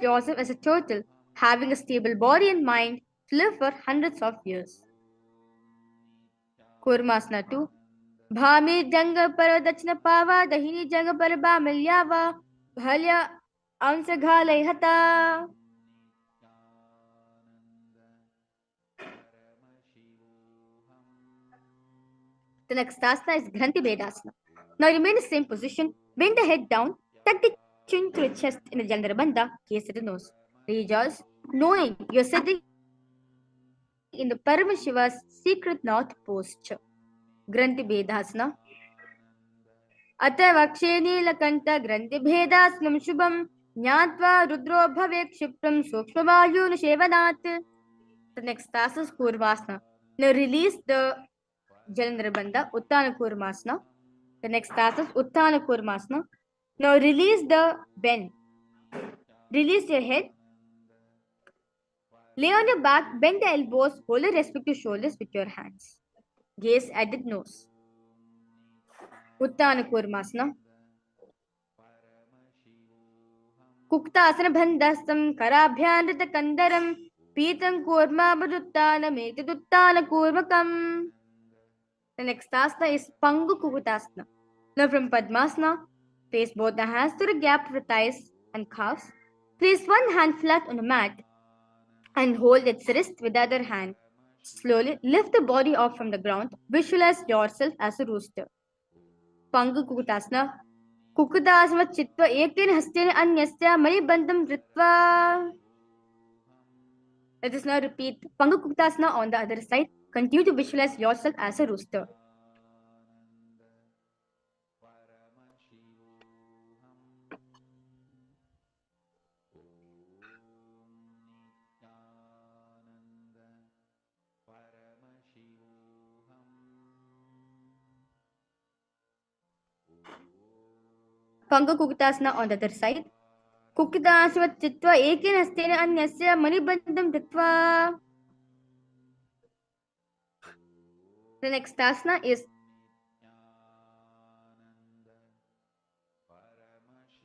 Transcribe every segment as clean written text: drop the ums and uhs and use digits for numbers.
yourself as a turtle, having a stable body and mind to live for hundreds of years. Kurmasana 2. Bhami janga par dachna pava, dahini janga par ba milyava, bhalya amsaghalai hata. The next asana is Granthi Vedasana. Now remain in the same position, bend the head down, tuck the chin to the chest in the Jandarabandha, gaze at the nose. Rejoice, knowing you're sitting in the Paramashiva's secret north posture. Granthi Vedasana. Ata vakshe nilakanta Granthi Vedasnam Shubham Jnatva Rudro Bhavek Shipram Sukshmavayu Nishevanat. The next asana is Kurvasana. Now release the Jalandrabandha, Uttana Kurmasana. The next asana is Uttana Kurmasana. Now release the bend. Release your head. Lay on your back, bend the elbows, hold the respective shoulders with your hands. Gaze at the nose. Uttana Kurmasana. Kuktasana Bandhasam Karabhyanrita Kandaram Pitam Kurma Baduttana Metaduttana Kurmakam. The next asana is Pangu Kukutasana. Now from Padmasana, place both the hands to the gap of the thighs and calves. Place one hand flat on the mat and hold its wrist with the other hand. Slowly lift the body off from the ground. Visualize yourself as a rooster. Pangu Kukutasana. Kukutasana Chitva Ekin Hastene Anyasya Mari Bandham Ritva. Let us now repeat Pangu Kukutasana on the other side. Continue to visualize yourself as a rooster. Pangu Kukutasana on the other side. Kukutasana Chitva Ekin Hastene Anyasya Mari Bandham Ritva. The next asana is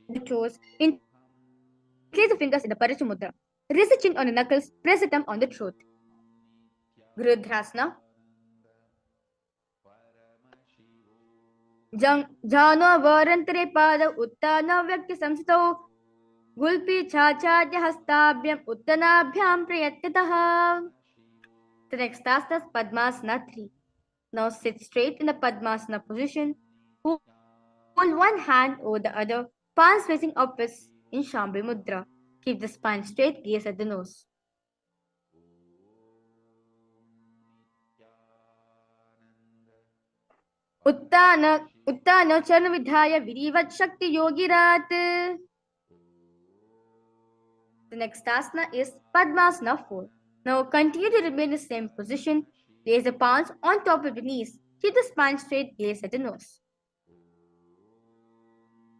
the toes. Place the fingers in the Parashu Mudra. Raise the chin on the knuckles. Press the thumb on the throat. Grudhrasana. Jano Varantare Pada Uttana Vyakti Samsito Gulpi Chachadya Hastabhyam Uttanabhyam Prayatyataha. The next asana is Padmasana 3. Now sit straight in the Padmasana position. Hold one hand over the other, palms facing upwards in Shambhi Mudra. Keep the spine straight, gaze at the nose. Uttana Charnavidhaya Virivat Shakti Yogirat. The next asana is Padmasana 4. Now continue to remain in the same position. Place the palms on top of the knees. Keep the spine straight, gaze at the nose.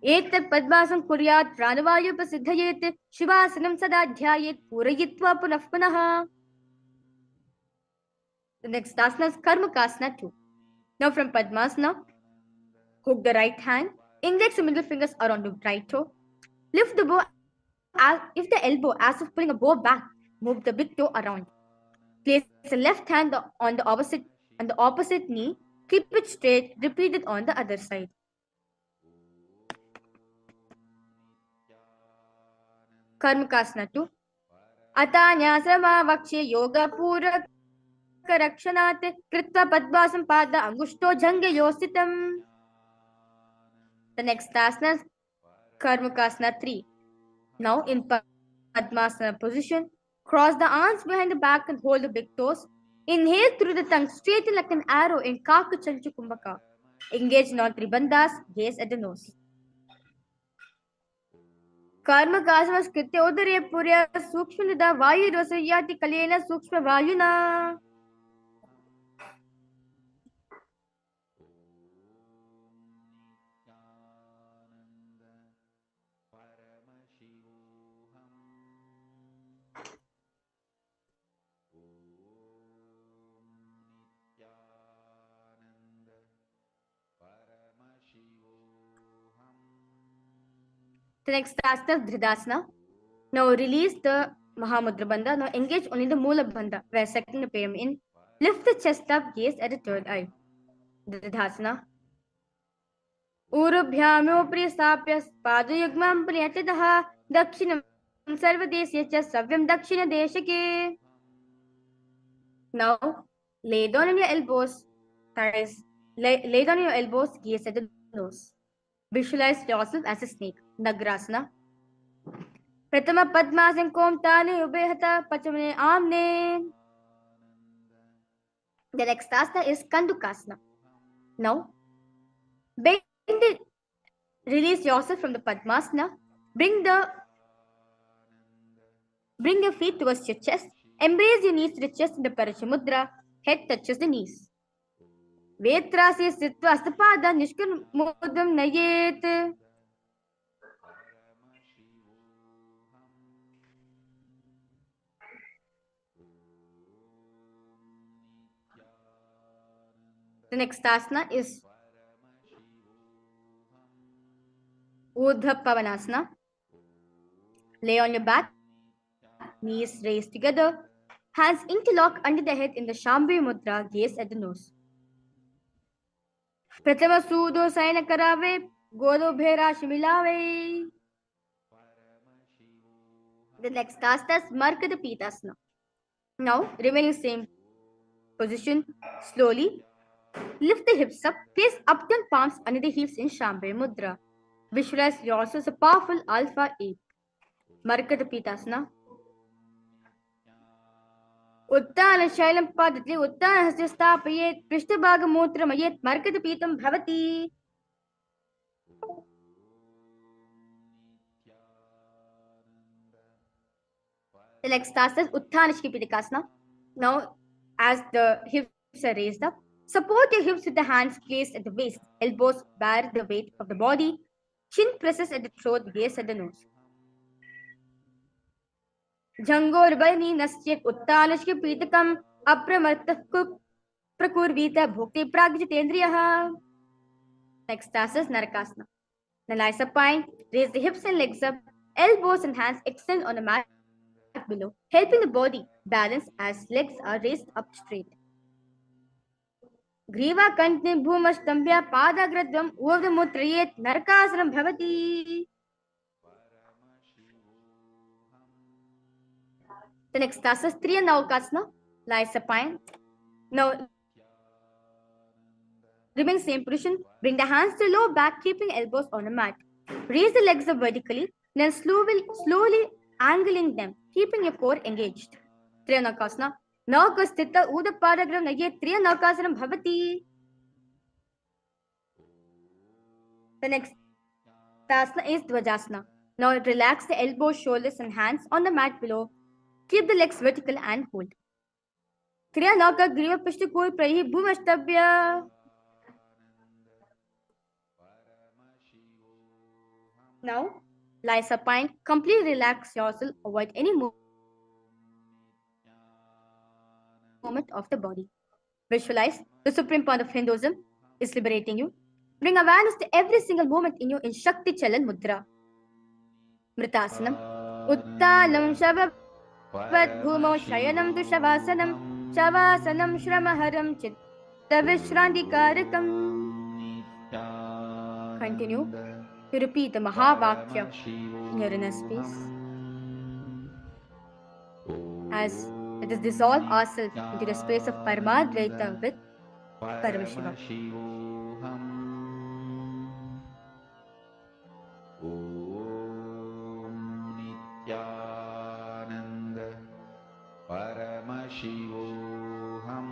Etat Padmasam Kuryat Pranavayu Prasiddhayet Shivasanam Sadadhyayet Purayitva Punah. The next asana is Karmakasana 2. Now from Padmasana, hook the right hand, index and middle fingers around the right toe. Lift the bow if the elbow as if pulling a bow back. Move the big toe around. Place the left hand on the opposite knee. Keep it straight. Repeat it on the other side. Karmakasana 2. Atanyasama Vakshe Yoga Pura Karakshanate Kritva Padmasam Pada Angushto Janga Yositam. The next asana is Karmakasana 3. Now in Padmasana position, cross the arms behind the back and hold the big toes. Inhale through the tongue, straighten like an arrow in Kaka Chanchu Kumbhaka. Engage in all three bandhas, gaze at the nose. Karmakasana Skritya Udare Purya Sukshmanida Vayu Rosayati Kalena Sukshma Vayuna. The next asana is Dhridasana. Now release the Mahamudra Bandha. Now engage only the Mula Bandha, where second the pyramid in. Lift the chest up, gaze at the third eye. Didhasana. ऊरुभ्यामोपरि स्थाप्य पादयुग्मं प्रियततः दक्षिणं सर्वदेशे च सव्यं दक्षिणदेशके. Now lay down on your elbows, thighs. Lay down on your elbows, gaze at the nose. Visualize yourself as a snake. Nagrasana. Pratama Padmasana Komtani Ubehata Pachamane Amne. The next asana is Kandukasana. Now bend it. Release yourself from the Padmasana. Bring your feet towards your chest. Embrace your knees to the chest in the Paramashivoham. Head touches the knees. Vetrasi Sitva Astapada Nishkan Mudam Nayet. The next asana is Urdhva Pavanasana. Lay on your back, knees raised together, hands interlock under the head in the Shambhavi Mudra, gaze at the nose. Pratama Sudo Saina Karave, Godo Bhera Shimilave. The next asana is Markada Pitasana. Now, remaining same position, slowly lift the hips up, place upturned palms under the hips in Shambhavi Mudra. Visualize yourself as a powerful alpha ape. Markada Pitasana. उत्तान शैलं पादते उत्तान हस्ते स्थापयेत् पृष्ठभागमूत्रमयेत् मर्कटपीतं भवति. The next asana is Utthana Shikipidikasana. Now, as the hips are raised up, support your hips with the hands placed at the waist. Elbows bear the weight of the body. Chin presses at the throat, gaze at the nose. Jangorbalini Nasyat Utthana Shikipidikam Apramartah Prakurvita Bhukti Pragjitendriyaha. Next asana is Narakasana. Now lie supine, raise the hips and legs up, elbows and hands extend on the mat below, helping the body balance as legs are raised up straight. Griva Kantni Bhumastambhya Padagradvam Urdhamutrayet Narakasanam Bhavati. The next asana is Triyanavakasana. Lie supine. Now remain same position. Bring the hands to low back, keeping elbows on the mat. Raise the legs up vertically, then slowly angling them, keeping your core engaged. Triyanavakasana. Naukastita Udapadagram Nayet Triyanavakasanam Bhavati. The next asana is Dvajasana. Now relax the elbows, shoulders, and hands on the mat below. Keep the legs vertical and hold. Triyanavaka Griva Pishtakur Prahi Bhumashtabhya. Now, lie supine, completely relax yourself, avoid any movement of the body. Visualize the supreme point of Hinduism is liberating you. Bring awareness to every single moment in you in Shakti Chalan Mudra. Mritasanam. Uttalam Shavavat Bhumo Shayanam Tu Shavasanam. Shavasanam Shramaharam Chitta Vishranti Karakam. Continue to repeat the Mahavakya in your inner space as let us dissolve ourselves into the space of Paramadvaita with Paramashiva. Nithyananda Paramashivoham.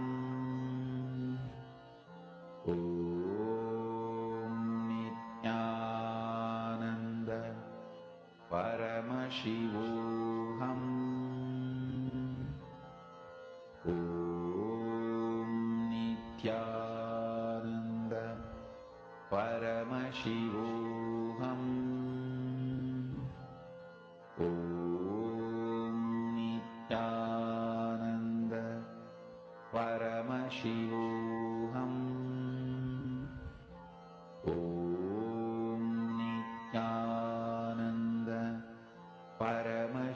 Nithyananda Paramashivoham. Nithyananda Paramashivoham. Nithyananda Paramashivoham. Nithyananda Paramashivoham.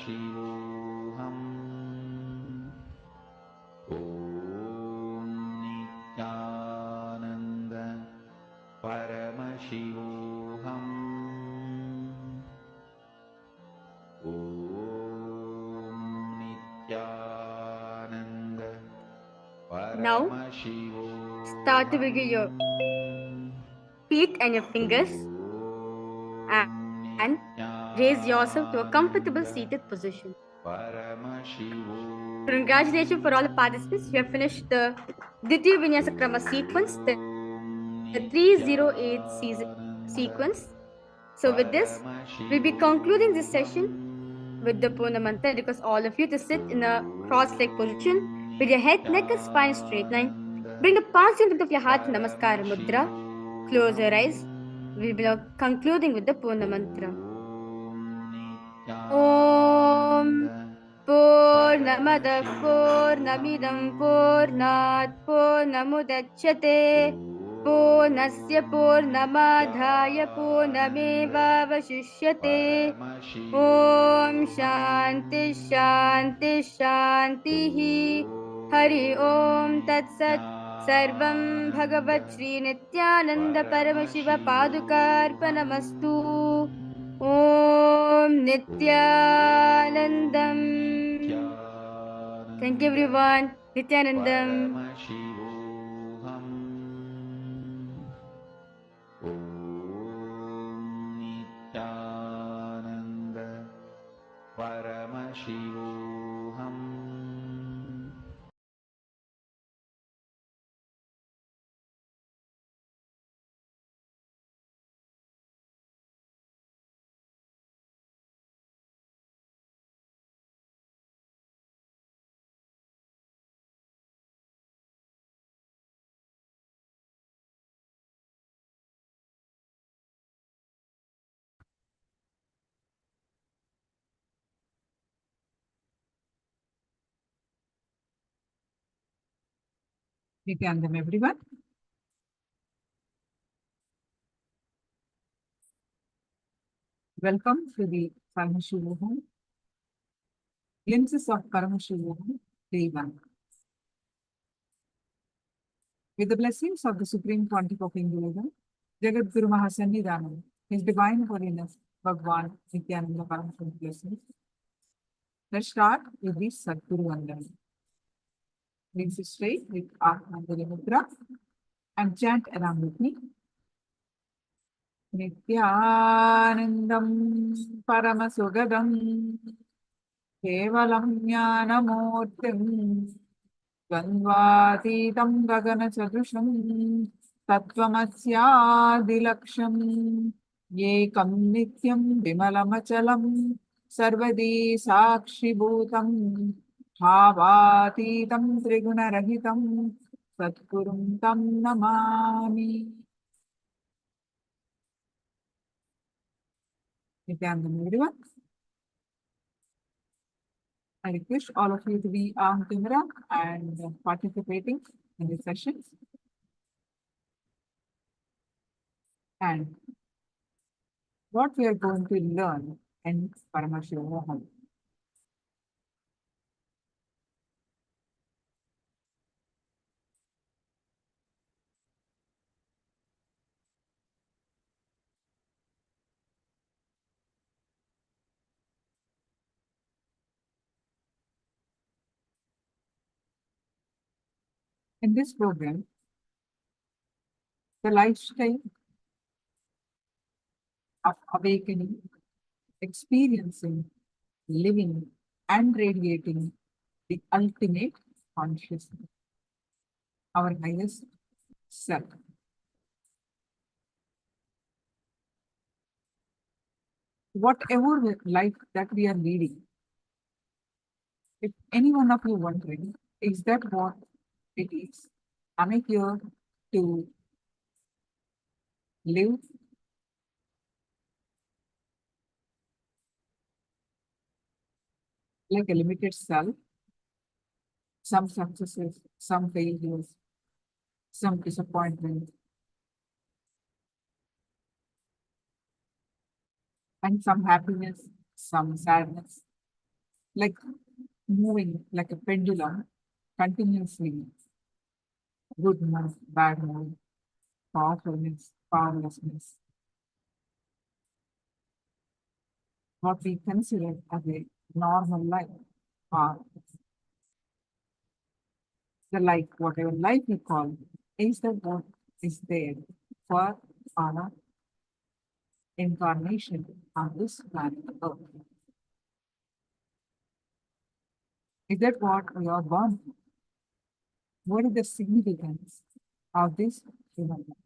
Paramashivoham Om Nithyananda Paramashivoham Om Nithyananda Now, Paramashivoham start to wiggle your feet and your fingers and raise yourself to a comfortable seated position. Congratulations for all the participants. You have finished the Ditya Vinyasa Krama sequence, the 308 sequence. So with this, we'll be concluding this session with the Purna Mantra. Request all of you to sit in a cross-legged position with your head, neck and spine straight line. Bring the palms in front of your heart to Namaskara Mudra. Close your eyes. We'll be concluding with the Purna Mantra. Om Purnamada Purnamidam Purnat Purnamudachyate Purnasya Purnamadhaya Purnameva Vashishyate Om Shanti Shanti Shanti Hari Om Tat Sat Sarvam Bhagavat Shri Nithyananda Paramashiva Padukarpanamastu Om Nithyanandam. Thank you everyone. Nithyanandam. Paramashivoham Om Nithyananda Paramashivoham Nithyanandam, everyone. Welcome to the Paramashivoham, Glimpses of Paramashivoham, Day 1. With the blessings of the Supreme Pontiff of Hinduism, Jagat Guru Mahasannidhanam, His Divine Holiness, Bhagwan Nithyananda Paramashivoham blessings. Let's start with the Sadguru Vandana. Please sit straight with Mandala Mudra and chant along with me. Nithyanandam Paramasogadam Kevalam Jnanamurtim Dvandvatītam Gaganachadusham Tattvamasyadilaksham Yekam Nityam Vimalamachalam Sarvadi Sakshibhutam Bhavatītam Trigunarahitam Satgurum Tam Namami. Nithyanandam, everyone. I request all of you to be on camera and participating in the sessions. And what we are going to learn in Paramashivoham. In this program, the lifestyle of awakening, experiencing, living, and radiating the ultimate consciousness, our highest self. Whatever life that we are leading, if any one of you wondering, is that what it is? Am I here to live like a limited self? Some successes, some failures, some disappointment, and some happiness, some sadness. like moving like a pendulum continuously, good mood, bad mood, powerfulness, powerlessness, what we consider as a normal life, or the life, whatever life we call, is the what is there for our incarnation on this planet Earth. Is that what we are born for? What is the significance of this human life?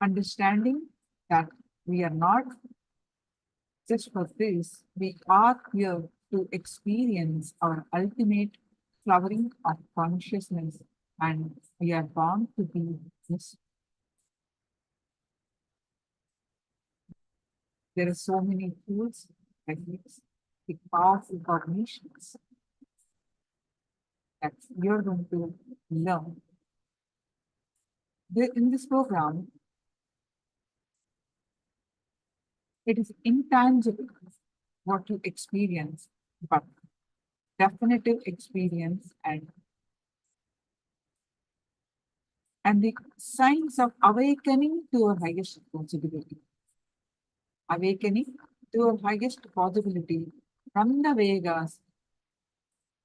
Understanding that we are not just for this, we are here to experience our ultimate flowering of consciousness, and we are born to be this. There are so many tools, techniques, the powerful cognitions that you're going to learn. In this program, it is intangible what you experience, but definitive experience and the signs of awakening to your highest possibility. Awakening to your highest possibility from the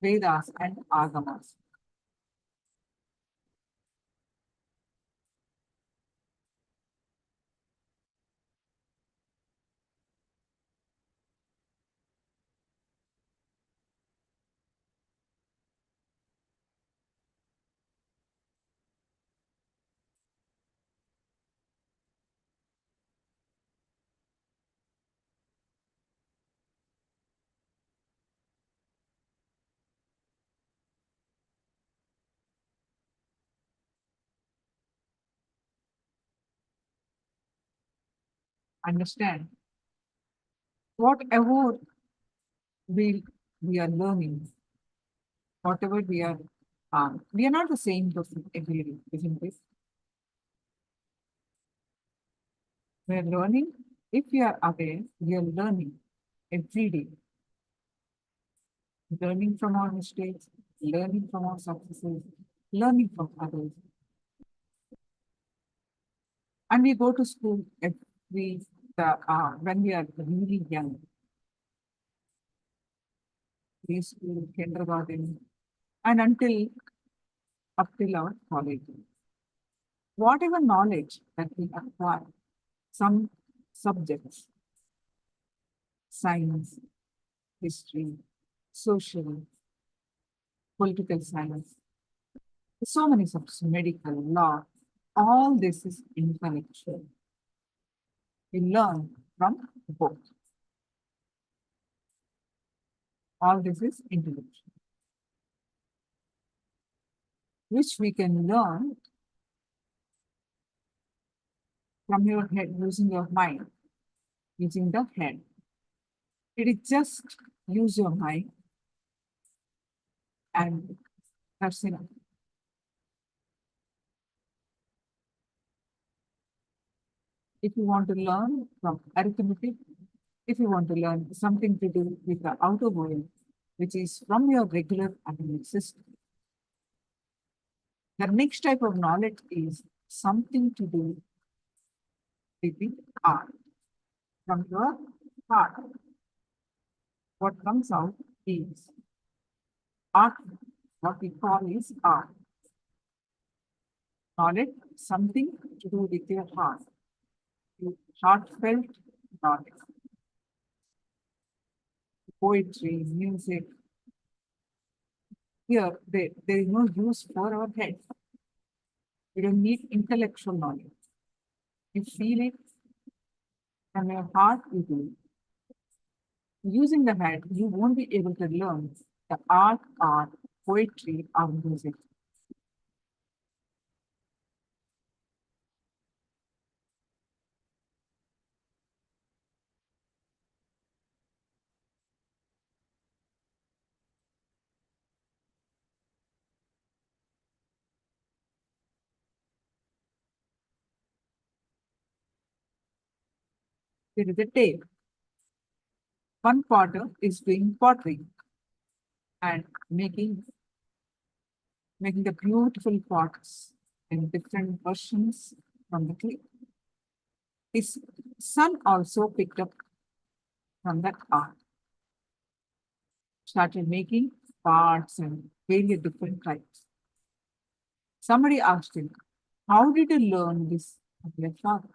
Vedas and Agamas. Understand whatever we are learning, whatever we are not the same person every day, isn't it? We are learning. If we are aware, we are learning every day, learning from our mistakes, learning from our successes, learning from others. And we go to school when we are really young, preschool, kindergarten, and up till our college. Whatever knowledge that we acquire, some subjects, science, history, social, political science, so many subjects, medical, law, all this is intellectual. We learn from both. All this is intellectual, which we can learn from your head, using your mind, using the head. It is just use your mind, and that's enough. If you want to learn from arithmetic, if you want to learn something to do with the outer world, which is from your regular academic system, the next type of knowledge is something to do with the art. From your heart, what comes out is art. What we call is art. Knowledge, something to do with your heart. Heartfelt knowledge. Poetry, music. Here, there is no use for our head. We don't need intellectual knowledge. You feel it from your heart, you do it. Using the head, you won't be able to learn the art, poetry, or music. There is a tale. One potter is doing pottery and making the beautiful pots in different versions from the clay. His son also picked up from that art, started making parts and various different types. Somebody asked him, "How did you learn this of your father?"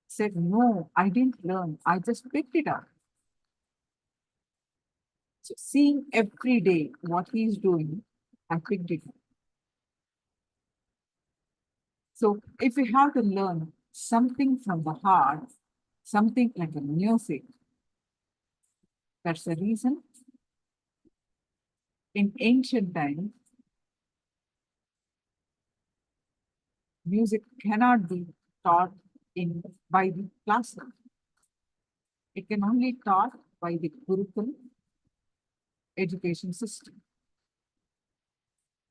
He said, "No, I didn't learn. I just picked it up." So seeing every day what he is doing, I picked it up. So if we have to learn something from the heart, something like a music, that's the reason in ancient times, music cannot be taught in by the classroom. It can only taught by the Gurukul education system.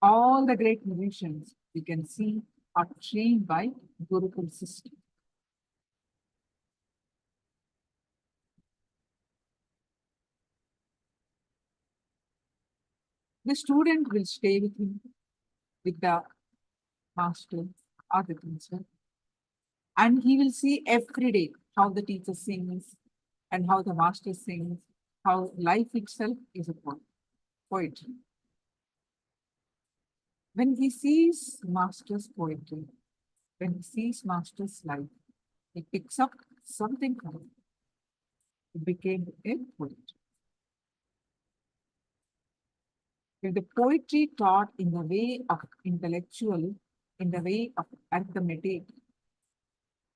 All the great musicians we can see are trained by Gurukul system. The student will stay with him, with the master or the teacher, and he will see every day how the teacher sings and how the master sings, how life itself is a poetry. When he sees master's poetry, when he sees master's life, he picks up something from it. He became a poet. If the poetry taught in the way of intellectual, in the way of arithmetic,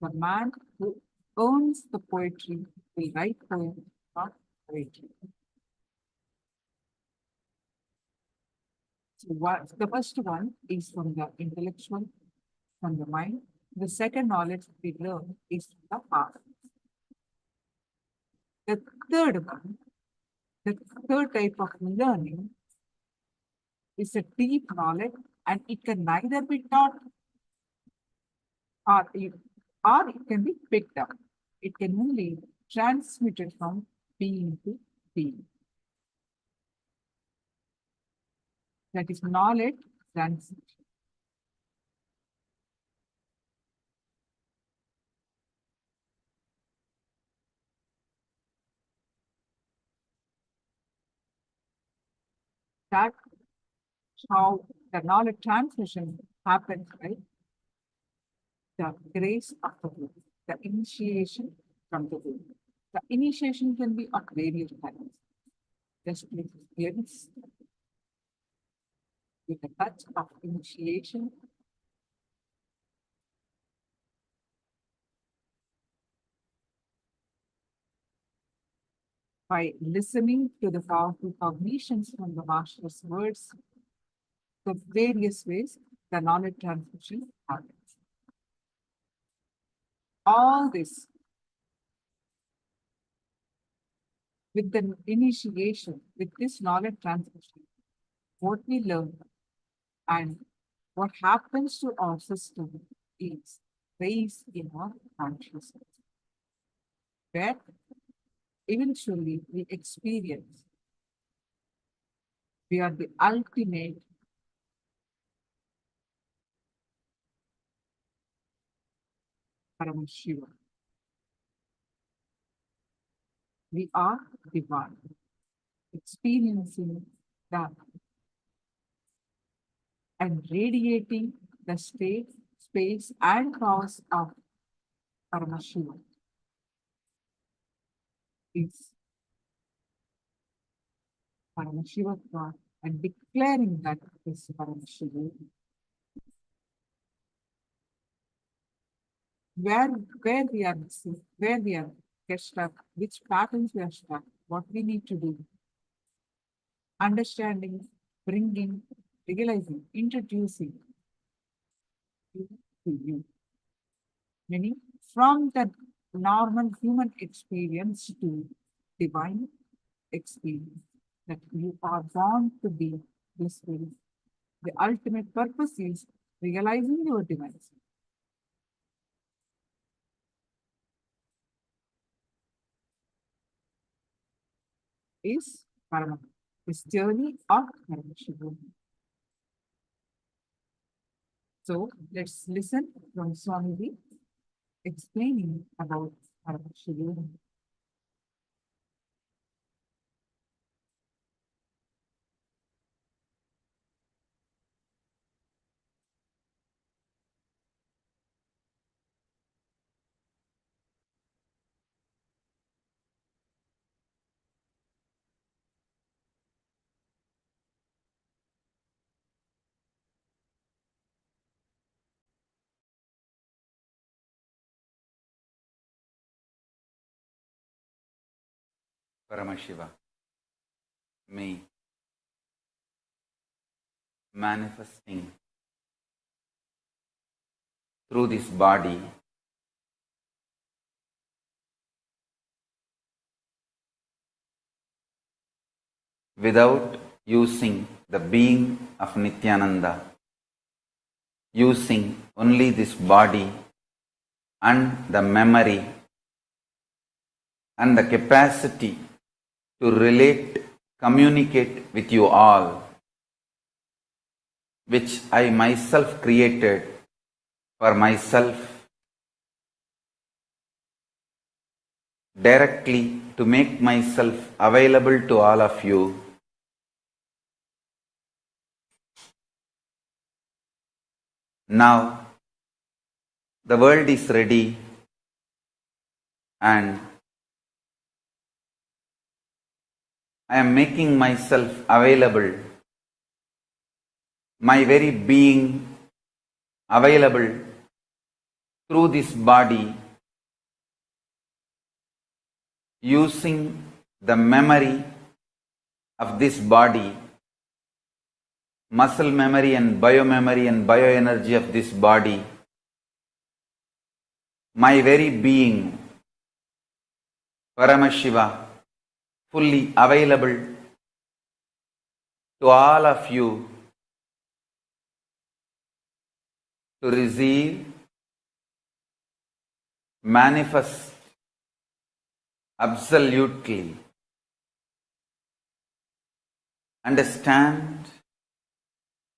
the man who earns the poetry will write poem, not poetry. So the first one is from the intellectual, from the mind. The second knowledge we learn is from the heart. The third one, the third type of learning is a deep knowledge, and it can neither be taught or it can be picked up. It can only transmitted from being to being. That is knowledge transmission. That's how the knowledge transmission happens, right? The grace of the Guru, the initiation from the Guru. The initiation can be of various types. Just with glimpse, with a touch of initiation, by listening to the powerful cognitions from the master's words, the various ways the knowledge transmission happens. All this with the initiation, with this knowledge transmission, what we learn and what happens to our system is raised in our consciousness, where eventually we experience we are the ultimate Paramashiva. We are divine, experiencing that and radiating the state, space, and cause of Paramashiva is Paramashiva God, and declaring that is Paramashiva. Where, where we are missing, where we are get stuck, which patterns we are stuck, what we need to do. Understanding, bringing, realizing, introducing you to you. Meaning from the normal human experience to divine experience, that you are born to be blissful. The ultimate purpose is realizing your divinity. is Paramashiva, this journey of Paramashivoham. So let's listen from Swamiji explaining about Paramashivoham. Paramashiva, me, manifesting through this body without using the being of Nithyananda, using only this body and the memory and the capacity to relate, communicate with you all, which I myself created for myself directly to make myself available to all of you. Now, the world is ready and I am making myself available, my very being available through this body, using the memory of this body, muscle memory and bioenergy of this body, my very being, Paramashiva, fully available to all of you to receive, manifest absolutely, understand.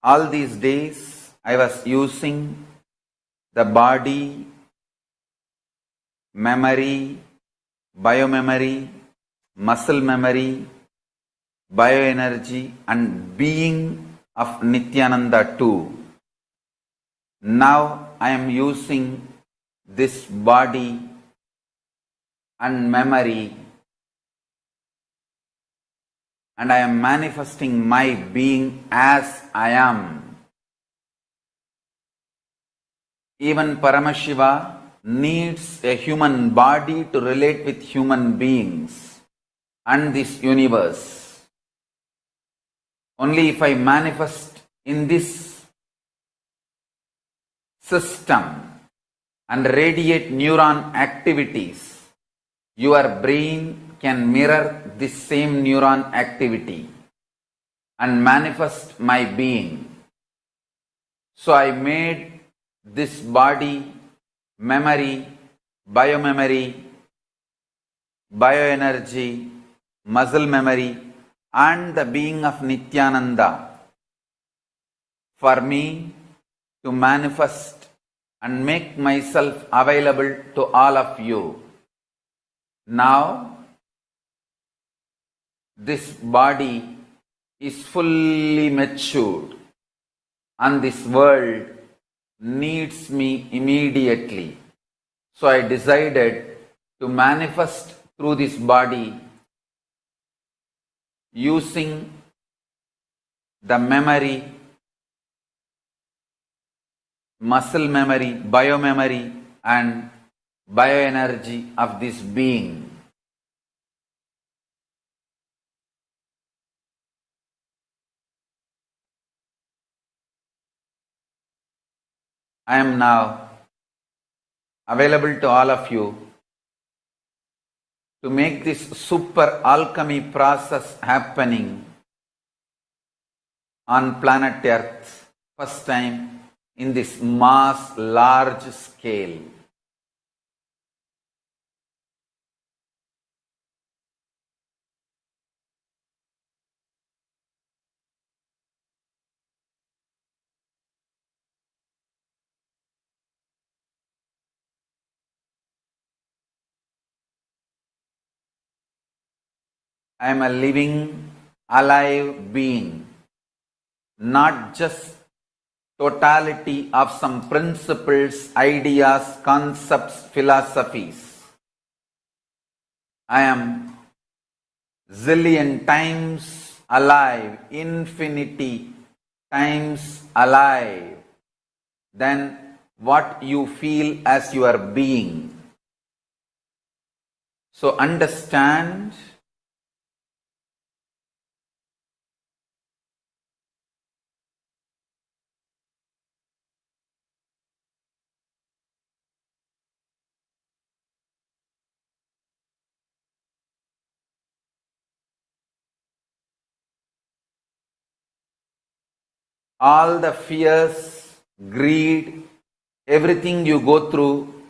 All these days I was using the body, memory, biomemory, muscle memory, bioenergy and being of Nithyananda too. Now I am using this body and memory and I am manifesting my being as I am. Even Paramashiva needs a human body to relate with human beings and this universe. Only if I manifest in this system and radiate neuron activities, your brain can mirror this same neuron activity and manifest my being. So I made this body, memory, bioenergy, muscle memory and the being of Nithyananda for me to manifest and make myself available to all of you. Now, this body is fully matured and this world needs me immediately. So I decided to manifest through this body using the memory, muscle memory, biomemory and bioenergy of this being. I am now available to all of you to make this super alchemy process happening on planet Earth, first time in this mass large scale. I am a living, alive being, not just totality of some principles, ideas, concepts, philosophies. I am zillion times alive, infinity times alive than what you feel as your being. So understand all the fears, greed, everything you go through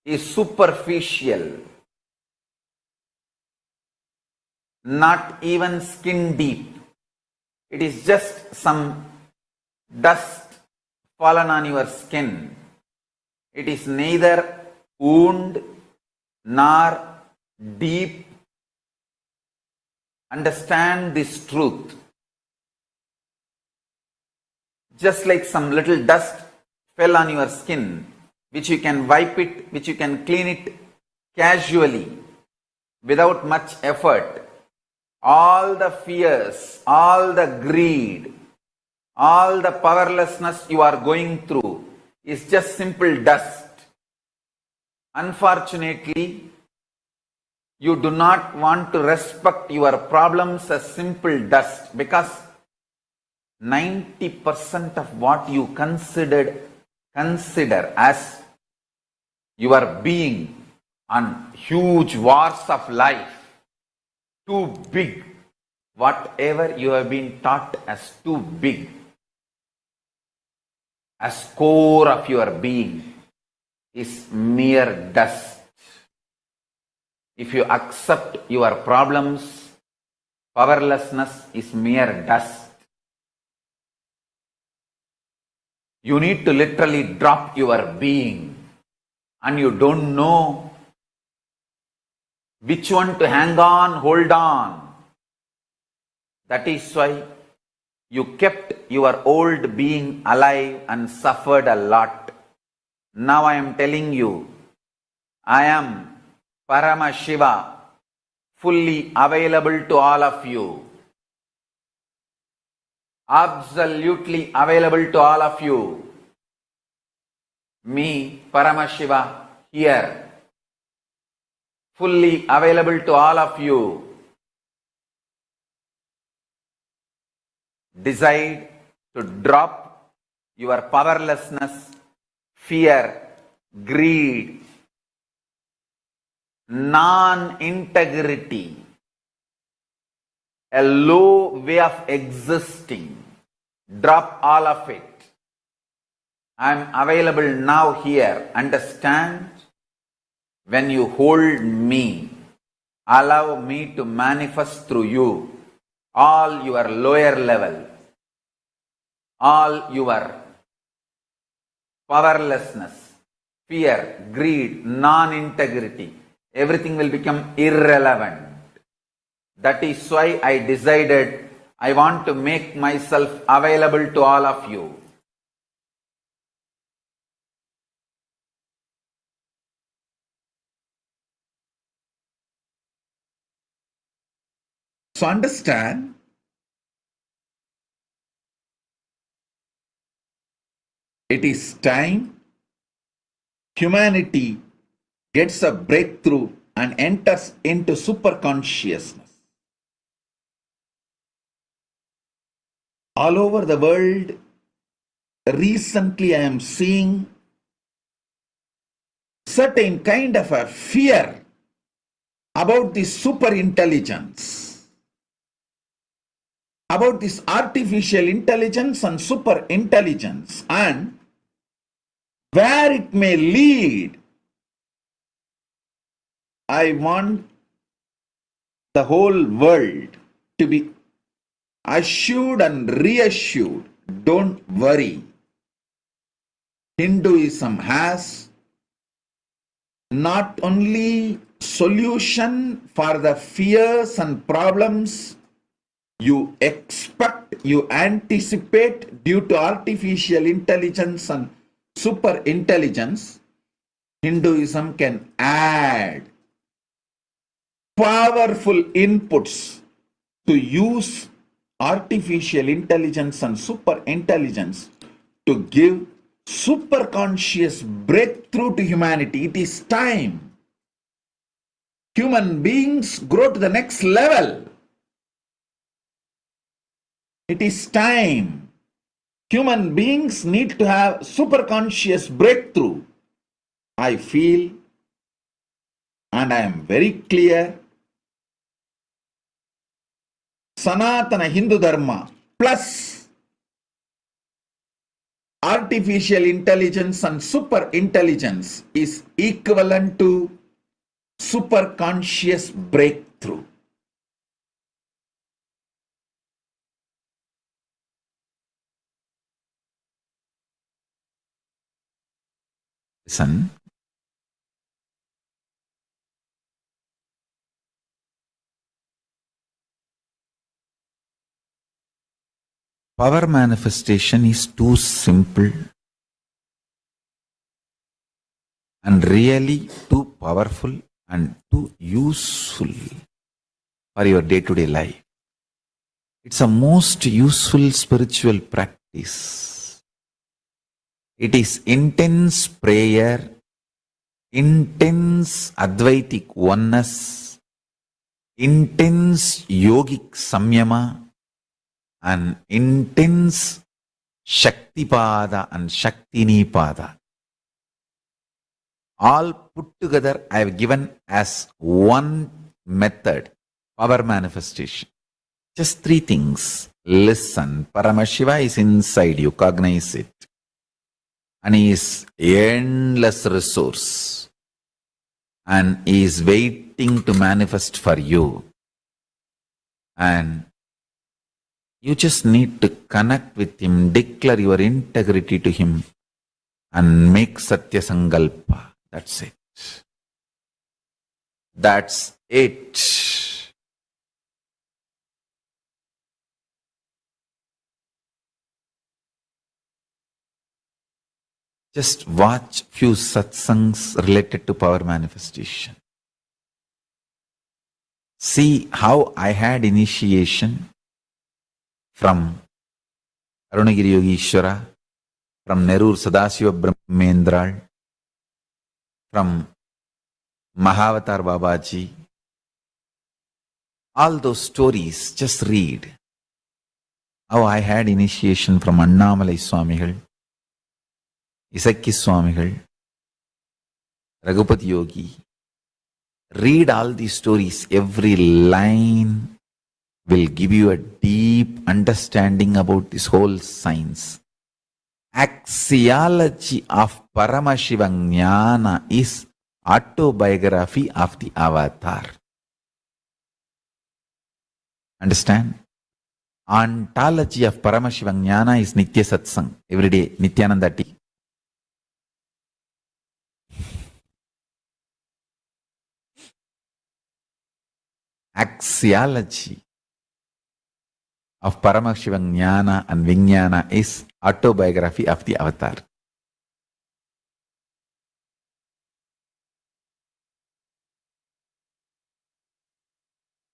is superficial, not even skin deep. It is just some dust fallen on your skin. It is neither wound nor deep. Understand this truth. Just like some little dust fell on your skin, which you can wipe it, which you can clean it casually, without much effort. All the fears, all the greed, all the powerlessness you are going through is just simple dust. Unfortunately, you do not want to respect your problems as simple dust, because 90% of what you consider as your being on huge wars of life, too big, whatever you have been taught as too big, as core of your being, is mere dust. If you accept your problems, powerlessness is mere dust. You need to literally drop your being, and you don't know which one to hang on, hold on. That is why you kept your old being alive and suffered a lot. Now I am telling you, I am Paramashiva, fully available to all of you. Absolutely available to all of you. Me, Paramashiva, here, fully available to all of you. Decide to drop your powerlessness, fear, greed, non-integrity, a low way of existing. Drop all of it. I am available now here. Understand? When you hold me, allow me to manifest through you all your lower level, all your powerlessness, fear, greed, non-integrity, everything will become irrelevant. That is why I decided I want to make myself available to all of you. So understand, it is time humanity gets a breakthrough and enters into super consciousness. All over the world, recently I am seeing certain kind of a fear about this super intelligence, about this artificial intelligence and super intelligence, and where it may lead. I want the whole world to be assured and reassured. Don't worry. Hinduism has not only solution for the fears and problems you expect, you anticipate due to artificial intelligence and super intelligence, Hinduism can add powerful inputs to use artificial intelligence and super intelligence to give super conscious breakthrough to humanity. It is time. Human beings grow to the next level. It is time. Human beings need to have super conscious breakthrough. I feel and I am very clear, Sanatana Hindu Dharma plus artificial intelligence and super intelligence is equivalent to super conscious breakthrough. Listen. Power manifestation is too simple and really too powerful and too useful for your day-to-day life. It's a most useful spiritual practice. It is intense prayer, intense Advaitic oneness, intense yogic samyama, and intense Shaktipada and Shaktinipada. All put together I have given as one method, power manifestation. Just three things. Listen, Paramashiva is inside you, cognize it. And he is endless resource. And he is waiting to manifest for you. And you just need to connect with him, declare your integrity to him, and make Satya Sankalpa. That's it. That's it. Just watch few satsangs related to power manifestation. See how I had initiation from Arunagiri Yogi Ishwara, from Nerur Sadashiva Brahmendral, from Mahavatar Babaji. All those stories, just read. How I had initiation from Annamalai Swamigal, Isakki Swamigal, Raghupati Yogi. Read all these stories. Every line will give you a deep understanding about this whole science. Axiology of Paramashiva Jnana is autobiography of the avatar. Understand? Ontology of Paramashiva Jnana is Nitya Satsang. Every day, Nithyananda tea. Axiology of Paramashiva Jnana and Vijnana is autobiography of the avatar.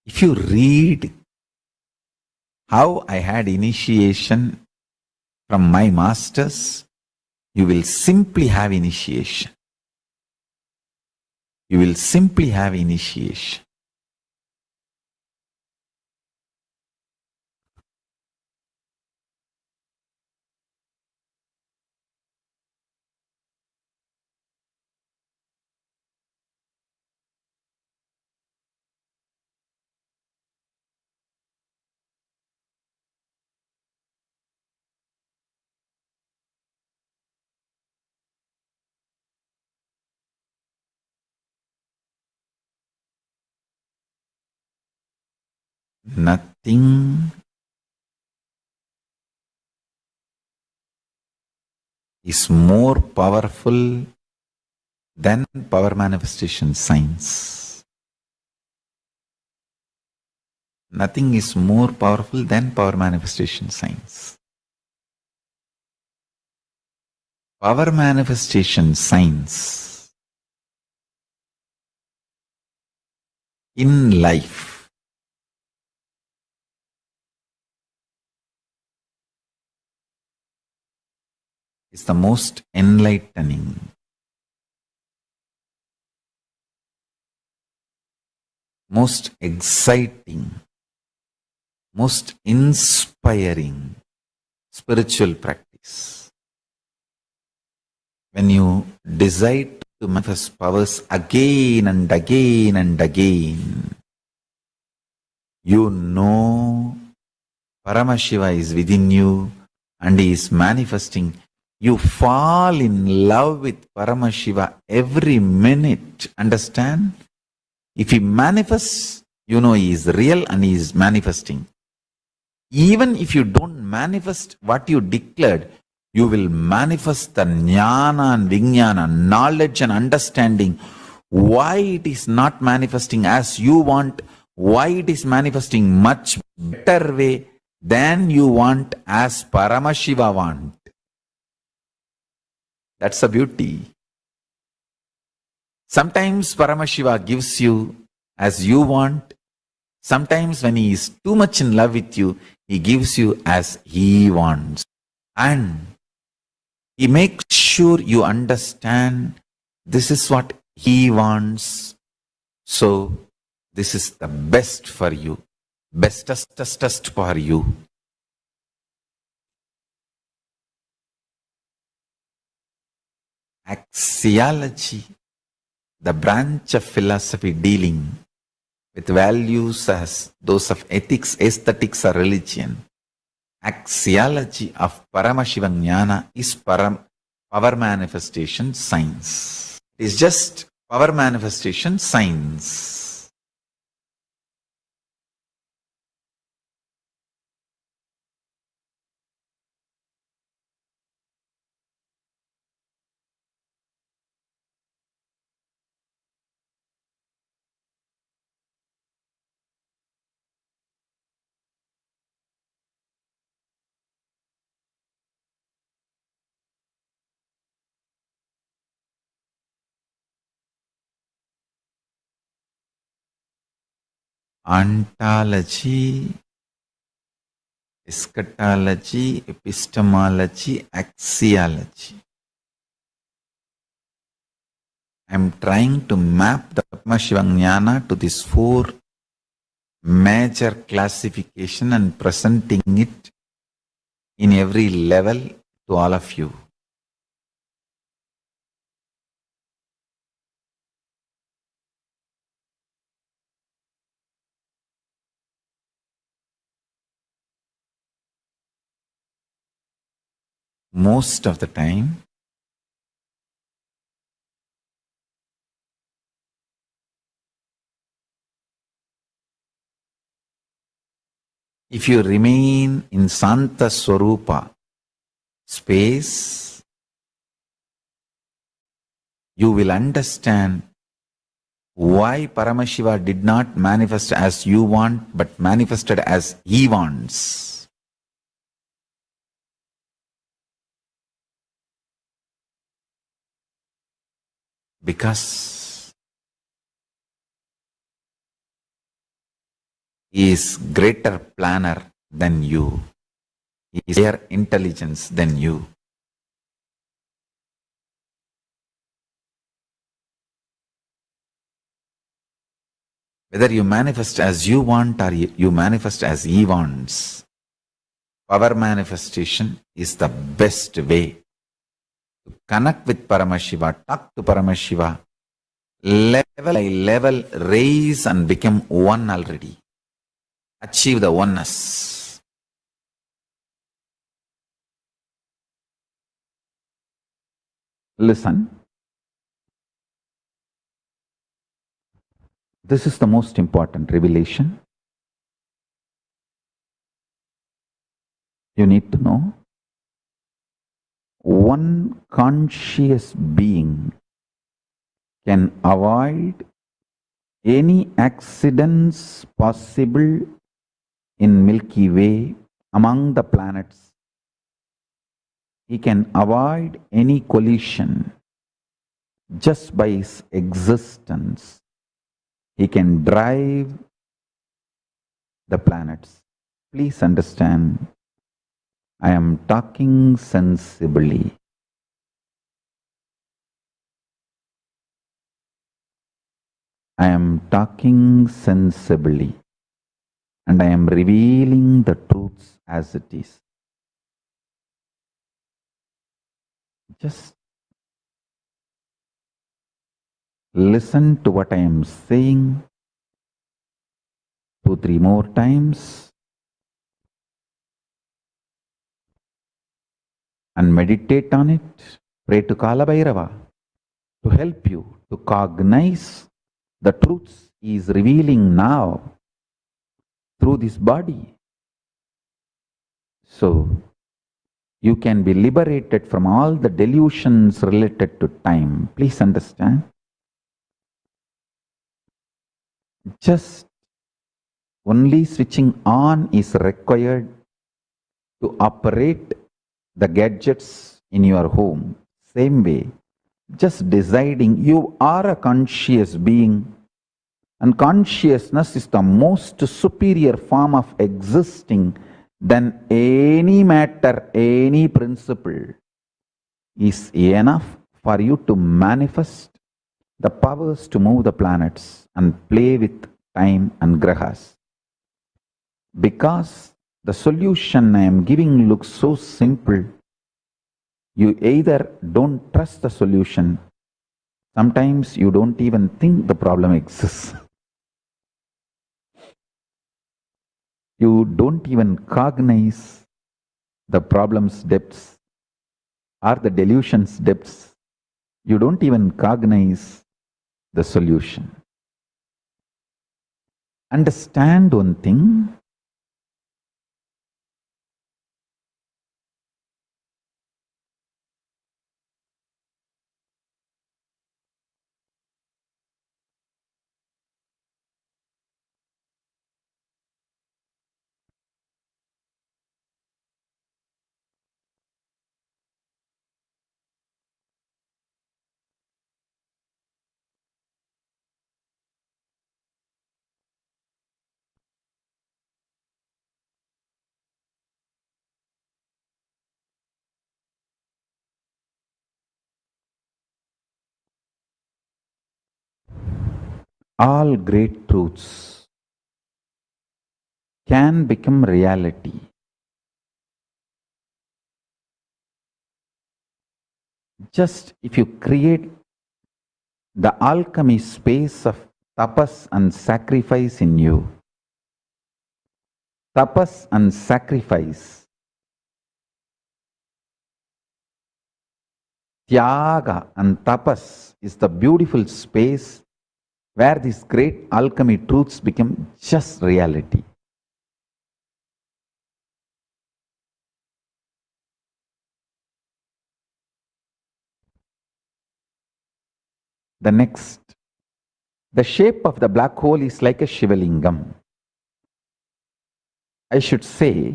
If you read how I had initiation from my masters, you will simply have initiation. You will simply have initiation. Nothing is more powerful than power manifestation science. Nothing is more powerful than power manifestation science. Power manifestation science in life is the most enlightening, most exciting, most inspiring spiritual practice. When you decide to manifest powers again and again and again, you know Paramashiva is within you and he is manifesting. You fall in love with Paramashiva every minute. Understand? If he manifests, you know he is real and he is manifesting. Even if you don't manifest what you declared, you will manifest the jnana and vijnana, knowledge and understanding, why it is not manifesting as you want, why it is manifesting much better way than you want, as Paramashiva want. That's the beauty. Sometimes Paramashiva gives you as you want. Sometimes when he is too much in love with you, he gives you as he wants. And he makes sure you understand this is what he wants. So this is the best for you. Bestest for you. Axiology, the branch of philosophy dealing with values as those of ethics, aesthetics or religion. Axiology of Paramashiva Jnana is power manifestation science. It is just power manifestation science. Ontology, eschatology, epistemology, axiology. I am trying to map the Paramashiva Jnana to these four major classification and presenting it in every level to all of you. Most of the time, if you remain in Santa Swarupa space, you will understand why Paramashiva did not manifest as you want, but manifested as he wants. Because he is greater planner than you. He is higher intelligence than you. Whether you manifest as you want or you manifest as he wants, power manifestation is the best way to connect with Paramashiva, talk to Paramashiva, level by level, raise and become one already. Achieve the oneness. Listen. This is the most important revelation. You need to know. One conscious being can avoid any accidents possible in Milky Way among the planets. He can avoid any collision just by his existence. He can drive the planets. Please understand, I am talking sensibly. I am talking sensibly, and I am revealing the truths as it is. Just listen to what I am saying 2-3 more times and meditate on it. Pray to Kala Bhairava to help you to cognize the truths he is revealing now through this body. So you can be liberated from all the delusions related to time. Please understand. Just only switching on is required to operate the gadgets in your home. Same way, just deciding you are a conscious being, and consciousness is the most superior form of existing than any matter, any principle, is enough for you to manifest the powers to move the planets and play with time and grahas. Because the solution I am giving looks so simple, you either don't trust the solution, sometimes you don't even think the problem exists. You don't even cognize the problem's depths or the delusion's depths. You don't even cognize the solution. Understand one thing. All great truths can become reality just if you create the alchemy space of tapas and sacrifice in you. Tapas and sacrifice, Tyaga and tapas is the beautiful space where these great alchemy truths become just reality. The next, the shape of the black hole is like a Shivalingam. I should say,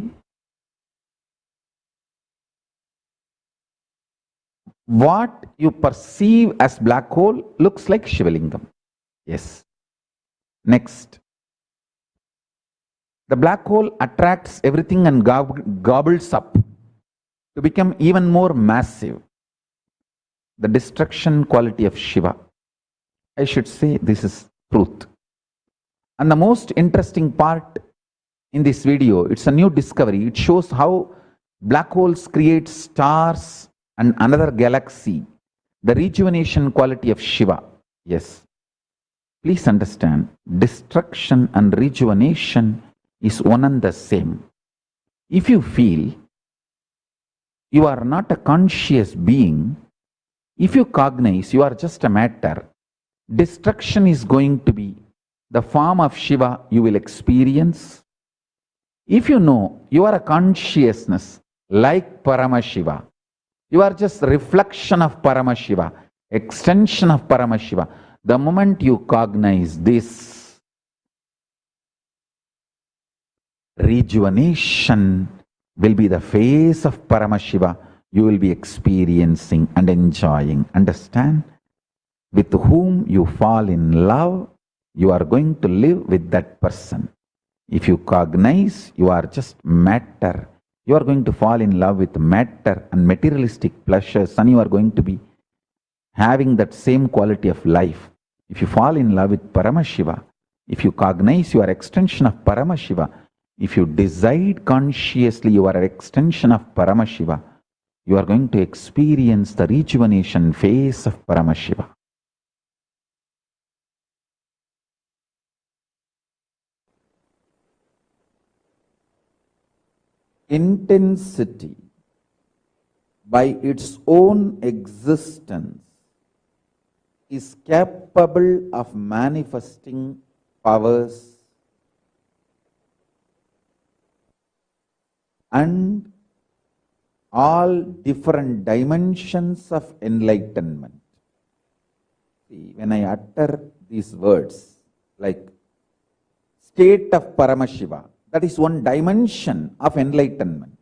what you perceive as black hole looks like Shivalingam. Yes. Next, the black hole attracts everything and gobbles up to become even more massive. The destruction quality of Shiva. I should say this is truth. And the most interesting part in this video, it's a new discovery. It shows how black holes create stars and another galaxy. The rejuvenation quality of Shiva. Yes. Please understand, destruction and rejuvenation is one and the same. If you feel you are not a conscious being, if you cognize you are just a matter, destruction is going to be the form of Shiva you will experience. If you know you are a consciousness like Paramashiva, you are just a reflection of Paramashiva, extension of Paramashiva. The moment you cognize this, rejuvenation will be the face of Paramashiva you will be experiencing and enjoying. Understand? With whom you fall in love, you are going to live with that person. If you cognize you are just matter, you are going to fall in love with matter and materialistic pleasures, and you are going to be having that same quality of life. If you fall in love with Paramashiva, if you cognize you are extension of Paramashiva, if you decide consciously you are an extension of Paramashiva, you are going to experience the rejuvenation phase of Paramashiva. Intensity, by its own existence, is capable of manifesting powers and all different dimensions of enlightenment. See, when I utter these words like state of Paramashiva, that is one dimension of enlightenment.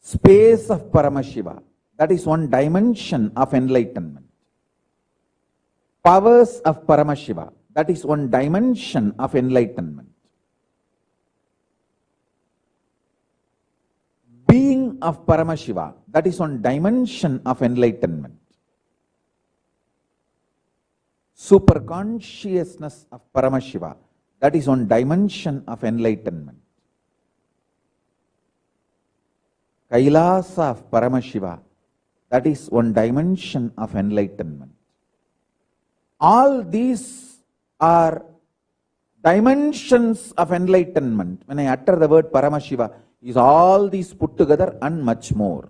Space of Paramashiva, that is one dimension of enlightenment. Powers of Paramashiva, that is one dimension of enlightenment. Being of Paramashiva, that is one dimension of enlightenment. Superconsciousness of Paramashiva, that is one dimension of enlightenment. KAILASA of Paramashiva, that is one dimension of enlightenment. All these are dimensions of enlightenment. When I utter the word Paramashiva, is all these put together and much more.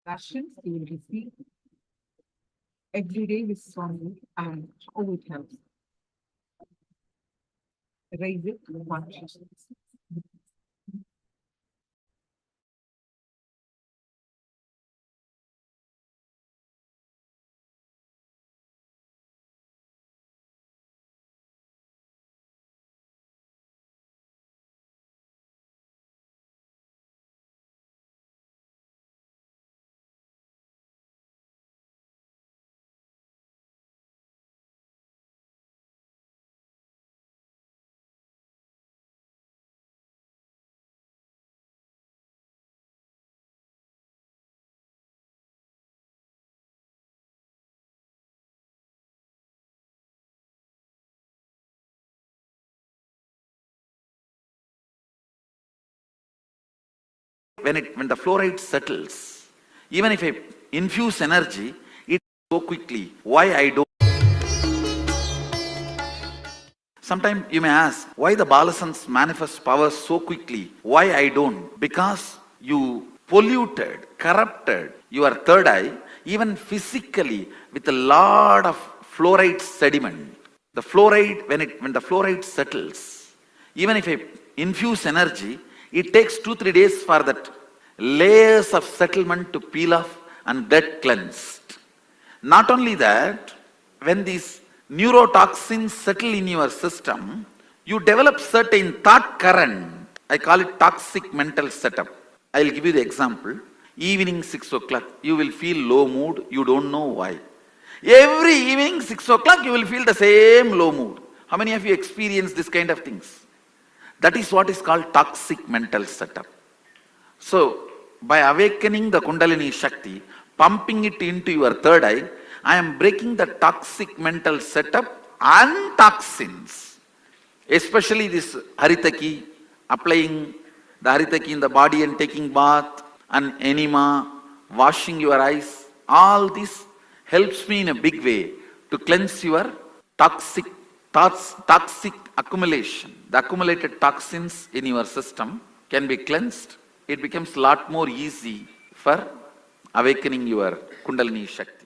Passions you will receive every day with song and how it helps. Raise it to consciousness. When the fluoride settles, even if I infuse energy, it so quickly. Why I don't? Sometimes you may ask, why the balasans manifest power so quickly? Why I don't? Because you polluted, corrupted your third eye, even physically, with a lot of fluoride sediment. The fluoride, when the fluoride settles, even if I infuse energy, it takes 2-3 days for that layers of settlement to peel off and get cleansed. Not only that, when these neurotoxins settle in your system, you develop certain thought current. I call it toxic mental setup. I'll give you the example. Evening 6 o'clock, you will feel low mood, you don't know why. Every evening 6 o'clock, you will feel the same low mood. How many of you experience this kind of things? That is what is called toxic mental setup. So, by awakening the Kundalini Shakti, pumping it into your third eye, I am breaking the toxic mental setup and toxins. Especially this haritaki, applying the haritaki in the body and taking bath, and enema, washing your eyes. All this helps me in a big way to cleanse your toxic thoughts, toxic accumulation. The accumulated toxins in your system can be cleansed. It becomes a lot more easy for awakening your Kundalini Shakti.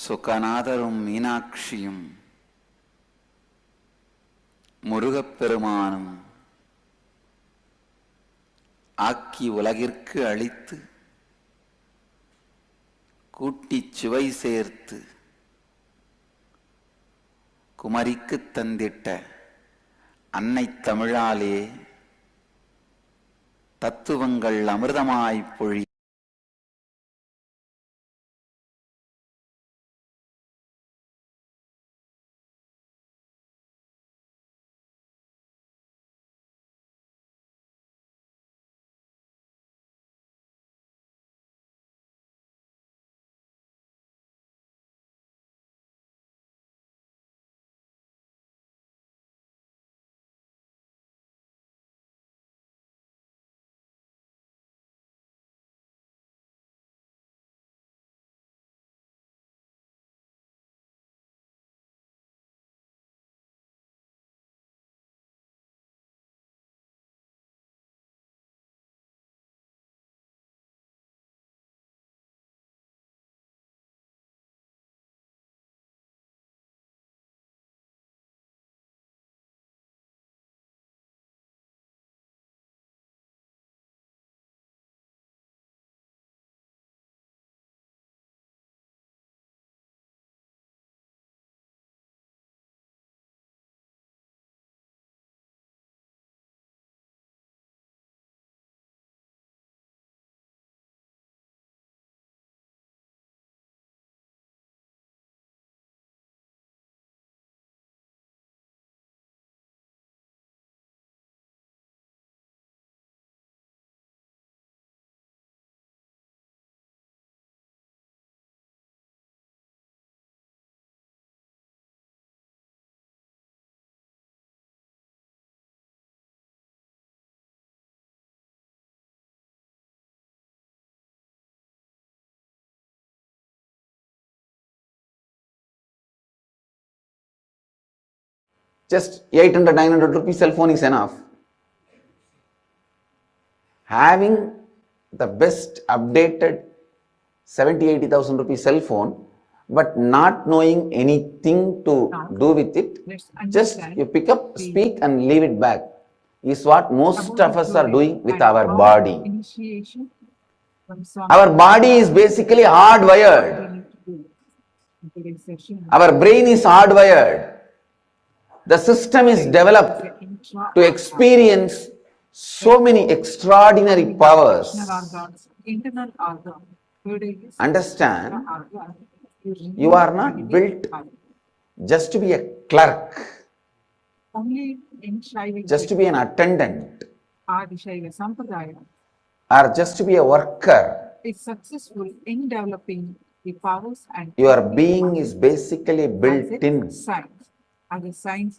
சுகநாதரும் மீனாட்சியும் முருகப்பெருமானும் ஆக்கி உலகிற்கு அளித்து கூட்டிச் சுவை சேர்த்து குமரிக்குத் தந்திட்ட அன்னை தமிழாலே தத்துவங்கள் அமிர்தமாய்ப் பொழி just 800, 900 rupees cell phone is enough. Having the best updated 70, 80,000 rupees cell phone, but not knowing anything to do with it, just you pick up, speak and leave it back, is what most of us are doing with our body. Our body is basically hardwired. Our brain is hardwired. The system is developed to experience so many extraordinary powers. Understand, you are not built just to be a clerk, just to be an attendant, or just to be a worker. Is successful in developing the powers and your being is basically built in science. As a science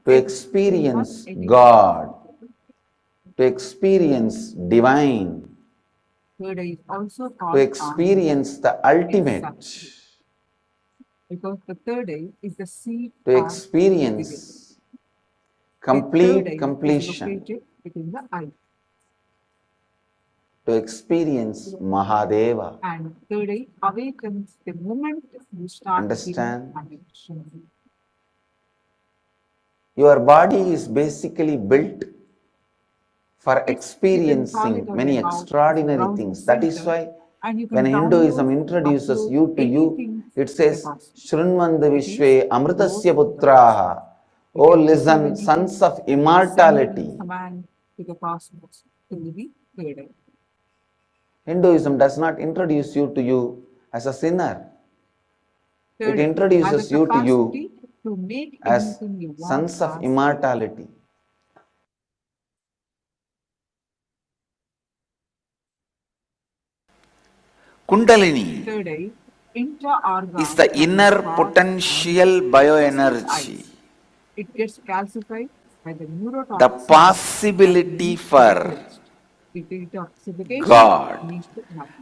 to experience God, to experience divine, also to experience the ultimate, because the third eye is the seed to experience complete completion, within the eye. To experience Mahadeva. And third eye awakens the moment you start. Understand? Your body is basically built for experiencing many extraordinary things. That is why when Hinduism introduces you to you, it says, Shrunvandu Vishve Amritasya Putraha. Oh, listen, sons of immortality. Hinduism does not introduce you to you as a sinner. It introduces you to you as sons of immortality. Kundalini is the inner potential bioenergy, it gets calcified by the neurotoxins. the possibility for God.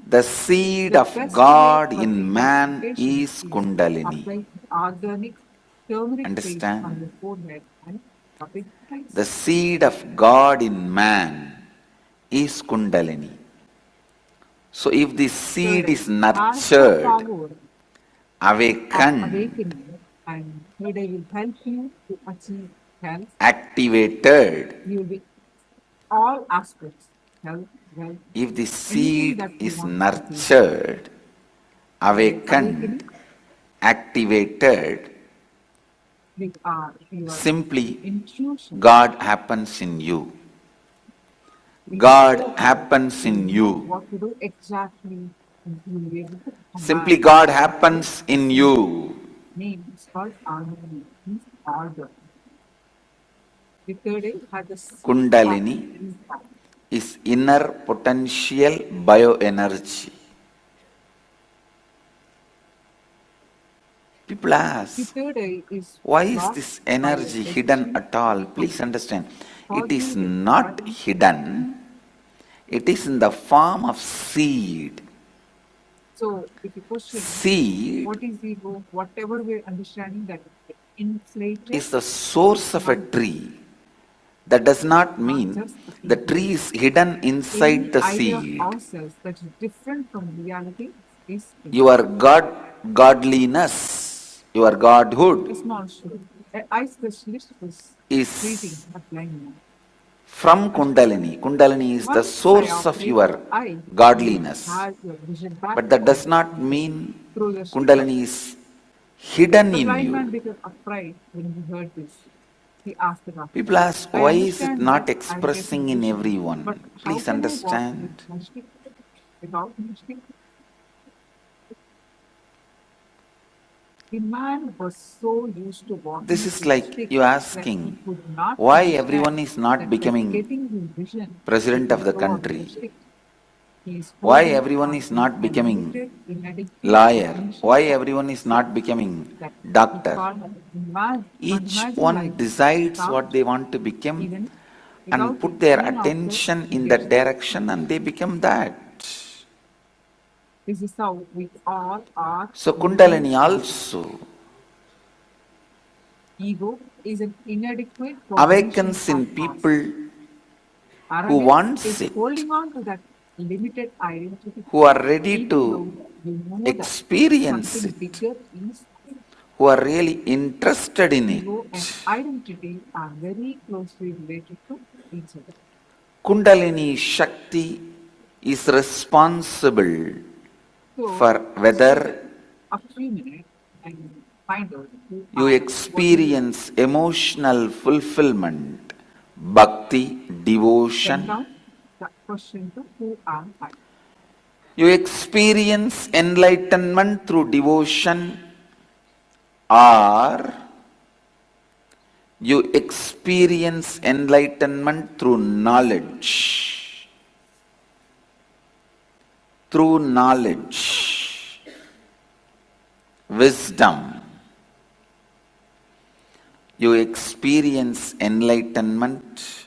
The seed of God in man is Kundalini. Understand? The seed of God in man is Kundalini. So if the seed is nurtured awakening, and third eye will help you to achieve health. activated. You will be all aspects, health, wealth, If the anything seed that you is want to achieve. nurtured, Awakening awakened, activated, with your simply intuition. God happens in you. God happens in You know you. what to do exactly, and you will be able to Simply command. God happens in you. Name is called harmony, means order. The third eye has a Kundalini impact. is inner potential bioenergy. People The ask, third eye is why is not this by energy hidden addition at all? to Please understand, it is causing the not body. hidden, it is in the form of seed. So if you question Seed what is ego, whatever we're understanding that inflated, is the source of a not tree. That does not not mean just the the ego. tree is hidden Any inside the idea of seed. ourselves that is different from reality is ego. Your godliness, your A godhood small shift. An eye specialist is treating is a blind man. from Kundalini. Kundalini is the Once I source of operate your your eye, you will godliness. have your vision back But that on does not because mean through the stick. Kundalini is hidden The in blind man you. became afraid when he heard this. He asked the doctor, People ask, I why is it understand that not I'm getting expressing in vision, but everyone? how Please can I walk with understand. my stick without my stick? The man was so used to This walking is with a like stick you that he asking, could not why everyone understand is not that by becoming getting his vision, he president could of the throw away the country? stick. He is Why holding everyone on is to not a becoming limited, inadequate lawyer? potential Why of everyone is stick not becoming that he doctor? can't Each imagine one life decides without, what they want to become even and without put it. their Soon after attention he in gets that there. direction and they become that. This is how we all are So moving Kundalini forward. also Ego is an inadequate cognition awakens of in us. people who Arrogance wants is it, holding on to that limited identity, who are ready even to though you know that experience something it, bigger is. who are really interested in Ego and it. identity are very closely related to each other. Kundalini Shakti is responsible So for let's take whether a few minutes and find out who you are, what is it. experience emotional fulfillment, bhakti, Then devotion. now the question to who am I? You experience enlightenment through devotion, or you experience enlightenment through knowledge. Through knowledge, wisdom, you experience enlightenment.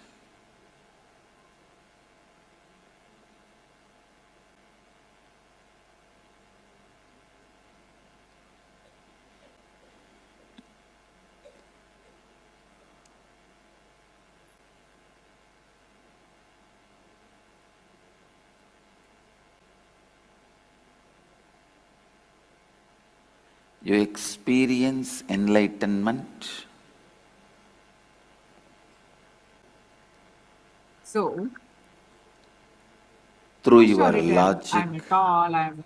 You experience enlightenment So through your personality, logic. I'm a tall, I'm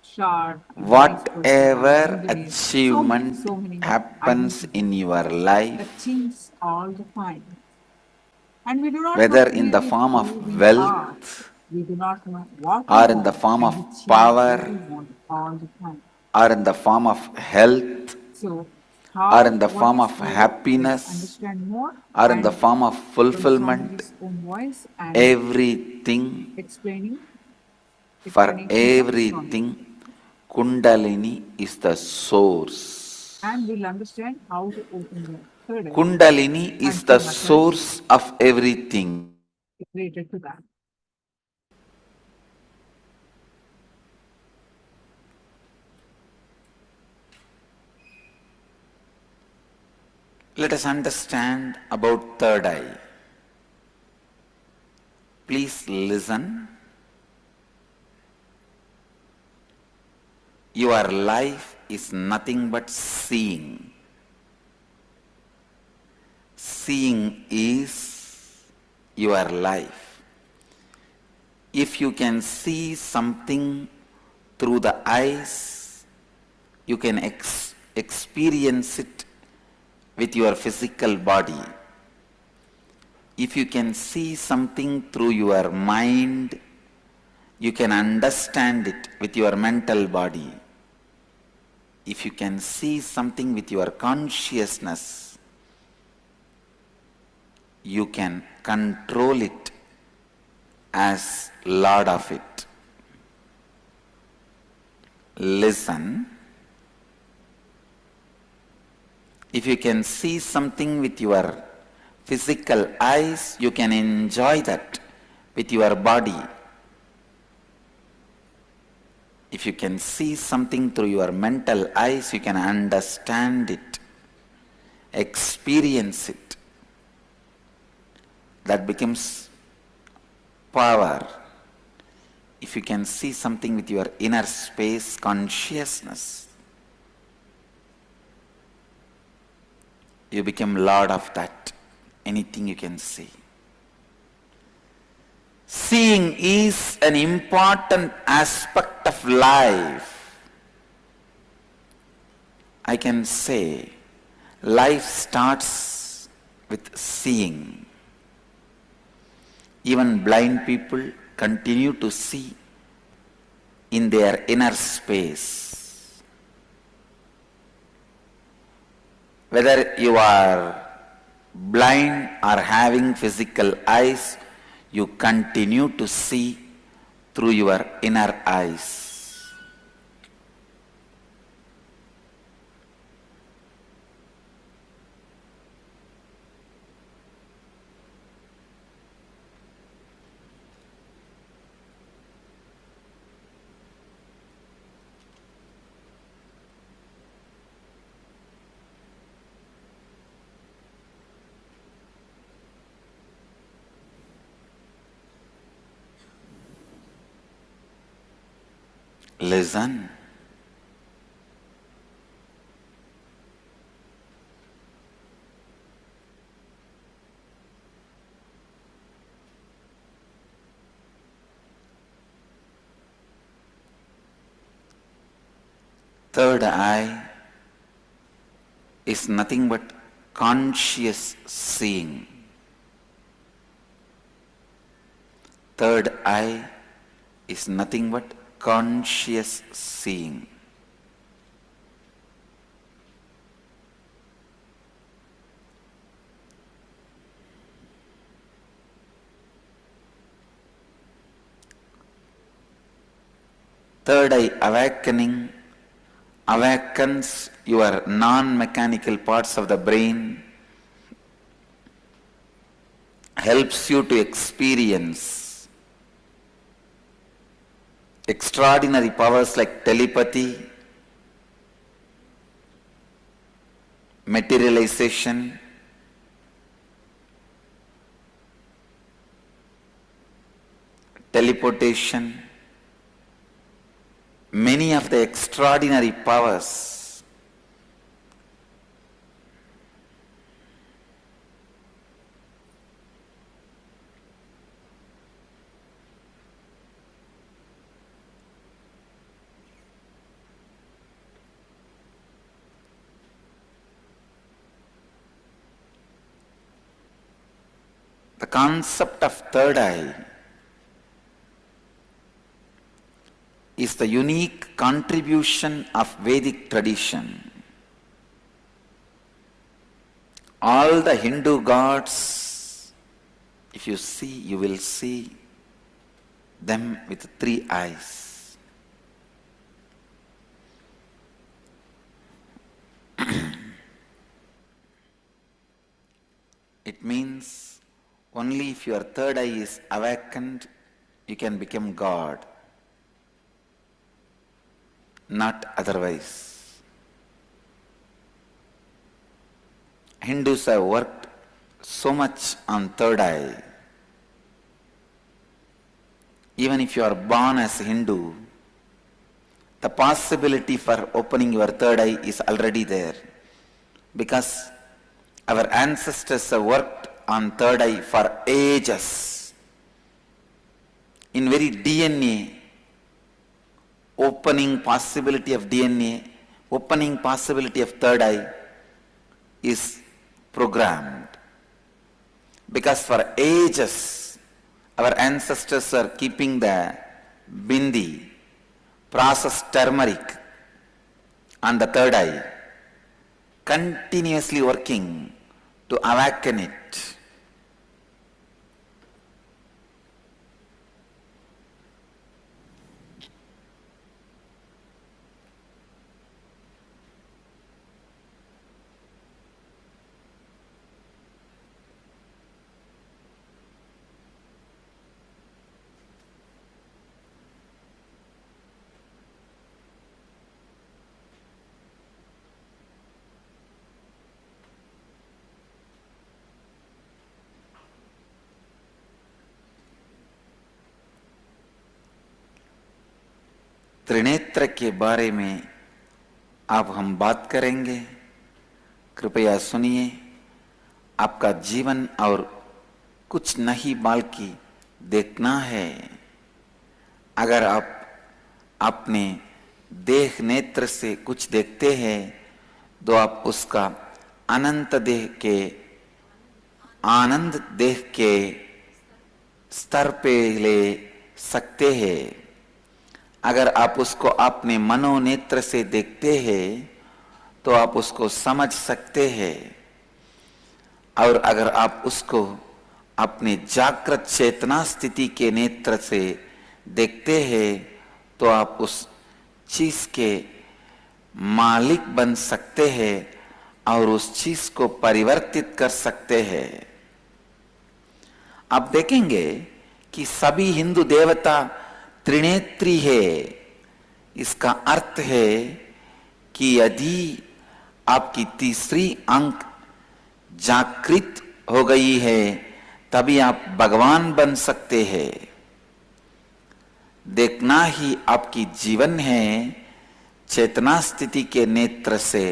short, I'm a nice person, I'm an Whatever engineer. achievement So many happens identities in your that life, change all the time. And we do not know whether in the clearly form who of we are. wealth We do not know what we or in the want, form and of we change what power we want all the time. or in the form of health So, or in how, the what form is of ego? Let's happiness understand more or in the and form of from fulfillment, Swamiji's own voice and everything, explaining for explanation from Swamiji. everything, Kundalini is the source. And we'll understand how to open the third eye Kundalini and is the few methods source of everything. related to that. Let us understand about third eye. Please listen. Your life is nothing but seeing. Seeing is your life. If you can see something through the eyes, you can experience it with your physical body. If you can see something through your mind, you can understand it with your mental body. If you can see something with your consciousness, you can control it as Lord of it. Listen. If you can see something with your physical eyes, you can enjoy that with your body. If you can see something through your mental eyes, you can understand it, experience it. That becomes power. If you can see something with your inner space, consciousness, you become Lord of that. Anything you can see. Seeing is an important aspect of life. I can say life starts with seeing. Even blind people continue to see in their inner space. Whether you are blind or having physical eyes, you continue to see through your inner eyes. Listen. Third eye is nothing but conscious seeing. Third eye is nothing but conscious seeing. Third eye awakening awakens your non-mechanical parts of the brain, helps you to experience extraordinary powers like telepathy, materialization, teleportation, many of the extraordinary powers. The concept of third eye is the unique contribution of Vedic tradition. All the Hindu gods, if you see, you will see them with three eyes. It means only if your third eye is awakened, you can become God. Not otherwise. Hindus have worked so much on third eye. Even if you are born as a Hindu, the possibility for opening your third eye is already there, because our ancestors have worked on third eye for ages. In very DNA, opening possibility of DNA, opening possibility of third eye is programmed. Because for ages, our ancestors are keeping the bindi, processed turmeric, on the third eye, continuously working to awaken it. Trinetra के बारे में अब हम बात करेंगे। कृपया सुनिए। आपका जीवन और कुछ नहीं बल्कि देखना है। अगर आप अपने देह नेत्र से कुछ देखते हैं तो आप उसका अनंत देह के आनंद देह के स्तर पे ले सकते हैं। अगर आप उसको अपने मनोनेत्र से देखते हैं तो आप उसको समझ सकते हैं, और अगर आप उसको अपने जागृत चेतना स्थिति के नेत्र से देखते हैं तो आप उस चीज के मालिक बन सकते हैं और उस चीज को परिवर्तित कर सकते हैं। आप देखेंगे कि सभी हिंदू देवता त्रिनेत्री है। इसका अर्थ है कि यदि आपकी तीसरी अंक जागृत हो गई है तभी आप भगवान बन सकते हैं। देखना ही आपकी जीवन है। चेतना स्थिति के नेत्र से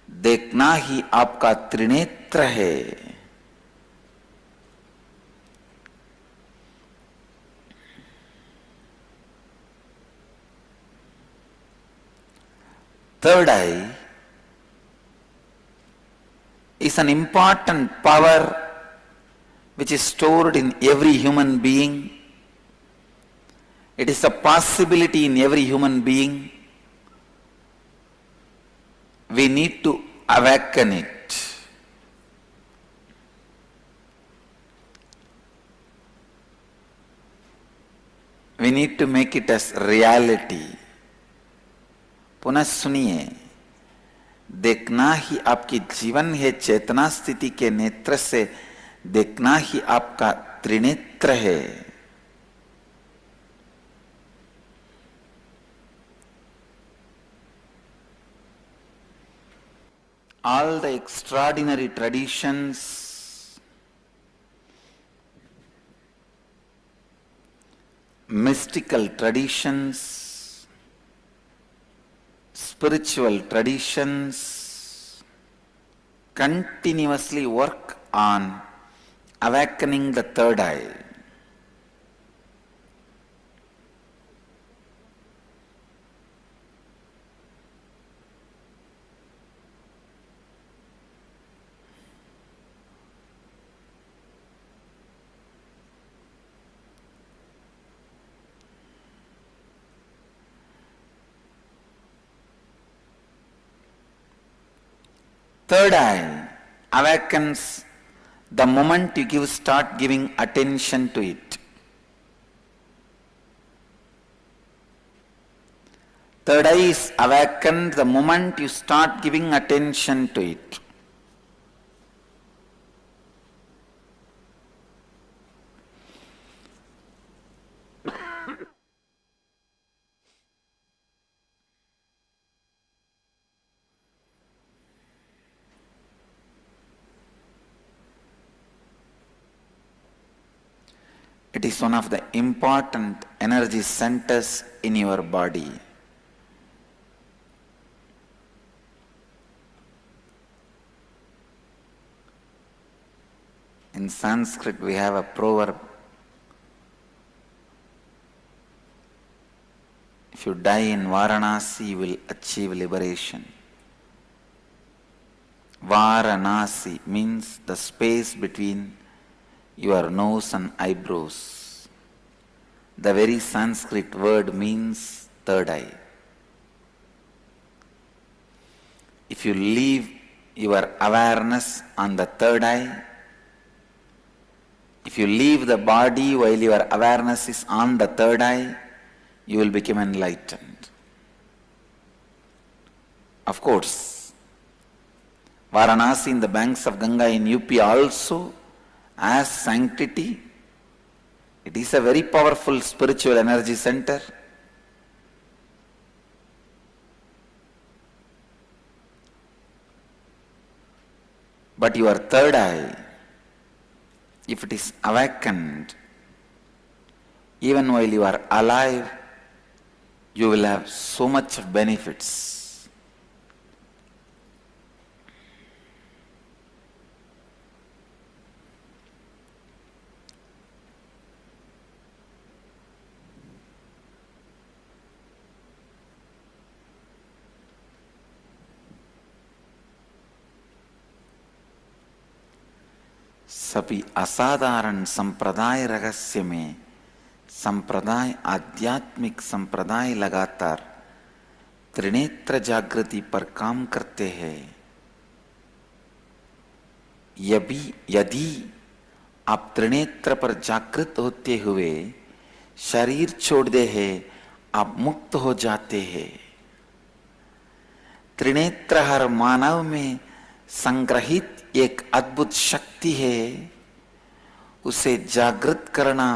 देखना ही आपका त्रिनेत्र है। Third eye is an important power which is stored in every human being. It is a possibility in every human being. We need to awaken it. We need to make it as reality. पुनः सुनिए। देखना ही आपकी जीवन है। चेतना स्थिति के नेत्र से देखना ही आपका त्रिनेत्र है। All the extraordinary traditions, mystical traditions, spiritual traditions continuously work on awakening the third eye. Third eye awakens the moment you start giving attention to it. Third eye is awakened the moment you start giving attention to it. It is one of the important energy centers in your body. In Sanskrit, we have a proverb. If you die in Varanasi, you will achieve liberation. Varanasi means the space between your nose and eyebrows. The very Sanskrit word means third eye. If you leave your awareness on the third eye, if you leave the body while your awareness is on the third eye, you will become enlightened. Of course, Varanasi in the banks of Ganga in UP also has sanctity. It is a very powerful spiritual energy center. But your third eye, if it is awakened, even while you are alive, you will have so much of benefits. सभी असाधारण संप्रदाय रहस्य में संप्रदाय आध्यात्मिक संप्रदाय लगातार त्रिनेत्र जागृति पर काम करते हैं। यदि आप त्रिनेत्र पर जागृत होते हुए शरीर छोड़ दे हैं, आप मुक्त हो जाते हैं। त्रिनेत्र हर मानव में संग्रहित एक अद्भुत शक्ति है। उसे जागृत करना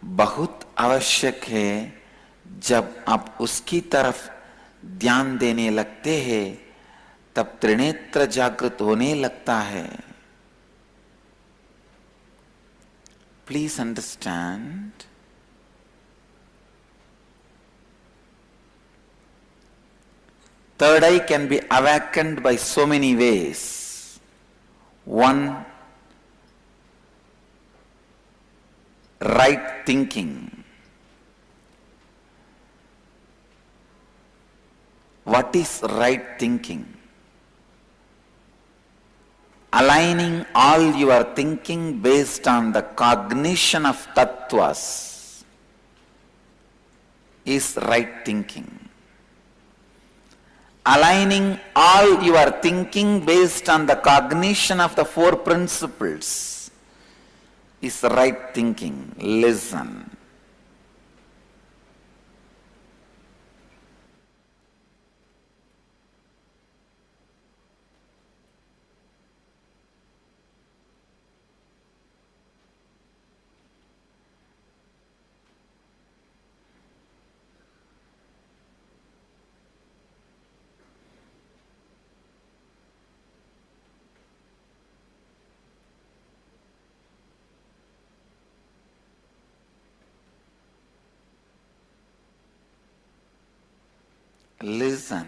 बहुत आवश्यक है। जब आप उसकी तरफ ध्यान देने लगते हैं, तब त्रिनेत्र जागृत होने लगता है। Please understand, third eye can be awakened by so many ways. One, right thinking. What is right thinking? Aligning all your thinking based on the cognition of tattvas is right thinking. Aligning all your thinking based on the cognition of the four principles is right thinking. Listen. Listen.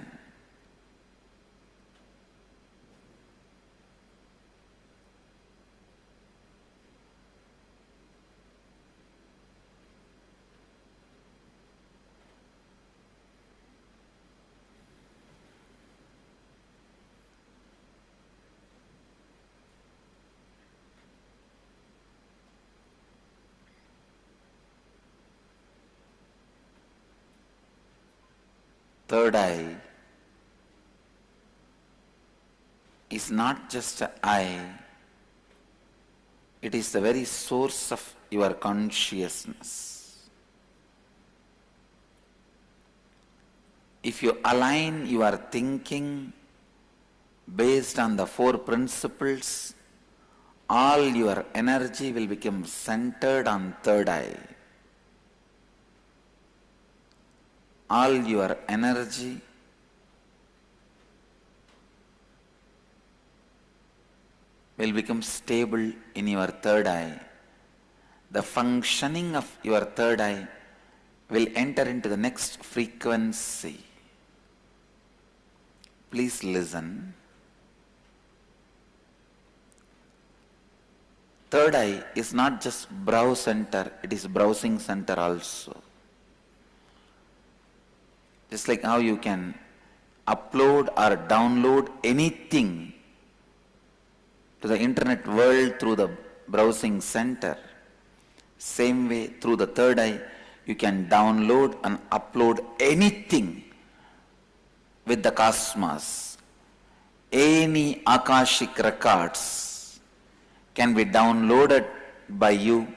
Third eye is not just an eye, it is the very source of your consciousness. If you align your thinking based on the four principles, all your energy will become centered on third eye. All your energy will become stable in your third eye. The functioning of your third eye will enter into the next frequency. Please listen. Third eye is not just brow center, it is browsing center also. Just like how you can upload or download anything to the internet world through the browsing center, same way through the third eye you can download and upload anything with the cosmos. Any Akashic records can be downloaded by you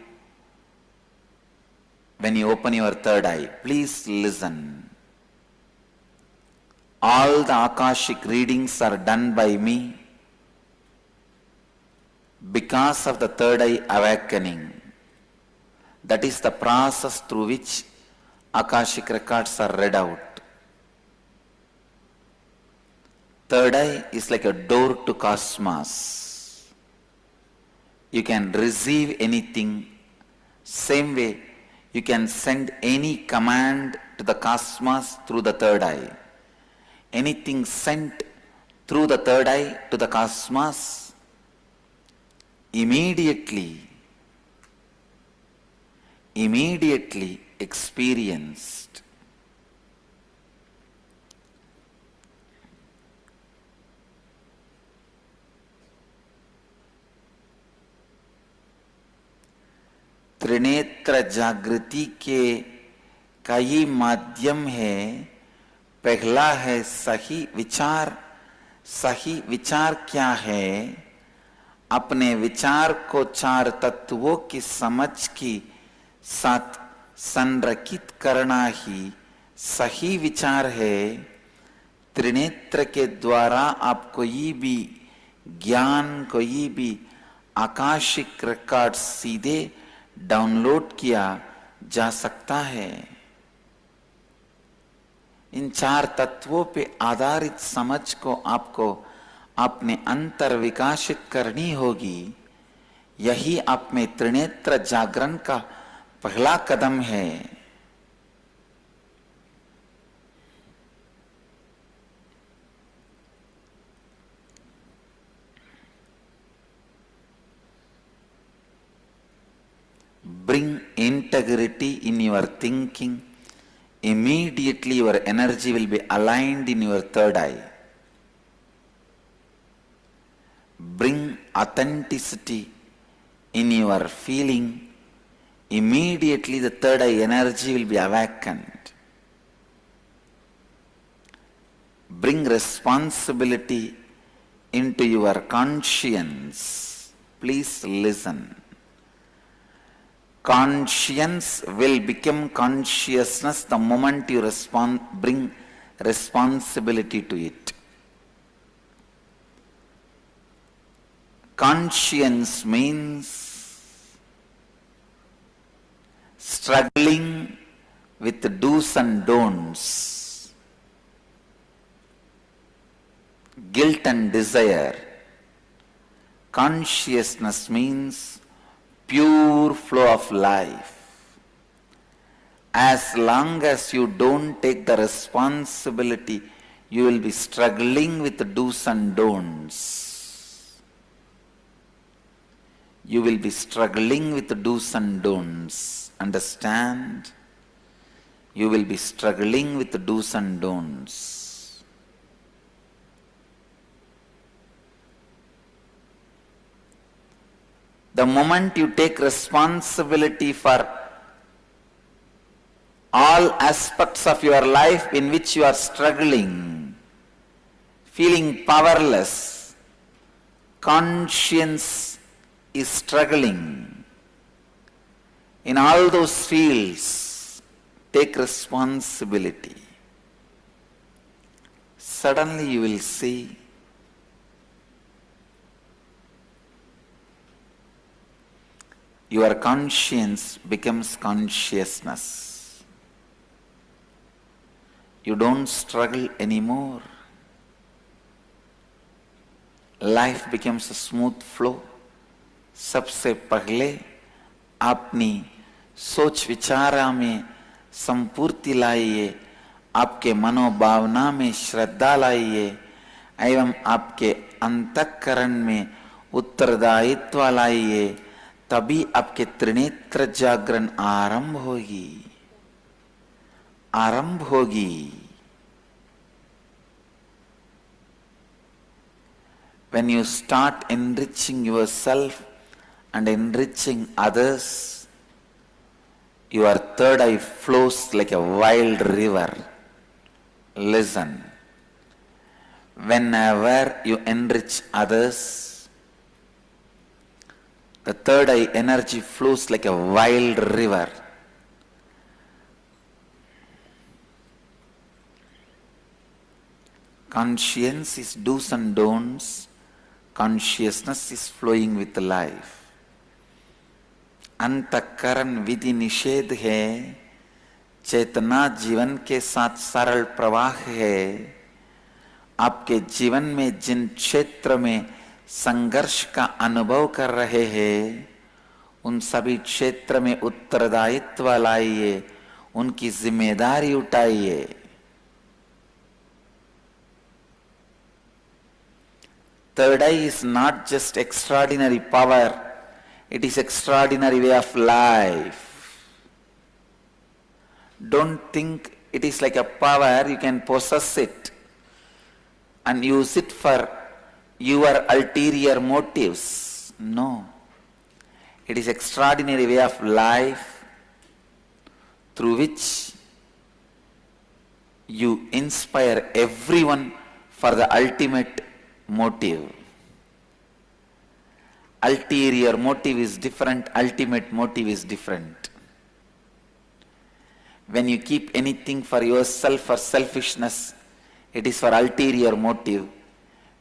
when you open your third eye. Please listen. All the Akashic readings are done by me because of the third eye awakening. That is the process through which Akashic records are read out. Third eye is like a door to cosmos. You can receive anything. Same way, you can send any command to the cosmos through the third eye. Anything sent through the third eye to the cosmos, immediately experienced. Trinetra जागृति के कई माध्यम है। पहला है सही विचार। सही विचार क्या है? अपने विचार को चार तत्वों की समझ की साथ संरेखित करना ही सही विचार है। त्रिनेत्र के द्वारा आप कोई भी ज्ञान, कोई भी आकाशिक रिकॉर्ड सीधे डाउनलोड किया जा सकता है। इन चार तत्वों पे आधारित समझ को आपको अपने अंतर विकासित करनी होगी। यही आप में त्रिनेत्र जागरण का पहला कदम है। Bring integrity in your thinking. Immediately your energy will be aligned in your third eye. Bring authenticity in your feeling. Immediately the third eye energy will be awakened. Bring responsibility into your conscience. Please listen. Conscience will become consciousness the moment you bring responsibility to it. Conscience means struggling with the do's and don'ts, guilt and desire. Consciousness means pure flow of life. As long as you don't take the responsibility, you will be struggling with the do's and don'ts. You will be struggling with the do's and don'ts. Understand? You will be struggling with the do's and don'ts. The moment you take responsibility for all aspects of your life in which you are struggling, feeling powerless, conscience is struggling. In all those fields, take responsibility. Suddenly you will see your conscience becomes consciousness. You don't struggle anymore. Life becomes a smooth flow. सबसे पहले अपनी सोच विचारा में संपूर्ति लाइए, आपके मनोभावना में श्रद्धा लाइए एवं आपके अंतःकरण में उत्तरदायित्व लाइए, तभी आपके त्रिनेत्र जागरण आरंभ होगी। When you start enriching yourself and enriching others, your third eye flows like a wild river. Listen, whenever you enrich others, the third eye energy flows like a wild river. Conscience is do's and don'ts. Consciousness is flowing with life. अंतःकरण विधि निषेध है, चेतना जीवन के साथ सरल प्रवाह है। आपके जीवन में जिन क्षेत्र में संघर्ष का अनुभव कर रहे हैं, उन सभी क्षेत्र में उत्तरदायित्व लाइए, उनकी जिम्मेदारी उठाइए। Third eye is not just extraordinary power, it is extraordinary way of life. Don't think it is like a power, you can possess it and use it for your ulterior motives. No. It is extraordinary way of life through which you inspire everyone for the ultimate motive. Ulterior motive is different, ultimate motive is different. When you keep anything for yourself or selfishness, it is for ulterior motive.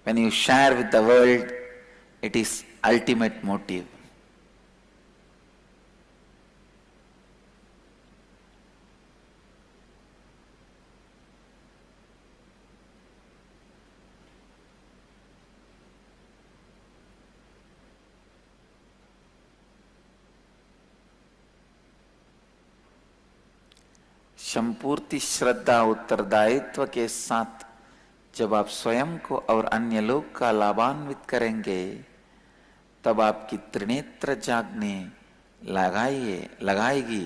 When you share with the world, it is ultimate motive. संपूर्ति श्रद्धा उत्तरदायित्व के साथ जब आप स्वयं को और अन्य लोग का लाभान्वित करेंगे, तब आपकी त्रिनेत्र जागने लगेगी।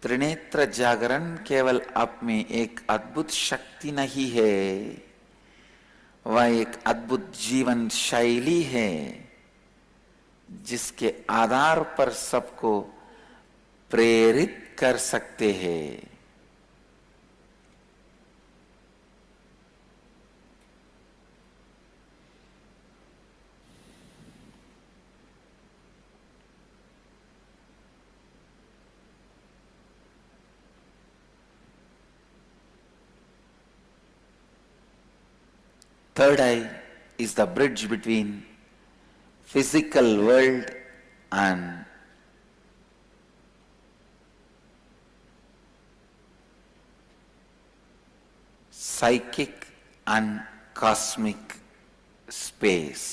त्रिनेत्र जागरण केवल आप में एक अद्भुत शक्ति नहीं है, वह एक अद्भुत जीवन शैली है जिसके आधार पर सबको प्रेरित कर सकते हैं। Third eye is the bridge between physical world and psychic and cosmic space.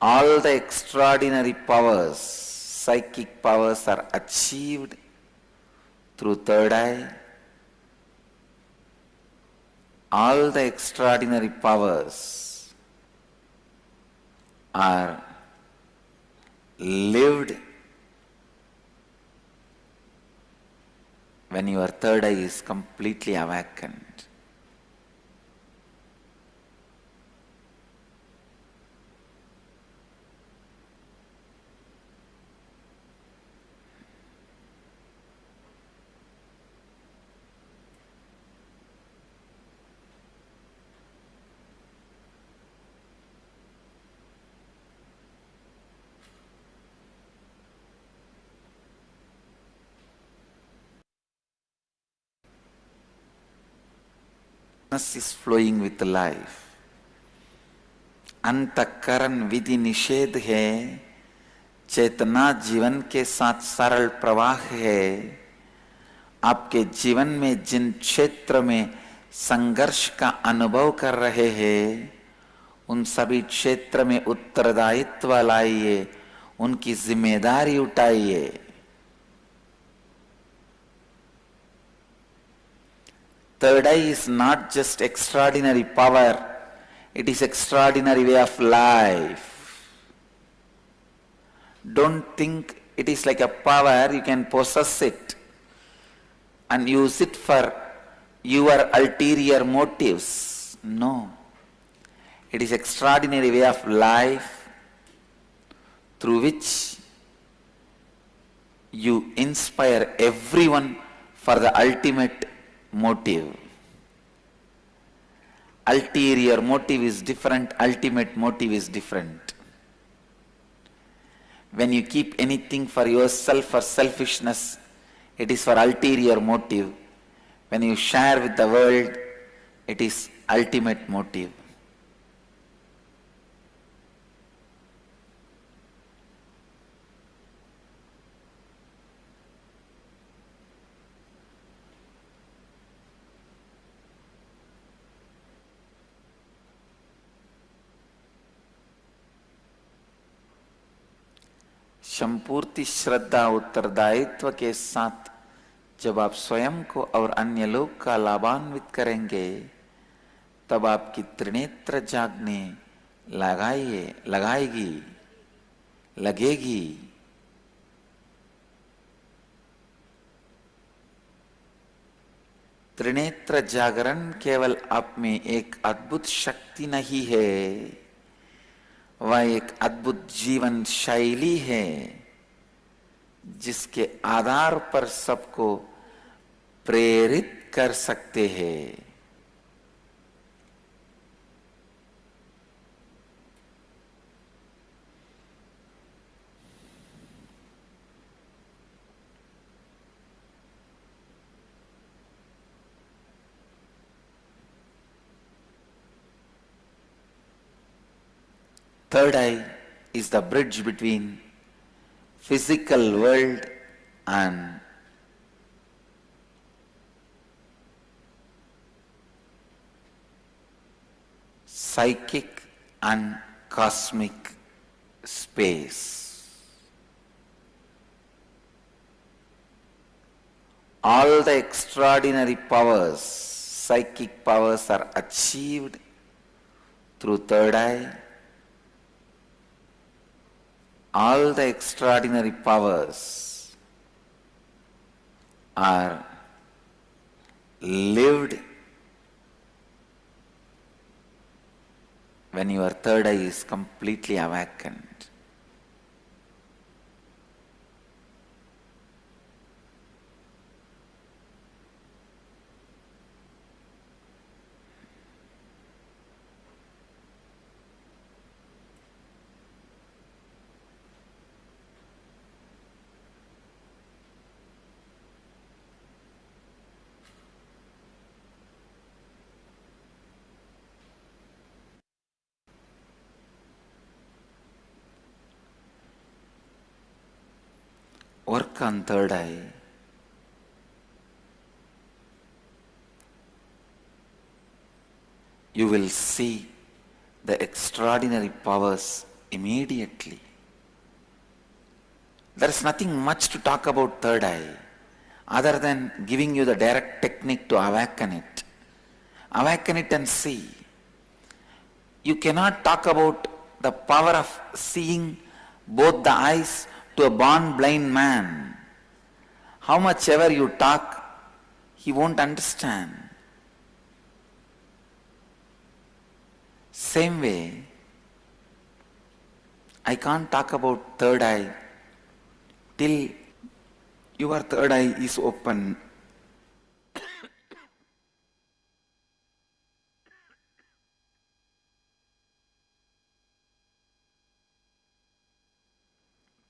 All the extraordinary powers, psychic powers, are achieved through third eye. All the extraordinary powers are lived when your third eye is completely awakened. Is flowing with life. अंतःकरण विधि निषेध है, चेतना जीवन के साथ सरल प्रवाह है। आपके जीवन में जिन क्षेत्र में संघर्ष का अनुभव कर रहे हैं, उन सभी क्षेत्र में उत्तरदायित्व लाइए, उनकी जिम्मेदारी उठाइए। Third eye is not just extraordinary power, it is extraordinary way of life. Don't think it is like a power, you can possess it and use it for your ulterior motives. No. It is extraordinary way of life through which you inspire everyone for the ultimate motive. Ulterior motive is different, ultimate motive is different. When you keep anything for yourself for selfishness, it is for ulterior motive. When you share with the world, it is ultimate motive. संपूर्ति श्रद्धा उत्तरदायित्व के साथ जब आप स्वयं को और अन्य लोग का लाभान्वित करेंगे, तब आपकी त्रिनेत्र जागने लगेगी। त्रिनेत्र जागरण केवल आप में एक अद्भुत शक्ति नहीं है, वह एक अद्भुत जीवन शैली है जिसके आधार पर सबको प्रेरित कर सकते हैं। Third eye is the bridge between physical world and psychic and cosmic space. All the extraordinary powers, psychic powers, are achieved through third eye. All the extraordinary powers are lived when your third eye is completely awakened. Work on third eye. You will see the extraordinary powers immediately. There is nothing much to talk about third eye other than giving you the direct technique to awaken it. Awaken it and see. You cannot talk about the power of seeing both the eyes to a born blind man. How much ever you talk, he won't understand. Same way, I can't talk about third eye till your third eye is open.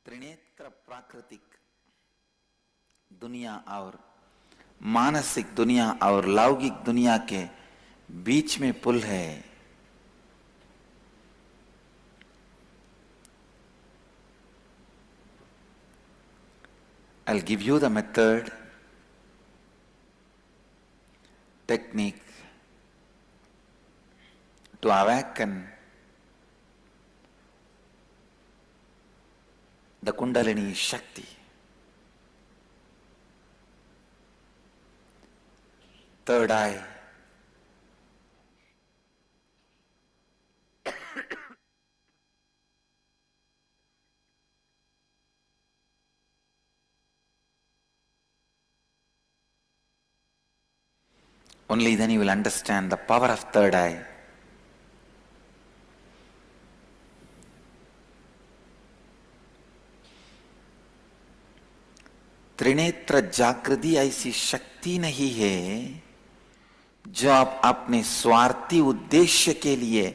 Trinetra प्राकृतिक दुनिया और मानसिक दुनिया और लौकिक दुनिया के बीच में पुल है। I'll give you the method, technique to awaken the Kundalini Shakti. third eye. Only then you will understand the power of third eye. Trinetra जागृति ऐसी शक्ति नहीं है जो आप अपने स्वार्थी उद्देश्य के लिए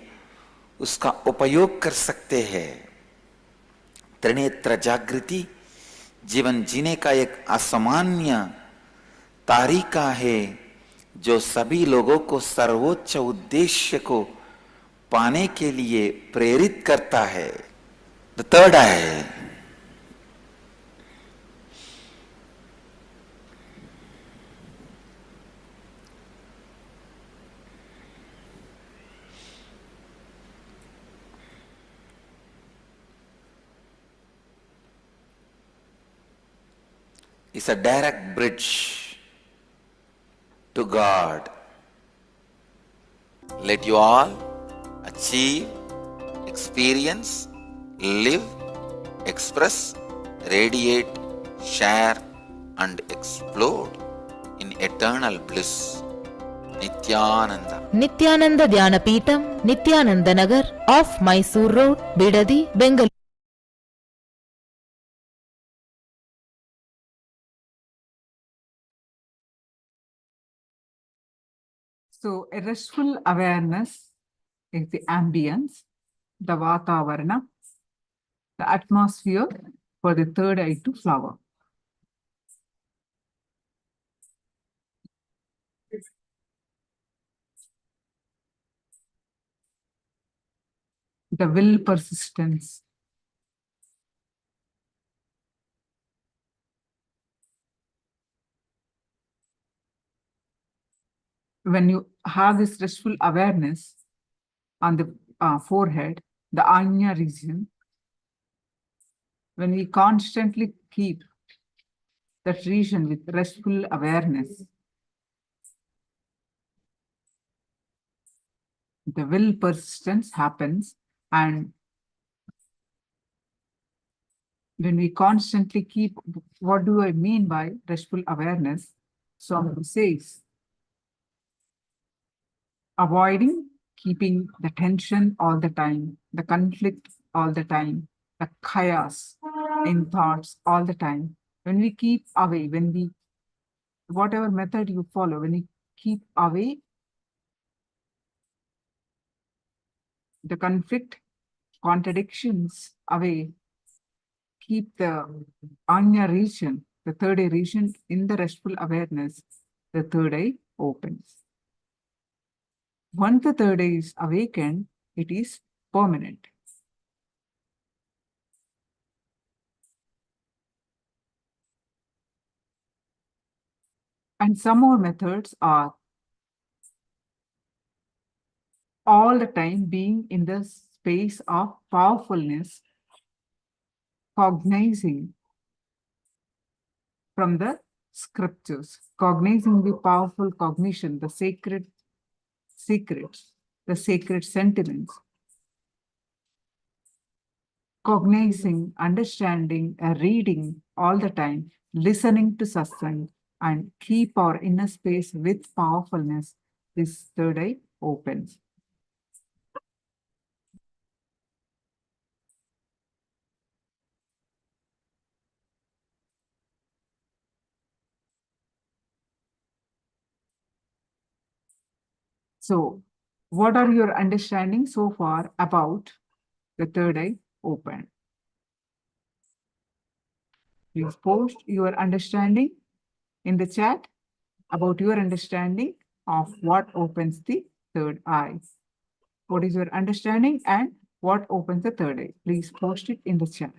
उसका उपयोग कर सकते हैं। त्रिनेत्र जागृति जीवन जीने का एक असामान्य तरीका है जो सभी लोगों को सर्वोच्च उद्देश्य को पाने के लिए प्रेरित करता है। The third I is a direct bridge to God. Let you all achieve, experience, live, express, radiate, share, and explode in eternal bliss. Nithyananda. Nithyananda Dhyanapitham, Nithyananda Nagar, off Mysore Road, Bidadi, Bengaluru. So a restful awareness is the ambience, the vatavarana, the atmosphere for the third eye to flower. The will persistence. When you have this restful awareness on the forehead, the Anya region, when we constantly keep that region with restful awareness, the will persistence happens. And when we constantly keep, what do I mean by restful awareness? Swami says, avoiding keeping the tension all the time, the conflict all the time, the chaos in thoughts all the time. When we keep away, when we, whatever method you follow, when you keep away the conflict, contradictions away, keep the Anya region, the third eye region in the restful awareness, the third eye opens. Once the third eye is awakened, it is permanent. And some more methods are all the time being in the space of powerfulness, cognizing from the scriptures, cognizing the powerful cognition, the sacred secrets, the sacred sentiments, cognizing, understanding, reading all the time, listening to satsang, and keep our inner space with powerfulness, this third eye opens. So, what are your understanding so far about the third eye open? Please post your understanding in the chat about your understanding of what opens the third eye. What is your understanding and what opens the third eye? Please post it in the chat.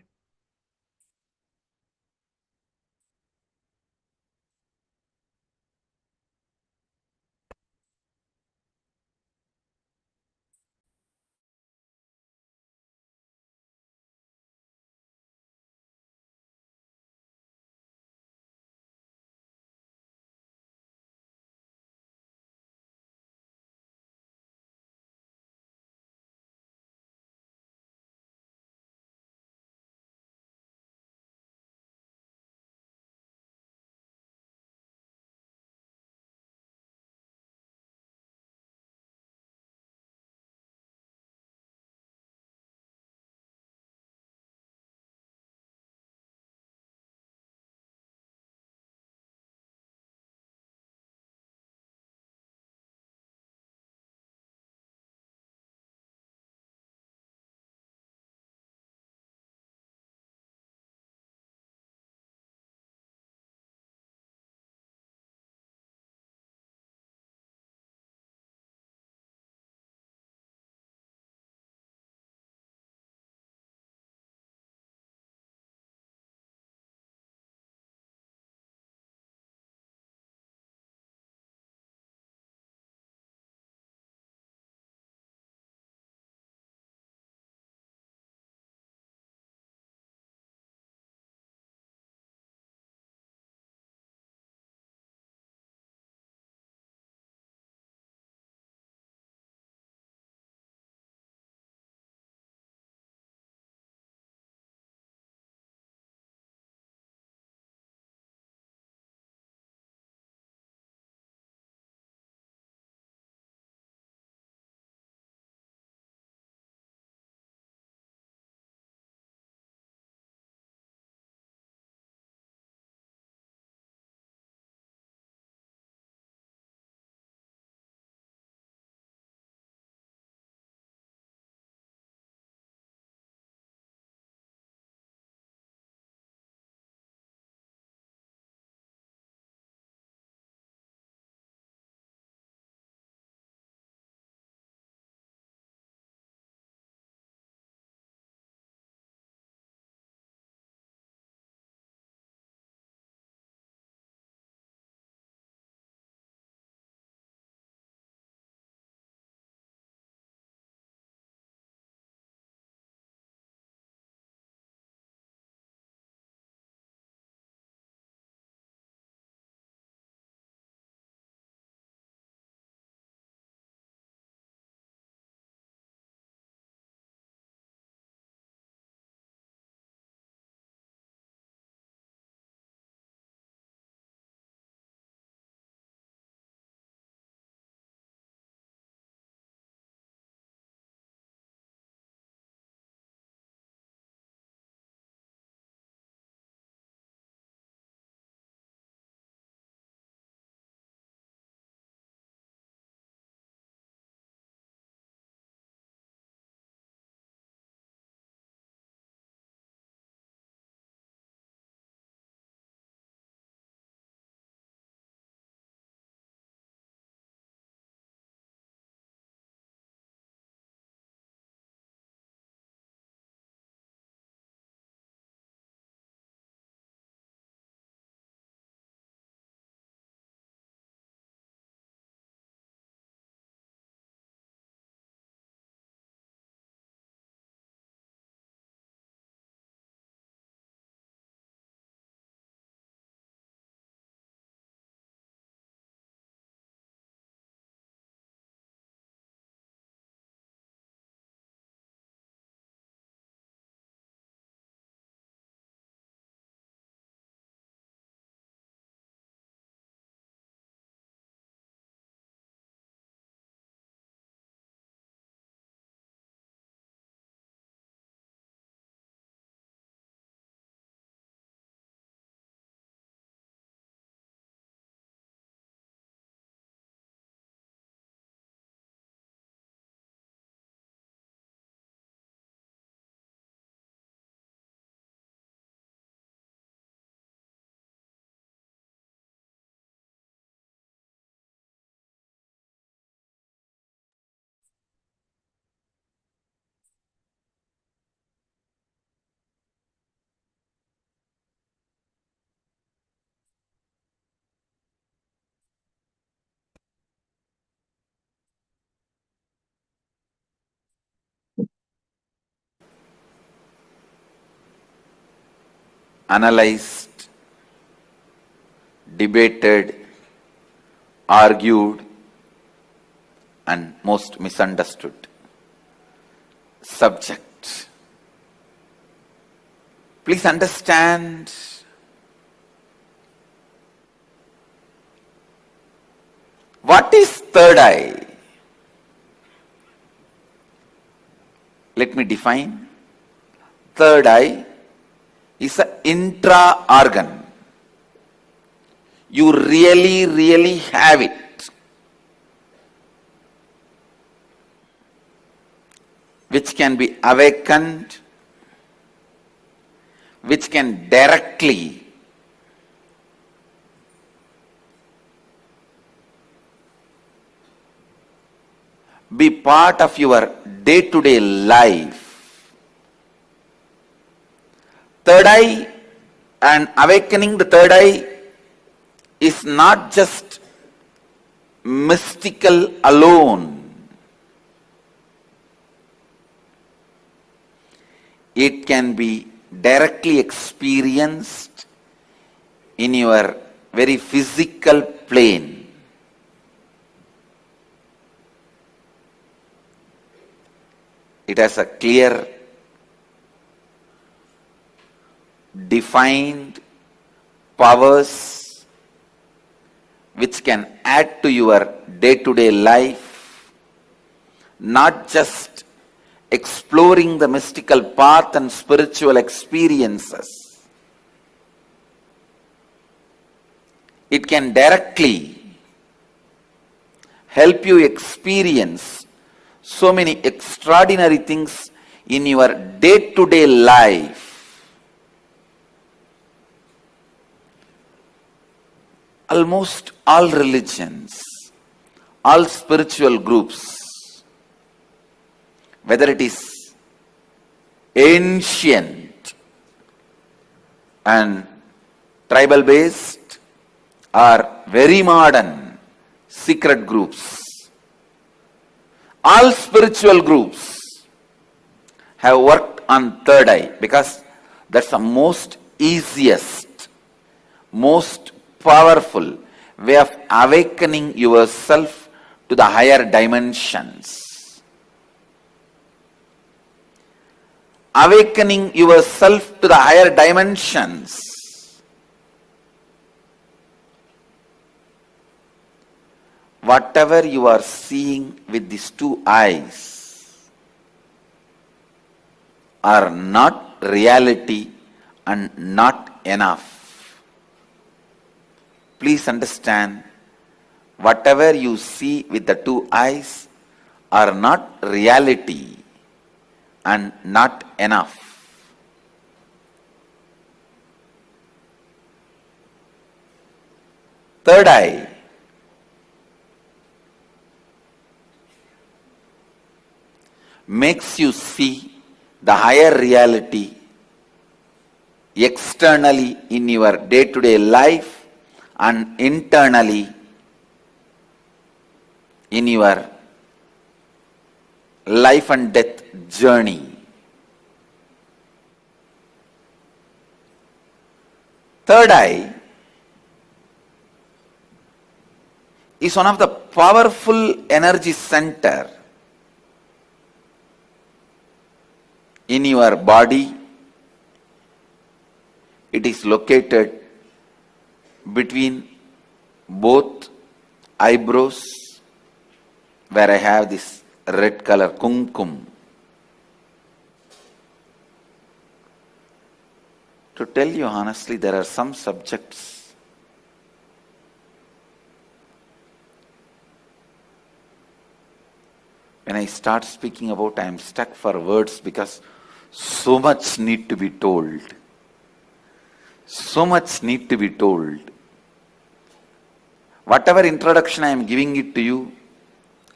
analyzed, debated, argued, and most misunderstood subject. Please understand, what is third eye? Let me define. Third eye is an intra-organ. You really have it. Which can be awakened, which can directly be part of your day-to-day life. Third eye and awakening the third eye is not just mystical alone. It can be directly experienced in your very physical plane. It has a clear, defined powers which can add to your day-to-day life, not just exploring the mystical path and spiritual experiences. It can directly help you experience so many extraordinary things in your day-to-day life. Almost all religions, all spiritual groups, whether it is ancient and tribal based or very modern secret groups, all spiritual groups have worked on third eye because that's the most easiest, most powerful way of awakening yourself to the higher dimensions. Awakening yourself to the higher dimensions whatever you are seeing with these two eyes are not reality and not enough. Please understand, whatever you see with the two eyes are not reality and not enough. Third eye makes you see the higher reality externally in your day-to-day life and internally in your life and death journey. Third eye is one of the powerful energy center in your body. It is located between both eyebrows, where I have this red color kumkum. To tell you honestly, there are some subjects when I start speaking about, I am stuck for words because so much need to be told. So much need to be told. Whatever introduction I am giving it to you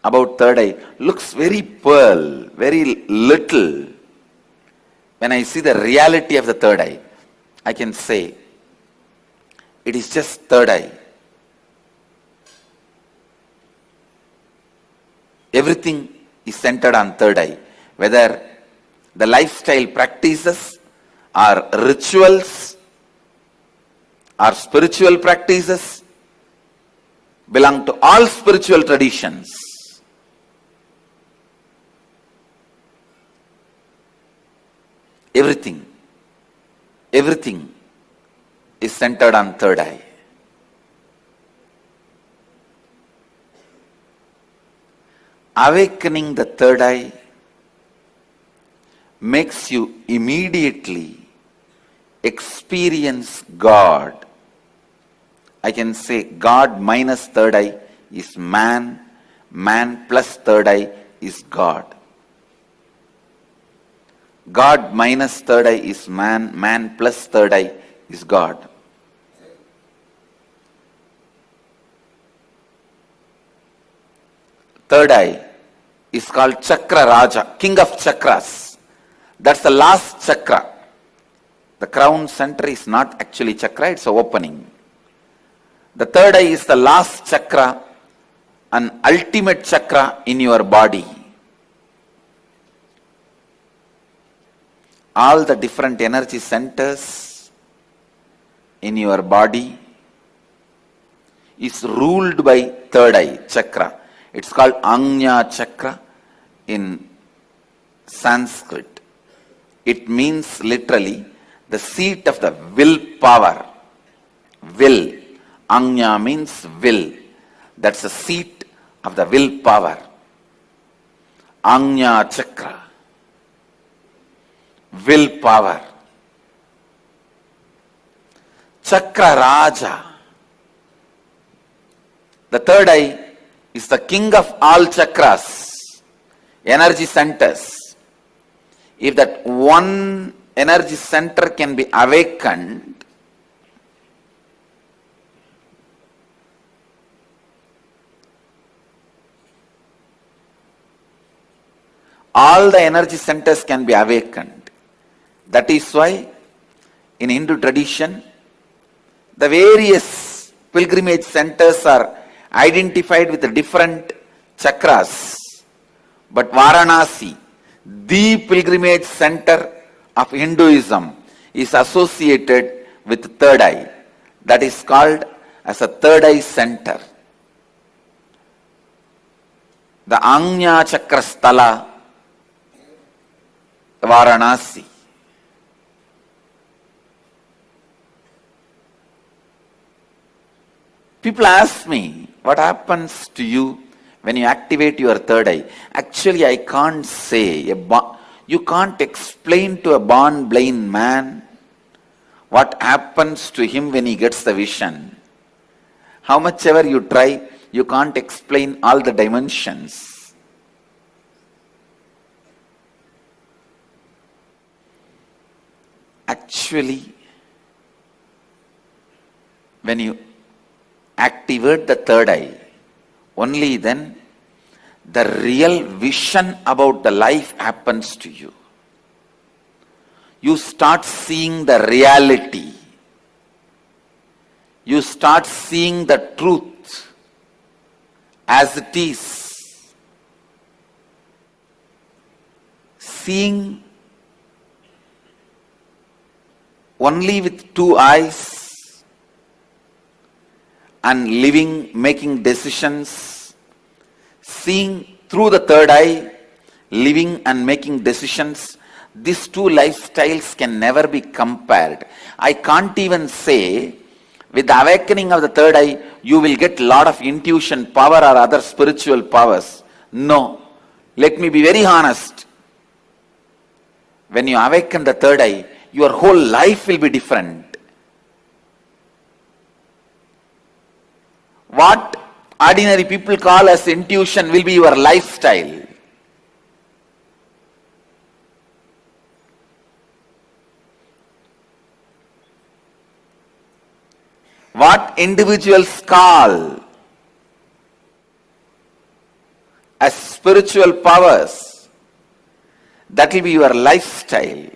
about third eye looks very pearl, very little. When I see the reality of the third eye, I can say it is just third eye. Everything is centered on third eye, whether the lifestyle practices or rituals Our spiritual practices belong to all spiritual traditions. Everything is centered on third eye. Awakening the third eye makes you immediately experience God. I can say God minus third eye is man, man plus third eye is God. God minus third eye is man, man plus third eye is God. Third eye is called Chakra Raja, king of chakras. That's the last chakra. The crown center is not actually chakra, it's an opening. The third eye is the last chakra, an ultimate chakra in your body. All the different energy centers in your body is ruled by third eye chakra. It's called Ajna chakra in Sanskrit. It means literally the seat of the will power. Will. Ajna means will. That's the seat of the will power. Ajna chakra. Will power. Chakra Raja. The third eye is the king of all chakras, energy centers. If that one energy center can be awakened, all the energy centers can be awakened. That is why in Hindu tradition, the various pilgrimage centers are identified with the different chakras. But Varanasi, the pilgrimage center of Hinduism, is associated with third eye. That is called as a third eye center. The Ajna Chakra Sthala, Varanasi. People ask me, what happens to you when you activate your third eye? Actually, I can't say. You can't explain to a born blind man what happens to him when he gets the vision. How much ever you try, you can't explain all the dimensions. Actually, when you activate the third eye, only then the real vision about the life happens to you. You start seeing the reality. You start seeing the truth as it is. Seeing only with two eyes and living, making decisions, seeing through the third eye, living and making decisions, these two lifestyles can never be compared. I can't even say, with the awakening of the third eye, you will get a lot of intuition power or other spiritual powers. No. Let me be very honest. When you awaken the third eye, your whole life will be different. What ordinary people call as intuition will be your lifestyle. What individuals call as spiritual powers, that will be your lifestyle.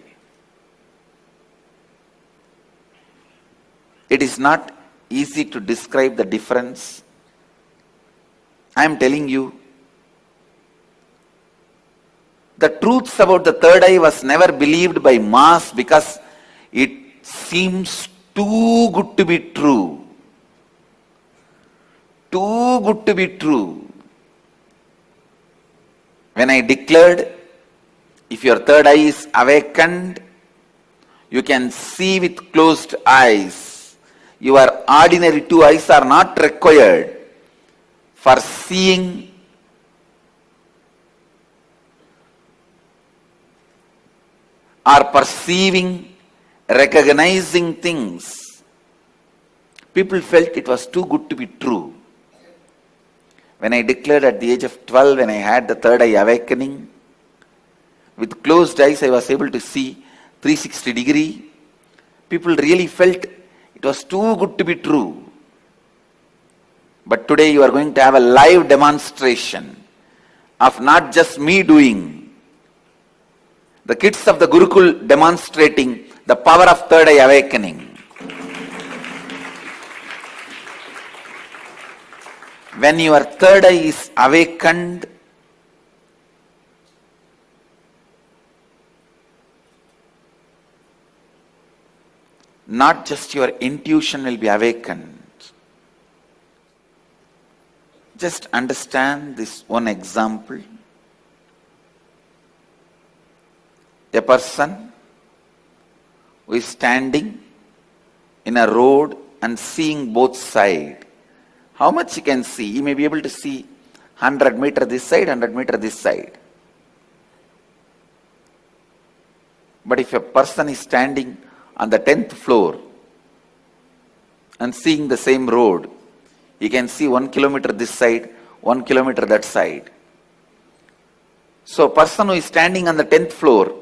It is not easy to describe the difference. I am telling you, the truths about the third eye was never believed by mass because it seems too good to be true. Too good to be true. When I declared, if your third eye is awakened, you can see with closed eyes. Your ordinary two eyes are not required for seeing or perceiving, recognizing things. People felt it was too good to be true. When I declared at the age of 12, when I had the third eye awakening, with closed eyes I was able to see 360 degree. People really felt it was too good to be true. But today you are going to have a live demonstration of not just me doing, the kids of the Gurukul demonstrating the power of third eye awakening. When your third eye is awakened, not just your intuition will be awakened. Just understand this one example. A person who is standing in a road and seeing both sides. How much he can see? He may be able to see 100 meter this side, 100 meter this side. But if a person is standing on the 10th floor and seeing the same road, he can see 1 kilometer this side, 1 kilometer that side. So a person who is standing on the 10th floor,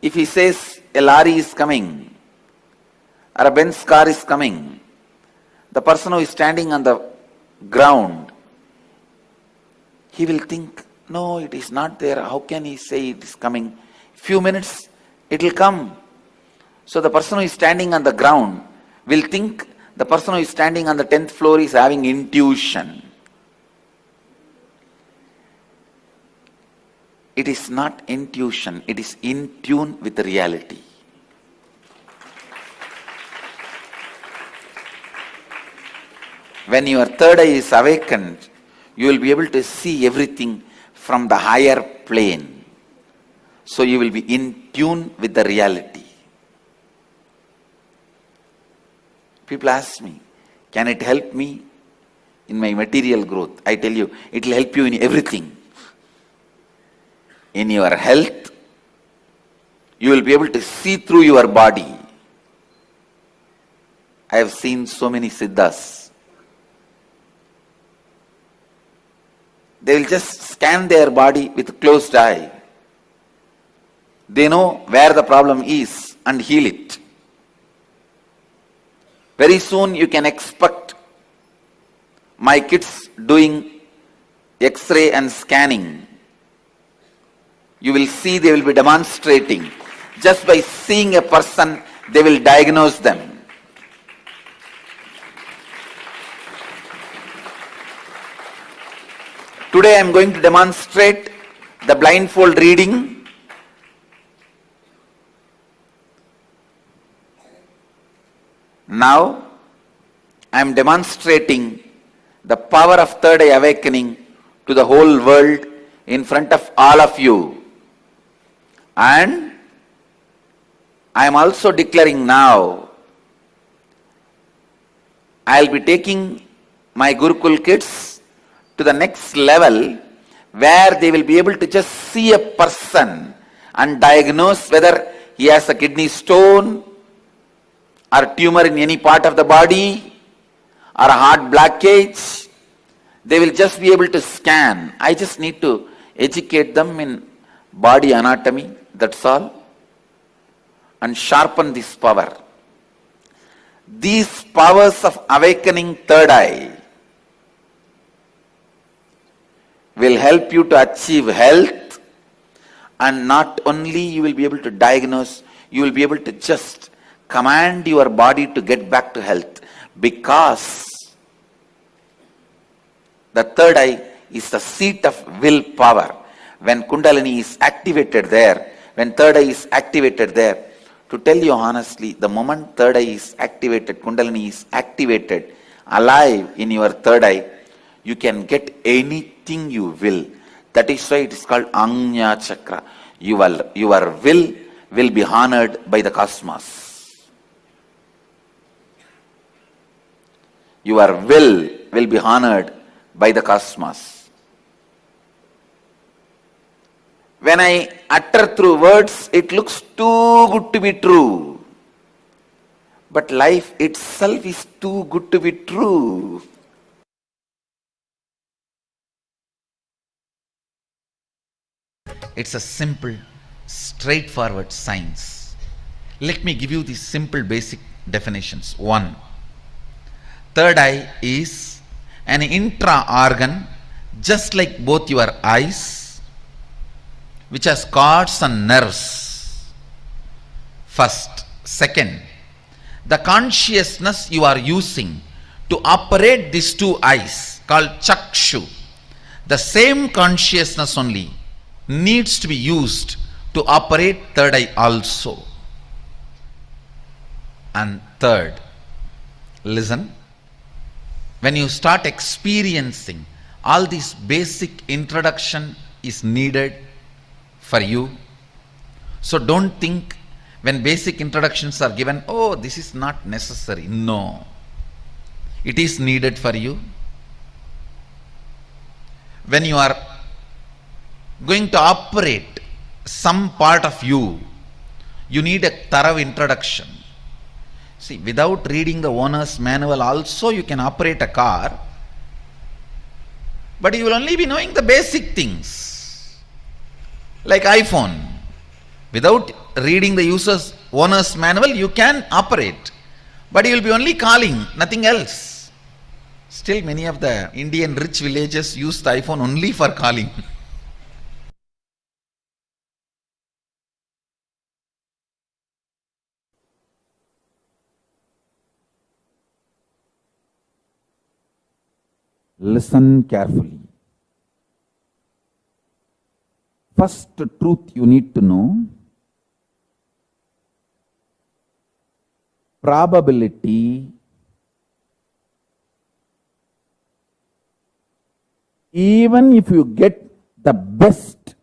if he says a lorry is coming or a Benz car is coming, the person who is standing on the ground, he will think, no, it is not there. How can he say it is coming? Few minutes, it will come. So the person who is standing on the ground will think the person who is standing on the 10th floor is having intuition. It is not intuition, it is in tune with the reality. When your third eye is awakened, you will be able to see everything from the higher plane. So you will be in tune with the reality. People ask me, can it help me in my material growth? I tell you, it will help you in everything. In your health, you will be able to see through your body. I have seen so many siddhas. They will just scan their body with closed eye. They know where the problem is and heal it. Very soon you can expect my kids doing X-ray and scanning. You will see they will be demonstrating. Just by seeing a person, they will diagnose them. Today I am going to demonstrate the blindfold reading. Now I am demonstrating the power of third eye awakening to the whole world in front of all of you. And I am also declaring now, I will be taking my Gurukul kids to the next level where they will be able to just see a person and diagnose whether he has a kidney stone or tumor in any part of the body or a heart blockage. They will just be able to scan. I just need to educate them in body anatomy, that's all, and sharpen this power. These powers of awakening third eye will help you to achieve health, and not only you will be able to diagnose, you will be able to just command your body to get back to health, because the third eye is the seat of willpower. When Kundalini is activated there, when third eye is activated there, To tell you honestly, the moment third eye is activated, Kundalini is activated, alive in your third eye, you can get anything you will. That is why it is called Anya Chakra. Your will be honored by the cosmos. Your will be honored by the cosmos. When I utter through words, it looks too good to be true. But life itself is too good to be true. It's a simple, straightforward science. Let me give you these simple basic definitions. 1. Third eye is an intra-organ, just like both your eyes, which has cords and nerves. First. Second, the consciousness you are using to operate these two eyes, called chakshu, the same consciousness only needs to be used to operate third eye also. And third, listen, when you start experiencing all this basic introduction is needed for you. So don't think when basic introductions are given, oh, this is not necessary. No, it is needed for you. When you are going to operate some part of you, you need a thorough introduction. See, without reading the owner's manual also you can operate a car, but you will only be knowing the basic things. Like iPhone, without reading the owner's manual you can operate, but you will be only calling, nothing else. Still many of the Indian rich villages use the iPhone only for calling. Listen carefully. First truth you need to know, probability even if you get the best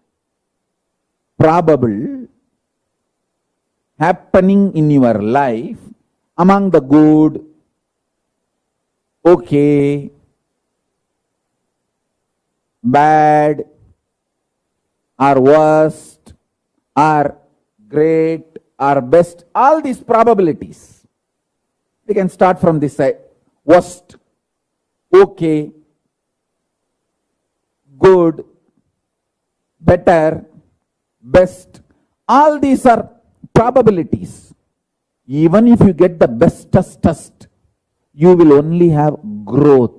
probable happening in your life among the good, okay, bad, or worst, or great, or best, all these probabilities. We can start from this side. Worst, okay, good, better, best. All these are probabilities. Even if you get the bestest, you will only have growth.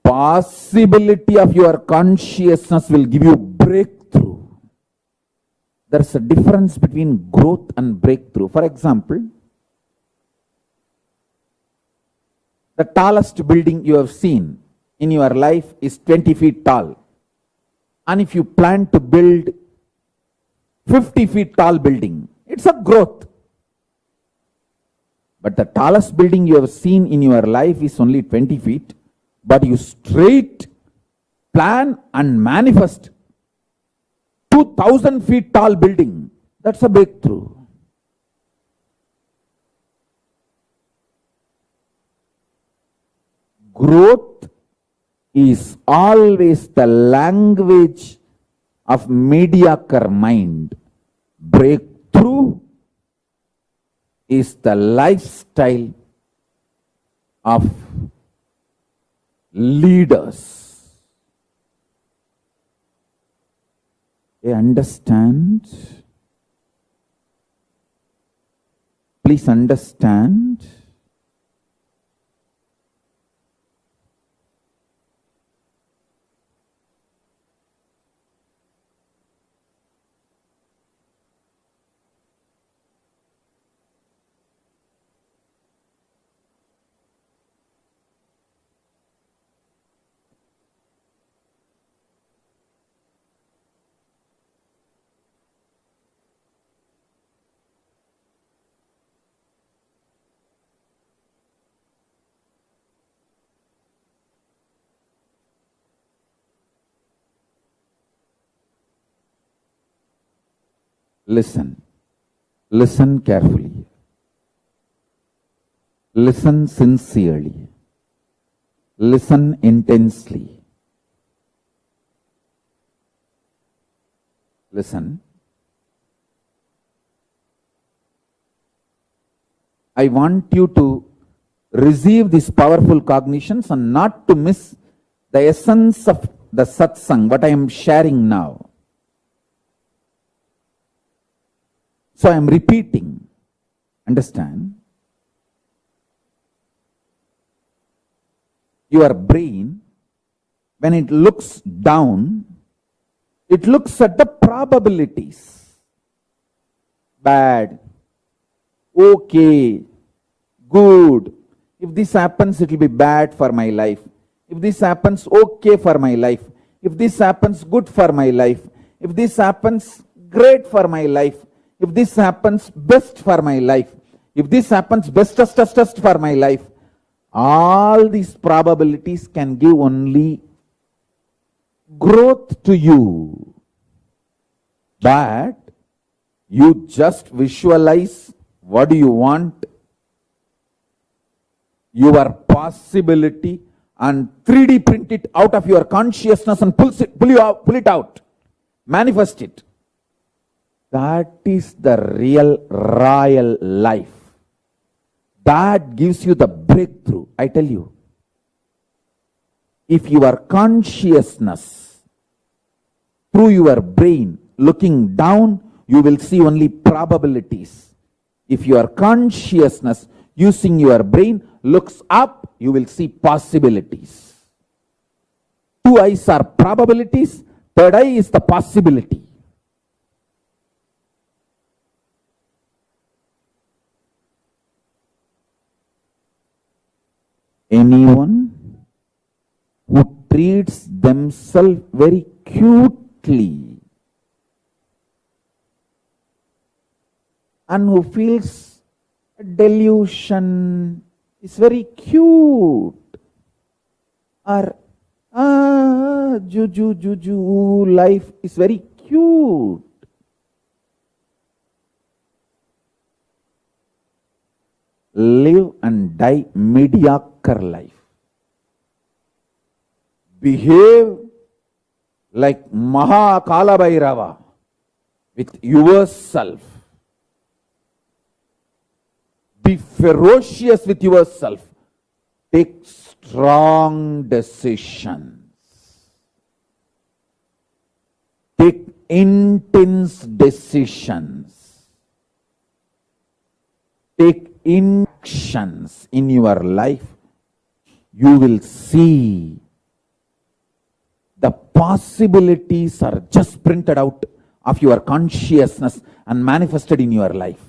Possibility of your consciousness will give you breakthrough. There's a difference between growth and breakthrough. For example, the tallest building you have seen in your life is 20 feet tall. And if you plan to build 50 feet tall building, it's a growth. But the tallest building you have seen in your life is only 20 feet. But you straight plan and manifest 2,000 feet tall building. That's a breakthrough. Growth is always the language of mediocre mind. Breakthrough is the lifestyle of leaders. They understand. Please understand. Listen. Listen carefully. Listen sincerely. Listen intensely. Listen. I want you to receive these powerful cognitions and not to miss the essence of the satsang, what I am sharing now. So I am repeating. Understand? Your brain, when it looks down, it looks at the probabilities. Bad, okay, good. If this happens, it will be bad for my life. If this happens, okay for my life. If this happens, good for my life. If this happens, great for my life. If this happens, best for my life. If this happens, bestest for my life. All these probabilities can give only growth to you. But you just visualize what do you want, your possibility, and 3D print it out of your consciousness and pull it out. Manifest it. That is the real royal life. That gives you the breakthrough. I tell you, if your consciousness through your brain looking down, you will see only probabilities. If your consciousness using your brain looks up, you will see possibilities. Two eyes are probabilities, third eye is the possibility. Anyone who treats themselves very cutely and who feels a delusion is very cute, or juju, life is very cute. Live and die mediocre life. Behave like Maha Kalabhairava with yourself. Be ferocious with yourself. Take strong decisions. Take intense decisions. Take actions in your life. You will see the possibilities are just printed out of your consciousness and manifested in your life.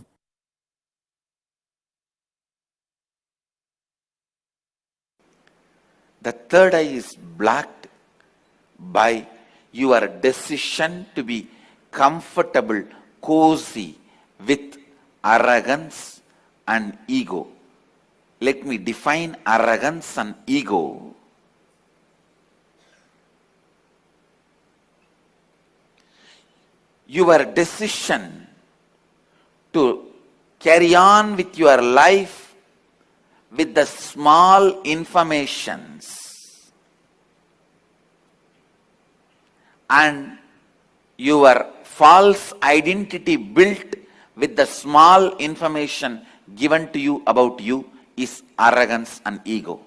The third eye is blocked by your decision to be comfortable, cozy with arrogance and ego. Let me define arrogance and ego. Your decision to carry on with your life with the small informations and your false identity built with the small information given to you about you is arrogance and ego.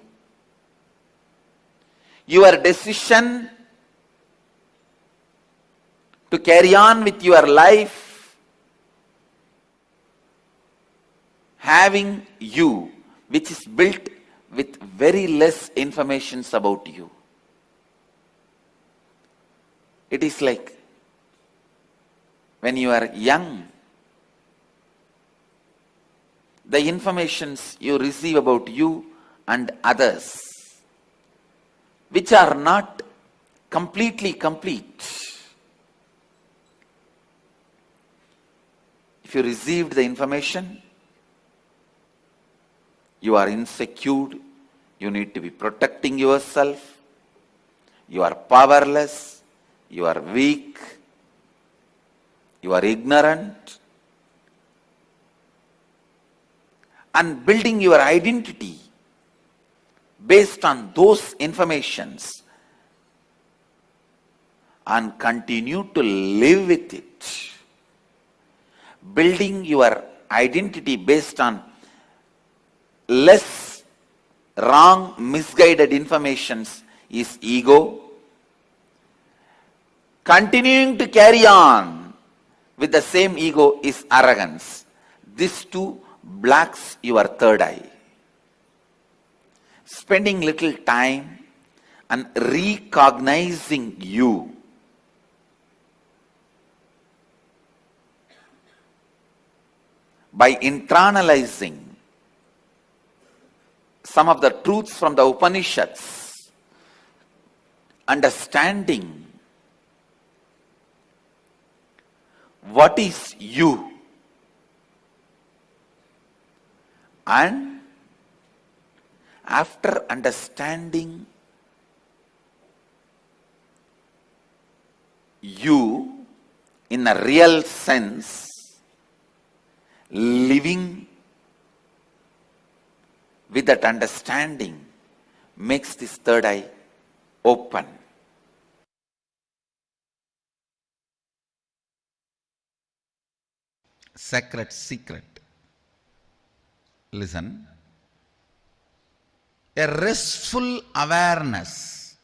Your decision to carry on with your life having you, which is built with very less informations about you. It is like when you are young, the informations you receive about you and others, which are not completely complete. If you received the information, you are insecure, you need to be protecting yourself, you are powerless, you are weak, you are ignorant, and building your identity based on those informations and continue to live with it. Building your identity based on less wrong, misguided informations is ego. Continuing to carry on with the same ego is arrogance. This too blacks your third eye. Spending little time and recognizing you by internalizing some of the truths from the Upanishads, understanding what is you, and after understanding you in a real sense, living with that understanding makes this third eye open. Sacred secret. Listen. A restful awareness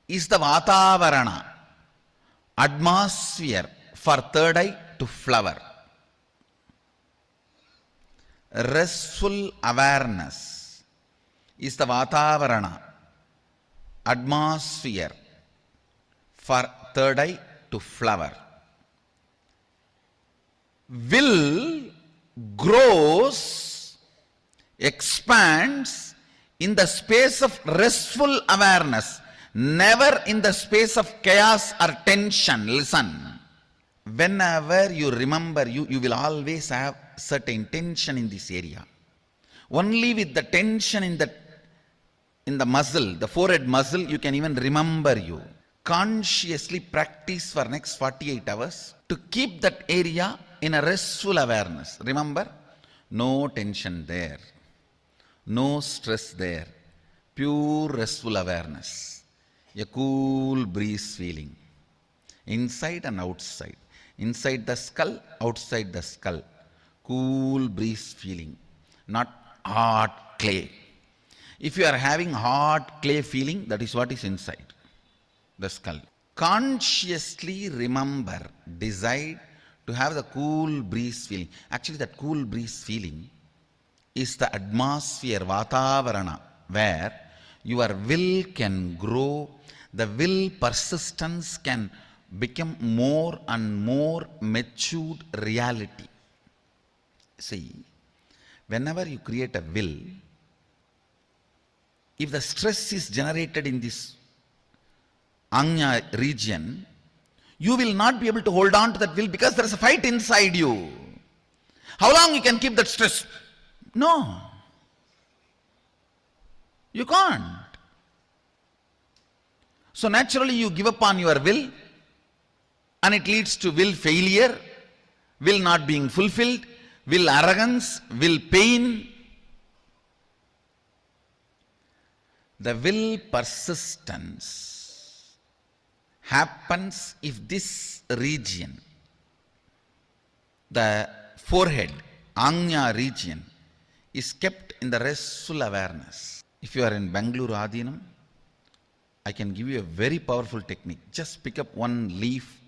is the Vatavarana, atmosphere for third eye to flower. Restful awareness is the Vatavarana, atmosphere for third eye to flower. Will grows, expands in the space of restful awareness, never in the space of chaos or tension. Listen. Whenever you remember, you will always have certain tension in this area. Only with the tension in the muscle, the forehead muscle, you can even remember you. Consciously practice for next 48 hours to keep that area in a restful awareness. Remember, no tension there, no stress there, pure restful awareness, a cool breeze feeling, inside and outside, inside the skull, outside the skull, cool breeze feeling, not hot clay. If you are having hot clay feeling, that is what is inside the skull. Consciously remember, decide to have the cool breeze feeling. Actually, that cool breeze feeling is the atmosphere, Vatavarana, where your will can grow, the will persistence can become more and more matured reality. See, whenever you create a will, if the stress is generated in this Anya region, you will not be able to hold on to that will because there is a fight inside you. How long you can keep that stress? No. You can't. So naturally you give up on your will and it leads to will failure, will not being fulfilled, will arrogance, will pain. The will persistence happens if this region, the forehead, Anya region, is kept in the restful awareness. If you are in Bangalore Adinam, I can give you a very powerful technique. Just pick up one leaf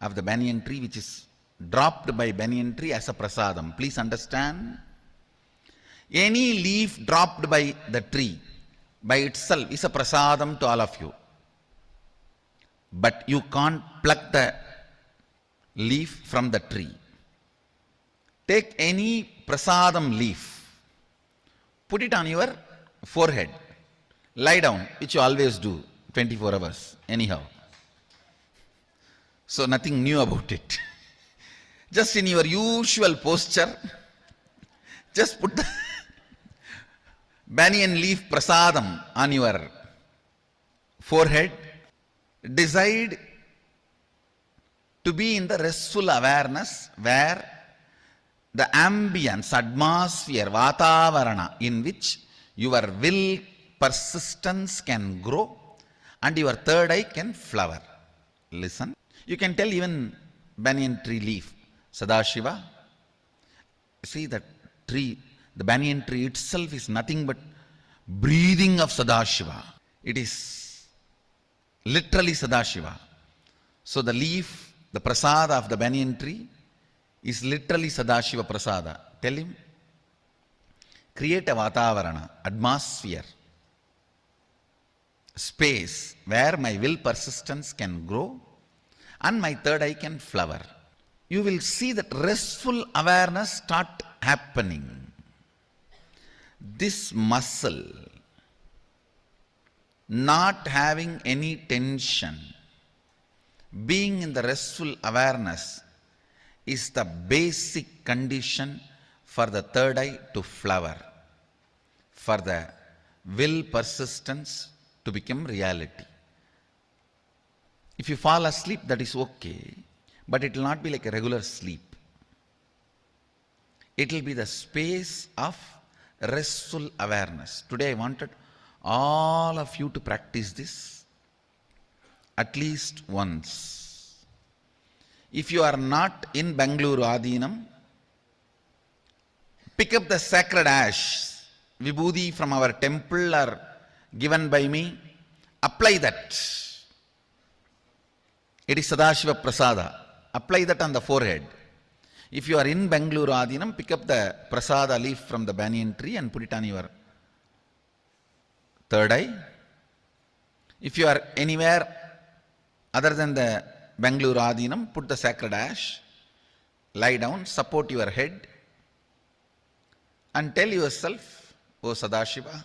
of the banyan tree which is dropped by banyan tree as a prasadam. Please understand. Any leaf dropped by the tree by itself is a prasadam to all of you. But you can't pluck the leaf from the tree. Take any prasadam leaf, put it on your forehead, lie down, which you always do 24 hours anyhow. So nothing new about it. Just in your usual posture, just put the banyan leaf prasadam on your forehead. Decide to be in the restful awareness where the ambience, atmosphere, vatavarana in which your will persistence can grow and your third eye can flower. Listen. You can tell even banyan tree leaf, sadashiva. See that tree, the banyan tree itself is nothing but breathing of sadashiva. It is literally sadashiva. So the leaf, the prasada of the banyan tree is literally sadashiva prasada. Tell him, create a vatavarana, atmosphere, space where my will persistence can grow and my third eye can flower. You will see that restful awareness start happening. This muscle, not having any tension, being in the restful awareness is the basic condition for the third eye to flower, for the will persistence to become reality. If you fall asleep, that is okay, but it will not be like a regular sleep. It will be the space of restful awareness. Today I wanted all of you to practice this at least once. If you are not in Bangalore Adinam, pick up the sacred ash, vibhuti from our temple or given by me, apply that. It is Sadashiva Prasada. Apply that on the forehead. If you are in Bangalore Adinam, pick up the Prasada leaf from the banyan tree and put it on your third eye. If you are anywhere other than the Bangalore Adinam, put the sacred ash, lie down, support your head and tell yourself, O Sadashiva,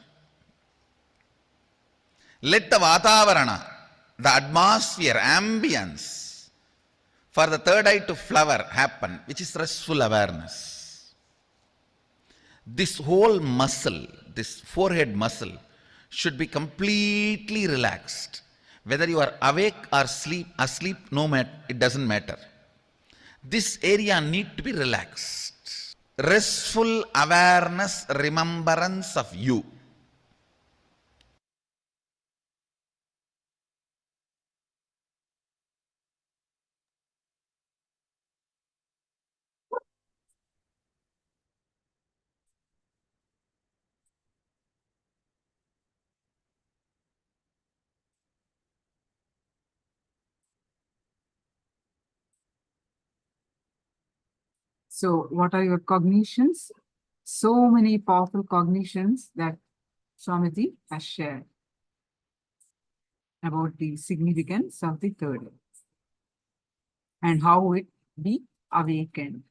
let the Vatavarana, the atmosphere, ambience for the third eye to flower happen, which is restful awareness. This whole muscle, this forehead muscle should be completely relaxed. Whether you are awake or asleep, no matter, it doesn't matter. This area need to be relaxed. Restful awareness, remembrance of you. So what are your cognitions? So many powerful cognitions that Swamiji has shared about the significance of the third eye and how it be awakened.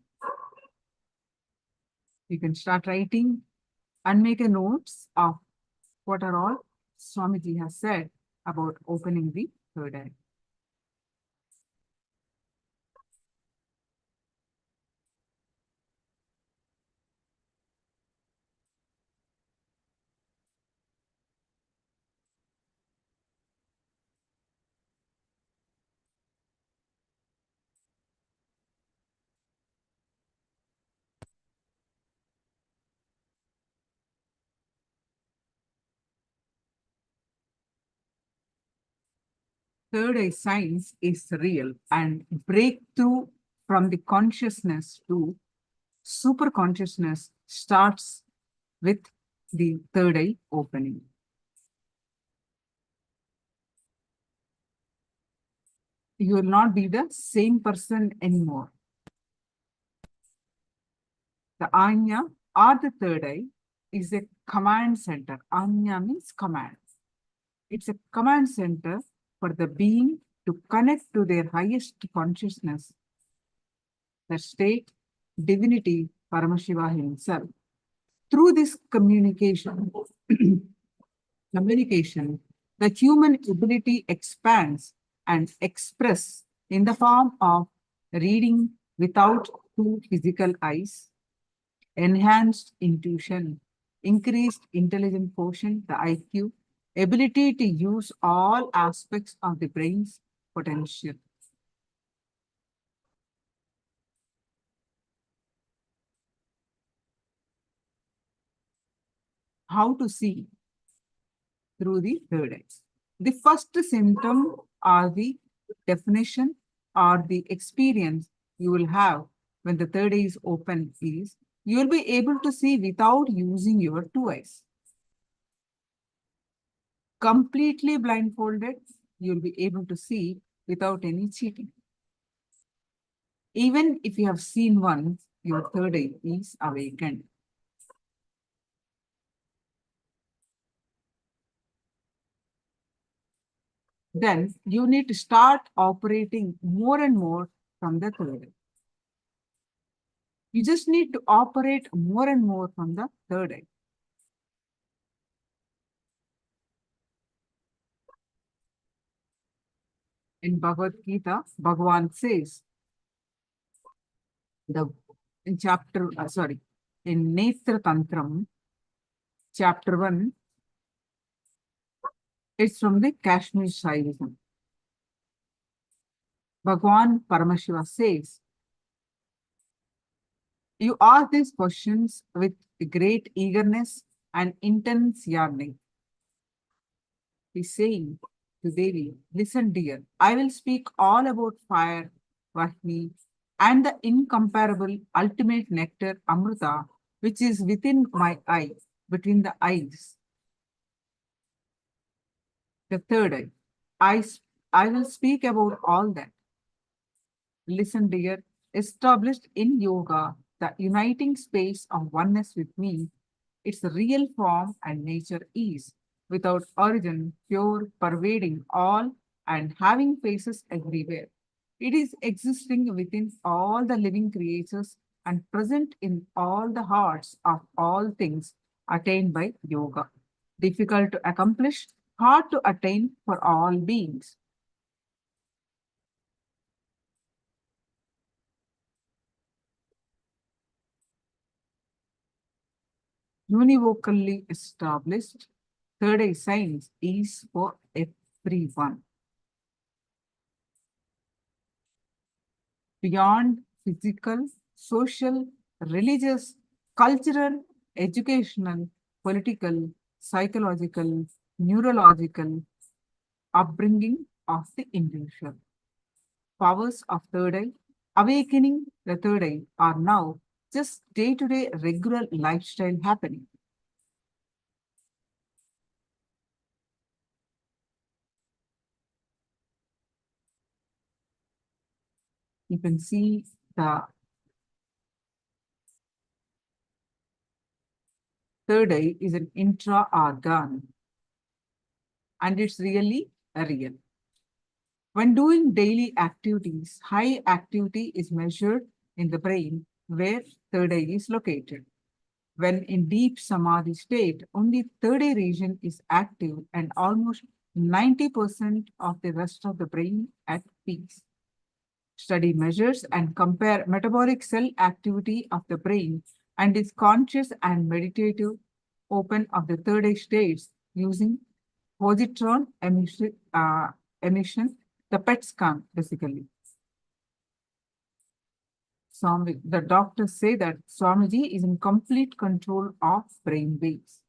You can start writing and make a notes of what are all Swamiji has said about opening the third eye. Third eye science is real and breakthrough from the consciousness to super consciousness starts with the third eye opening. You will not be the same person anymore. The Anya or the third eye is a command center. Anya means command. It's a command center for the being to connect to their highest consciousness, the state, divinity, Paramashiva himself. Through this communication, the human ability expands and express in the form of reading without two physical eyes, enhanced intuition, increased intelligent quotient, the IQ, ability to use all aspects of the brain's potential. how to see through the third eye. The first symptom or the definition or the experience you will have when the third eye is open is you will be able to see without using your two eyes. Completely blindfolded, you will be able to see without any cheating. Even if you have seen once, your third eye is awakened. Then you need to start operating more and more from the third eye. You just need to operate more and more from the third eye. In Bhagavad Gita, Bhagavan says, in Netra Tantram, chapter 1, it's from the Kashmir Shaivism. Bhagavan Paramashiva says, you ask these questions with great eagerness and intense yearning. He's saying to Devi, listen dear, I will speak all about fire, Vahni, and the incomparable ultimate nectar, Amrita, which is within my eye, between the eyes. The third eye. I will speak about all that. Listen dear, established in yoga, the uniting space of oneness with me, its real form and nature is, without origin, pure, pervading all, and having faces everywhere. It is existing within all the living creatures and present in all the hearts of all things attained by yoga. Difficult to accomplish, hard to attain for all beings. Univocally established, third eye science is for everyone. Beyond physical, social, religious, cultural, educational, political, psychological, neurological upbringing of the individual. Powers of third eye, awakening the third eye are now just day-to-day regular lifestyle happening. You can see the third eye is an intra-organ and it's really real. When doing daily activities, high activity is measured in the brain where third eye is located. When in deep samadhi state, only third eye region is active and almost 90% of the rest of the brain at peace. Study measures and compare metabolic cell activity of the brain and its conscious and meditative open of the third eye states using positron emission, the PET scan basically. The doctors say that Swamiji is in complete control of brain waves.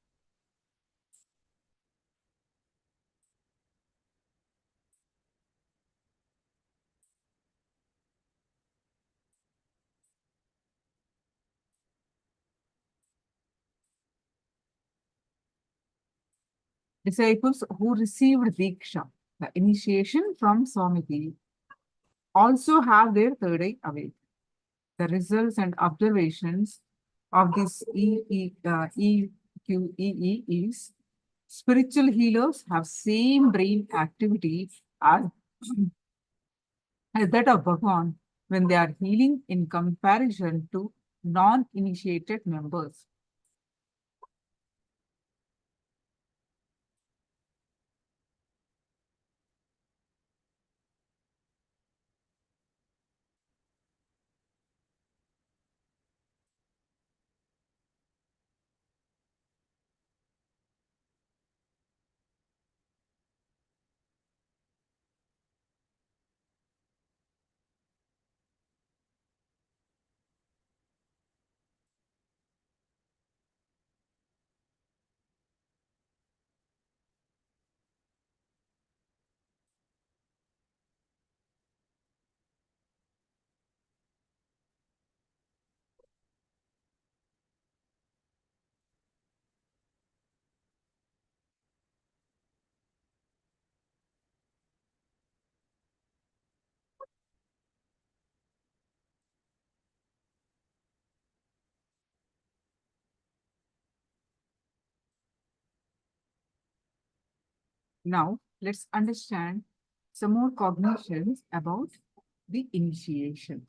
Disciples who received Diksha, the initiation from Swamiji, also have their third eye awake. The results and observations of this EQEE is spiritual healers have same brain activity as, as that of Bhagavan when they are healing in comparison to non-initiated members. Now, let's understand some more cognitions about the initiation.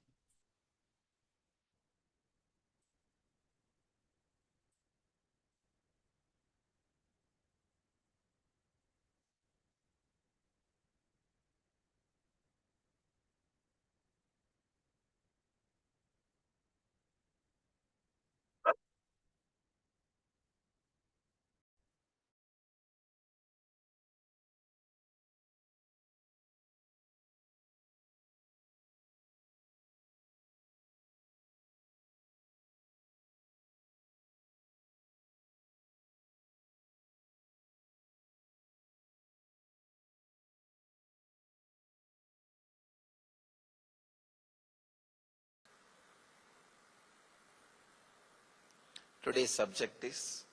Today's subject is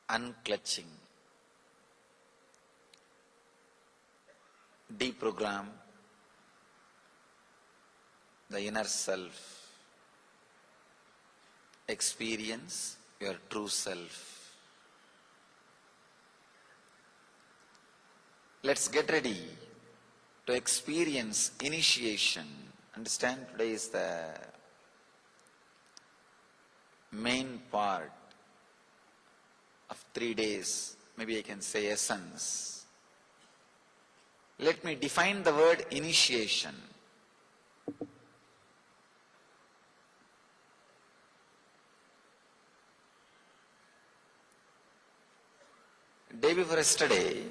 unclutching. Deprogram the inner self. Experience your true self. Let's get ready to experience initiation. Understand, today is the main part of 3 days, maybe I can say essence. Let me define the word initiation. Day before yesterday,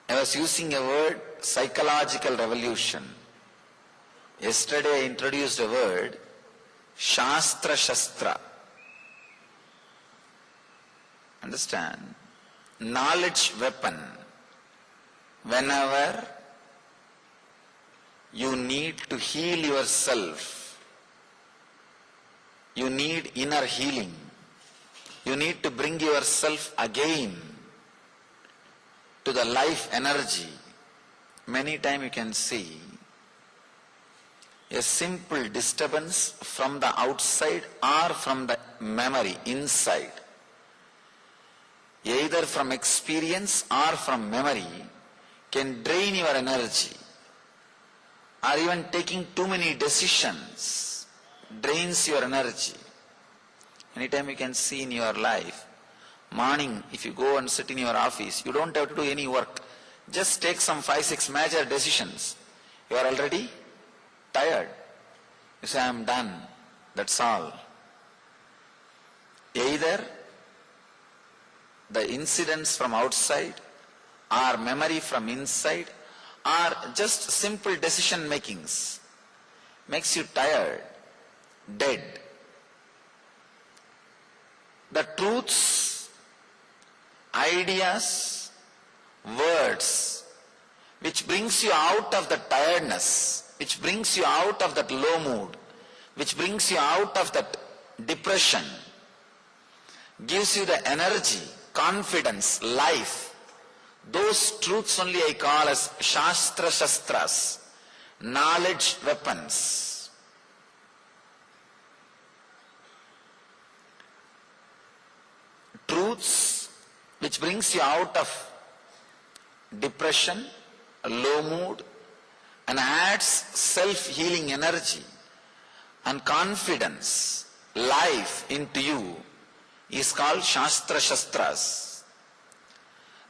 I was using a word, psychological revolution. Yesterday I introduced a word, Shastra Shastra. Understand? Knowledge weapon. Whenever you need to heal yourself, you need inner healing. You need to bring yourself again to the life energy. Many times you can see a simple disturbance from the outside or from the memory inside, either from experience or from memory, can drain your energy, or even taking too many decisions drains your energy. Anytime you can see in your life, morning if you go and sit in your office, you don't have to do any work, just take some 5-6 major decisions. You are already tired. You say, I am done. That's all. Either the incidents from outside, or memory from inside, or just simple decision makings makes you tired, dead. The truths, ideas, words which brings you out of the tiredness, which brings you out of that low mood, which brings you out of that depression, gives you the energy, confidence, life. Those truths only I call as Shastra Shastras, knowledge weapons. Truths which brings you out of depression, low mood, and adds self-healing energy and confidence, life into you, is called Shastra Shastras.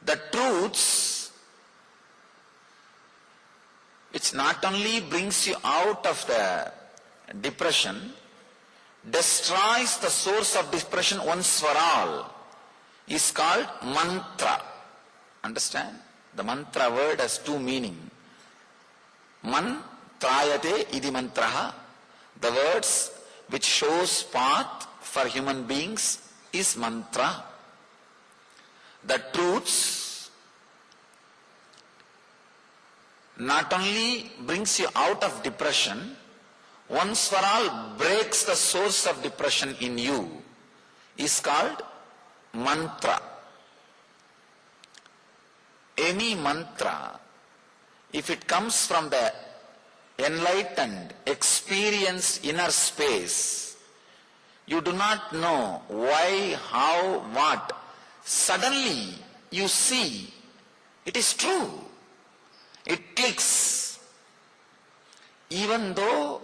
The truths which not only brings you out of the depression, destroys the source of depression once for all, is called mantra. Understand? The mantra word has two meanings. Mantrayate idi mantraha. The words which shows path for human beings is mantra. The truths not only brings you out of depression, once for all breaks the source of depression in you, is called mantra. Any mantra, if it comes from the enlightened, experienced inner space, you do not know why, how, what. Suddenly you see It is true. It clicks. Even though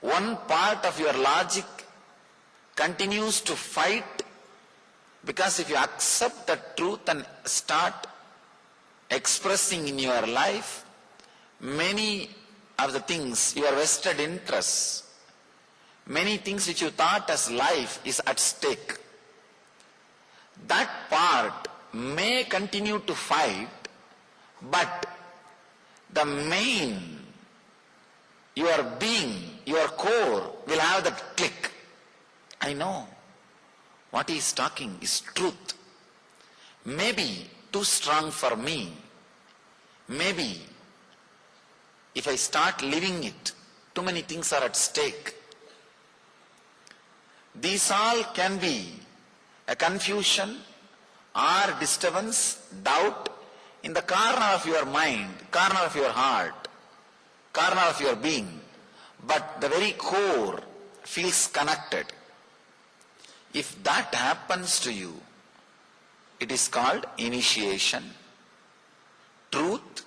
one part of your logic continues to fight, because if you accept the truth and start expressing in your life, many of the things, your vested interests, many things which you thought as life is at stake. That part may continue to fight, but the main, your being, your core will have that click. I know what he is talking is truth. Maybe too strong for me. Maybe if I start living it, too many things are at stake. These all can be a confusion or disturbance, doubt in the corner of your mind, corner of your heart, corner of your being, but the very core feels connected. If that happens to you, it is called initiation. Truth,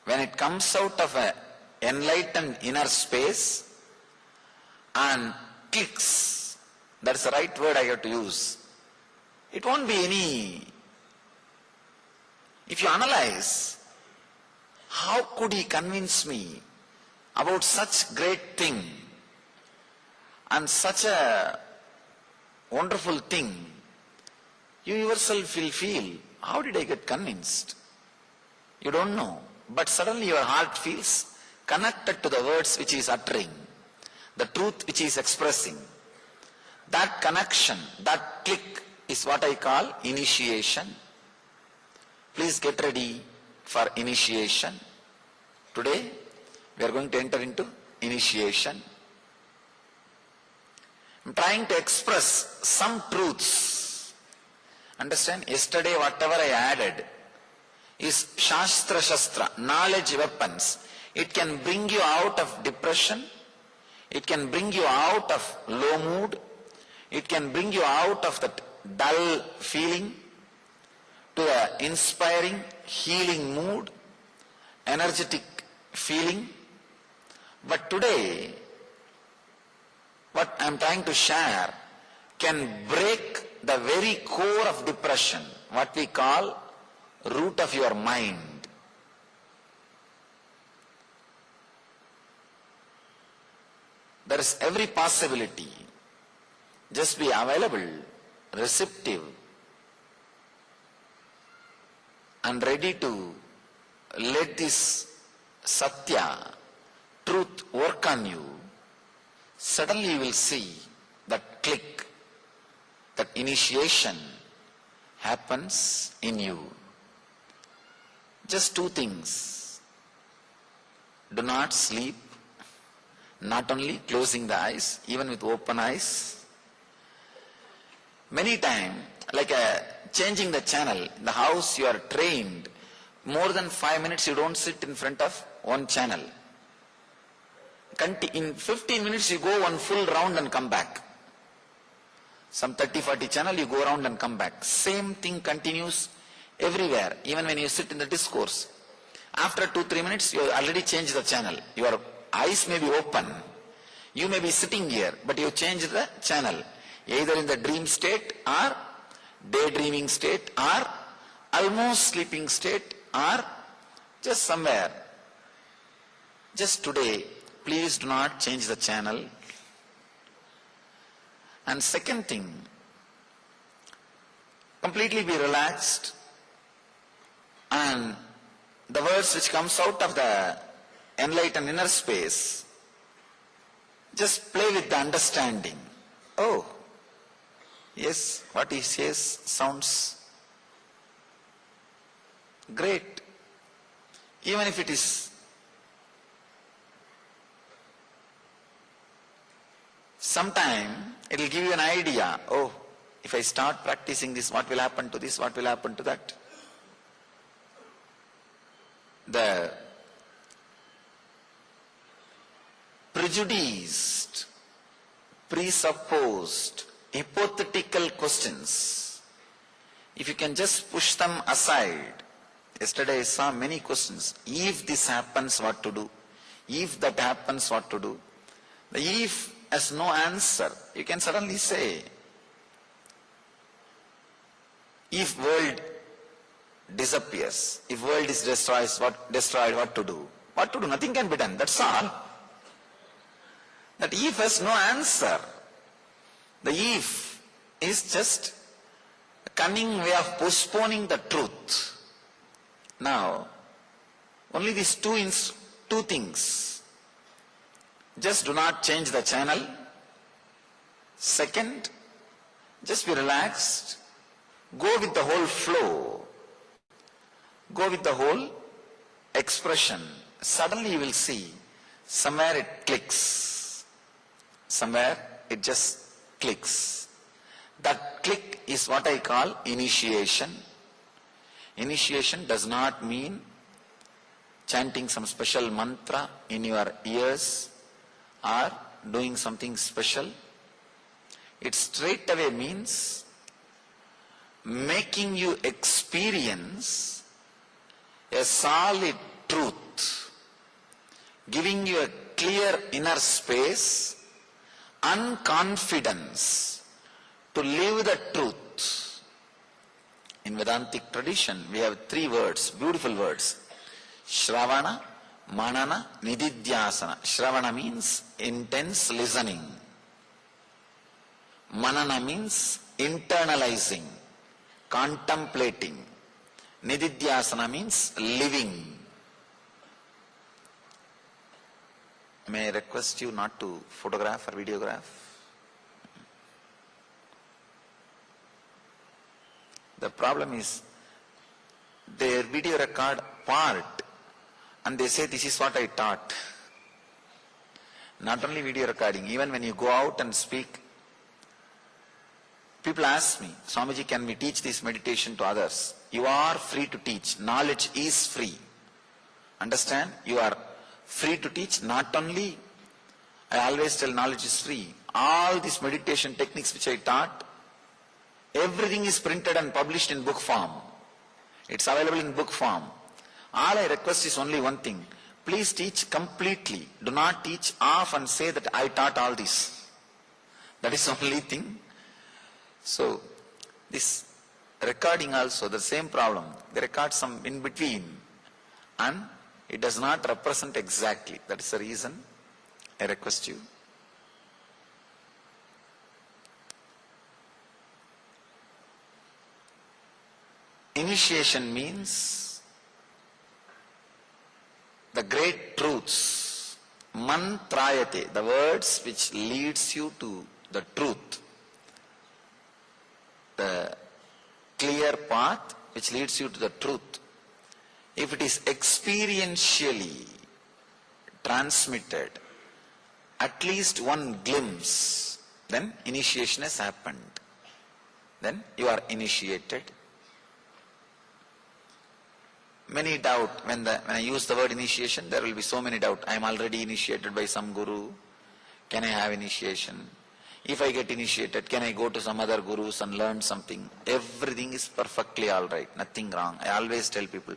when it comes out of an enlightened inner space and clicks, that's the right word I have to use. It won't be any. If you analyze, how could he convince me about such great thing and such a wonderful thing? You yourself will feel, how did I get convinced? You don't know. But suddenly your heart feels connected to the words which he is uttering, the truth which he is expressing. That connection, that click is what I call initiation. Please get ready for initiation. Today we are going to enter into initiation. I am trying to express some truths. Understand? Yesterday whatever I added is Shastra Shastra, knowledge weapons. It can bring you out of depression. It can bring you out of low mood. It can bring you out of that dull feeling to the inspiring, healing mood, energetic feeling. But today, what I am trying to share can break the very core of depression, what we call root of your mind. There is every possibility. Just be available, receptive, and ready to let this Satya, truth work on you. Suddenly you will see that click, that initiation happens in you. Just two things. Do not sleep, not only closing the eyes, even with open eyes. Many times, like changing the channel, in the house you are trained, more than 5 minutes you don't sit in front of one channel. In 15 minutes you go one full round and come back. Some 30-40 channel you go around and come back. Same thing continues everywhere, even when you sit in the discourse. After 2-3 minutes you already changed the channel. Your eyes may be open. You may be sitting here, but you changed the channel. Either in the dream state or daydreaming state or almost sleeping state or just somewhere. Just today, please do not change the channel. And second thing, completely be relaxed, and the words which comes out of the enlightened inner space, just play with the understanding. Oh, yes, what he says sounds great. Even if it is sometime, it will give you an idea. Oh, if I start practicing this, what will happen to this, what will happen to that? The prejudiced, presupposed, hypothetical questions If you can just push them aside. Yesterday I saw many questions. If this happens, what to do? If that happens, what to do? The if has no answer. You can suddenly say, if world disappears, if world is destroyed, what to do? What to do? Nothing can be done. That's all. That if has no answer. The if is just a cunning way of postponing the truth. Now, only these two things. Just do not change the channel. Second, just be relaxed. Go with the whole flow. Go with the whole expression. Suddenly you will see, somewhere it clicks. Somewhere it just clicks. That click is what I call initiation. Initiation does not mean chanting some special mantra in your ears or doing something special. It straight away means making you experience a solid truth, giving you a clear inner space and confidence to live the truth. In Vedantic tradition, we have 3 words, beautiful words. Shravana, Manana, Nididhyasana. Shravana means intense listening. Manana means internalizing, contemplating. Nididhyasana means living. May I request you not to photograph or videograph? The problem is, they video record part and they say this is what I taught. Not only video recording, even when you go out and speak, people ask me, Swamiji, can we teach this meditation to others? You are free to teach. Knowledge is free. Understand? You are free to teach. Not only, I always tell knowledge is free. All these meditation techniques which I taught, everything is printed and published in book form. It's available in book form. All I request is only one thing. Please teach completely. Do not teach off and say that I taught all this. That is the only thing. So, this recording also, the same problem. They record some in between and it does not represent exactly. That is the reason I request you. Initiation means the great truths, mantrayate, the words which leads you to the truth, the clear path which leads you to the truth. If it is experientially transmitted, at least one glimpse, then initiation has happened. Then you are initiated. Many doubt, when I use the word initiation, there will be so many doubt. I am already initiated by some guru. Can I have initiation? If I get initiated, can I go to some other gurus and learn something? Everything is perfectly alright, nothing wrong. I always tell people,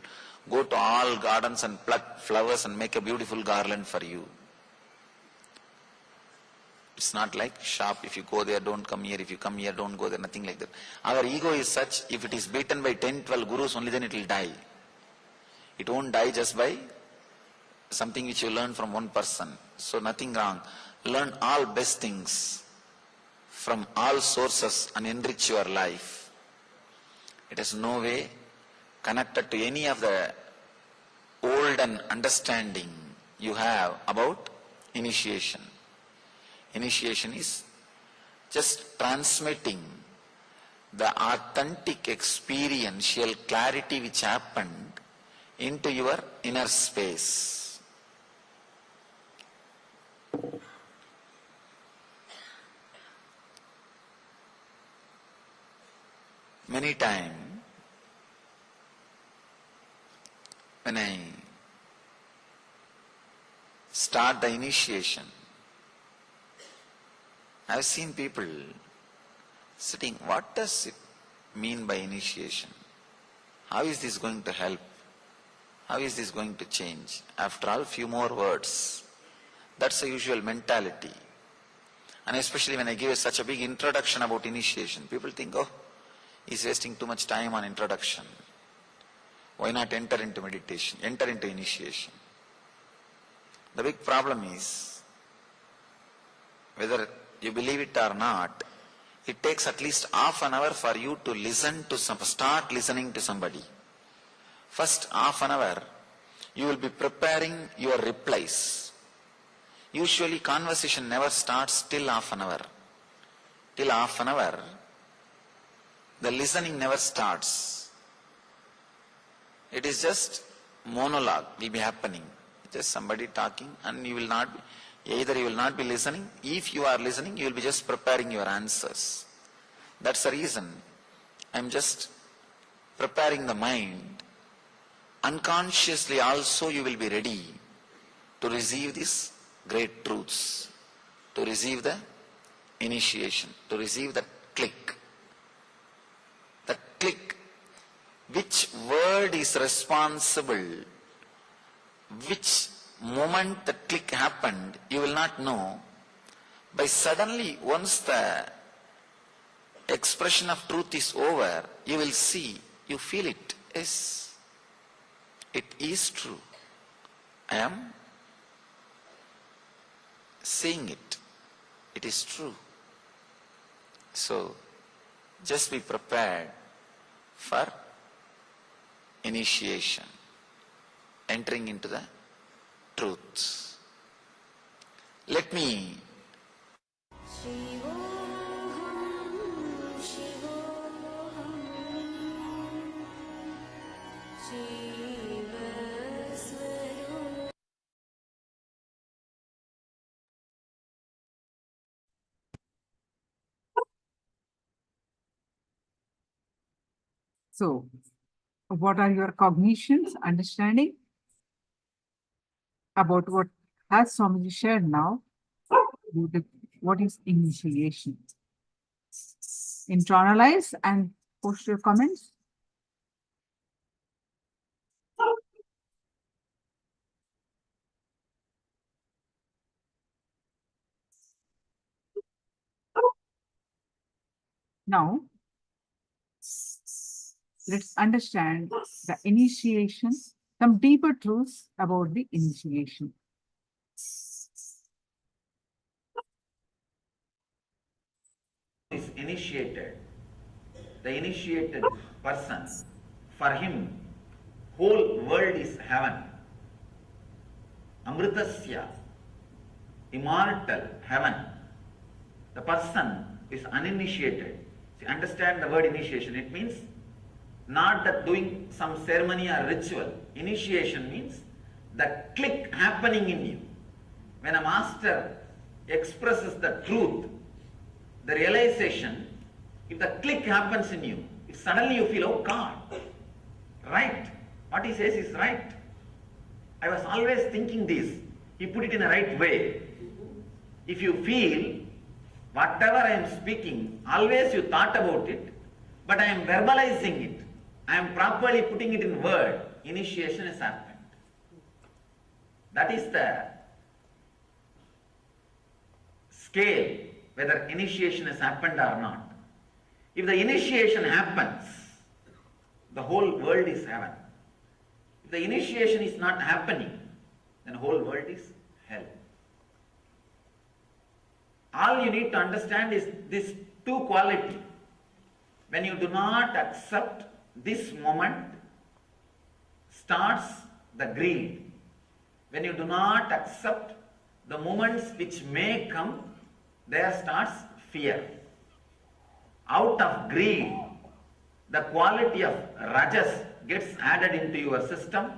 go to all gardens and pluck flowers and make a beautiful garland for you. It's not like shop, if you go there, don't come here, if you come here, don't go there, nothing like that. Our ego is such, if it is beaten by 10, 12 gurus, only then it will die. It won't die just by something which you learn from one person. So nothing wrong. Learn all best things from all sources and enrich your life. It is no way connected to any of the olden understanding you have about initiation. Initiation is just transmitting the authentic experiential clarity which happened into your inner space. Many times, when I start the initiation, I have seen people sitting, what does it mean by initiation? How is this going to help? How is this going to change? After all, few more words. That's the usual mentality. And especially when I give such a big introduction about initiation, people think, oh, he's wasting too much time on introduction. Why not enter into meditation, enter into initiation? The big problem is, whether you believe it or not, it takes at least half an hour for you to listen to start listening to somebody. First half an hour, you will be preparing your replies. Usually conversation never starts till half an hour. Till half an hour, the listening never starts. It is just monologue will be happening. Just somebody talking, and you will not be, either you will not be listening. If you are listening, you will be just preparing your answers. That's the reason I am just preparing the mind. Unconsciously also you will be ready to receive these great truths, to receive the initiation, to receive the click. The click. Which word is responsible? Which moment the click happened, you will not know. By suddenly, once the expression of truth is over, you will see, you feel it. Yes, it is true. I am seeing it. It is true. So, just be prepared for initiation, entering into the truth. Let me So, what are your cognitions, understanding about what has Swamiji shared now? What is initiation? Internalize and post your comments. Now, let's understand the initiation, some deeper truths about the initiation. Is initiated, the initiated person, for him, whole world is heaven. Amritasya, immortal heaven. The person is uninitiated. See, understand the word initiation. It means not that doing some ceremony or ritual. Initiation means the click happening in you. When a master expresses the truth, the realization, if the click happens in you, if suddenly you feel, oh God, right, what he says is right. I was always thinking this. He put it in the right way. If you feel, whatever I am speaking, always you thought about it, but I am verbalizing it. I am properly putting it in word. Initiation has happened. That is the scale, whether initiation has happened or not. If the initiation happens, the whole world is heaven. If the initiation is not happening, then the whole world is hell. All you need to understand is this two quality. When you do not accept this moment, starts the greed. When you do not accept the moments which may come, there starts fear. Out of greed, the quality of rajas gets added into your system.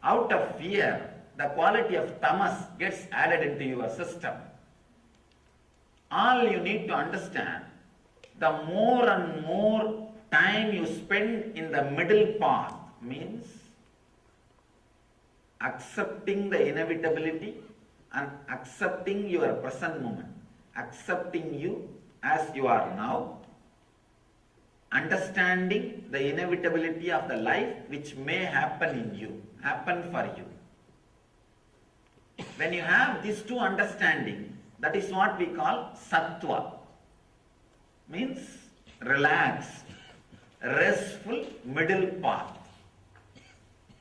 Out of fear, the quality of tamas gets added into your system. All you need to understand, the more and more time you spend in the middle path means accepting the inevitability and accepting your present moment, accepting you as you are now, understanding the inevitability of the life which may happen in you, happen for you. When you have these two understanding, that is what we call sattva, means relaxed, restful middle path.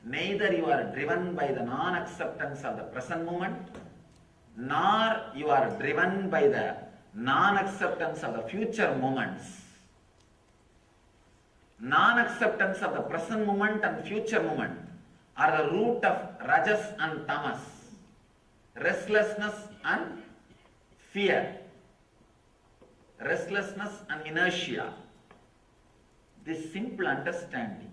Neither you are driven by the non-acceptance of the present moment, nor you are driven by the non-acceptance of the future moments. Non-acceptance of the present moment and future moment are the root of rajas and tamas, restlessness and fear, restlessness and inertia. This simple understanding,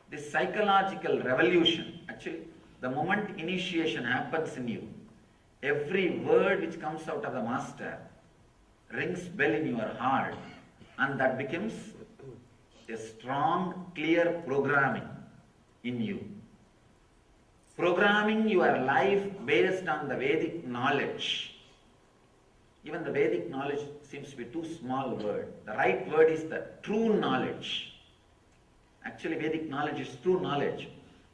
this psychological revolution, actually the moment initiation happens in you, every word which comes out of the master rings bell in your heart, and that becomes a strong, clear programming in you. Programming your life based on the Vedic knowledge. Even the Vedic knowledge seems to be too small word. The right word is the true knowledge. Actually, Vedic knowledge is true knowledge.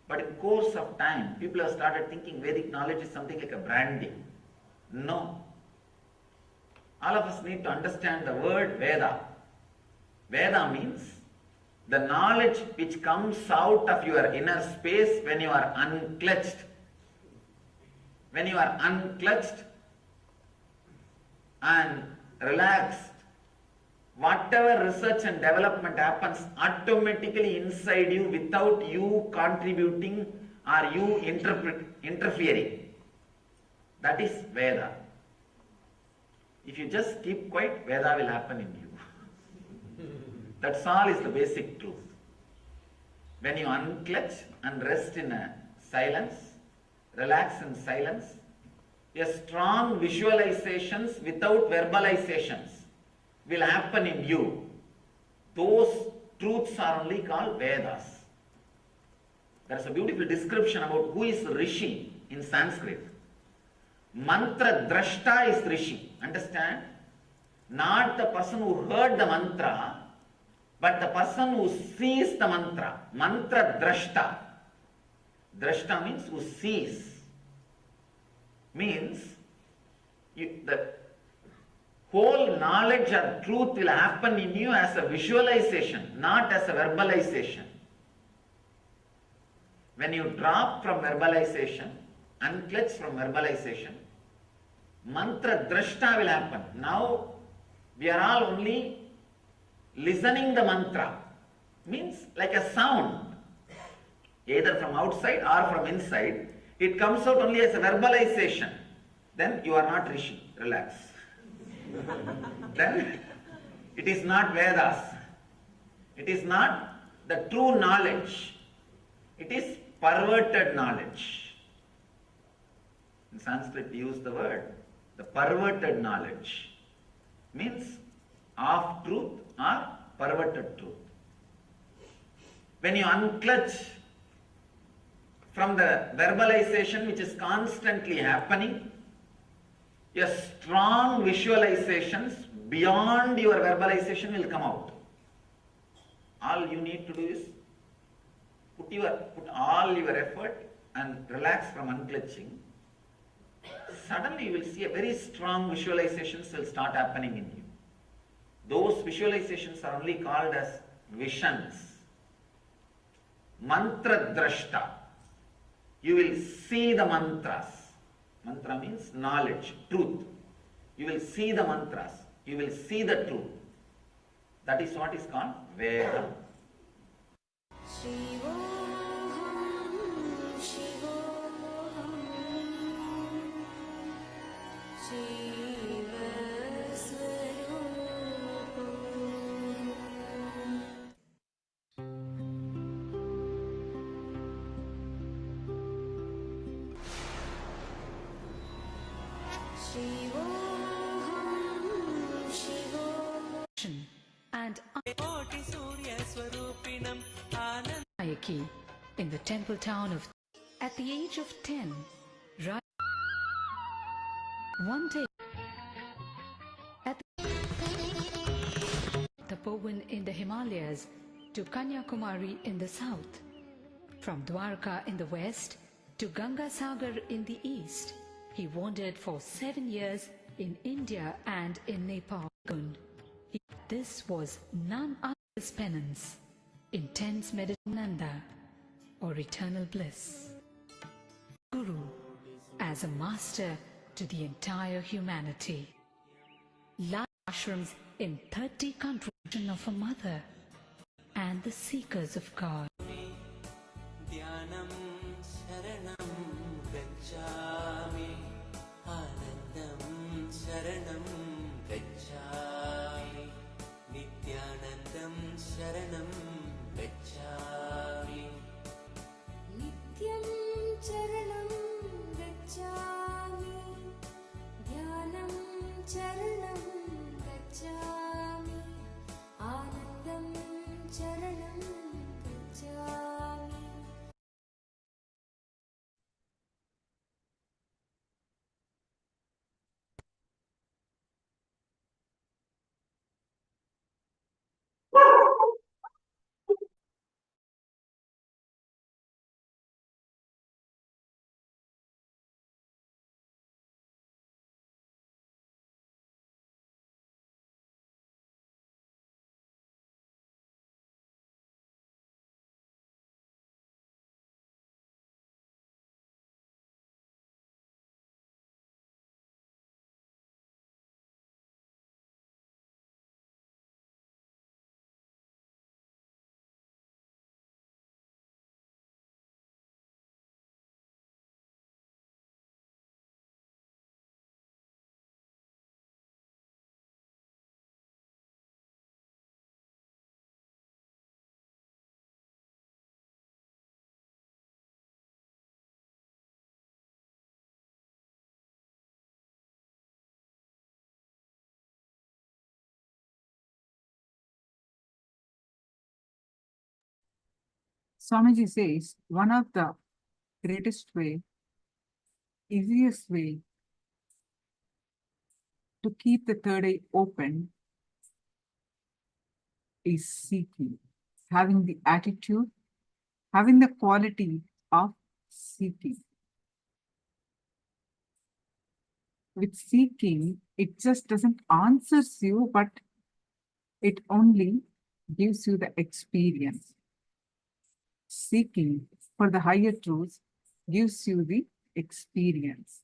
But in course of time, people have started thinking Vedic knowledge is something like a branding. No. All of us need to understand the word Veda. Veda means the knowledge which comes out of your inner space when you are unclutched. When you are unclutched and relaxed, whatever research and development happens automatically inside you without you contributing or you interfering. That is Veda. If you just keep quiet, Veda will happen in you. That's all is the basic truth. When you unclutch and rest in a silence, relax in silence, a strong visualizations without verbalizations will happen in you. Those truths are only called Vedas. There is a beautiful description about who is Rishi in Sanskrit. Mantra drashta is Rishi. Understand? Not the person who heard the mantra, but the person who sees the mantra. Mantra drashta. Drashta means who sees. Means the whole knowledge or truth will happen in you as a visualization, not as a verbalization. When you drop from verbalization, unclutch from verbalization, mantra drashta will happen. Now we are all only listening the mantra, means like a sound, either from outside or from inside. It comes out only as a verbalization. Then you are not Rishi. Relax. Then it is not Vedas. It is not the true knowledge. It is perverted knowledge. In Sanskrit we use the word, the perverted knowledge. Means half truth or perverted truth. When you unclutch from the verbalization which is constantly happening, a strong visualizations beyond your verbalization will come out. All you need to do is put all your effort and relax from unclutching. Suddenly you will see a very strong visualizations will start happening in you. Those visualizations are only called as visions. Mantra drashta. You will see the mantras. Mantra means knowledge, truth. You will see the mantras. You will see the truth. That is what is called Veda. And Ayaki in the temple town of at the age of 10, right one day at the Tapovan in the Himalayas to Kanyakumari in the south, from Dwarka in the west to Ganga Sagar in the east. He wandered for 7 years in India and in Nepal. This was none other's penance, intense meditananda, or eternal bliss. Guru as a master to the entire humanity. Large ashrams in 30 countries of a mother and the seekers of God. Dhyanam Sharanam Gacchami, Anandam Sharanam Gacchami, Nithyanandam Sharanam Gacchami, Nityam Charanam Gacchami, Dhyanam Charanam Gacchami, Anandam Charanam Gacchami. Swamiji says one of the greatest way, easiest way to keep the third eye open is seeking, having the attitude, having the quality of seeking. With seeking, it just doesn't answers you, but it only gives you the experience. Seeking for the higher truths gives you the experience.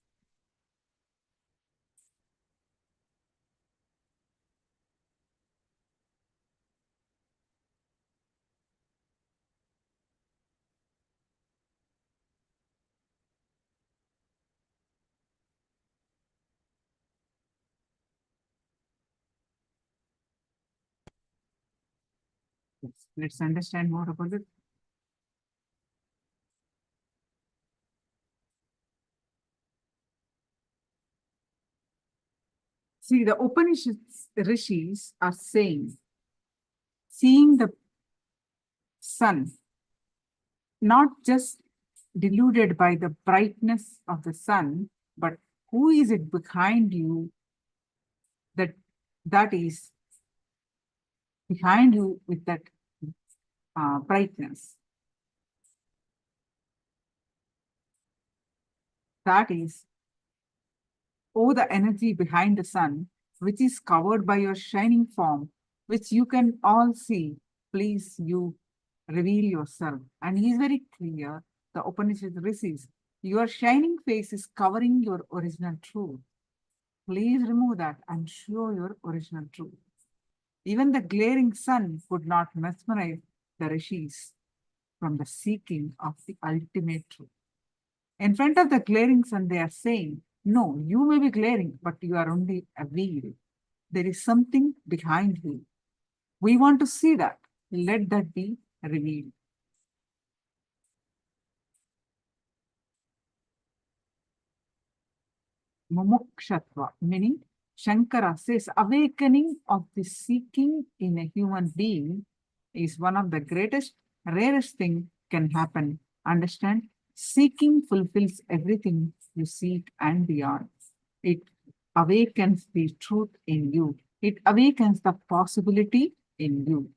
Yes, let's understand more about it. See, the Upanishads rishis are saying, seeing the sun, not just deluded by the brightness of the sun, but who is it behind you that is behind you with that brightness? That is, oh, the energy behind the sun, which is covered by your shining form, which you can all see. Please, you reveal yourself. And he is very clear, the Upanishad rishis, your shining face is covering your original truth. Please remove that and show your original truth. Even the glaring sun could not mesmerize the rishis from the seeking of the ultimate truth. In front of the glaring sun, they are saying, no, you may be glaring, but you are only a veil. There is something behind you. We want to see that. Let that be revealed. Mumukshatva, meaning Shankara says awakening of the seeking in a human being is one of the greatest, rarest thing can happen. Understand? Seeking fulfills everything you seek and beyond. It awakens the truth in you. It awakens the possibility in you.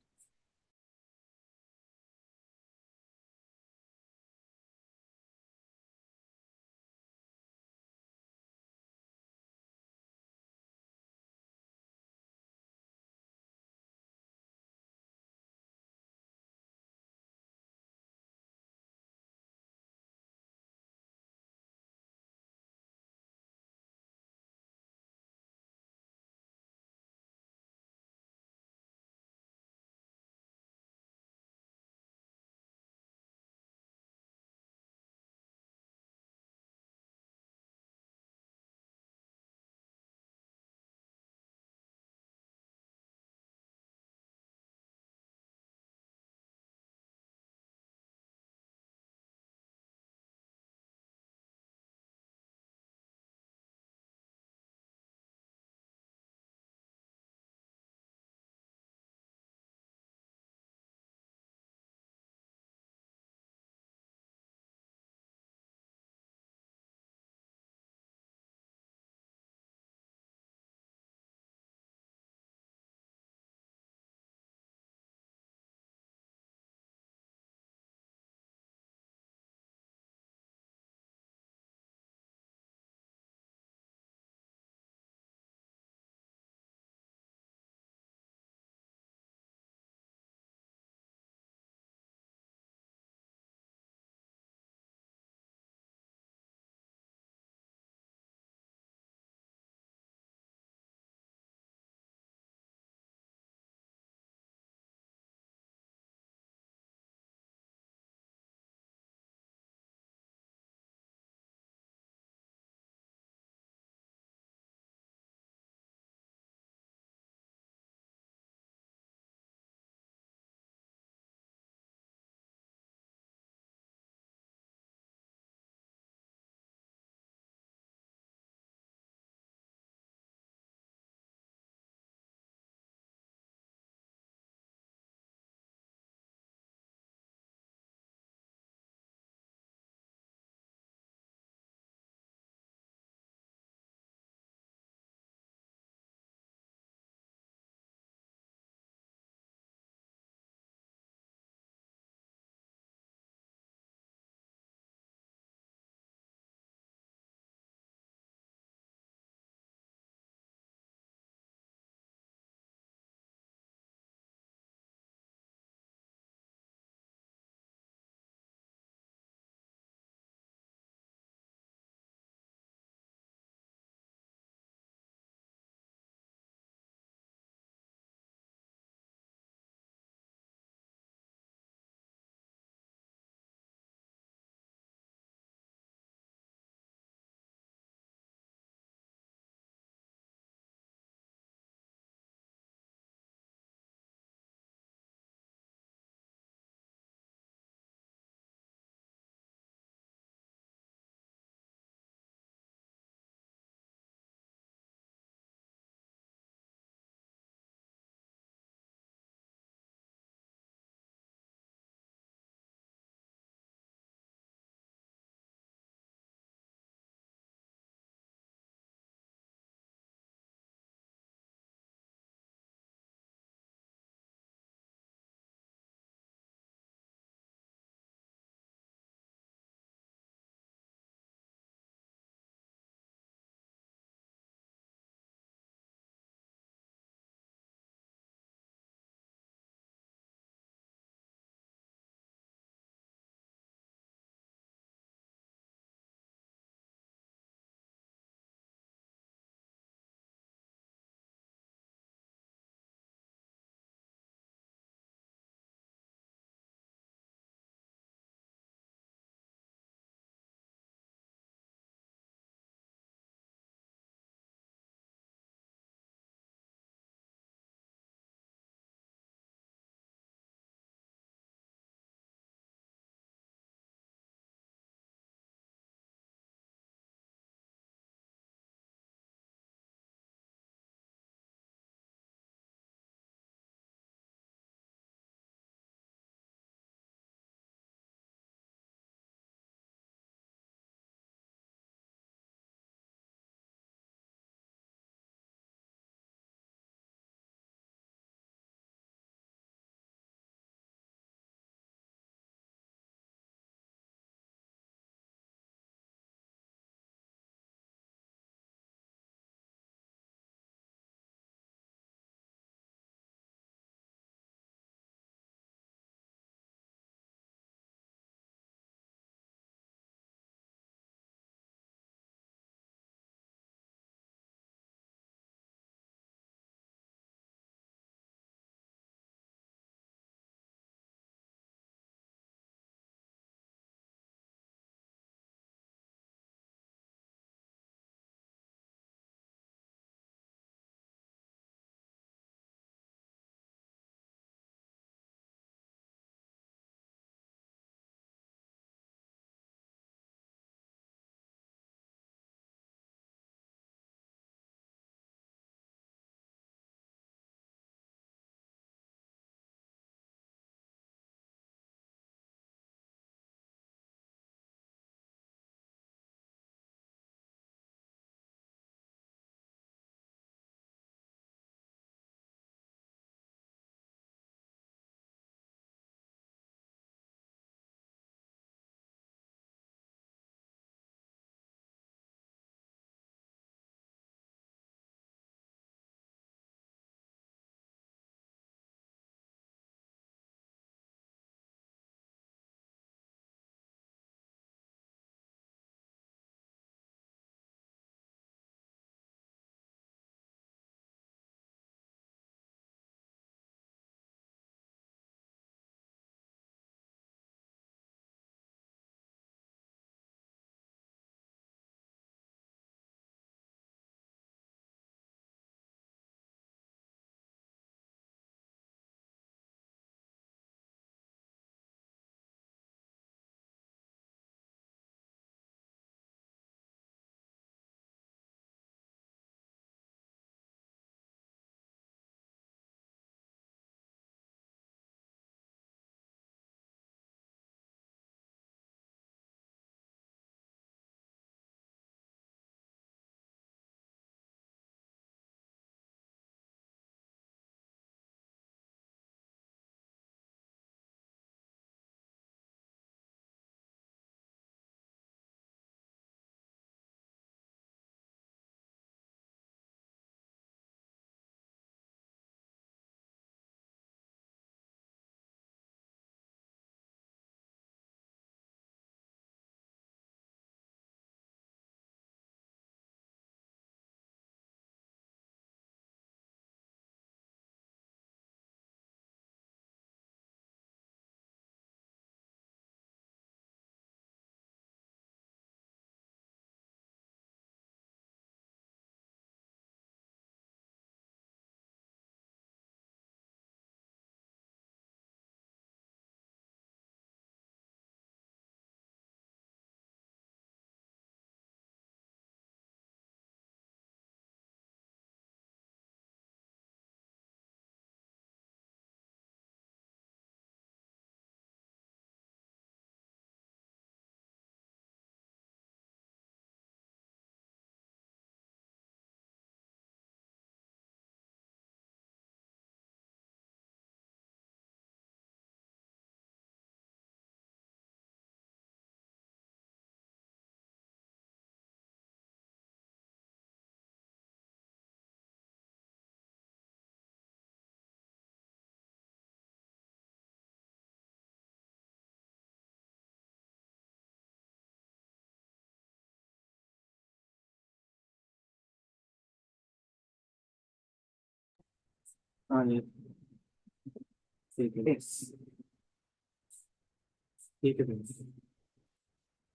Yes.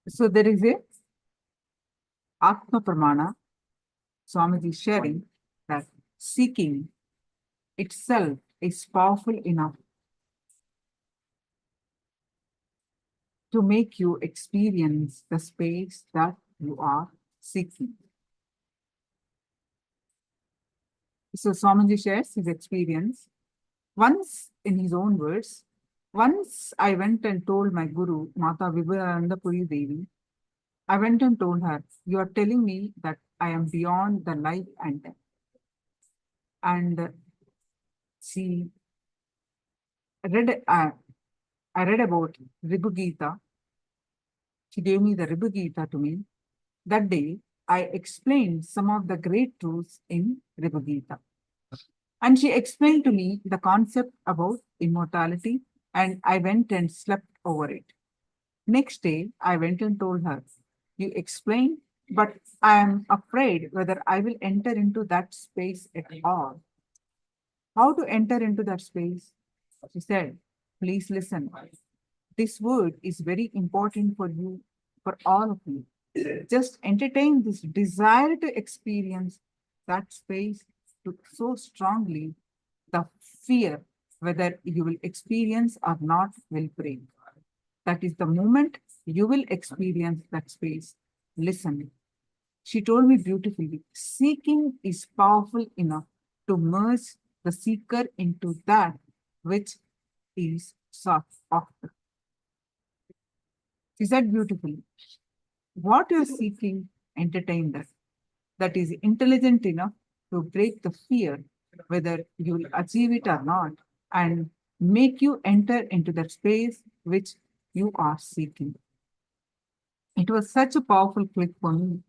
So there is a Atma Pramana, Swamiji sharing that seeking itself is powerful enough to make you experience the space that you are seeking. So Swamiji shares his experience. Once, in his own words, once I went and told my guru, Mata Vibhurananda Puri Devi, I went and told her, you are telling me that I am beyond the life and death. And she read, I read about Ribhu Gita. She gave me the Ribhu Gita to me. That day, I explained some of the great truths in Ribhu Gita. And she explained to me the concept about immortality, and I went and slept over it. Next day, I went and told her, you explained, but I am afraid whether I will enter into that space at all. How to enter into that space? She said, please listen. This word is very important for you, for all of you. Just entertain this desire to experience that space so strongly, the fear whether you will experience or not will break. That is the moment you will experience that space. Listen. She told me beautifully, seeking is powerful enough to merge the seeker into that which is sought after. She said beautifully, what you are seeking, entertain that. That is intelligent enough to break the fear, whether you will achieve it or not, and make you enter into that space which you are seeking. It was such a powerful click for me.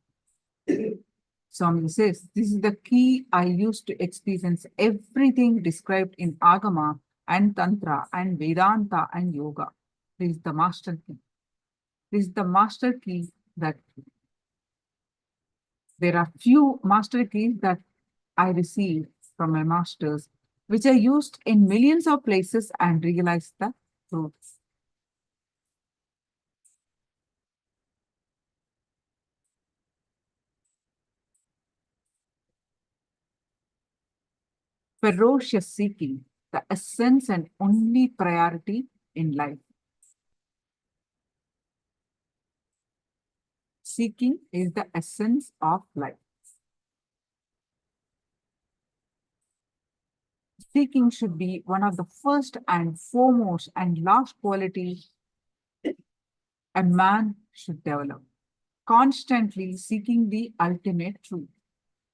Swami says, this is the key I used to experience everything described in Agama and Tantra and Vedanta and Yoga. This is the master key. This is the master key that there are few master keys that I received from my masters, which I used in millions of places and realized the truth. Ferocious seeking, the essence and only priority in life. Seeking is the essence of life. Seeking should be one of the first and foremost and last qualities a man should develop. Constantly seeking the ultimate truth.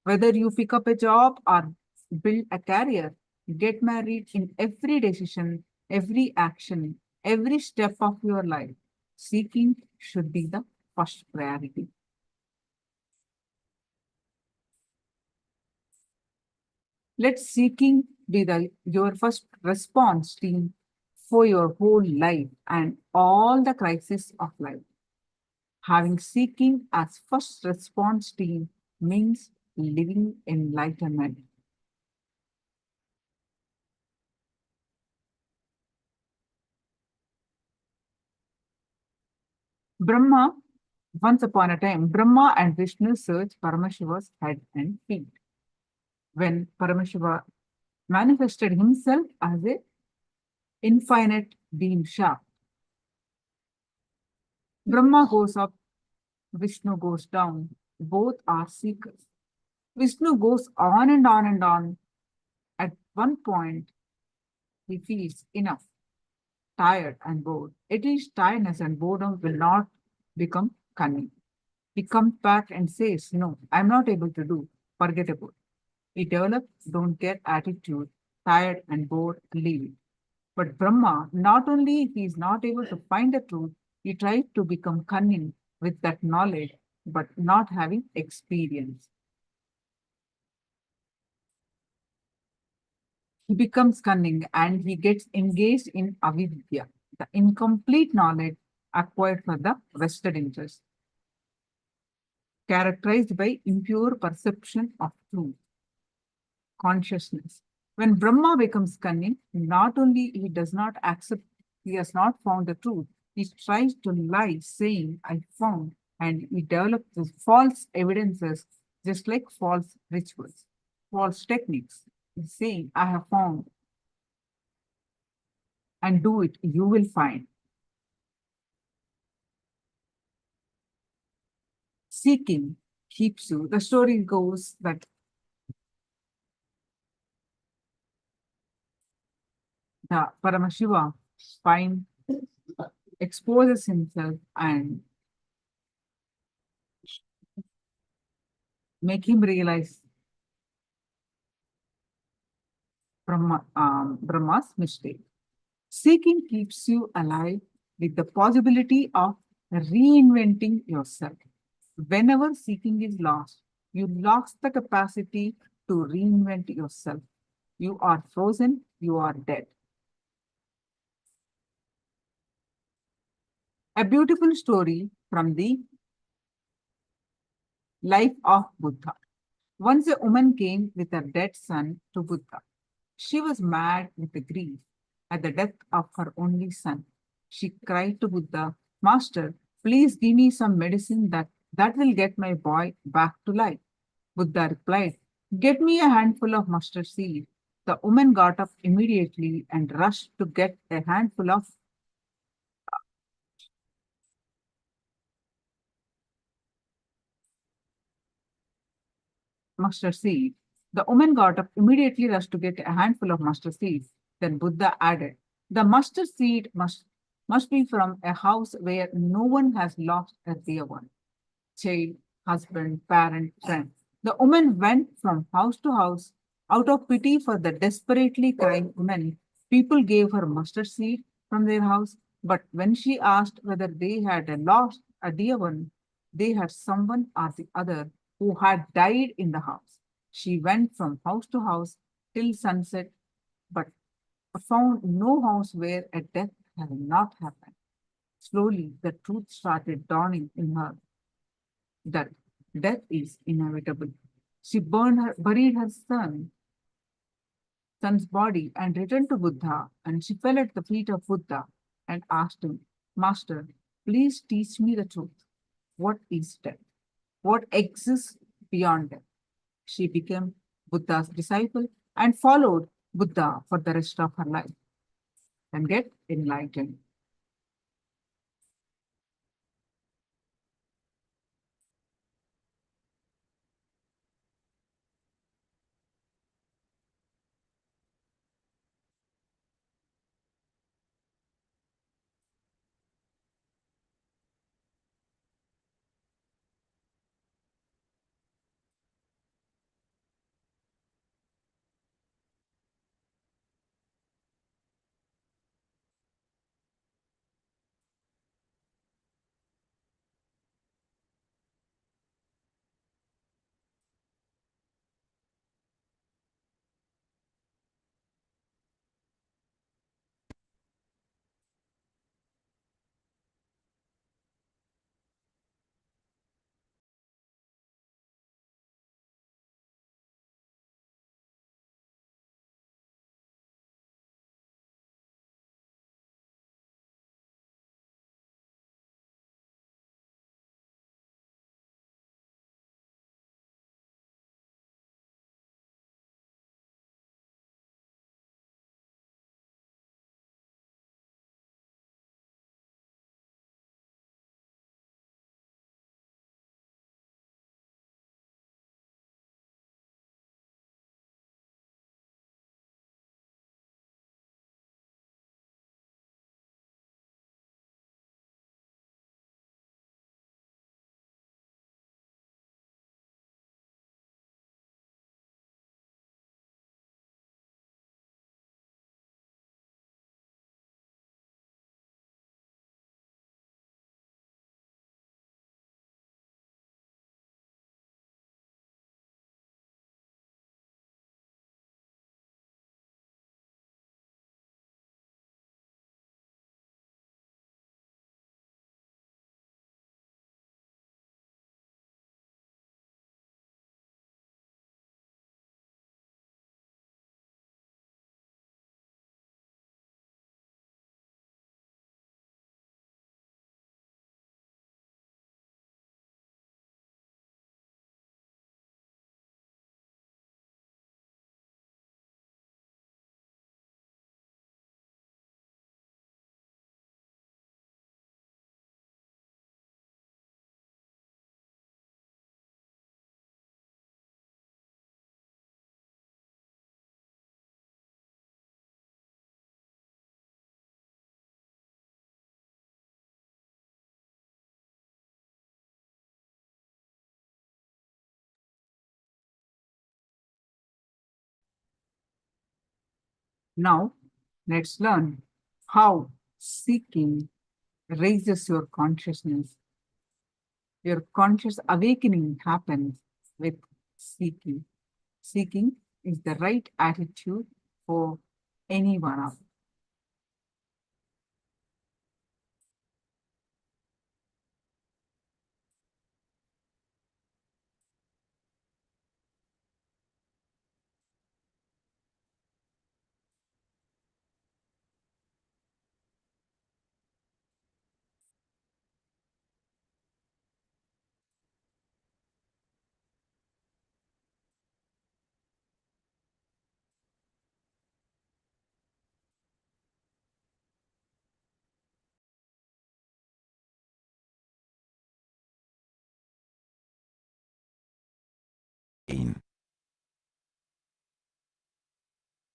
Whether you pick up a job or build a career, get married, in every decision, every action, every step of your life, seeking should be the first priority. Let seeking be your first response team for your whole life and all the crises of life. Having seeking as first response team means living enlightenment. Brahma, once upon a time, Brahma and Vishnu searched Paramashiva's head and feet. When Paramashiva manifested himself as a infinite beam shaft, Brahma goes up, Vishnu goes down. Both are seekers. Vishnu goes on and on and on. At one point, he feels enough, tired and bored. At least tiredness and boredom will not become cunning. He comes back and says, no, I'm not able to do. Forget about it. He develops don't care attitude, tired and bored, leave it. But Brahma, not only he is not able to find the truth, he tries to become cunning with that knowledge, but not having experience. He becomes cunning and he gets engaged in avidya, the incomplete knowledge acquired for the vested interest, characterized by impure perception of truth, consciousness. When Brahma becomes cunning, not only he does not accept he has not found the truth, he tries to lie, saying, I found, and he develops these false evidences, just like false rituals, false techniques. He's saying, I have found, and do it, you will find. Seeking keeps you. The story goes that the Paramashiva find exposes himself and make him realize Brahma's mistake. Seeking keeps you alive with the possibility of reinventing yourself. Whenever seeking is lost, you lost the capacity to reinvent yourself. You are frozen, you are dead. A beautiful story from the life of Buddha. Once a woman came with her dead son to Buddha. She was mad with grief at the death of her only son. She cried to Buddha, Master, please give me some medicine that will get my boy back to life. Buddha replied, Get me a handful of mustard seed. The woman got up immediately and rushed to get a handful of mustard seed. The woman got up immediately, rushed to get a handful of mustard seeds. Then Buddha added, The mustard seed must be from a house where no one has lost a dear one, child, husband, parent, friend. The woman went from house to house. Out of pity for the desperately crying woman, people gave her mustard seed from their house. But when she asked whether they had lost a dear one, they had someone or the other who had died in the house. She went from house to house till sunset, but found no house where a death had not happened. Slowly, the truth started dawning in her that death is inevitable. She buried her son's body and returned to Buddha, and she fell at the feet of Buddha and asked him, Master, please teach me the truth. What is death? What exists beyond death? She became Buddha's disciple and followed Buddha for the rest of her life and get enlightened. Now, let's learn how seeking raises your consciousness. Your conscious awakening happens with seeking. Seeking is the right attitude for any one of us.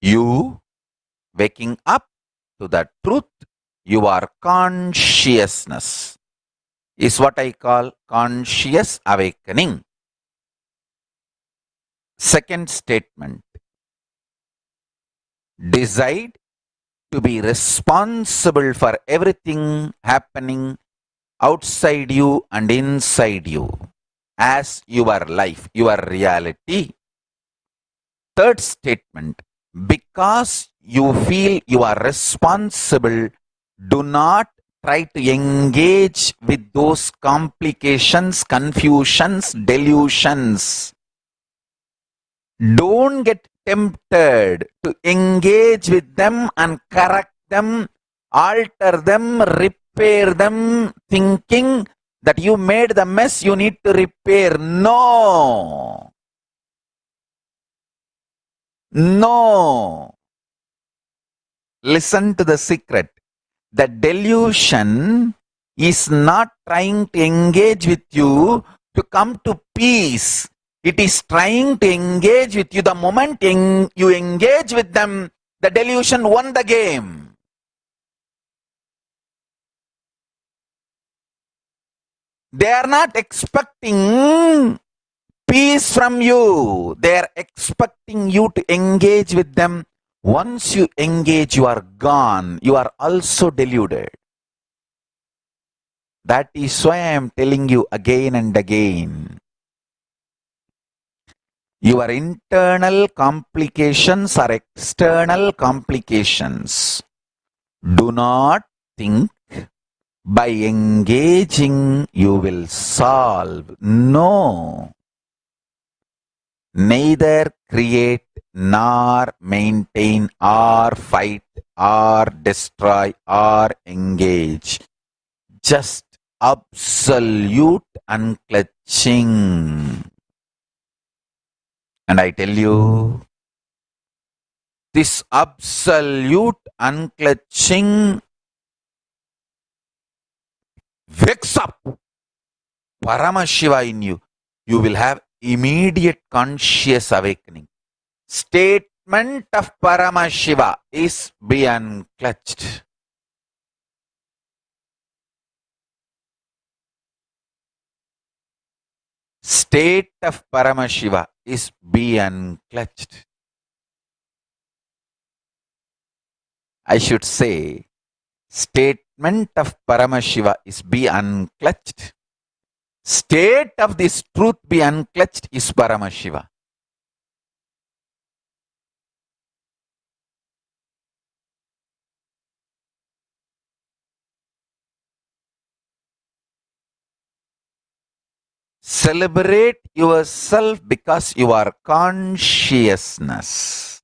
You waking up to the truth, your consciousness is what I call conscious awakening. Second statement, decide to be responsible for everything happening outside you and inside you as your life, your reality. Third statement, because you feel you are responsible, do not try to engage with those complications, confusions, delusions. Don't get tempted to engage with them and correct them, alter them, repair them, thinking that you made the mess you need to repair. No. No. Listen to the secret. The delusion is not trying to engage with you to come to peace. It is trying to engage with you. The moment you engage with them, the delusion won the game. They are not expecting peace from you. They are expecting you to engage with them. Once you engage, you are gone. You are also deluded. That is why I am telling you again and again. Your internal complications are external complications. Do not think by engaging you will solve. No. Neither create nor maintain or fight or destroy or engage. Just absolute unclutching. And I tell you, this absolute unclutching wakes up Paramashiva in you. You will have immediate conscious awakening. Statement of Paramashiva is be unclutched. State of Paramashiva is be unclutched. I should say, statement of Paramashiva is be unclutched. State of this truth be unclutched is Paramashiva. Celebrate yourself because you are consciousness.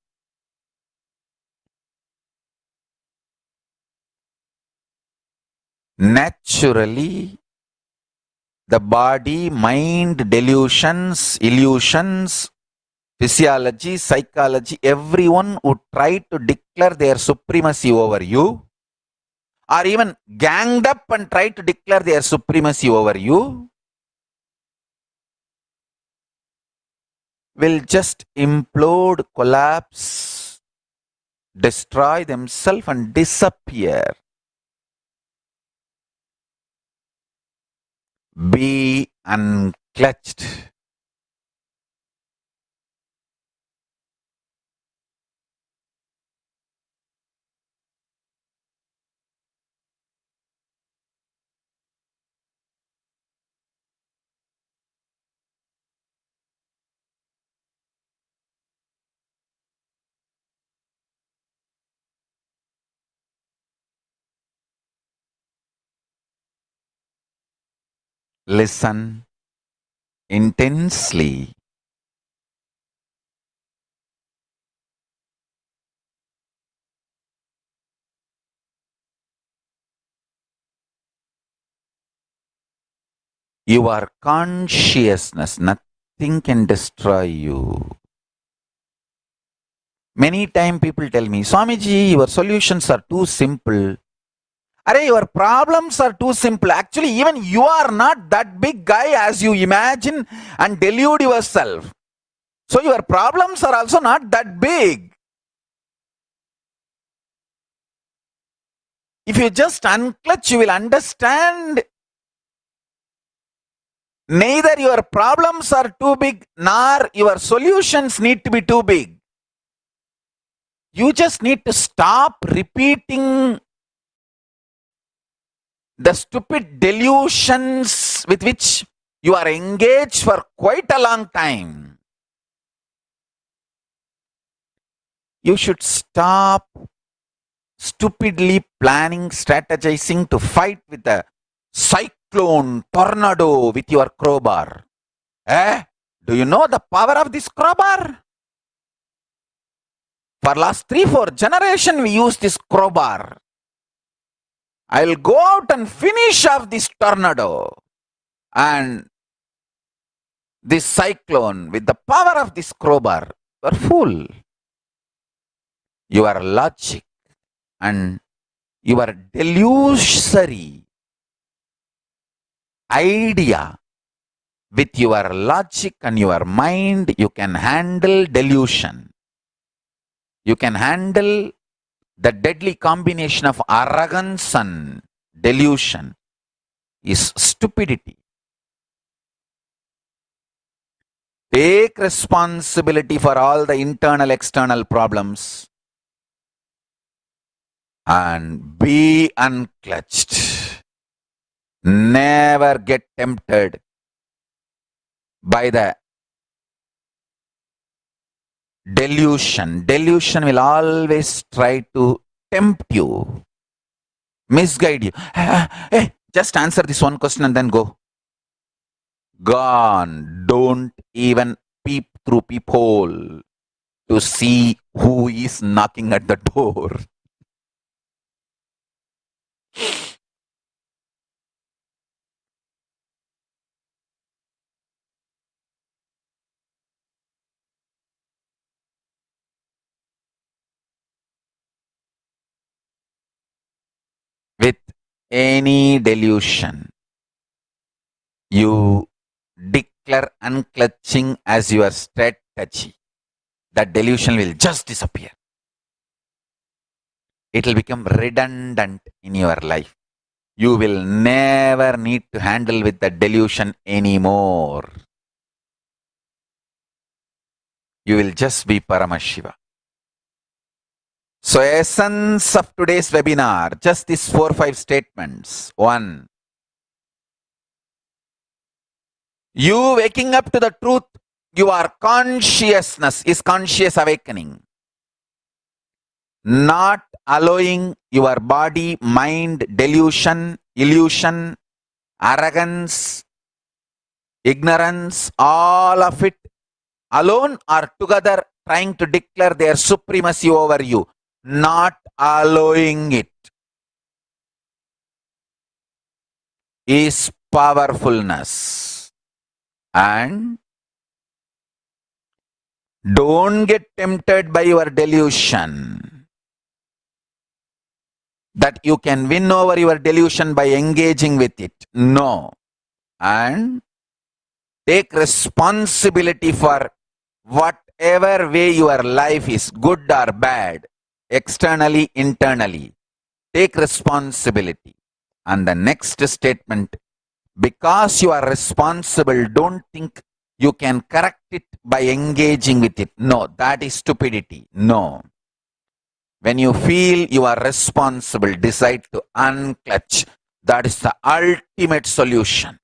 Naturally, the body, mind, delusions, illusions, physiology, psychology, everyone would try to declare their supremacy over you, or even ganged up and try to declare their supremacy over you, will just implode, collapse, destroy themselves and disappear. Be unclutched. listen intensely. Your consciousness, nothing can destroy you. Many times people tell me, Swamiji, your solutions are too simple. Arey, your problems are too simple. Actually, even you are not that big guy as you imagine and delude yourself. So your problems are also not that big. If you just unclutch, you will understand neither your problems are too big nor your solutions need to be too big. You just need to stop repeating the stupid delusions with which you are engaged for quite a long time. You should stop stupidly planning, strategizing to fight with a cyclone, tornado with your crowbar. Do you know the power of this crowbar? For last 3-4 generations, we use this crowbar. I'll go out and finish off this tornado and this cyclone with the power of this crowbar. You are fool. Your logic and your delusory idea, with your logic and your mind, you can handle delusion. You can handle the deadly combination of arrogance and delusion is stupidity. Take responsibility for all the internal, external problems and be unclutched. Never get tempted by the delusion. Delusion will always try to tempt you, misguide you. Hey, just answer this one question and then go. Gone. Don't even peep through peephole to see who is knocking at the door. With any delusion, you declare unclutching as your strategy. That delusion will just disappear. It will become redundant in your life. You will never need to handle with the delusion anymore. You will just be Paramashiva. So, essence of today's webinar, just these 4-5 statements. 1. You waking up to the truth, your consciousness is conscious awakening. Not allowing your body, mind, delusion, illusion, arrogance, ignorance, all of it alone or together trying to declare their supremacy over you. Not allowing it is powerfulness. And don't get tempted by your delusion that you can win over your delusion by engaging with it. No. And take responsibility for whatever way your life is, good or bad, externally, internally. Take responsibility. And the next statement, because you are responsible, don't think you can correct it by engaging with it. No, that is stupidity. No. When you feel you are responsible, decide to unclutch. That is the ultimate solution.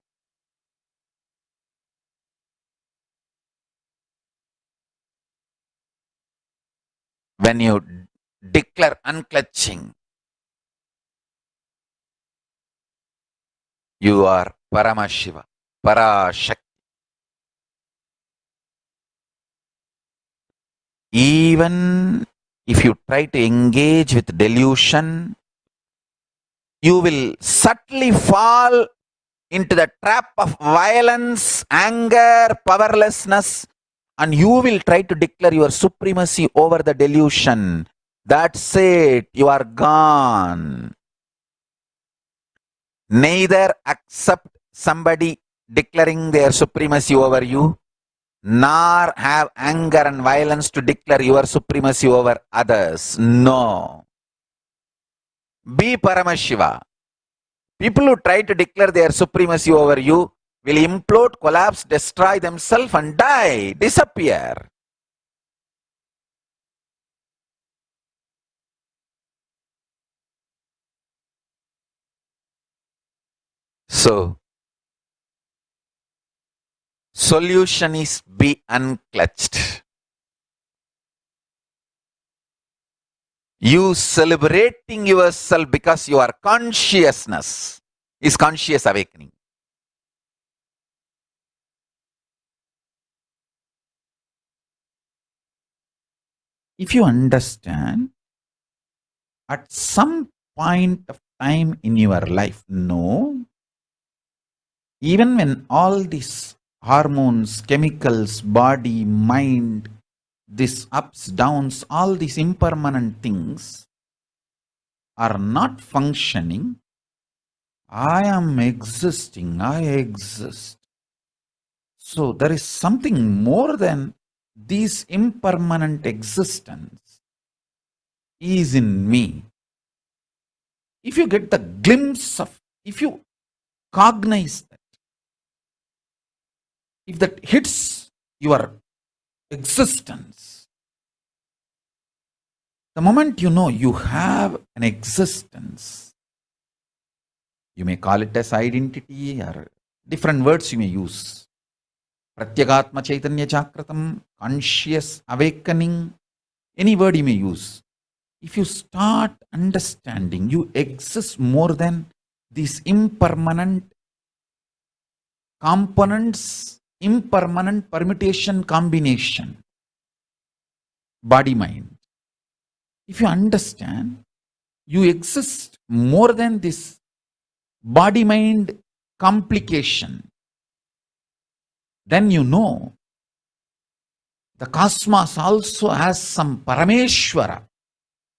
When you declare unclutching, you are Paramashiva. Parashakti. Even if you try to engage with delusion, you will subtly fall into the trap of violence, anger, powerlessness, and you will try to declare your supremacy over the delusion. That's it, you are gone. Neither accept somebody declaring their supremacy over you, nor have anger and violence to declare your supremacy over others. No. Be Paramashiva. People who try to declare their supremacy over you will implode, collapse, destroy themselves and die, disappear. So, solution is be unclutched. You celebrating yourself because your consciousness is conscious awakening. If you understand, at some point of time in your life, no, even when all these hormones, chemicals, body, mind, these ups, downs, all these impermanent things are not functioning, I am existing, I exist. So there is something more than this impermanent existence is in me. If you get the glimpse of, if you cognize that, if that hits your existence, the moment you know you have an existence, you may call it as identity or different words you may use. Pratyagatma Chaitanya Chakratam, conscious awakening, any word you may use. If you start understanding you exist more than these impermanent components, impermanent permutation combination, body mind. If you understand you exist more than this body mind complication, then you know the cosmos also has some Parameshwara,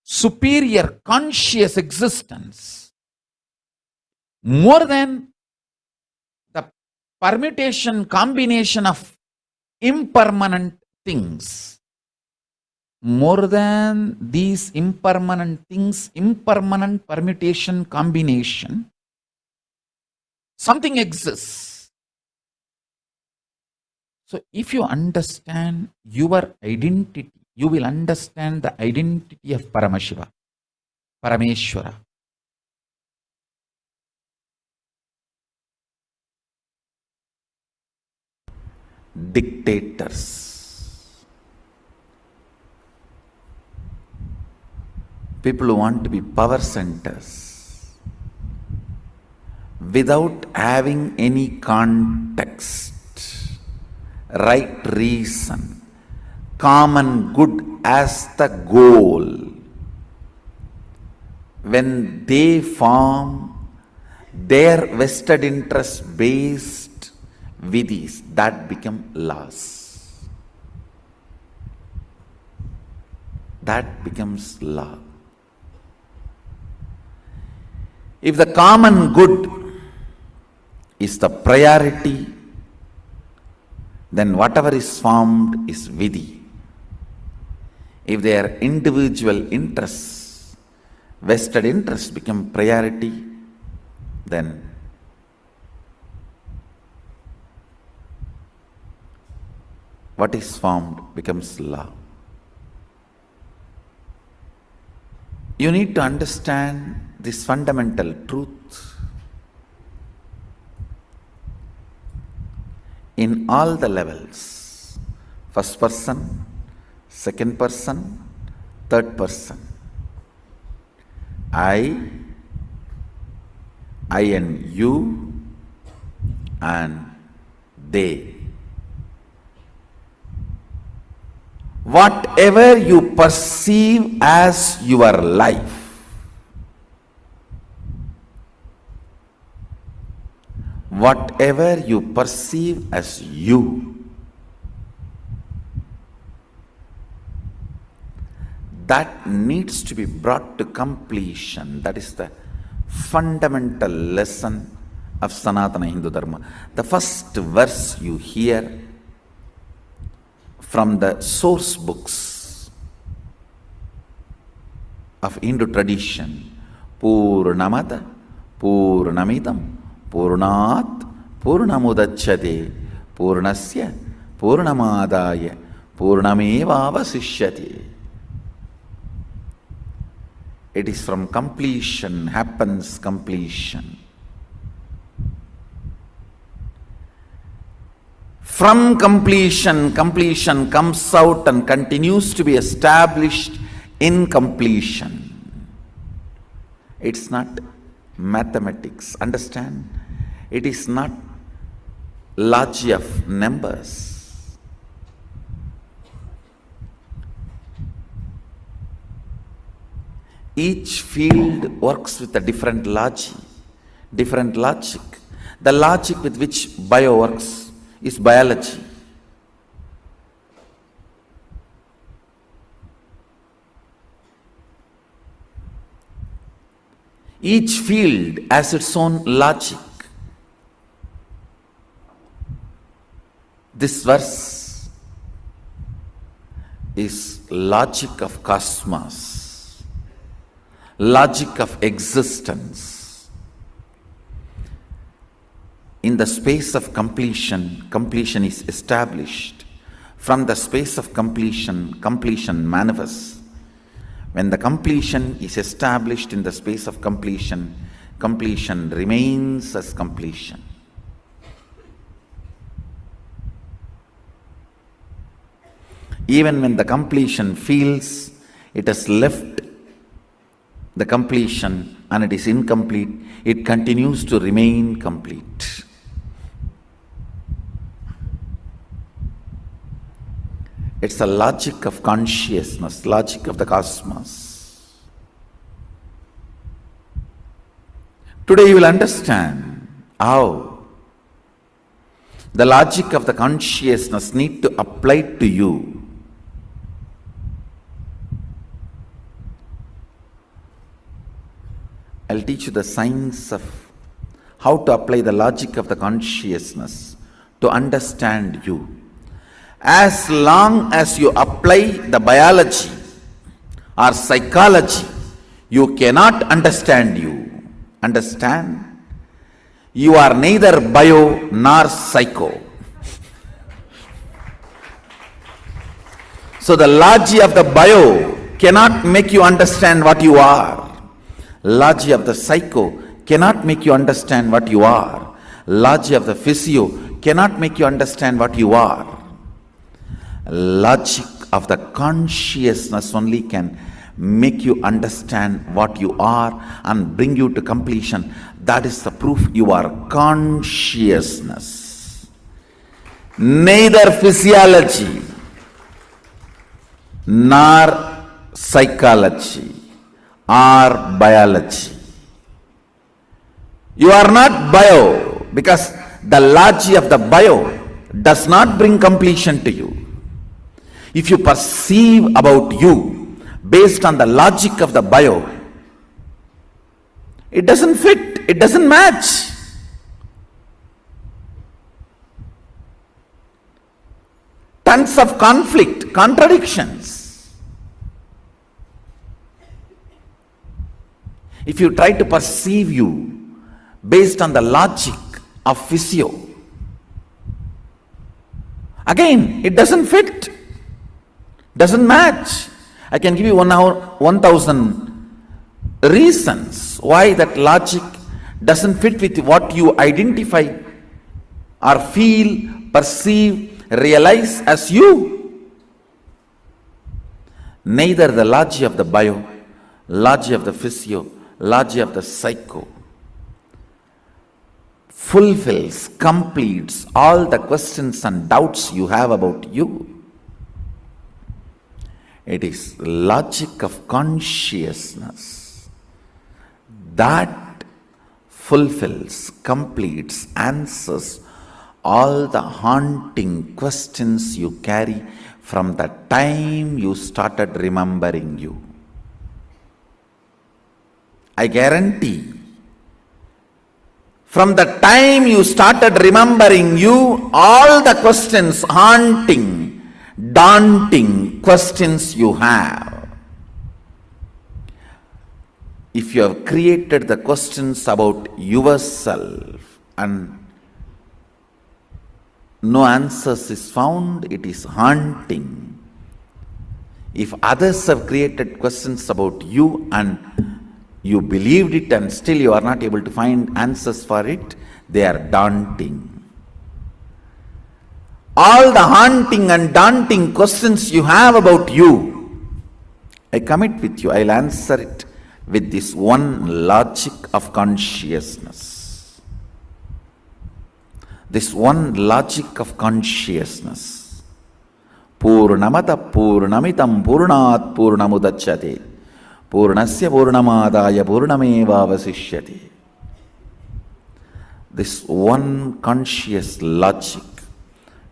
superior conscious existence, more than the permutation combination of impermanent things. More than these impermanent things, impermanent permutation combination, something exists. So if you understand your identity, you will understand the identity of Paramashiva, Parameshwara. Dictators, people who want to be power centers without having any context, right reason, common good as the goal. When they form their vested interest based vidhis, that become laws. That becomes law. If the common good is the priority, then whatever is formed is vidhi. If their individual interests, vested interests become priority, then what is formed becomes law. You need to understand this fundamental truth. In all the levels, first person, second person, third person, I and you, and they. Whatever you perceive as your life, whatever you perceive as you, that needs to be brought to completion. That is the fundamental lesson of Sanatana Hindu Dharma. The first verse you hear from the source books of Hindu tradition, Purnamata Purnamidam Purnat Purnamudachyate Purnasya Purnamadaya Purnameva Avasishyate. It is from completion happens completion. From completion, completion comes out and continues to be established in completion. It's not mathematics, understand? It is not logic of numbers. Each field works with a different logic. The logic with which bio works is biology. Each field has its own logic. This verse is logic of cosmos, logic of existence. In the space of completion, completion is established. From the space of completion, completion manifests. When the completion is established in the space of completion, completion remains as completion. Even when the completion feels it has left the completion and it is incomplete, it continues to remain complete. It's a logic of consciousness, logic of the cosmos. Today you will understand how the logic of the consciousness need to apply to you. I'll teach you the science of how to apply the logic of the consciousness to understand you. As long as you apply the biology or psychology, you cannot understand you. Understand? You are neither bio nor psycho. So the logic of the bio cannot make you understand what you are. Logic of the psycho cannot make you understand what you are. Logic of the physio cannot make you understand what you are. Logic of the consciousness only can make you understand what you are and bring you to completion. That is the proof you are consciousness. Neither physiology nor psychology or biology. You are not bio because the logic of the bio does not bring completion to you. If you perceive about you based on the logic of the bio, it doesn't fit, it doesn't match. Tons of conflict, contradictions. If you try to perceive you based on the logic of physio, again, it doesn't fit. Doesn't match. I can give you 1,000 reasons why that logic doesn't fit with what you identify or feel, perceive, realize as you. Neither the logic of the bio, logic of the physio, logic of the psycho fulfills, completes all the questions and doubts you have about you. It is logic of consciousness that fulfills, completes, answers all the haunting questions you carry from the time you started remembering you. I guarantee, from the time you started remembering you, all the questions, haunting, daunting questions you have, if you have created the questions about yourself and no answers is found, it is haunting. If others have created questions about you and you believed it and still you are not able to find answers for it, they are daunting. All the haunting and daunting questions you have about you, I commit with you, I'll answer it with this one logic of consciousness. This one logic of consciousness. Purnamata purnamitam purnat purnamudachyate. Purnasya purnamadaya purnameva vasishyate. This one conscious logic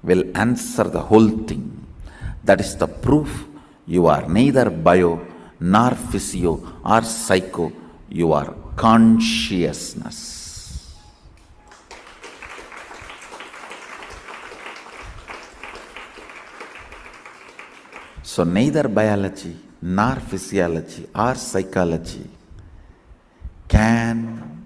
will answer the whole thing. That is the proof you are neither bio nor physio or psycho. You are consciousness. So neither biology nor physiology or psychology can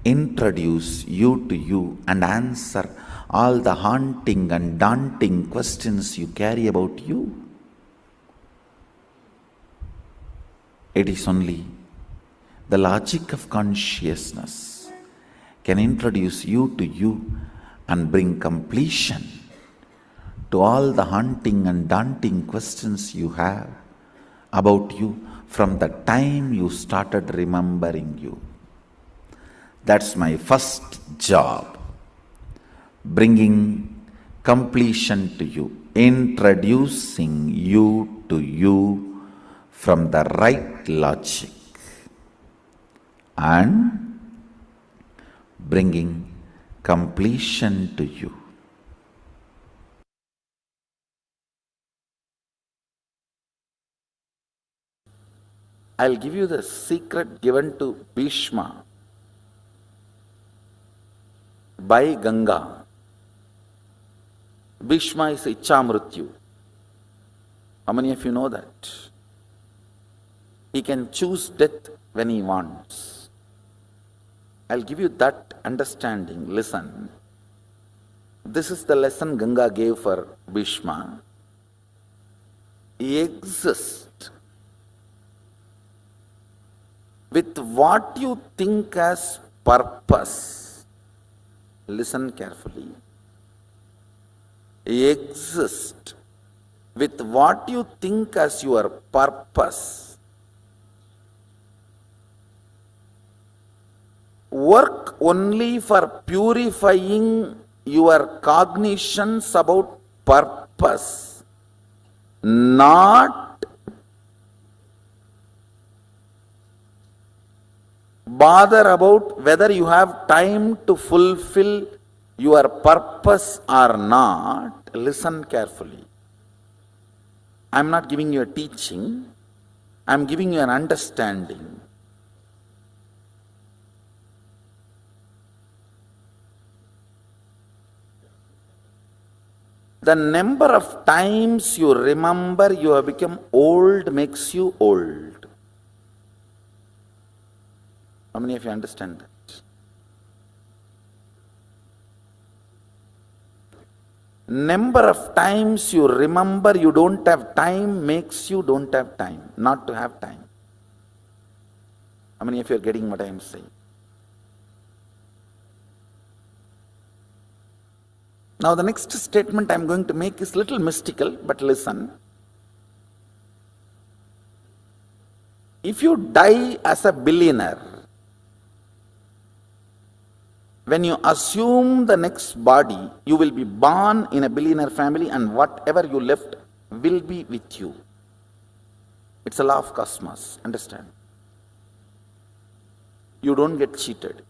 introduce you to you and answer all the haunting and daunting questions you carry about you. It is only the logic of consciousness can introduce you to you and bring completion to all the haunting and daunting questions you have about you from the time you started remembering you. That's my first job, bringing completion to you, introducing you to you from the right logic and bringing completion to you. I'll give you the secret given to Bhishma by Ganga. Bhishma is Ichamrityu. How many of you know that? He can choose death when he wants. I'll give you that understanding. Listen. This is the lesson Ganga gave for Bhishma. Exist with what you think as purpose. Listen carefully. Exist with what you think as your purpose. Work only for purifying your cognitions about purpose, not bother about whether you have time to fulfill your purpose or not. Listen carefully. I am not giving you a teaching, I am giving you an understanding. The number of times you remember you have become old makes you old. How many of you understand that? Number of times you remember you don't have time makes you don't have time, not to have time. How many of you are getting what I am saying? Now the next statement I am going to make is little mystical, but listen. If you die as a billionaire, When you assume the next body, you will be born in a billionaire family and whatever you left will be with you. It's a law of cosmos, understand? You don't get cheated.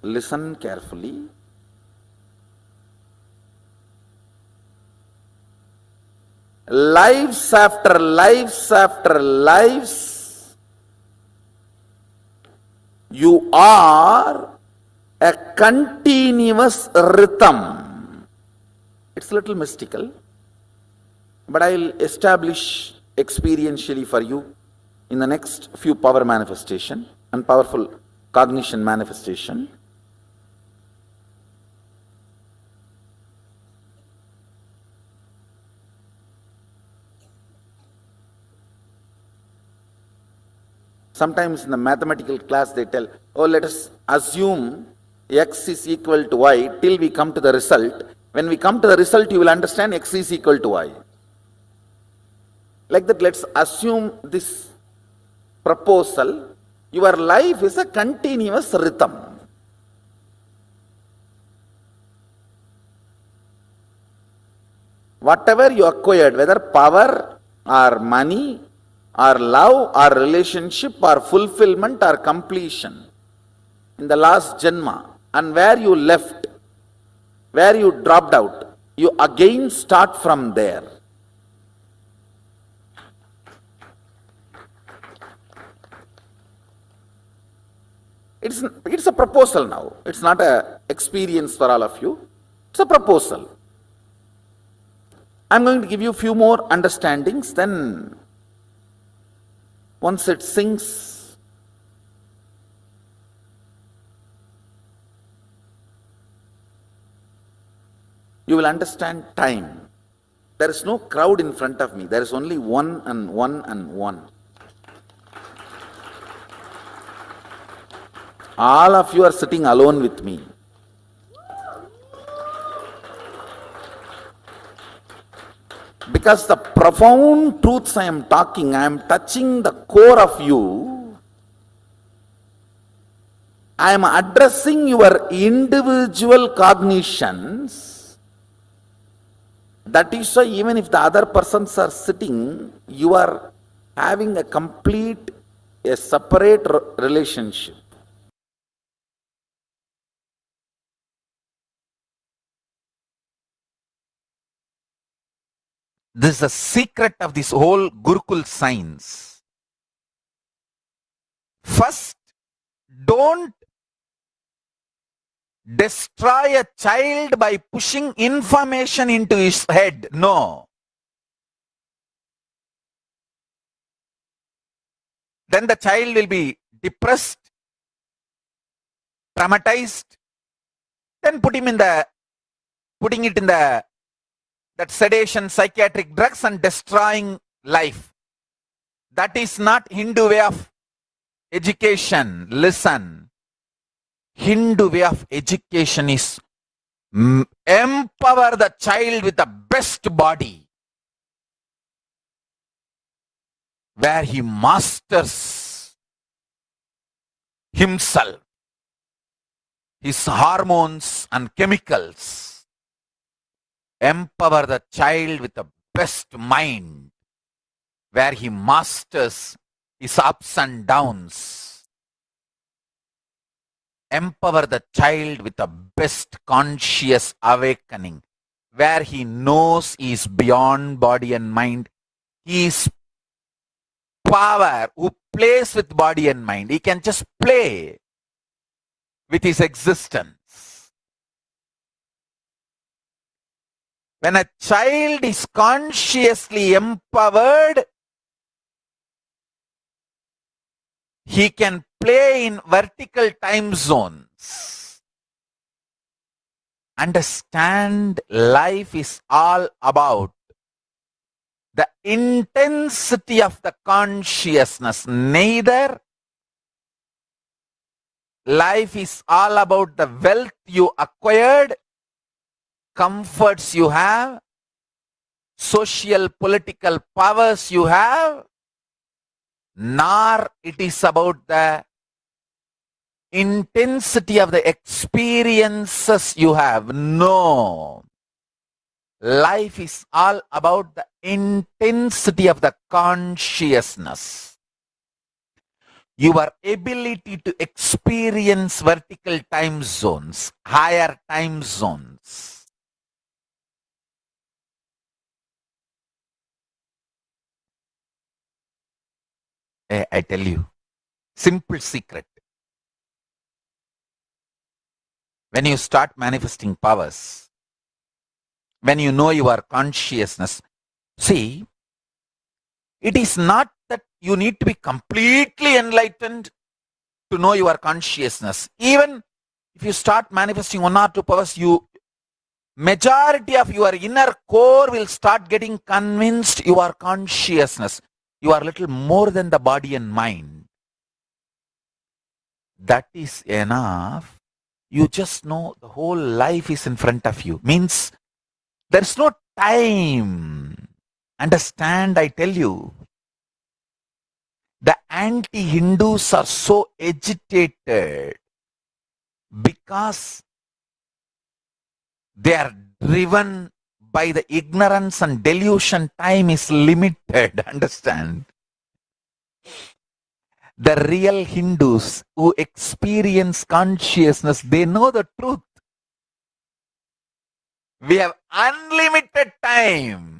Listen carefully. Lives after lives after lives, you are a continuous rhythm. It's a little mystical, but I'll establish experientially for you in the next few power manifestation and powerful cognition manifestation. Sometimes in the mathematical class they tell, oh, let us assume x is equal to y till we come to the result. When we come to the result, you will understand x is equal to y. Like that, let's assume this proposal. Your life is a continuous rhythm. Whatever you acquired, whether power or money or love or relationship or fulfillment or completion in the last janma, and where you left, where you dropped out, you again start from there. It's a proposal now. It's not an experience for all of you. It's a proposal. I'm going to give you a few more understandings, then once it sinks, you will understand time. There is no crowd in front of me. There is only one and one and one. All of you are sitting alone with me. Because the profound truths I am talking, I am touching the core of you. I am addressing your individual cognitions. That is why even if the other persons are sitting, you are having a separate relationship. This is the secret of this whole Gurukul science. First, don't destroy a child by pushing information into his head. No. Then the child will be depressed, traumatized. Then putting it in that sedation, psychiatric drugs and destroying life. That is not Hindu way of education. Listen. Hindu way of education is empower the child with the best body, where he masters himself, his hormones and chemicals. Empower the child with the best mind, where he masters his ups and downs. Empower the child with the best conscious awakening, where he knows he is beyond body and mind. He is power who plays with body and mind. He can just play with his existence. When a child is consciously empowered, he can play in vertical time zones. Understand, life is all about the intensity of the consciousness. Neither life is all about the wealth you acquired, comforts you have, social political powers you have, nor it is about the intensity of the experiences you have. No. Life is all about the intensity of the consciousness. Your ability to experience vertical time zones, higher time zones. I tell you, simple secret. When you start manifesting powers, when you know your consciousness, see, it is not that you need to be completely enlightened to know your consciousness. Even if you start manifesting one or two powers, majority of your inner core will start getting convinced your consciousness. You are little more than the body and mind. That is enough. You just know the whole life is in front of you. Means there's no time. Understand, I tell you. The anti-Hindus are so agitated because they are driven by the ignorance and delusion. Time is limited. Understand? The real Hindus who experience consciousness, they know the truth. We have unlimited time.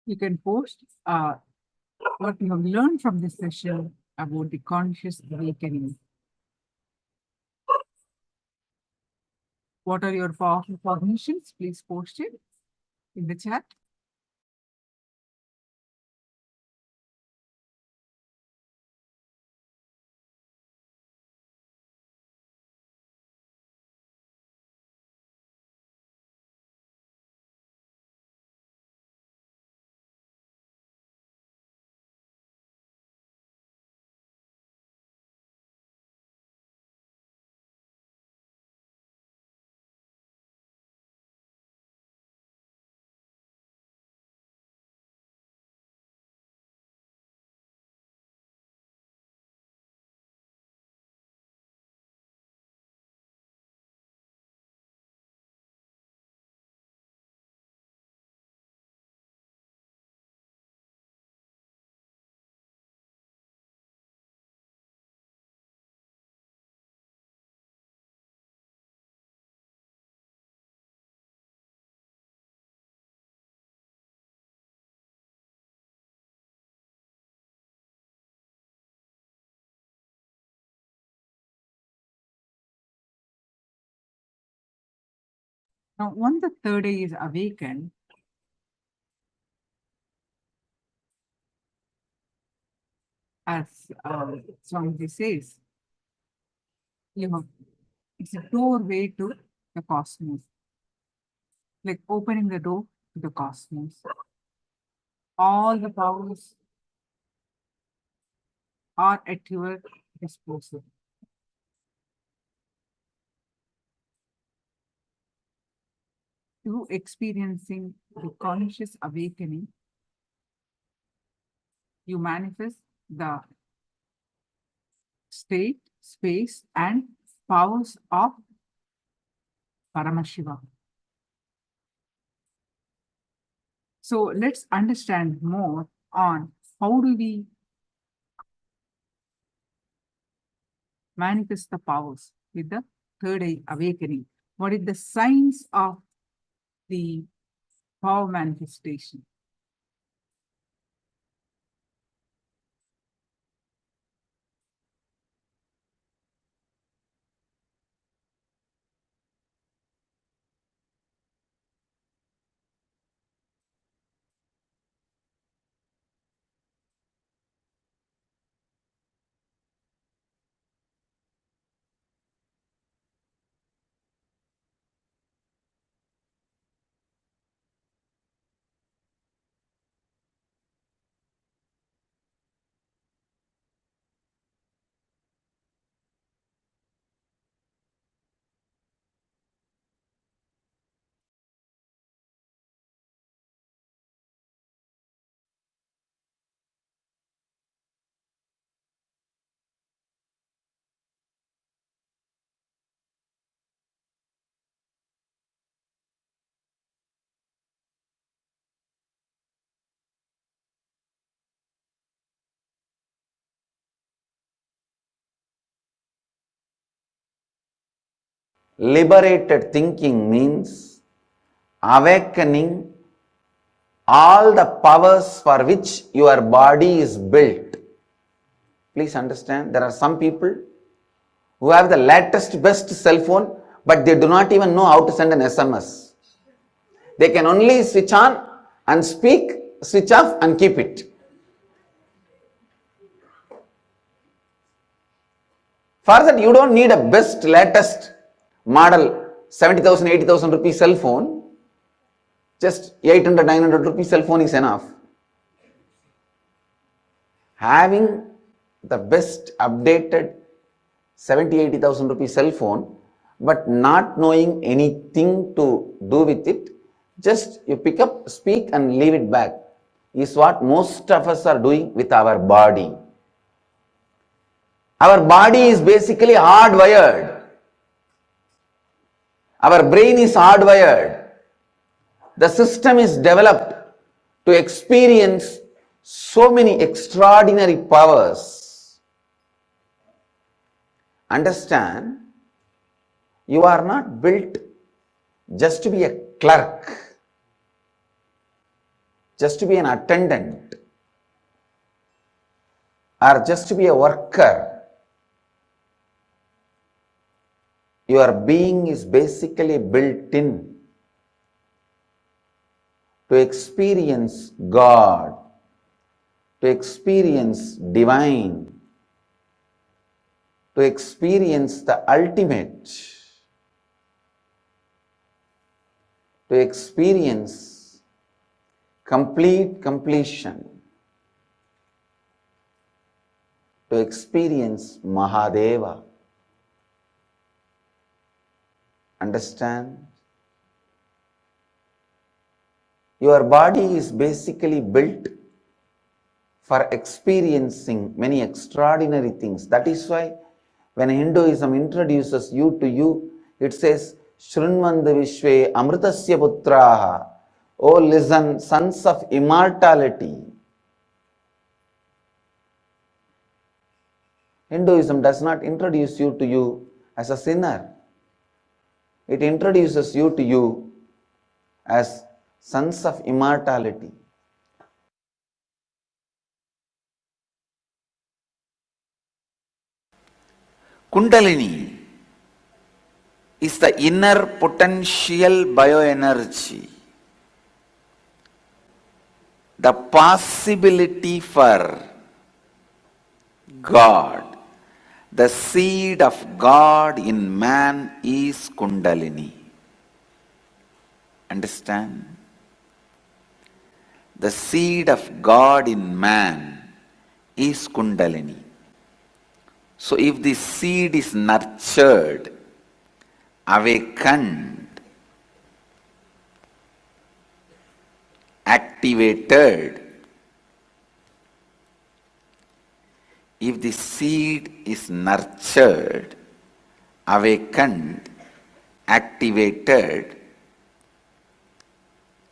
You can post what you have learned from this session about the conscious awakening. What are your powerful cognitions? Please post it in the chat. Now, when the third eye is awakened, as Swamiji says, it's a doorway to the cosmos, like opening the door to the cosmos. All the powers are at your disposal. Through experiencing the conscious awakening, you manifest the state, space, and powers of Paramashiva. So let's understand more on how do we manifest the powers with the third eye awakening. What is the signs of the power manifestation? Liberated thinking means awakening all the powers for which your body is built. Please understand, there are some people who have the latest, best cell phone, but they do not even know how to send an SMS. They can only switch on and speak, switch off and keep it. For that, you don't need a best, latest model 70,000, 80,000 rupee cell phone. Just 800, 900 rupee cell phone is enough. Having the best updated 70, 80,000 rupee cell phone, but not knowing anything to do with it, just you pick up, speak and leave it back, is what most of us are doing with our body. Our body is basically hardwired. Our brain is hardwired. The system is developed to experience so many extraordinary powers. Understand, you are not built just to be a clerk, just to be an attendant, or just to be a worker. Your being is basically built in to experience God, to experience divine, to experience the ultimate, to experience complete completion, to experience Mahadeva. Understand? Your body is basically built for experiencing many extraordinary things. That is why when Hinduism introduces you to you, it says, Shrunvandu Vishve Amritasya Putraha. Oh, listen, sons of immortality. Hinduism does not introduce you to you as a sinner. It introduces you to you as sons of immortality. Kundalini is the inner potential bioenergy, the possibility for God. The seed of God in man is Kundalini. Understand? The seed of God in man is Kundalini. So if this seed is nurtured, awakened, activated, if the seed is nurtured, awakened, activated,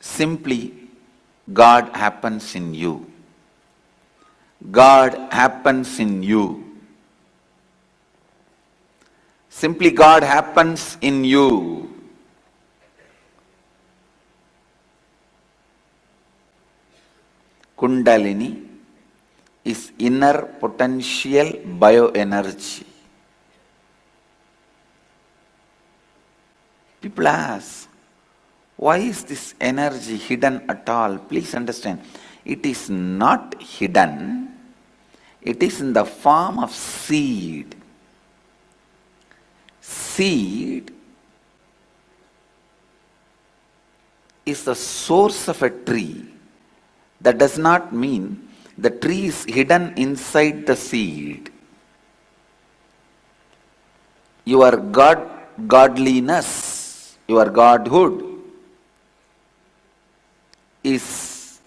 simply God happens in you. God happens in you. Simply God happens in you. Kundalini is inner potential bioenergy. People ask, why is this energy hidden at all? Please understand, it is not hidden. It is in the form of seed. Seed is the source of a tree. That does not mean the tree is hidden inside the seed. Your godliness, your godhood is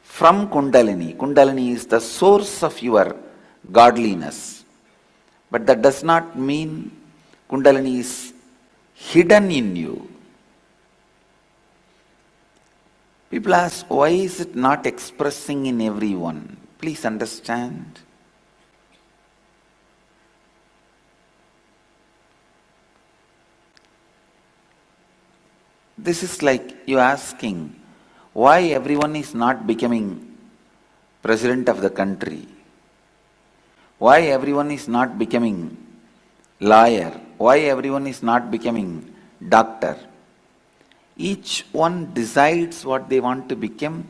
from Kundalini. Kundalini is the source of your godliness. But that does not mean Kundalini is hidden in you. People ask, why is it not expressing in everyone? Please understand. This is like you asking why everyone is not becoming president of the country, why everyone is not becoming lawyer, why everyone is not becoming doctor. Each one decides what they want to become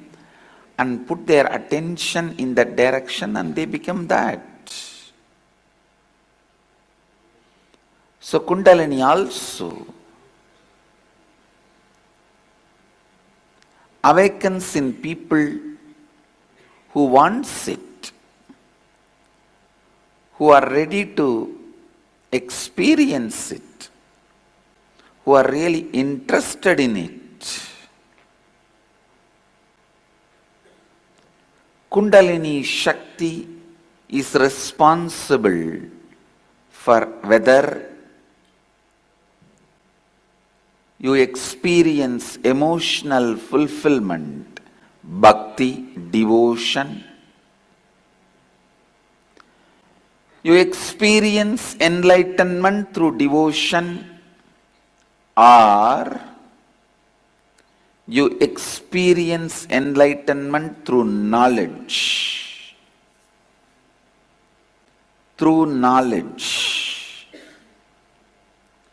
and put their attention in that direction and they become that. So Kundalini also awakens in people who wants it, who are ready to experience it, who are really interested in it. Kundalini Shakti is responsible for whether you experience emotional fulfillment, bhakti, devotion. You experience enlightenment through devotion, or you experience enlightenment through knowledge. Through knowledge,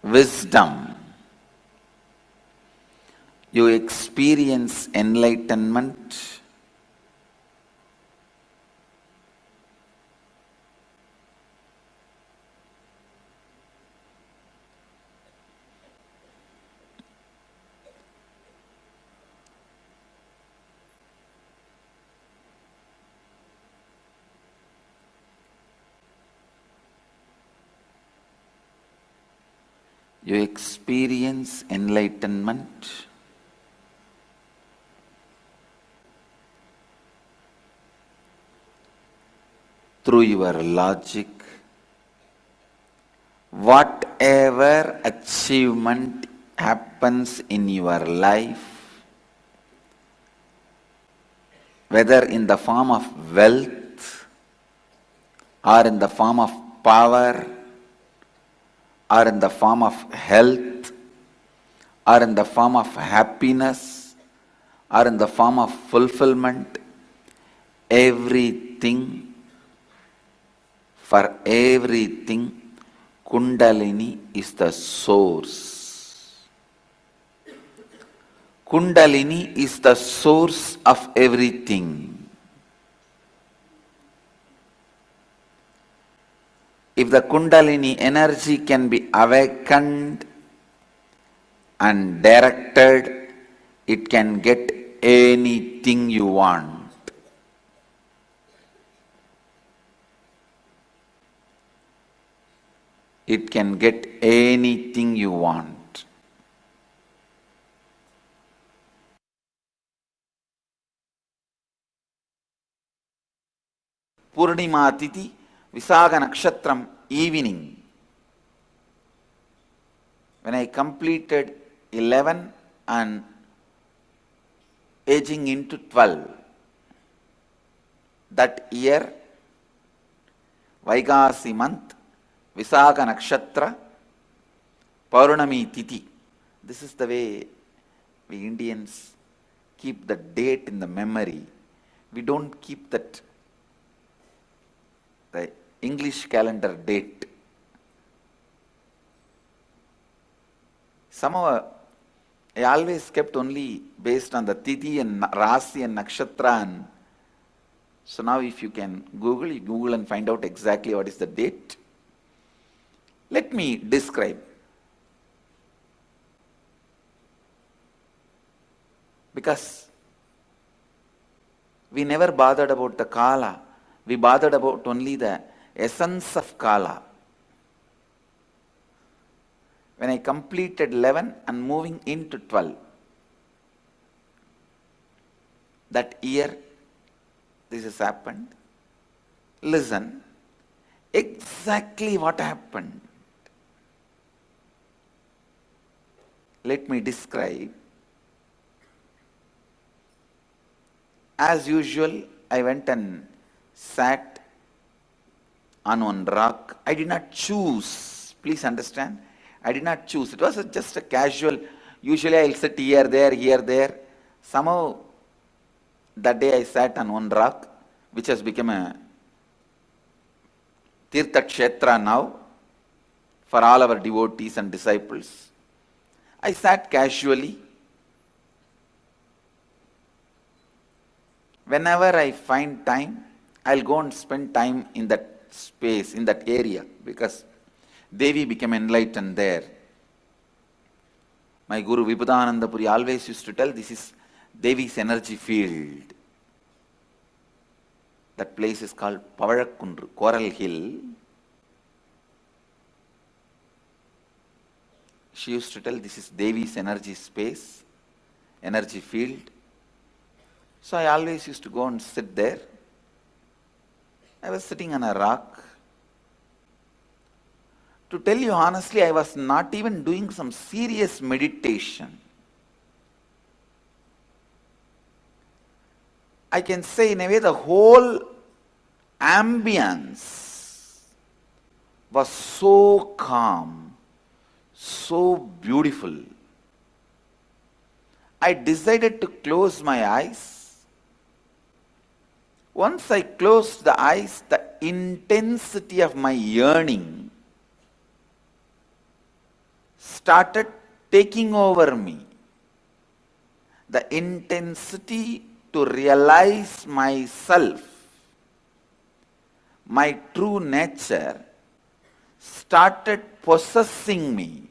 wisdom, you experience enlightenment. You experience enlightenment through your logic. Whatever achievement happens in your life, whether in the form of wealth or in the form of power or in the form of health or in the form of happiness or in the form of fulfillment, everything, for everything, Kundalini is the source. Kundalini is the source of everything. If the Kundalini energy can be awakened and directed, it can get anything you want. It can get anything you want. Purnima Tithi, Visaga Nakshatram, evening. When I completed 11 and aging into 12, that year, Vaigasi month, Visaga Nakshatra, Paurnami Tithi. This is the way we Indians keep the date in the memory. We don't keep that, the English calendar date. Somehow, I always kept only based on the Tithi and Rasi and Nakshatra. And so now if you can Google, you Google and find out exactly what is the date. Let me describe. Because we never bothered about the Kala. We bothered about only the essence of Kala. When I completed 11 and moving into 12, that year this has happened. Listen, exactly what happened. Let me describe. As usual, I went and sat on one rock. I did not choose. Please understand, I did not choose. It was just a casual Usually I'll sit here, there. Somehow, that day I sat on one rock, which has become a Tirtha Kshetra now for all our devotees and disciples. I sat casually. Whenever I find time, I'll go and spend time in that space, in that area, because Devi became enlightened there. My Guru Vibhudananda Puri always used to tell, this is Devi's energy field. That place is called Pavalakkundru, Coral Hill. She used to tell, this is Devi's energy space, energy field. So I always used to go and sit there. I was sitting on a rock. To tell you honestly, I was not even doing some serious meditation. I can say in a way the whole ambience was so calm, so beautiful. I decided to close my eyes. Once I closed the eyes, the intensity of my yearning started taking over me. The intensity to realize myself, my true nature, started possessing me.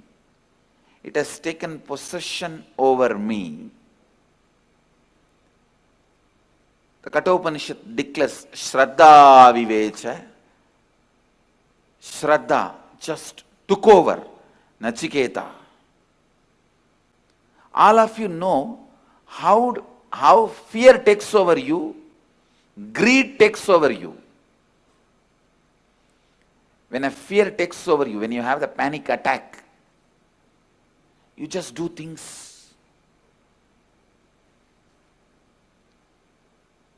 It has taken possession over me. The Kathopanishad declares Shraddha Vivecha. Shraddha just took over Nachiketa. All of you know how fear takes over you, greed takes over you. When a fear takes over you, when you have the panic attack, you just do things.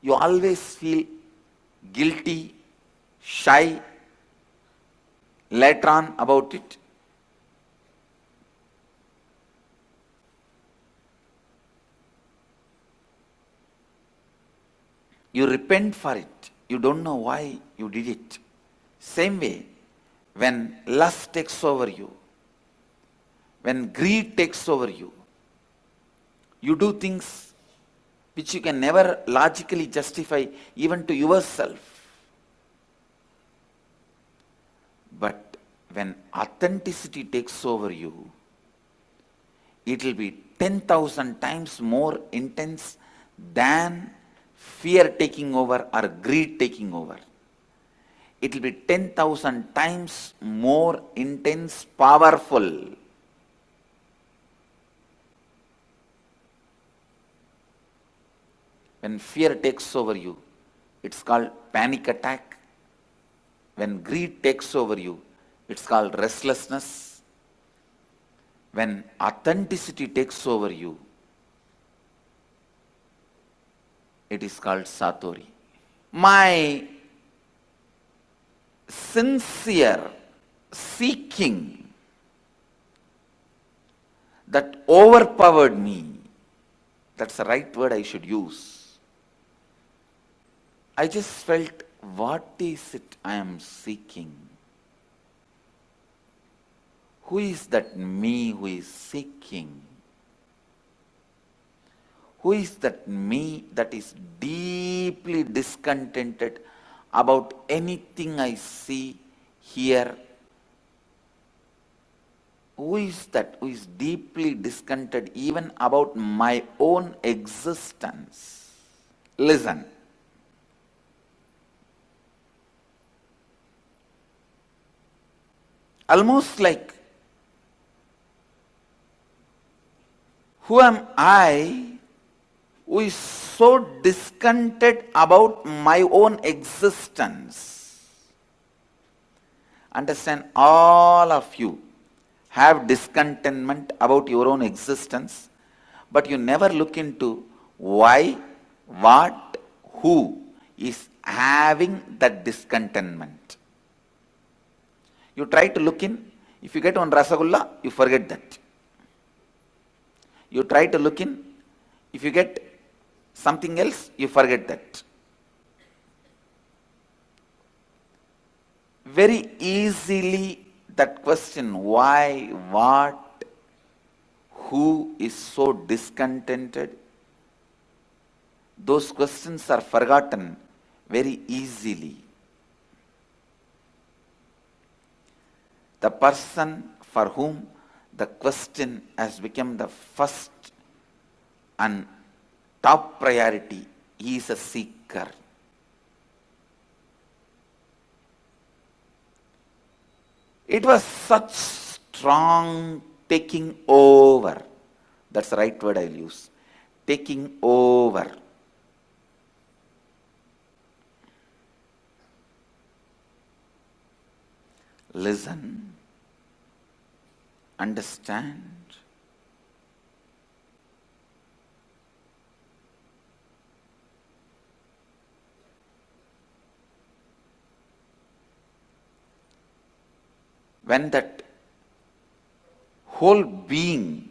You always feel guilty, shy, later on about it. You repent for it. You don't know why you did it. Same way, when lust takes over you, when greed takes over you, you do things which you can never logically justify even to yourself. But when authenticity takes over you, it will be 10,000 times more intense than fear taking over or greed taking over. It will be 10,000 times more intense, powerful. When fear takes over you, it's called panic attack. When greed takes over you, it's called restlessness. When authenticity takes over you, it is called Satori. My sincere seeking that overpowered me, that's the right word I should use. I just felt, what is it I am seeking? Who is that me who is seeking? Who is that me that is deeply discontented about anything I see, hear? Who is that who is deeply discontented even about my own existence? Listen. Almost like, who am I who is so discontented about my own existence? Understand, all of you have discontentment about your own existence, but you never look into why, what, who is having that discontentment. You try to look in, if you get one rasagulla, you forget that. You try to look in. If you get something else, you forget that. Very easily that question, why, what, who is so discontented, those questions are forgotten very easily. The person for whom the question has become the first and top priority, he is a seeker. It was such strong taking over. That's the right word I'll use. Taking over. Listen. Understand. When that whole being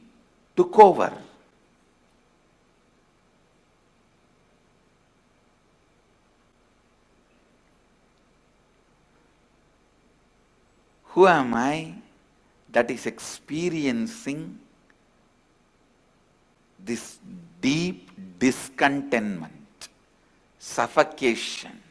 took over, who am I that is experiencing this deep discontentment, suffocation?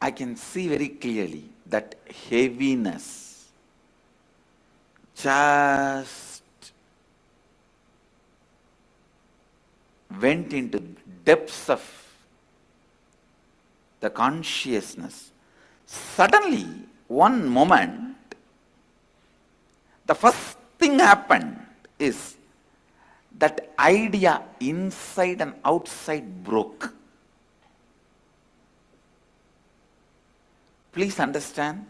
I can see very clearly that heaviness just went into depths of the consciousness. Suddenly, one moment, the first thing happened is that idea inside and outside broke. Please understand,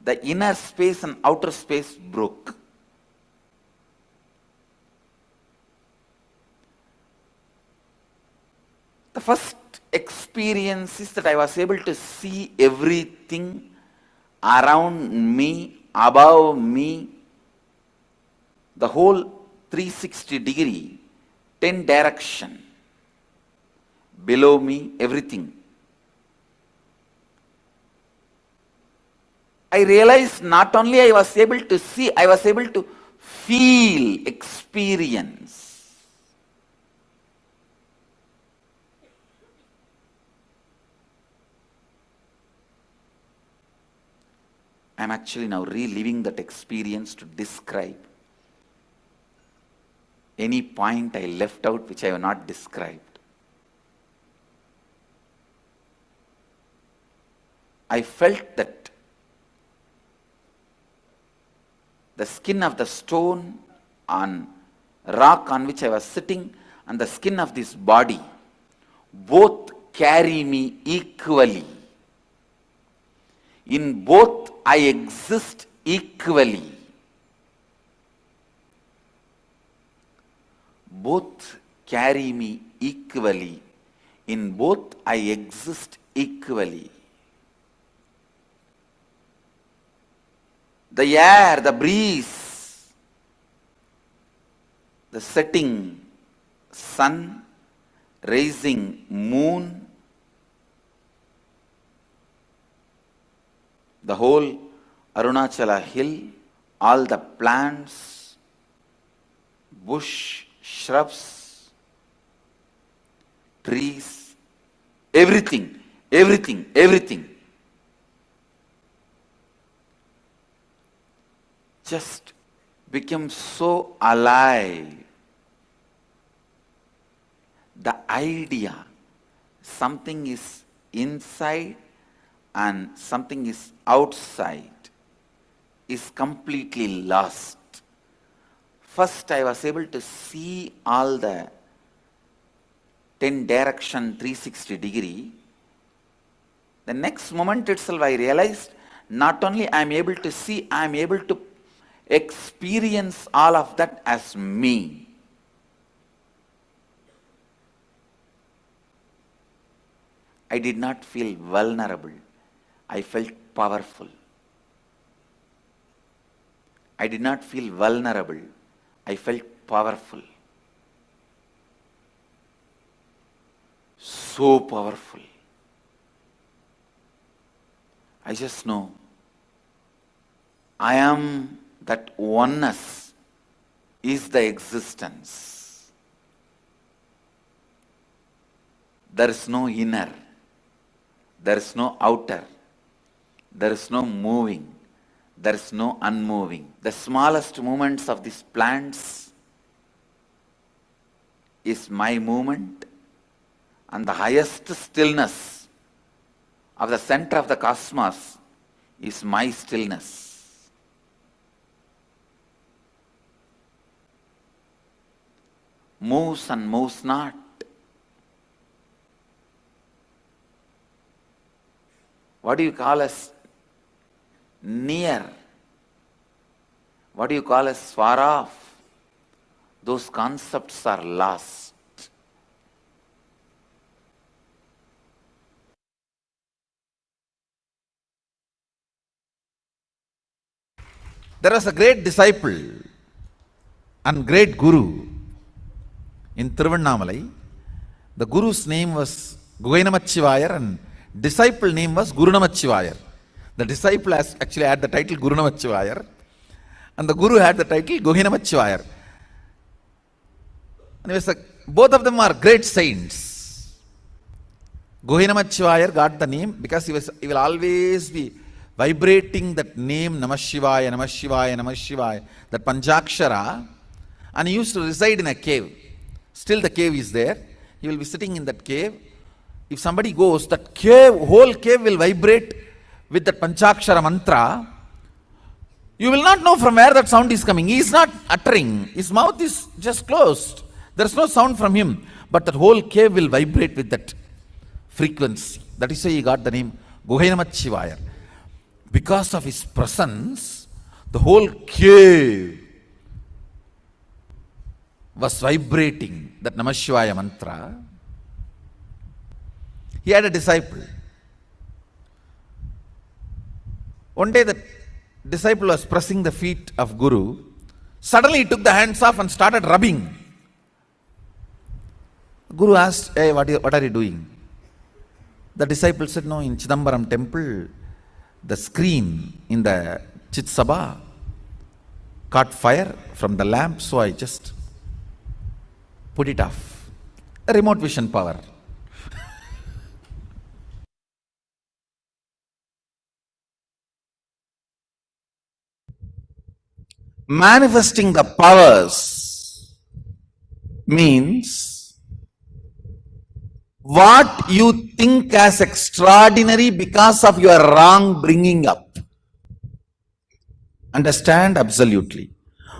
the inner space and outer space broke. The first experience is that I was able to see everything around me, above me, the whole 360 degree, 10 direction, below me, everything. I realized not only I was able to see, I was able to feel, experience. I am actually now reliving that experience to describe any point I left out which I have not described. I felt that the skin of the stone on rock on which I was sitting and the skin of this body both carry me equally. In both I exist equally. Both carry me equally. In both I exist equally. The air, the breeze, the setting sun, rising moon, the whole Arunachala hill, all the plants, bush, shrubs, trees, everything, everything, everything. Just became so alive. The idea, something is inside and something is outside, is completely lost. First, I was able to see all the 10 direction 360 degree. The next moment itself, I realized not only I am able to see, I am able to experience all of that as me. I did not feel vulnerable. I felt powerful. I did not feel vulnerable. I felt powerful. So powerful. I just know I am that oneness is the existence. There is no inner. There is no outer. There is no moving. There is no unmoving. The smallest movements of these plants is my movement, and the highest stillness of the center of the cosmos is my stillness. Moves and moves not. What do you call as near? What do you call as far off? Those concepts are lost. There was a great disciple and great guru in Tiruvannamalai. The guru's name was Guhainamachivayar and disciple name was Gurunamachivayar. The disciple actually had the title Gurunamachivayar and the guru had the title Guhainamachivayar. And both of them are great saints. Guhainamachivayar got the name because he will always be vibrating that name Namah Shivaya, Namah Shivaya, Namah Shivaya, that Panchakshara, and he used to reside in a cave. Still the cave is there. He will be sitting in that cave. If somebody goes, that cave, whole cave will vibrate with that Panchakshara mantra. You will not know from where that sound is coming. He is not uttering. His mouth is just closed. There is no sound from him. But that whole cave will vibrate with that frequency. That is why he got the name Guhainamachivayar. Because of his presence, the whole cave was vibrating that Namah Shivaya mantra. He had a disciple. One day the disciple was pressing the feet of Guru. Suddenly he took the hands off and started rubbing. Guru asked, "Hey, what are you doing?" The disciple said, "No, in Chidambaram temple, the screen in the Chitsabha caught fire from the lamp, so I just put it off." A remote vision power. Manifesting the powers means what you think as extraordinary because of your wrong bringing up. Understand absolutely.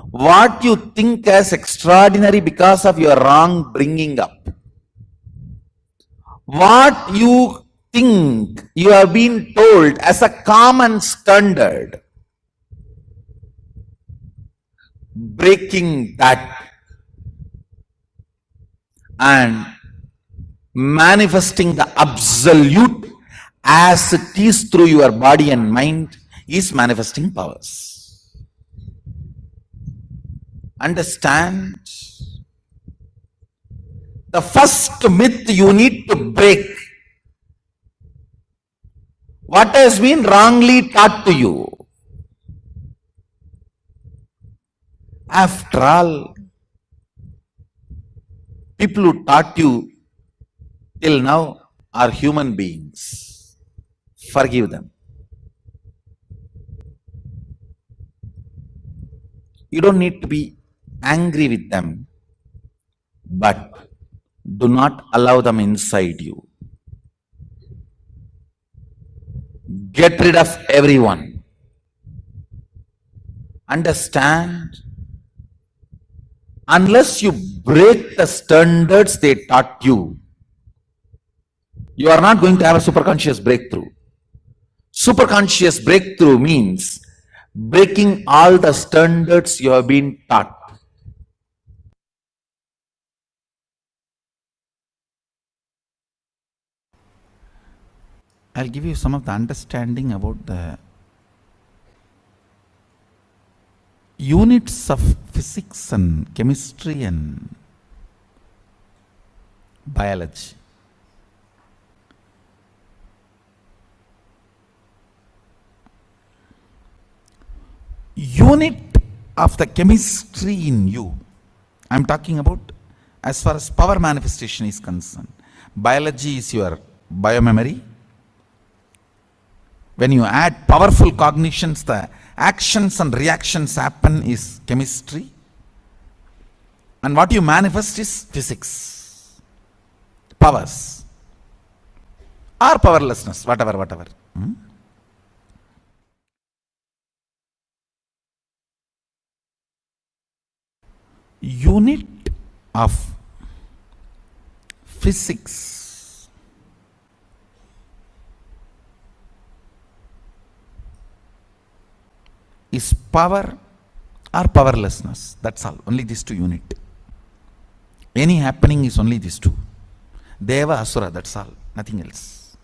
What you think as extraordinary because of your wrong bringing up. What you think you have been told as a common standard. Breaking that and manifesting the absolute as it is through your body and mind is manifesting powers. Understand? The first myth you need to break. What has been wrongly taught to you? After all, people who taught you till now are human beings. Forgive them. You don't need to be angry with them, but do not allow them inside you. Get rid of everyone. Understand? Unless you break the standards they taught you, you are not going to have a superconscious breakthrough. Superconscious breakthrough means breaking all the standards you have been taught. I'll give you some of the understanding about the units of physics and chemistry and biology. Unit of the chemistry in you, I'm talking about as far as power manifestation is concerned. Biology is your biomemory. When you add powerful cognitions, the actions and reactions happen is chemistry. And what you manifest is physics. Powers. Or powerlessness, whatever. Unit of physics is power or powerlessness. That's all. Only these two unit. Any happening is only these two. Deva, Asura, that's all. Nothing else.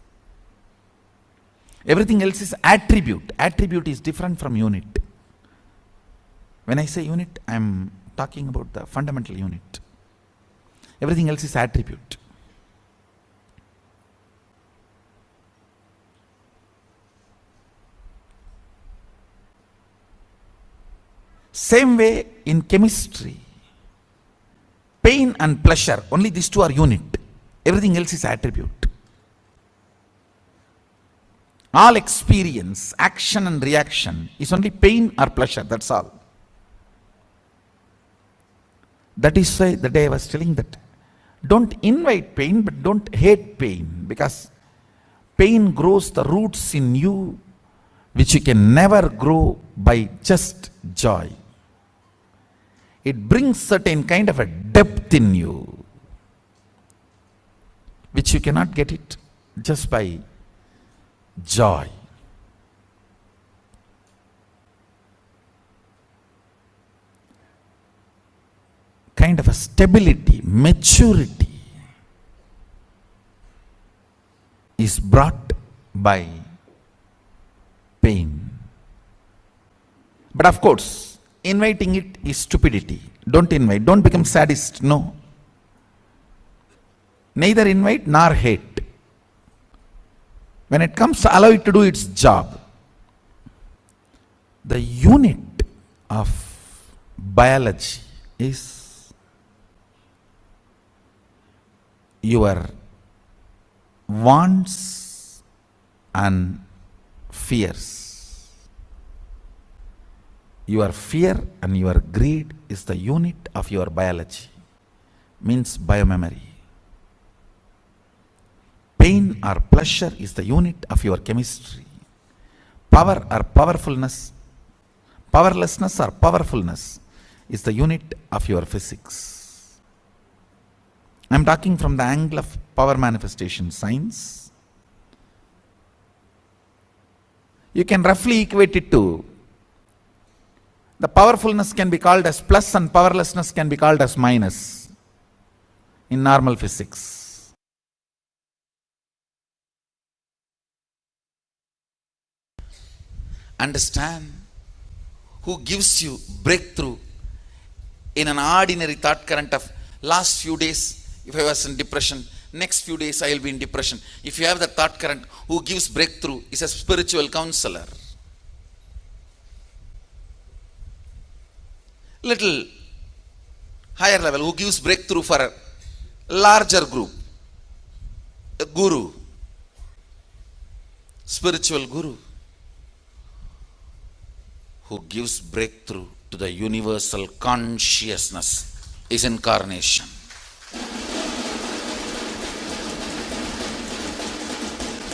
Everything else is attribute. Attribute is different from unit. When I say unit, I am talking about the fundamental unit. Everything else is attribute. Same way in chemistry, pain and pleasure, only these two are unit. Everything else is attribute. All experience, action and reaction is only pain or pleasure, that's all. That is why the day I was telling that don't invite pain but don't hate pain, because pain grows the roots in you which you can never grow by just joy. It brings certain kind of a depth in you which you cannot get it just by joy. Kind of a stability, maturity is brought by pain. But of course, inviting it is stupidity. Don't invite. Don't become sadist. No. Neither invite nor hate. When it comes to allow it to do its job, the unit of biology is your wants and fears. Your fear and your greed is the unit of your biology, means biomemory. Pain or pleasure is the unit of your chemistry. Power or powerfulness, powerlessness or powerfulness is the unit of your physics. I am talking from the angle of power manifestation science. You can roughly equate it to the powerfulness can be called as plus and powerlessness can be called as minus in normal physics. Understand who gives you breakthrough in an ordinary thought current of last few days. If I was in depression, next few days I will be in depression. If you have the thought current, who gives breakthrough is a spiritual counselor. Little higher level, who gives breakthrough for a larger group, a guru, spiritual guru, who gives breakthrough to the universal consciousness is incarnation.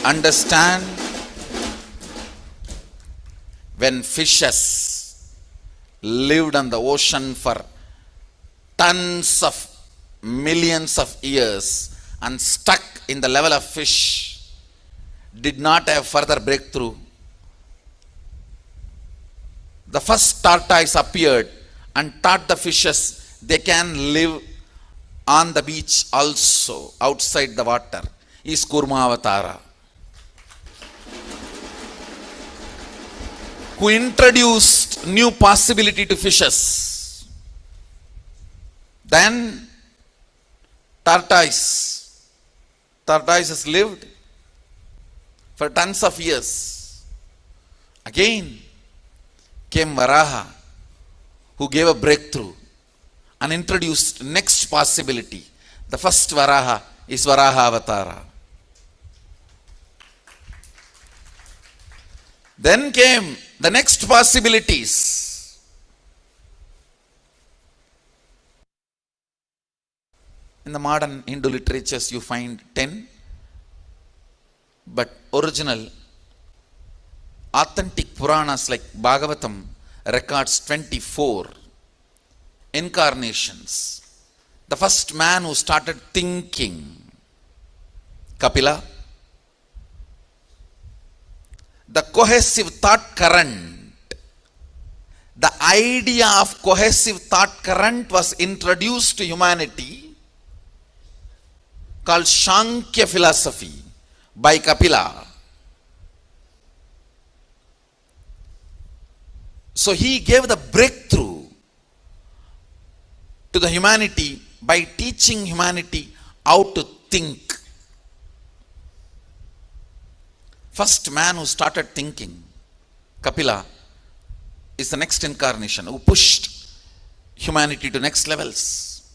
Understand, when fishes lived on the ocean for tons of millions of years and stuck in the level of fish, did not have further breakthrough, the first tortoise appeared and taught the fishes they can live on the beach also, outside the water, is Kurma Avatara. who introduced new possibility to fishes. Then tortoise. Tortoises lived for tons of years. Again came Varaha, who gave a breakthrough and introduced next possibility. The first Varaha is Varaha Avatara. Then came the next possibilities. In the modern Hindu literatures you find 10, but original authentic Puranas like Bhagavatam records 24 incarnations. The first man who started thinking, Kapila. The cohesive thought current, the idea of cohesive thought current was introduced to humanity, called Sankhya philosophy by Kapila. So he gave the breakthrough to the humanity by teaching humanity how to think. First man who started thinking, Kapila, is the next incarnation who pushed humanity to next levels.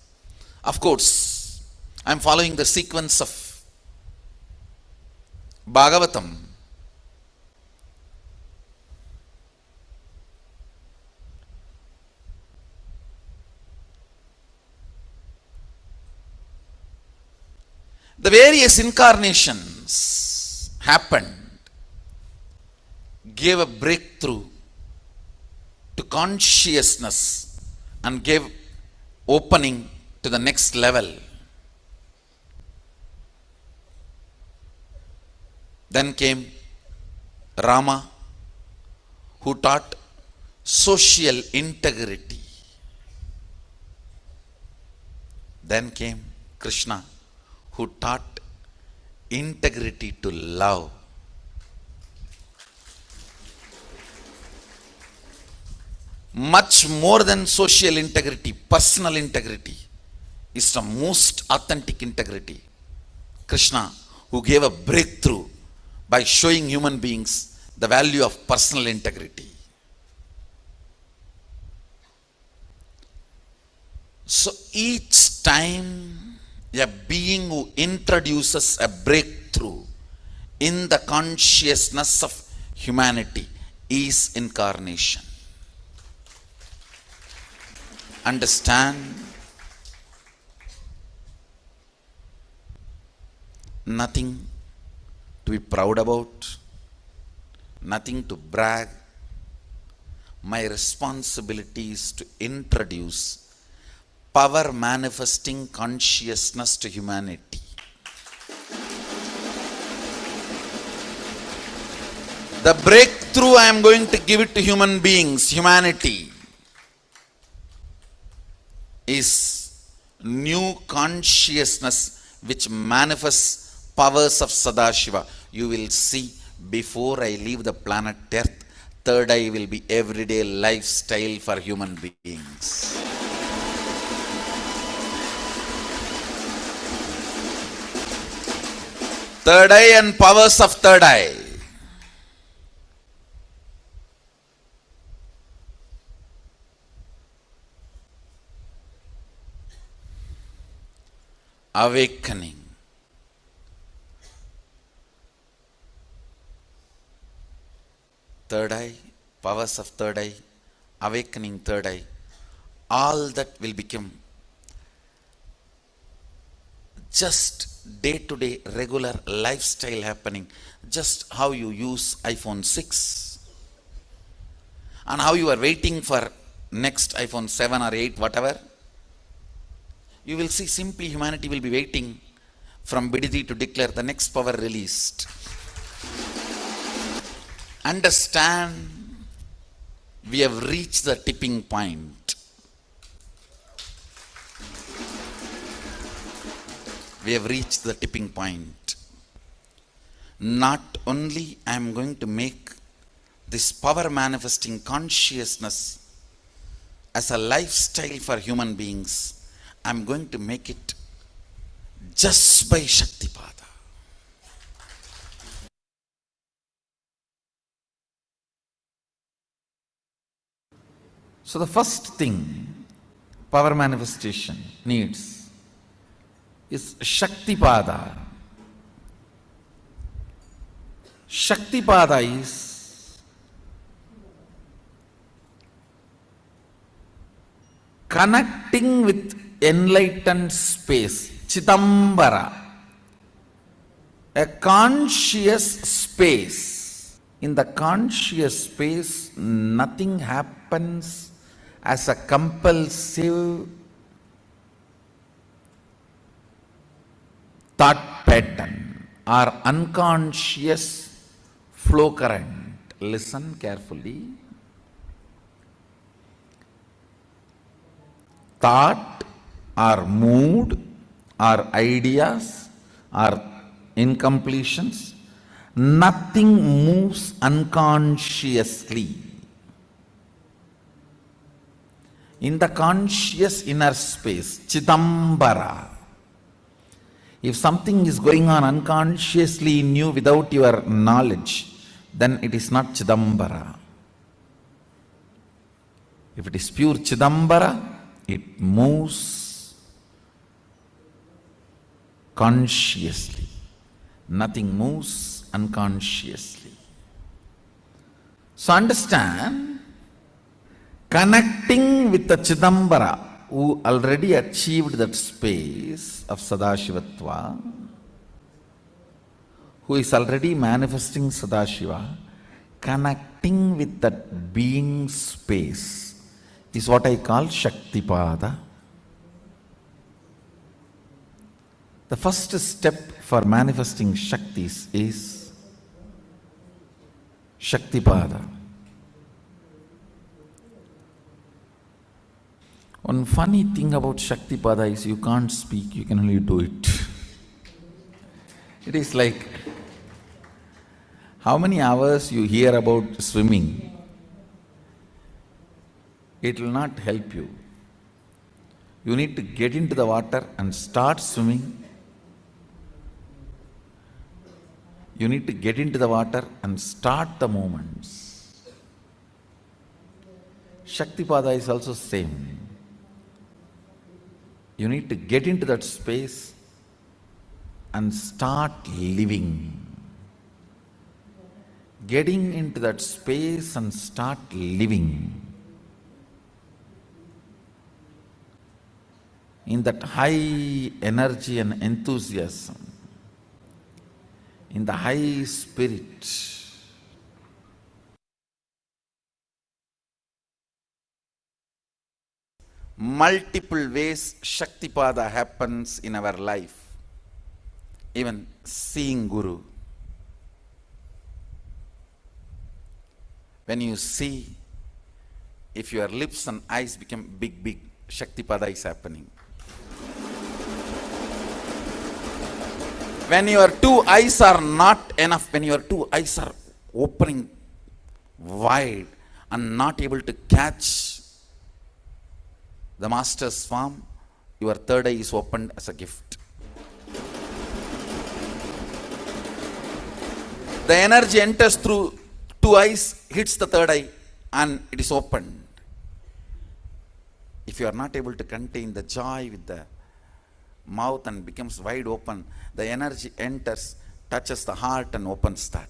Of course, I am following the sequence of Bhagavatam. The various incarnations happened, gave a breakthrough to consciousness and gave opening to the next level. Then came Rama, who taught social integrity. Then came Krishna, who taught integrity to love. Much more than social integrity, personal integrity is the most authentic integrity. Krishna, who gave a breakthrough by showing human beings the value of personal integrity. So each time a being who introduces a breakthrough in the consciousness of humanity is incarnation. Understand, nothing to be proud about, nothing to brag. My responsibility is to introduce power manifesting consciousness to humanity. The breakthrough I am going to give it to human beings, humanity, is new consciousness which manifests powers of sadashiva. You will see before I leave the planet Earth, third eye will be everyday lifestyle for human beings. Third eye and powers of third eye. Awakening. Third eye, powers of third eye, awakening third eye, all that will become just day-to-day regular lifestyle happening, just how you use iPhone 6 and how you are waiting for next iPhone 7 or 8, whatever. You will see simply humanity will be waiting from Bididi to declare the next power released. Understand, we have reached the tipping point. We have reached the tipping point. Not only I am going to make this power manifesting consciousness as a lifestyle for human beings, I'm going to make it just by Shaktipada. So the first thing power manifestation needs is Shaktipada. Shaktipada is connecting with enlightened space, Chidambara, a conscious space. In the conscious space, nothing happens as a compulsive thought pattern or unconscious flow current. Listen carefully. Thought or mood or ideas or incompletions, nothing moves unconsciously. In the conscious inner space, Chidambara, if something is going on unconsciously in you without your knowledge, then it is not Chidambara. If it is pure Chidambara, it moves consciously. Nothing moves unconsciously. So understand, connecting with the Chidambara, who already achieved that space of Sadashivatva, who is already manifesting Sadashiva, connecting with that being space is what I call Shaktipada. The first step for manifesting Shaktis is Shaktipada. One funny thing about Shaktipada is you can't speak, you can only do it. It is like how many hours you hear about swimming, it will not help you. You need to get into the water and start swimming. You need to get into the water and start the movements. Shaktipada is also same. You need to get into that space and start living. Getting into that space and start living. In that high energy and enthusiasm, in the high spirit. Multiple ways Shaktipada happens in our life. Even seeing Guru. When you see, if your lips and eyes become big, Shaktipada is happening. When your two eyes are not enough, when your two eyes are opening wide and not able to catch the master's form, your third eye is opened as a gift. The energy enters through two eyes, hits the third eye, and it is opened. If you are not able to contain the joy with the mouth and becomes wide open, the energy enters, touches the heart and opens that.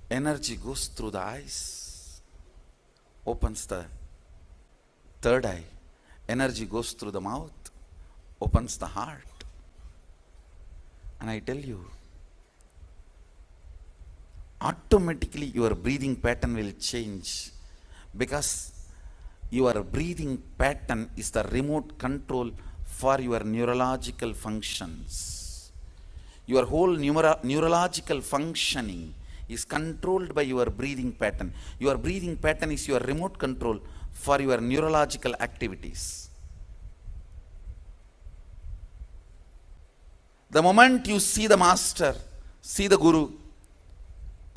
Energy goes through the eyes, opens the third eye. Energy goes through the mouth, opens the heart. And I tell you, automatically your breathing pattern will change, because your breathing pattern is the remote control for your neurological functions. Your whole neurological functioning is controlled by your breathing pattern. Your breathing pattern is your remote control for your neurological activities. The moment you see the master, see the guru,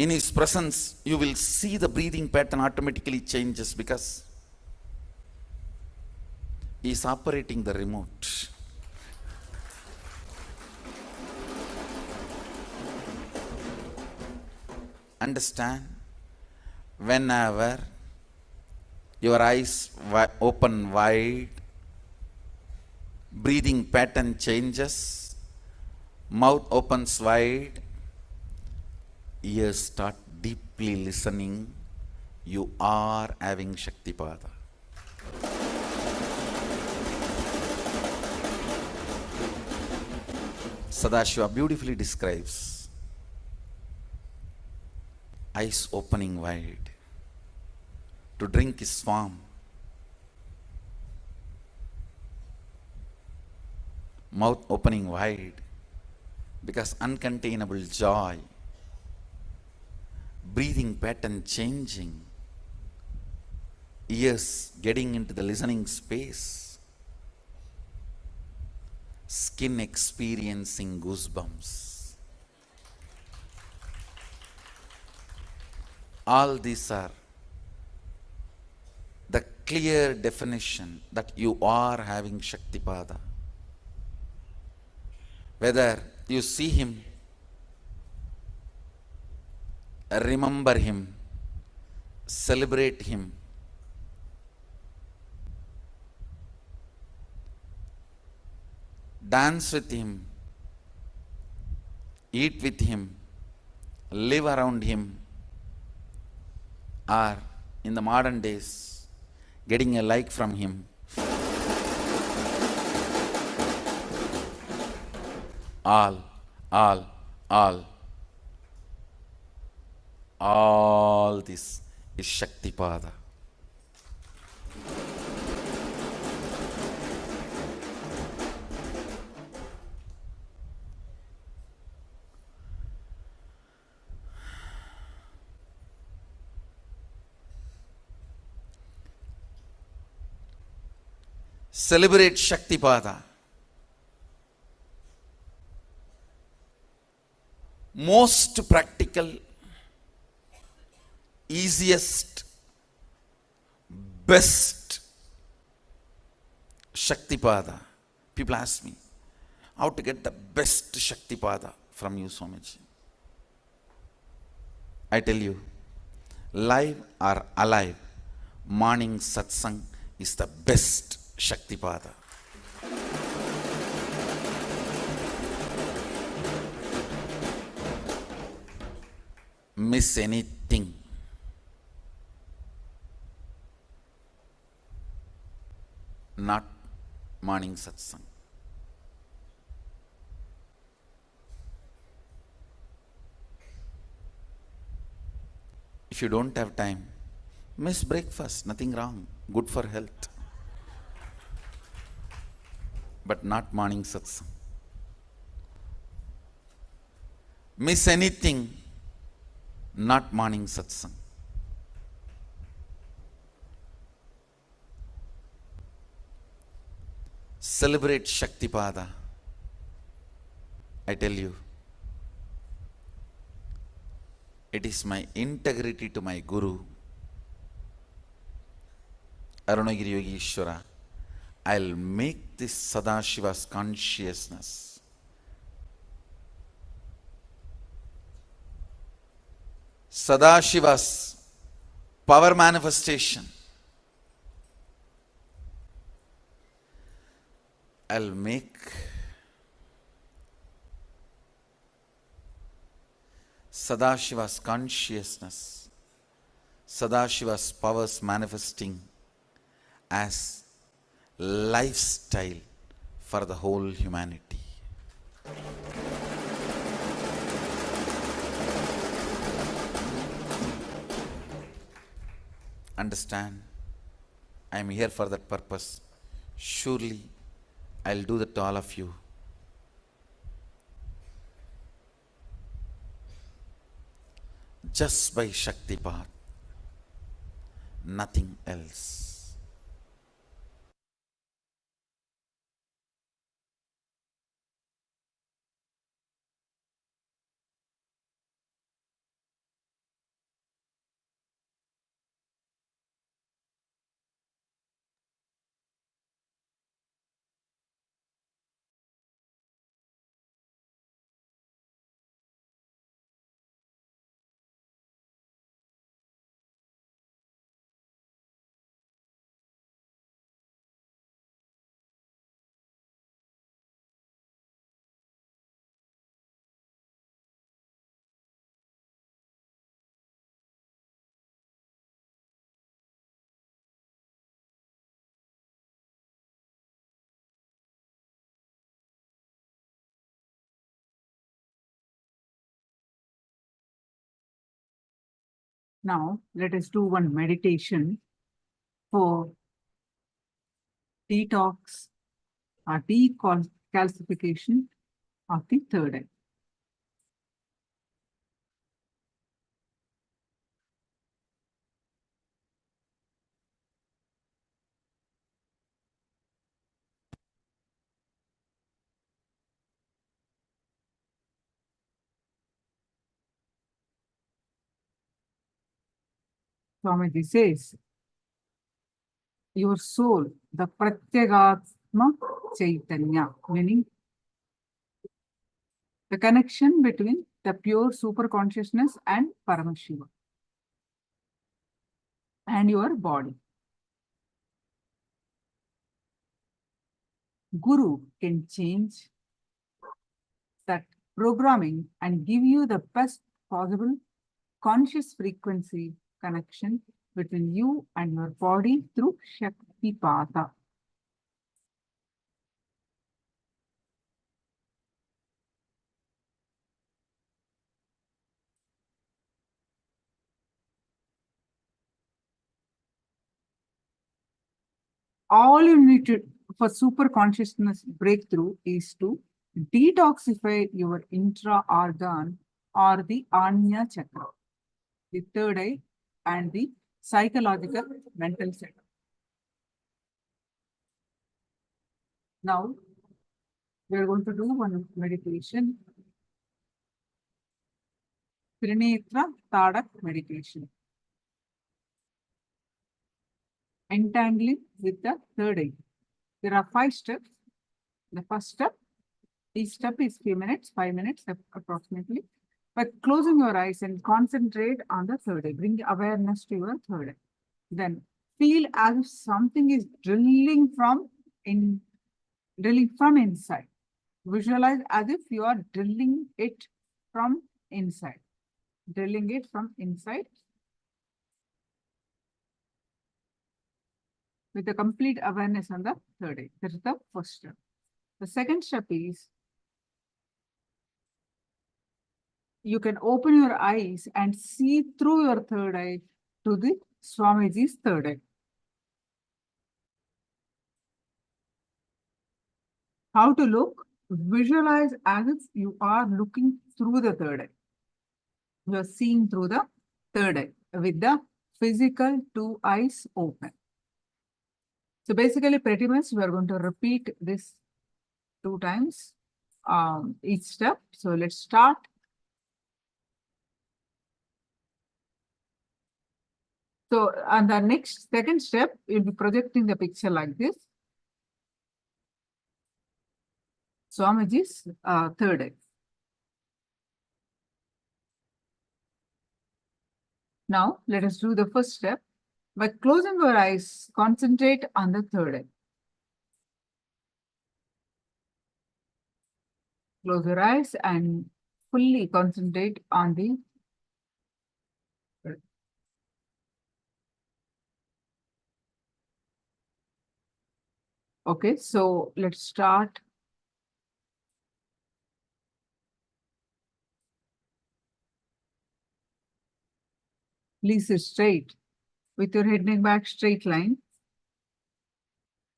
in his presence, you will see the breathing pattern automatically changes because he is operating the remote. Understand? Whenever your eyes open wide, breathing pattern changes, mouth opens wide, ears start deeply listening, you are having Shaktipada. Sadashiva beautifully describes eyes opening wide to drink his form, mouth opening wide because uncontainable joy, breathing pattern changing, ears getting into the listening space, skin experiencing goosebumps. All these are the clear definition that you are having Shaktipada. Whether you see him, remember him, celebrate him, dance with him, eat with him, live around him, or in the modern days, getting a like from him. All this is Shaktipada. Celebrate Shaktipada. Most practical, easiest, best Shaktipada. People ask me, how to get the best Shaktipada from you, Swamiji? I tell you, live or alive, morning satsang is the best Shaktipada. Miss anything, not morning satsang. If you don't have time, miss breakfast, nothing wrong, good for health. But not morning satsang. Miss anything, not morning satsang. Celebrate Shaktipada. I tell you, it is my integrity to my Guru, Arunagiri Yogi Ishwara. I'll make this Sadashiva's consciousness Sadashiva's power manifestation. I'll make Sadashiva's consciousness, Sadashiva's powers manifesting as lifestyle for the whole humanity. Understand? I am here for that purpose. Surely I'll do that to all of you. Just by Shaktipat, nothing else. Now, let us do one meditation for detox or decalcification of the third eye. Swamiji says, your soul, the Pratyagatma Chaitanya, meaning the connection between the pure super consciousness and Paramashiva and your body. Guru can change that programming and give you the best possible conscious frequency connection between you and your body through Shaktipat. All you need to for super consciousness breakthrough is to detoxify your intra-organ or the Anya chakra, the third eye, and the psychological mental center. Now, we are going to do one meditation, Trinetra Tadak meditation, entangling with the third eye. There are 5 steps. The first step, each step is few minutes, 5 minutes approximately. By closing your eyes and concentrate on the third eye. Bring awareness to your third eye. Then feel as if something is drilling from inside. Visualize as if you are drilling it from inside. Drilling it from inside with a complete awareness on the third eye. That is the first step. The second step is you can open your eyes and see through your third eye to the Swamiji's third eye. How to look? Visualize as if you are looking through the third eye. You are seeing through the third eye with the physical 2 eyes open. So basically, pretty much we are going to repeat this 2 times each step. So let's start. So on the next second step, you'll be projecting the picture like this. Swamiji's third eye. Now let us do the first step. By closing your eyes, concentrate on the third eye. Close your eyes and fully concentrate on the third. Okay, so let's start. Please sit straight with your head neck back straight line.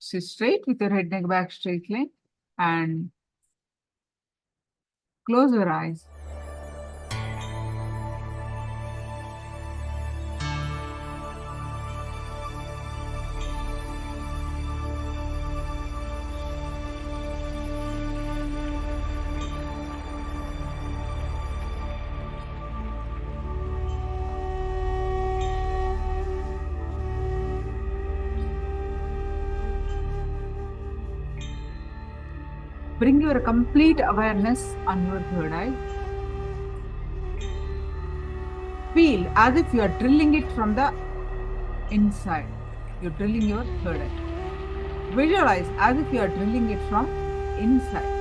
Sit straight with your head neck back straight line and close your eyes. Bring your complete awareness on your third eye. Feel as if you are drilling it from the inside. You're drilling your third eye. Visualize as if you are drilling it from inside.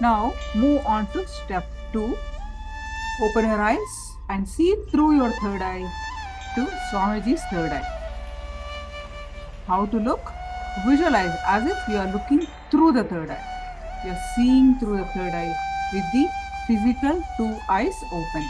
Now move on to step 2. Open your eyes and see through your third eye to Swamiji's third eye. How to look? Visualize as if you are looking through the third eye. You are seeing through the third eye with the physical 2 eyes open.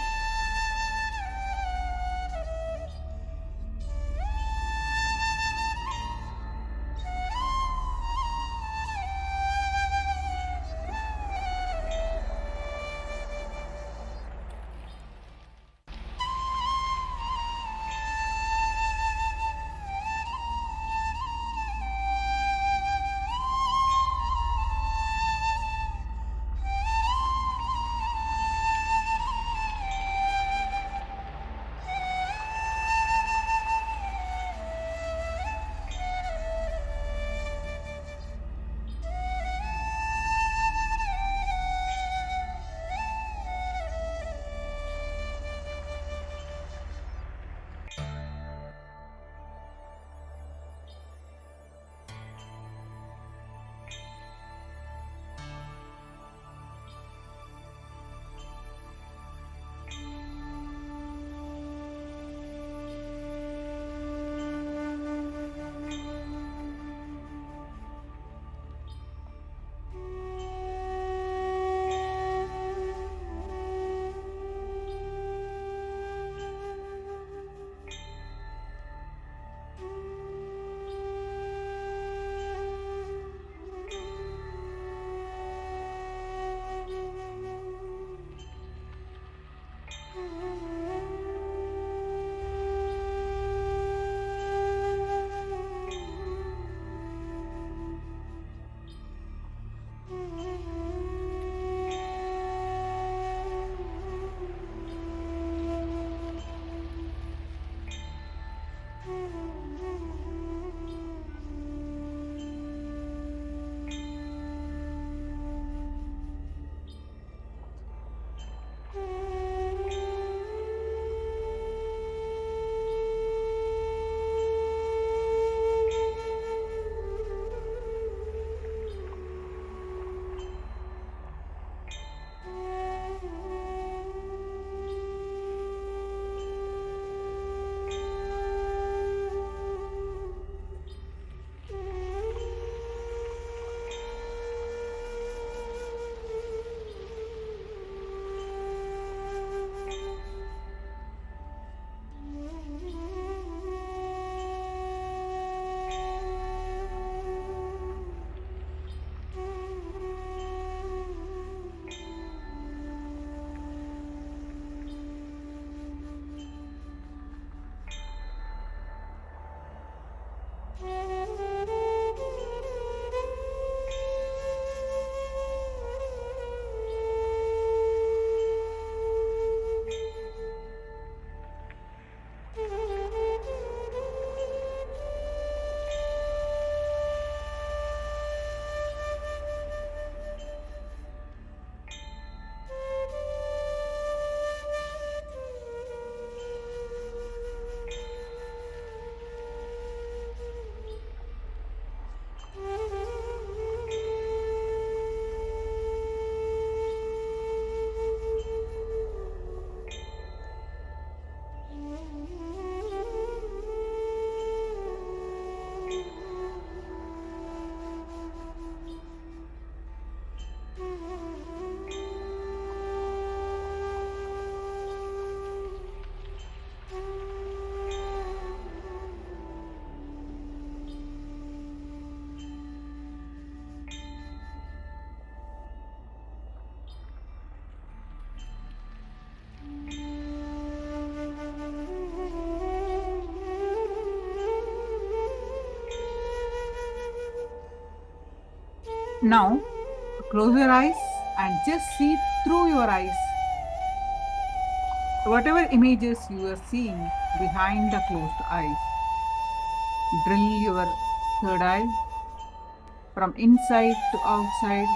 Now, close your eyes and just see through your eyes. Whatever images you are seeing behind the closed eyes, drill your third eye from inside to outside.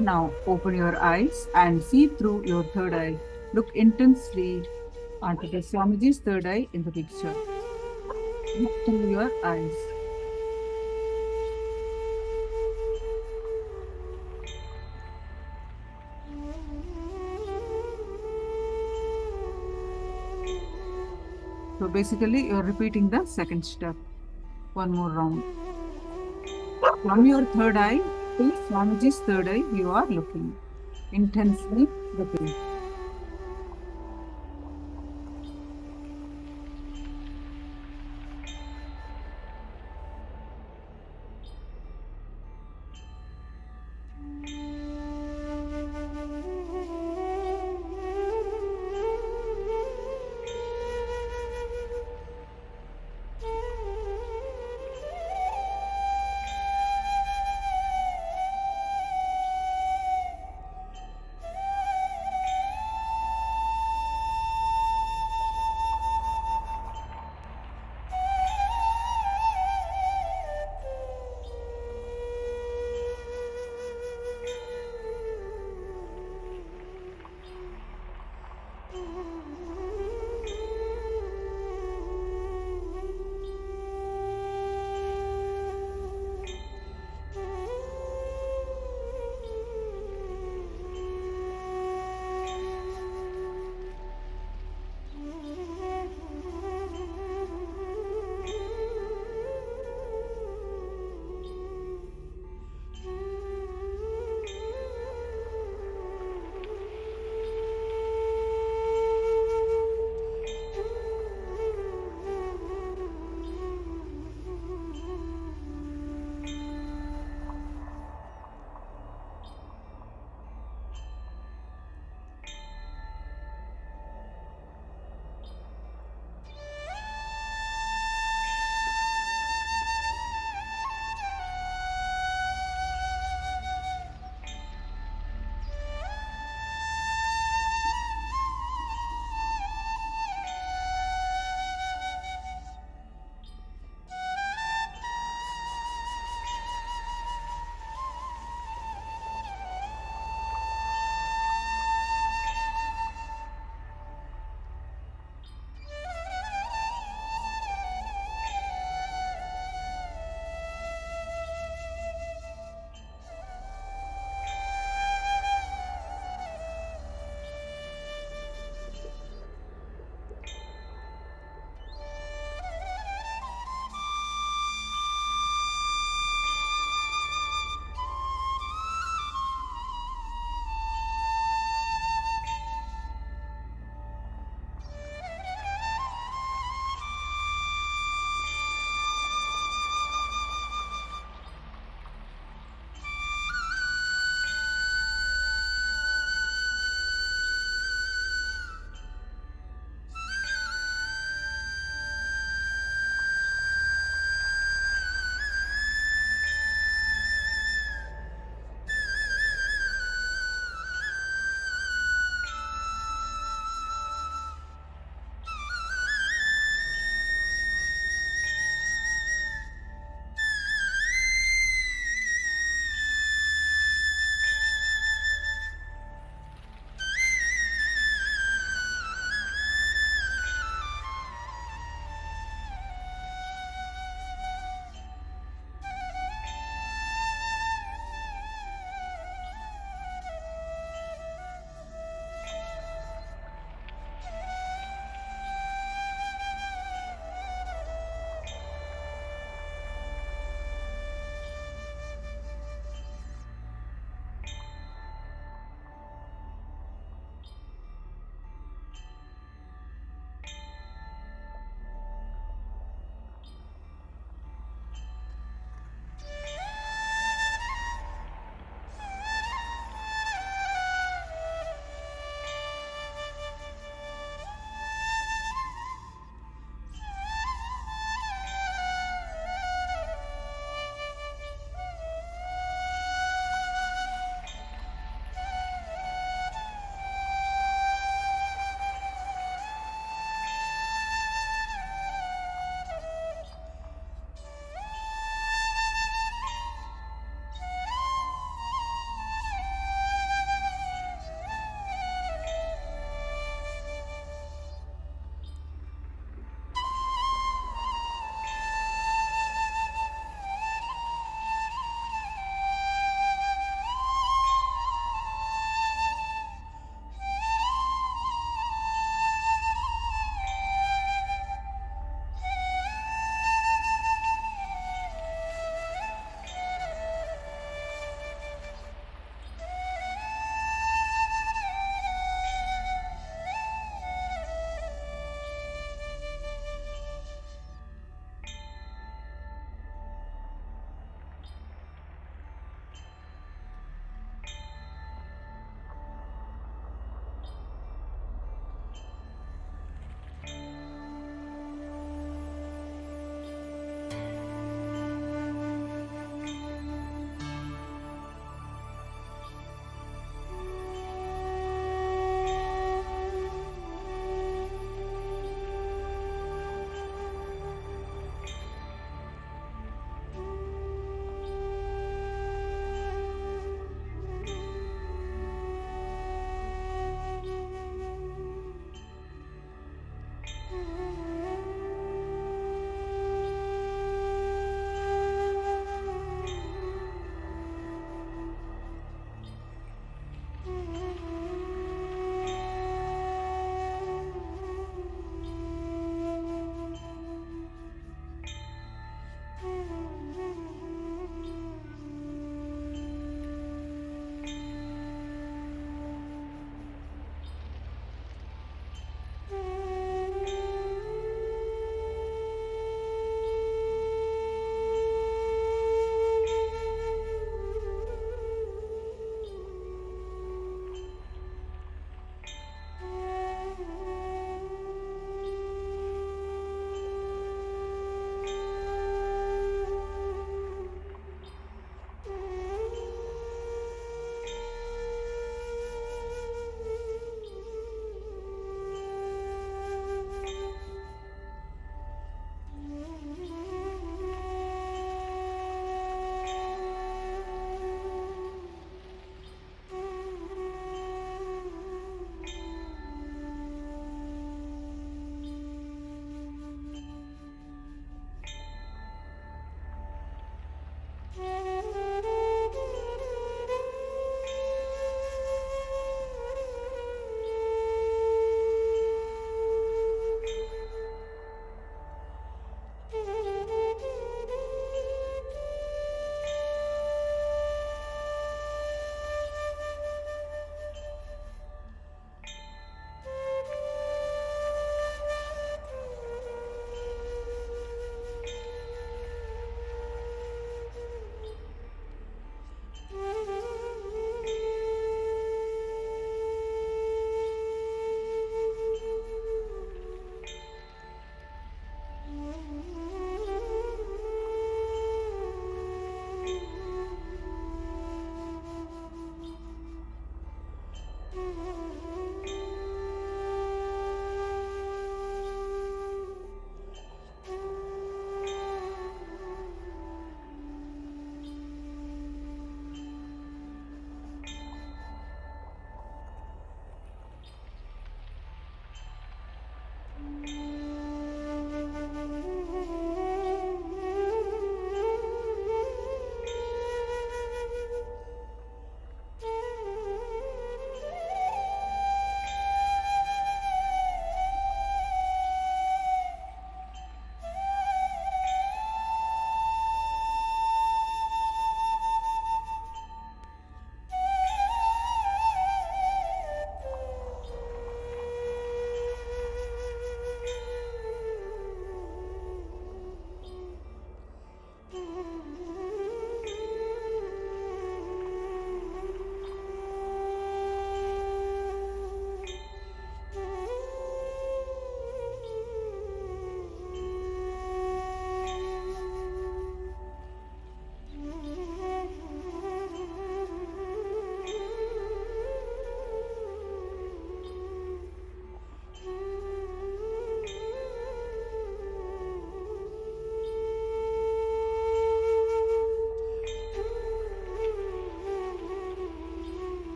Now open your eyes and see through your third eye. Look intensely onto the Swamiji's third eye in the picture. Look through your eyes. So basically, you're repeating the second step. One more round. From your third eye to Swamiji's third eye, you are looking intensely looking.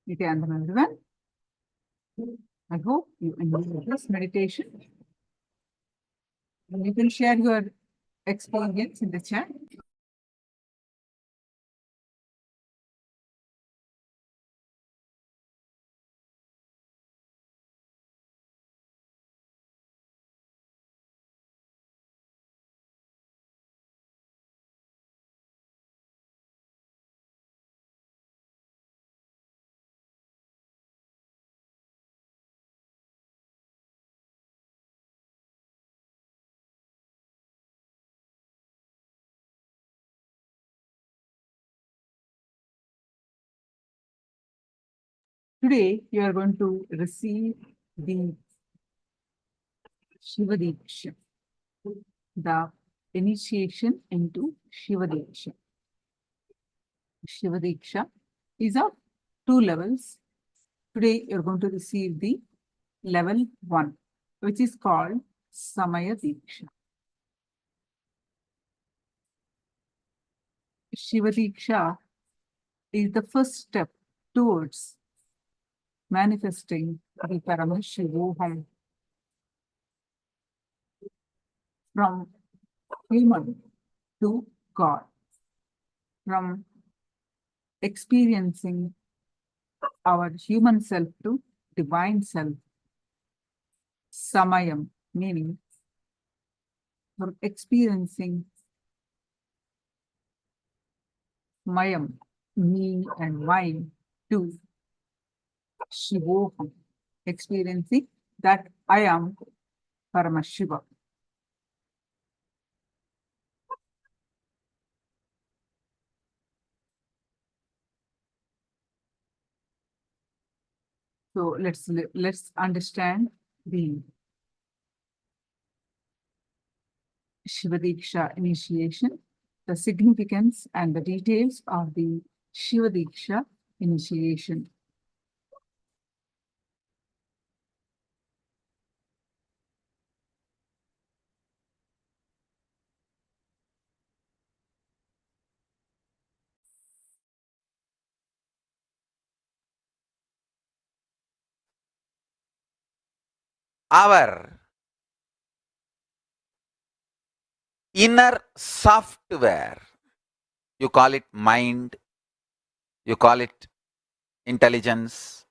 Nithyananda, everyone. I hope you enjoyed this meditation. And you can share your experience in the chat. Today, you are going to receive the Shivadiksha, the initiation into Shivadiksha. Shivadiksha is of 2 levels. Today, you're going to receive the level 1, which is called Samaya Diksha. Shivadiksha is the first step towards manifesting the Paramashivoham from human to God, from experiencing our human self to divine self. Samayam, meaning from experiencing Mayam, me and mine, to Shivoham, experiencing that I am Paramashiva. So let's understand the Shivadiksha initiation, the significance and the details of the Shivadiksha initiation. Our inner software, you call it mind, you call it intelligence,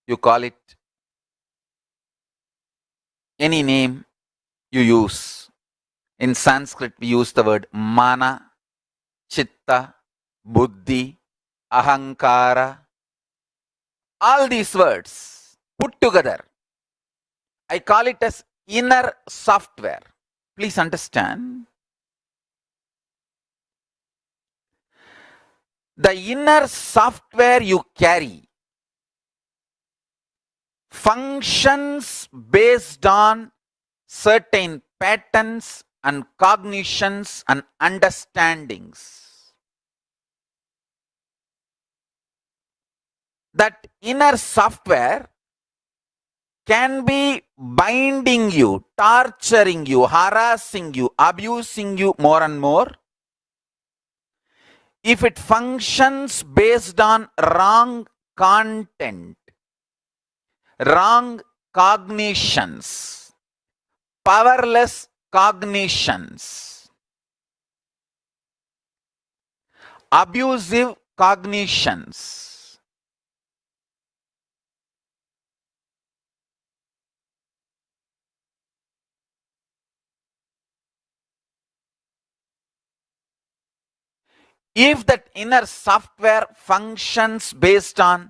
you call it any name you use. In Sanskrit, we use the word mana, chitta, buddhi, ahankara. All these words put together, I call it as inner software. Please understand. The inner software you carry functions based on certain patterns and cognitions and understandings. That inner software can be binding you, torturing you, harassing you, abusing you more and more if it functions based on wrong content, wrong cognitions, powerless cognitions, abusive cognitions. If that inner software functions based on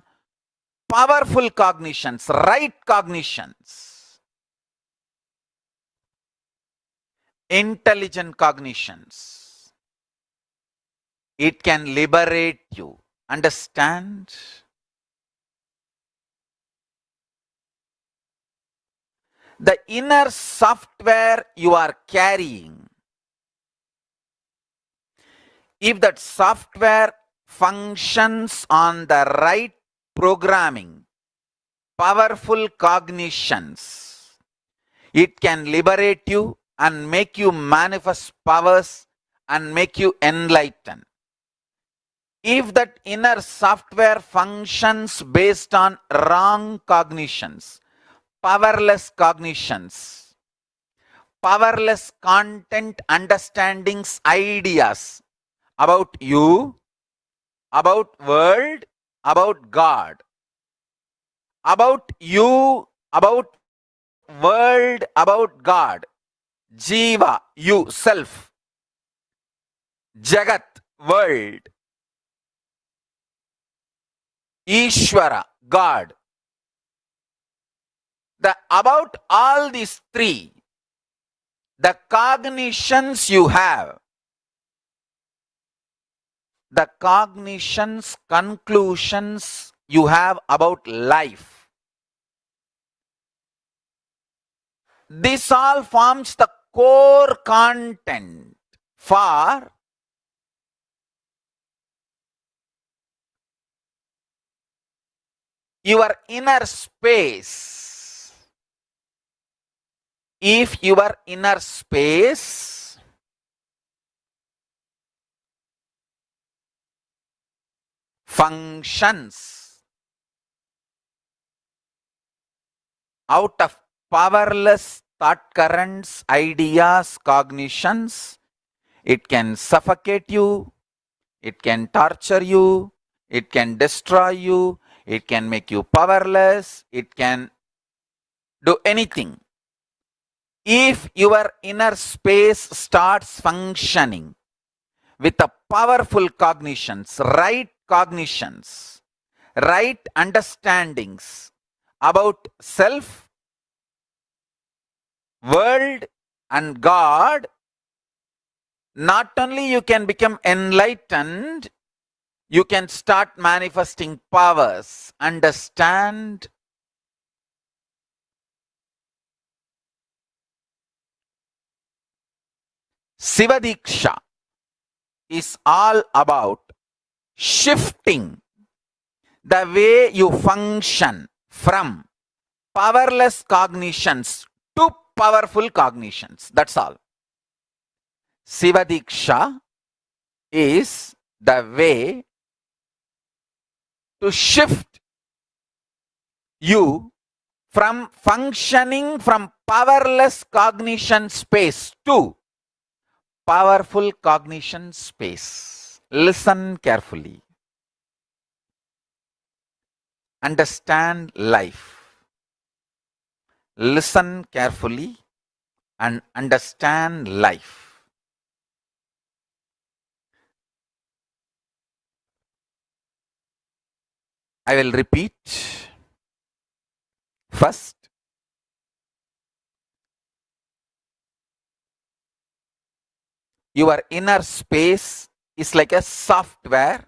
powerful cognitions, right cognitions, intelligent cognitions, it can liberate you. Understand? The inner software you are carrying, if that software functions on the right programming, powerful cognitions, it can liberate you and make you manifest powers and make you enlighten. If that inner software functions based on wrong cognitions, powerless cognitions, powerless content, understandings, ideas about you, about world, about God, about you, about world, about God, Jiva, you, self, Jagat, world, ishwara, God. About all these three, the cognitions you have, the cognitions, conclusions you have about life, this all forms the core content for your inner space. If your inner space functions out of powerless thought currents, ideas, cognitions, it can suffocate you, it can torture you, it can destroy you, it can make you powerless, it can do anything. If your inner space starts functioning with a powerful cognitions, right understandings about self, world, and God, not only you can become enlightened, you can start manifesting powers. Understand? Shiva Diksha is all about shifting the way you function from powerless cognitions to powerful cognitions. That's all. Shiva Diksha is the way to shift you from functioning from powerless cognition space to powerful cognition space. Listen carefully. Understand life. Listen carefully and understand life. I will repeat. First, your inner space is like a software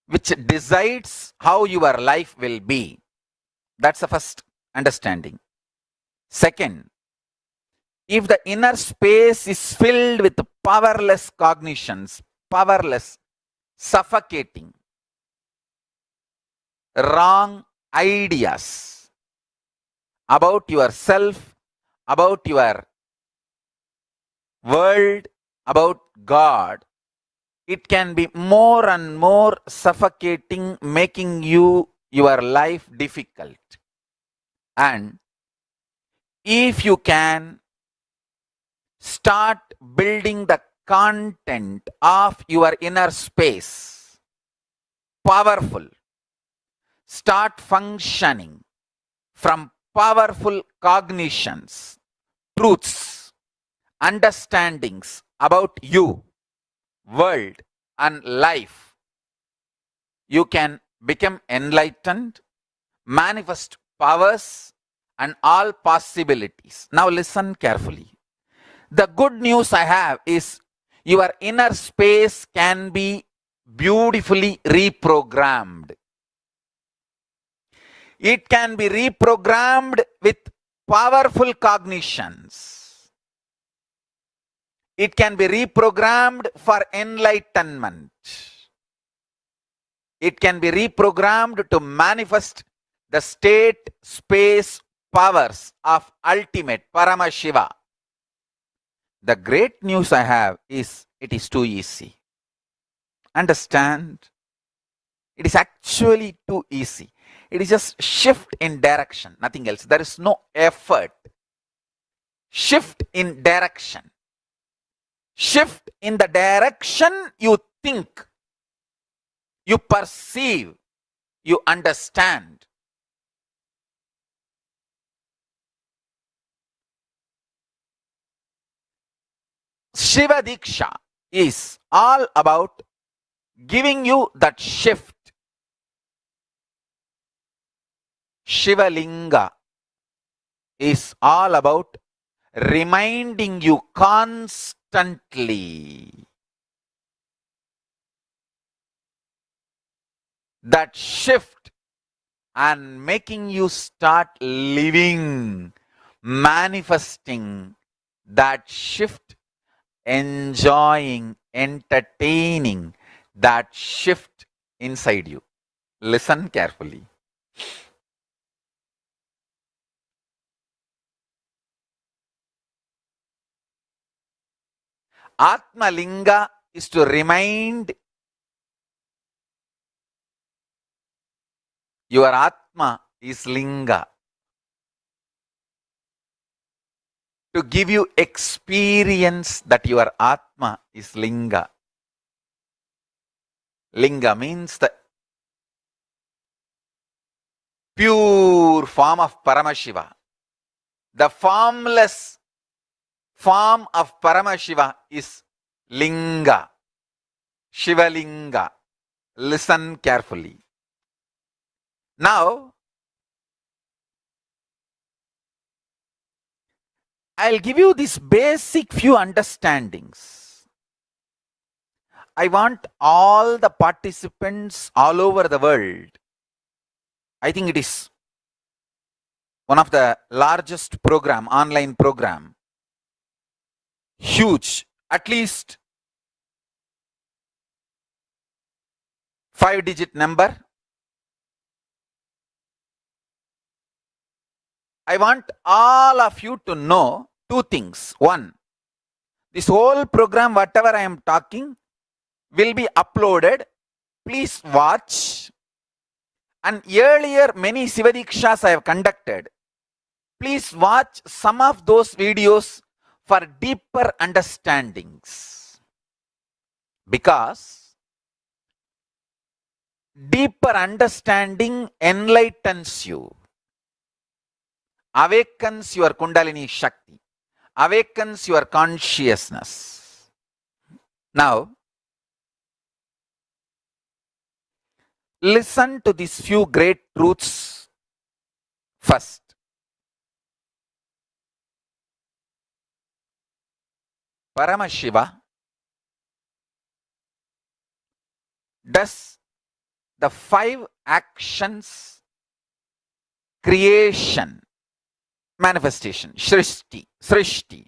which decides how your life will be. That's the first understanding. Second, if the inner space is filled with powerless cognitions, powerless, suffocating, wrong ideas about yourself, about your world, about God, it can be more and more suffocating, making your life difficult. And if you can start building the content of your inner space, powerful, start functioning from powerful cognitions, truths, understandings about you, world, and life, you can become enlightened, manifest powers and all possibilities. Now listen carefully. The good news I have is your inner space can be beautifully reprogrammed. It can be reprogrammed with powerful cognitions. It can be reprogrammed for enlightenment. It can be reprogrammed to manifest the state, space, powers of ultimate Paramashiva. The great news I have is it is too easy. Understand? It is actually too easy. It is just shift in direction, nothing else. There is no effort. Shift in direction. Shift in the direction you think, you perceive, you understand. Shiva Diksha is all about giving you that shift. Shivalinga is all about reminding you constantly that shift and making you start living, manifesting that shift, enjoying, entertaining that shift inside you. Listen carefully. Atmalinga is to remind your Atma is Linga. To give you experience that your Atma is Linga. Linga means the pure form of Paramashiva. The formless form of Paramashiva is Linga. Shivalinga. Listen carefully. Now, I'll give you these basic few understandings. I want all the participants all over the world. I think it is one of the largest program, online program. Huge. At least 5-digit number. I want all of you to know two things. One, this whole program, whatever I am talking, will be uploaded. Please watch. And earlier, many Sivadikshas I have conducted. Please watch some of those videos for deeper understandings. Because deeper understanding enlightens you, awakens your Kundalini Shakti, awakens your consciousness. Now, listen to these few great truths first. Paramashiva does the 5 actions: creation, manifestation, srishti,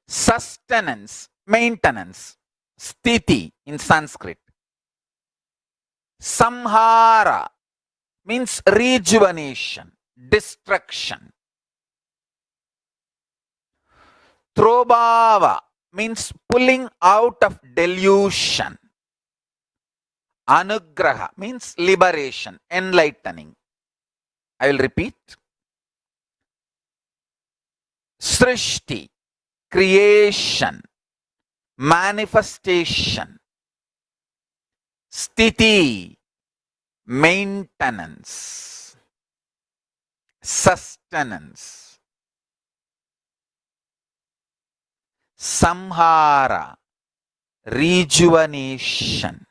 sustenance, maintenance, sthiti in Sanskrit, samhara means rejuvenation, destruction, throbhava means pulling out of delusion, anugraha means liberation, enlightening. I will repeat. Srishti, creation, manifestation, sthiti, maintenance, sustenance, samhara, rejuvenation.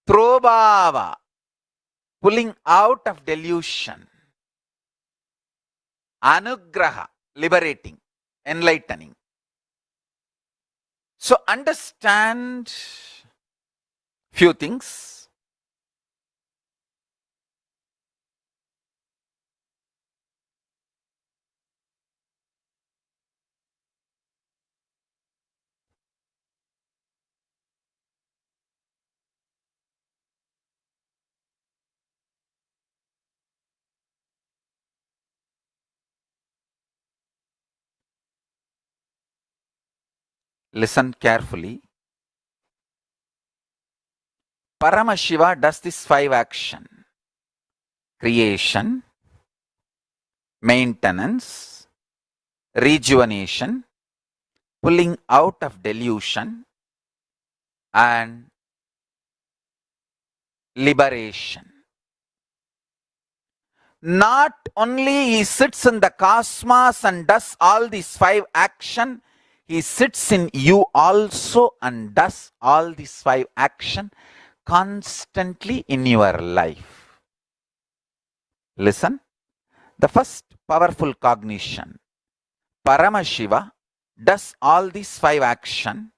Throbhava, pulling out of delusion. Anugraha, liberating, enlightening. So understand few things. Listen carefully. Paramashiva does this 5 action: creation, maintenance, rejuvenation, pulling out of delusion, and liberation. Not only he sits in the cosmos and does all these 5 action, he sits in you also and does all these 5 action constantly in your life. Listen, the first powerful cognition. Paramashiva does all these 5 action,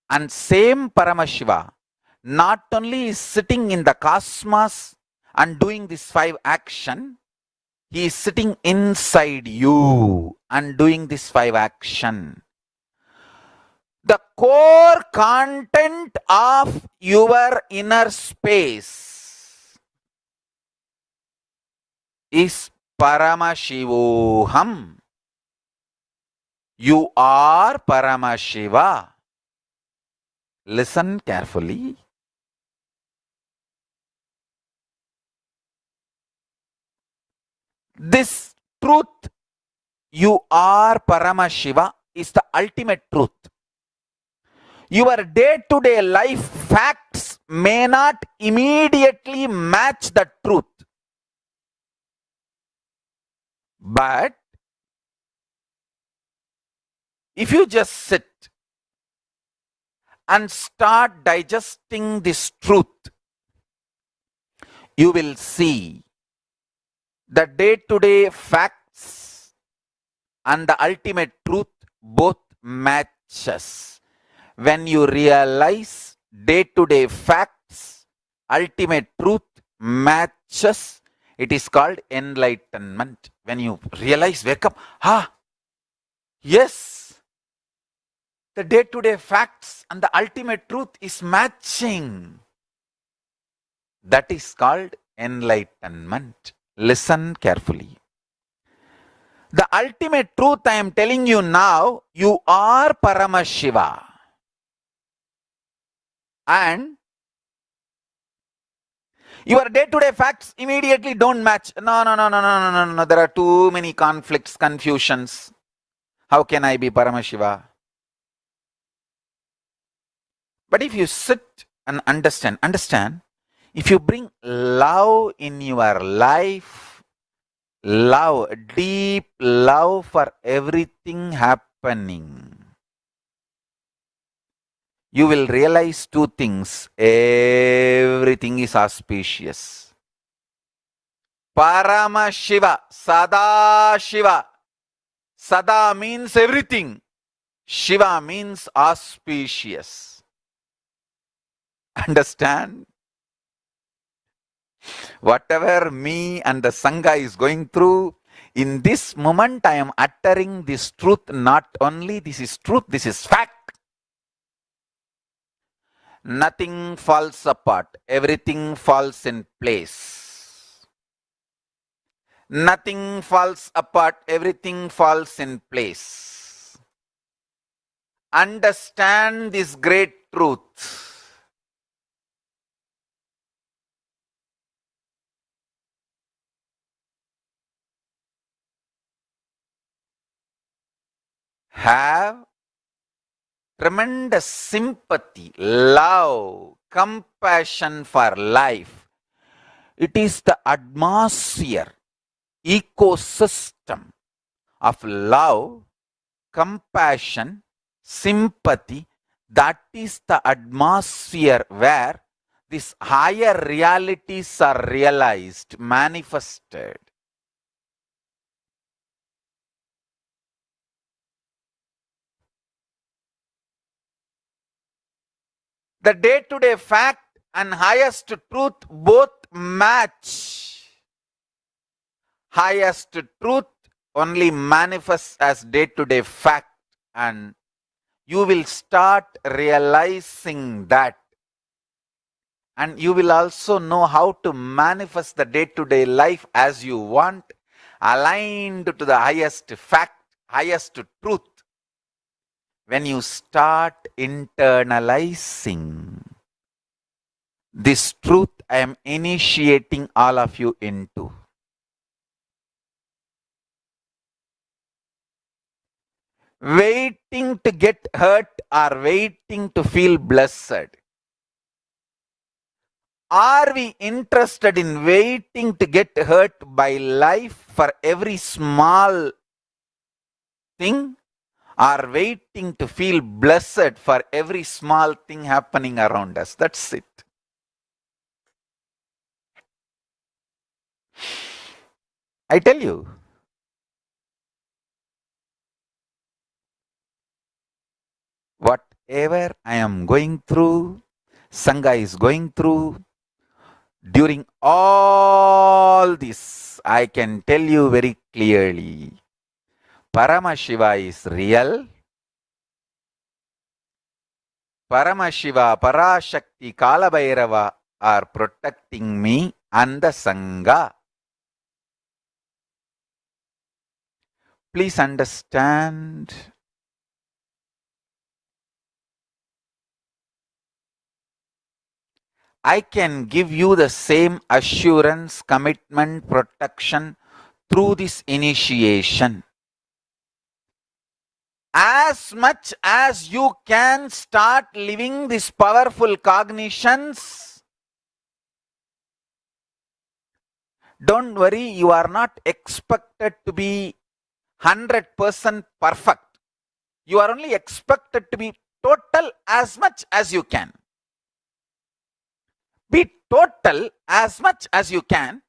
and same Paramashiva not only is sitting in the cosmos and doing this 5 action, he is sitting inside you and doing this 5 action. The core content of your inner space is Paramashivoham. You are Paramashiva. Listen carefully. This truth, you are Paramashiva, is the ultimate truth. Your day-to-day life facts may not immediately match the truth. But if you just sit and start digesting this truth, you will see the day-to-day facts and the ultimate truth both matches. When you realize day-to-day facts, ultimate truth matches, it is called enlightenment. When you realize, wake up, yes, the day-to-day facts and the ultimate truth is matching. That is called enlightenment. Listen carefully. The ultimate truth I am telling you now, you are Paramashiva. And your day-to-day facts immediately don't match. No. There are too many conflicts, confusions. How can I be Paramashiva? But if you sit and understand, if you bring love in your life, love, deep love for everything happening, you will realize 2 things. Everything is auspicious. Paramashiva, sadashiva. Sada means everything. Shiva means auspicious. Understand? Whatever me and the Sangha is going through, in this moment I am uttering this truth. Not only this is truth, this is fact. Nothing falls apart. Everything falls in place. Nothing falls apart. Everything falls in place. Understand this great truth. Have tremendous sympathy, love, compassion for life. It is the atmosphere, ecosystem of love, compassion, sympathy. That is the atmosphere where these higher realities are realized, manifested. The day-to-day fact and highest truth both match. Highest truth only manifests as day-to-day fact, and you will start realizing that. And you will also know how to manifest the day-to-day life as you want, aligned to the highest fact, highest truth. when you start internalizing this truth I am initiating all of you into. Waiting to get hurt or waiting to feel blessed. Are we interested in waiting to get hurt by life for every small thing, or waiting to feel blessed for every small thing happening around us? That's it. I tell you, whatever I am going through, Sangha is going through, during all this, I can tell you very clearly, Paramashiva is real. Paramashiva, Parashakti, Kalabhairava are protecting me and the Sangha. Please understand. I can give you the same assurance, commitment, protection through this initiation. As much as you can start living these powerful cognitions, don't worry, you are not expected to be 100% perfect. You are only expected to be total as much as you can. Be total as much as you can.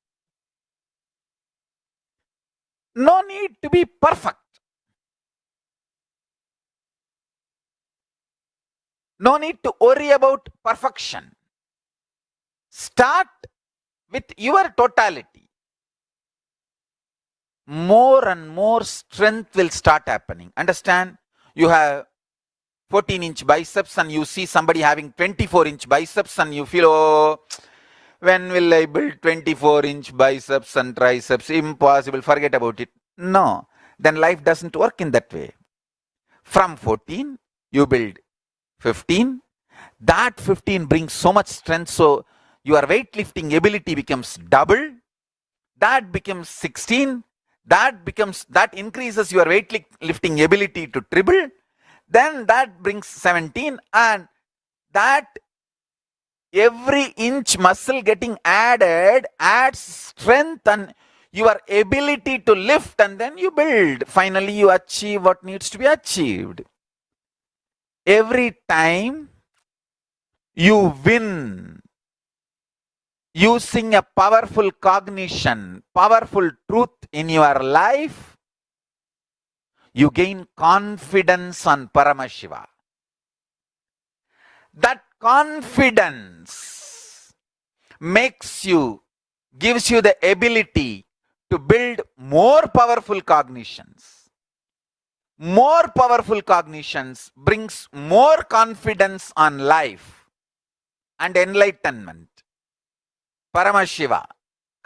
No need to be perfect. No need to worry about perfection. Start with your totality. More and more strength will start happening. Understand? You have 14-inch biceps and you see somebody having 24-inch biceps and you feel, oh, when will I build 24-inch biceps and triceps? Impossible, forget about it. No, then life doesn't work in that way. From 14, you build 15. That 15 brings so much strength, so your weightlifting ability becomes double. That becomes 16. That increases your weightlifting ability to triple. Then that brings 17, and that every inch muscle getting added adds strength and your ability to lift, and then you build. Finally, you achieve what needs to be achieved. Every time you win using a powerful cognition, powerful truth in your life, you gain confidence on Paramashiva. That confidence gives you the ability to build more powerful cognitions. More powerful cognitions brings more confidence on life and enlightenment. Paramashiva,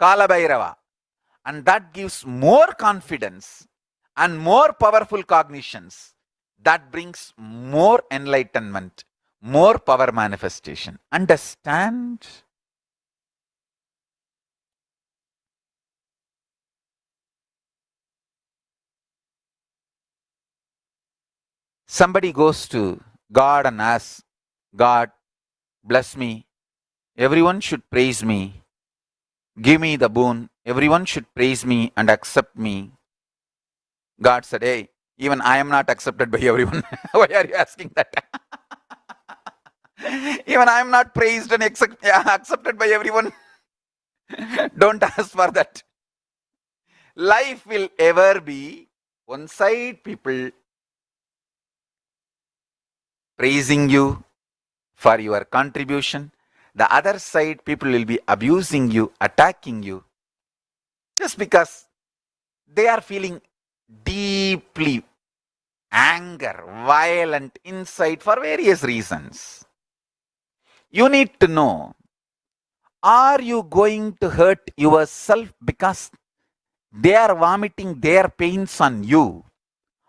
Kalabhairava, and that gives more confidence and more powerful cognitions. That brings more enlightenment, more power manifestation. Understand? Somebody goes to God and asks, God, bless me. Everyone should praise me. Give me the boon. Everyone should praise me and accept me. God said, hey, even I am not accepted by everyone. Why are you asking that? Even I am not praised and accepted by everyone. Don't ask for that. Life will ever be one side people praising you for your contribution. The other side people will be abusing you, attacking you, just because they are feeling deeply anger, violent inside for various reasons. You need to know, are you going to hurt yourself because they are vomiting their pains on you?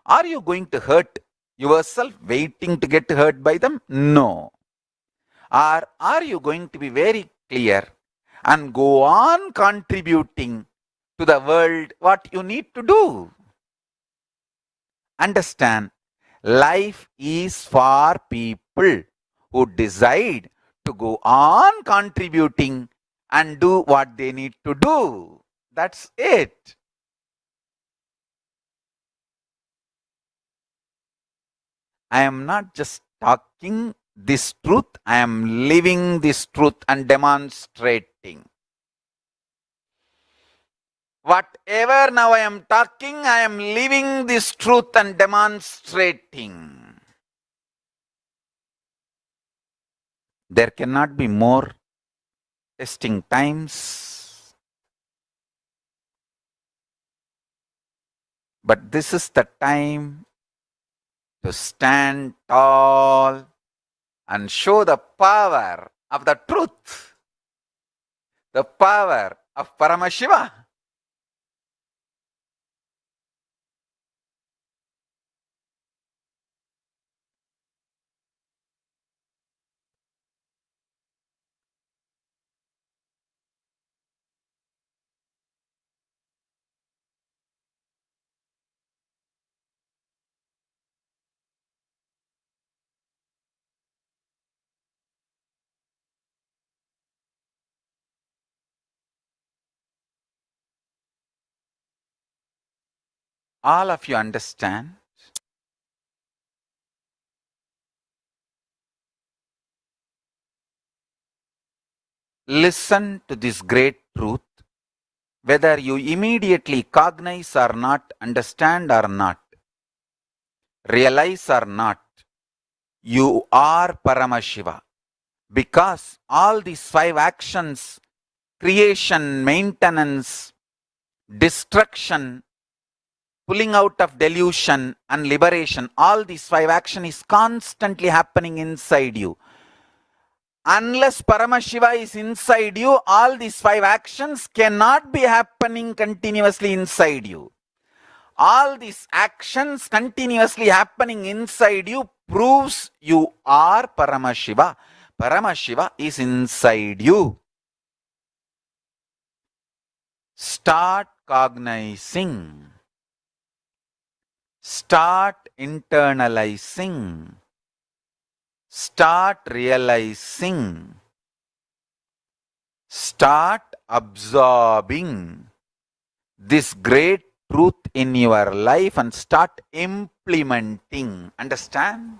Are you going to hurt yourself waiting to get hurt by them? No. Or are you going to be very clear and go on contributing to the world what you need to do? Understand, life is for people who decide to go on contributing and do what they need to do. That's it. I am not just talking this truth, I am living this truth and demonstrating. Whatever now I am talking, I am living this truth and demonstrating. There cannot be more testing times. But this is the time to stand tall and show the power of the truth, the power of Paramashiva. All of you understand? Listen to this great truth, whether you immediately cognize or not, understand or not, realize or not, you are Paramashiva. Because all these 5 actions, creation, maintenance, destruction, pulling out of delusion and liberation, all these 5 action is constantly happening inside you. Unless Paramashiva is inside you, all these 5 actions cannot be happening continuously inside you. All these actions continuously happening inside you proves you are Paramashiva. Paramashiva is inside you. Start cognizing. Start internalizing. Start realizing. Start absorbing this great truth in your life and start implementing. Understand?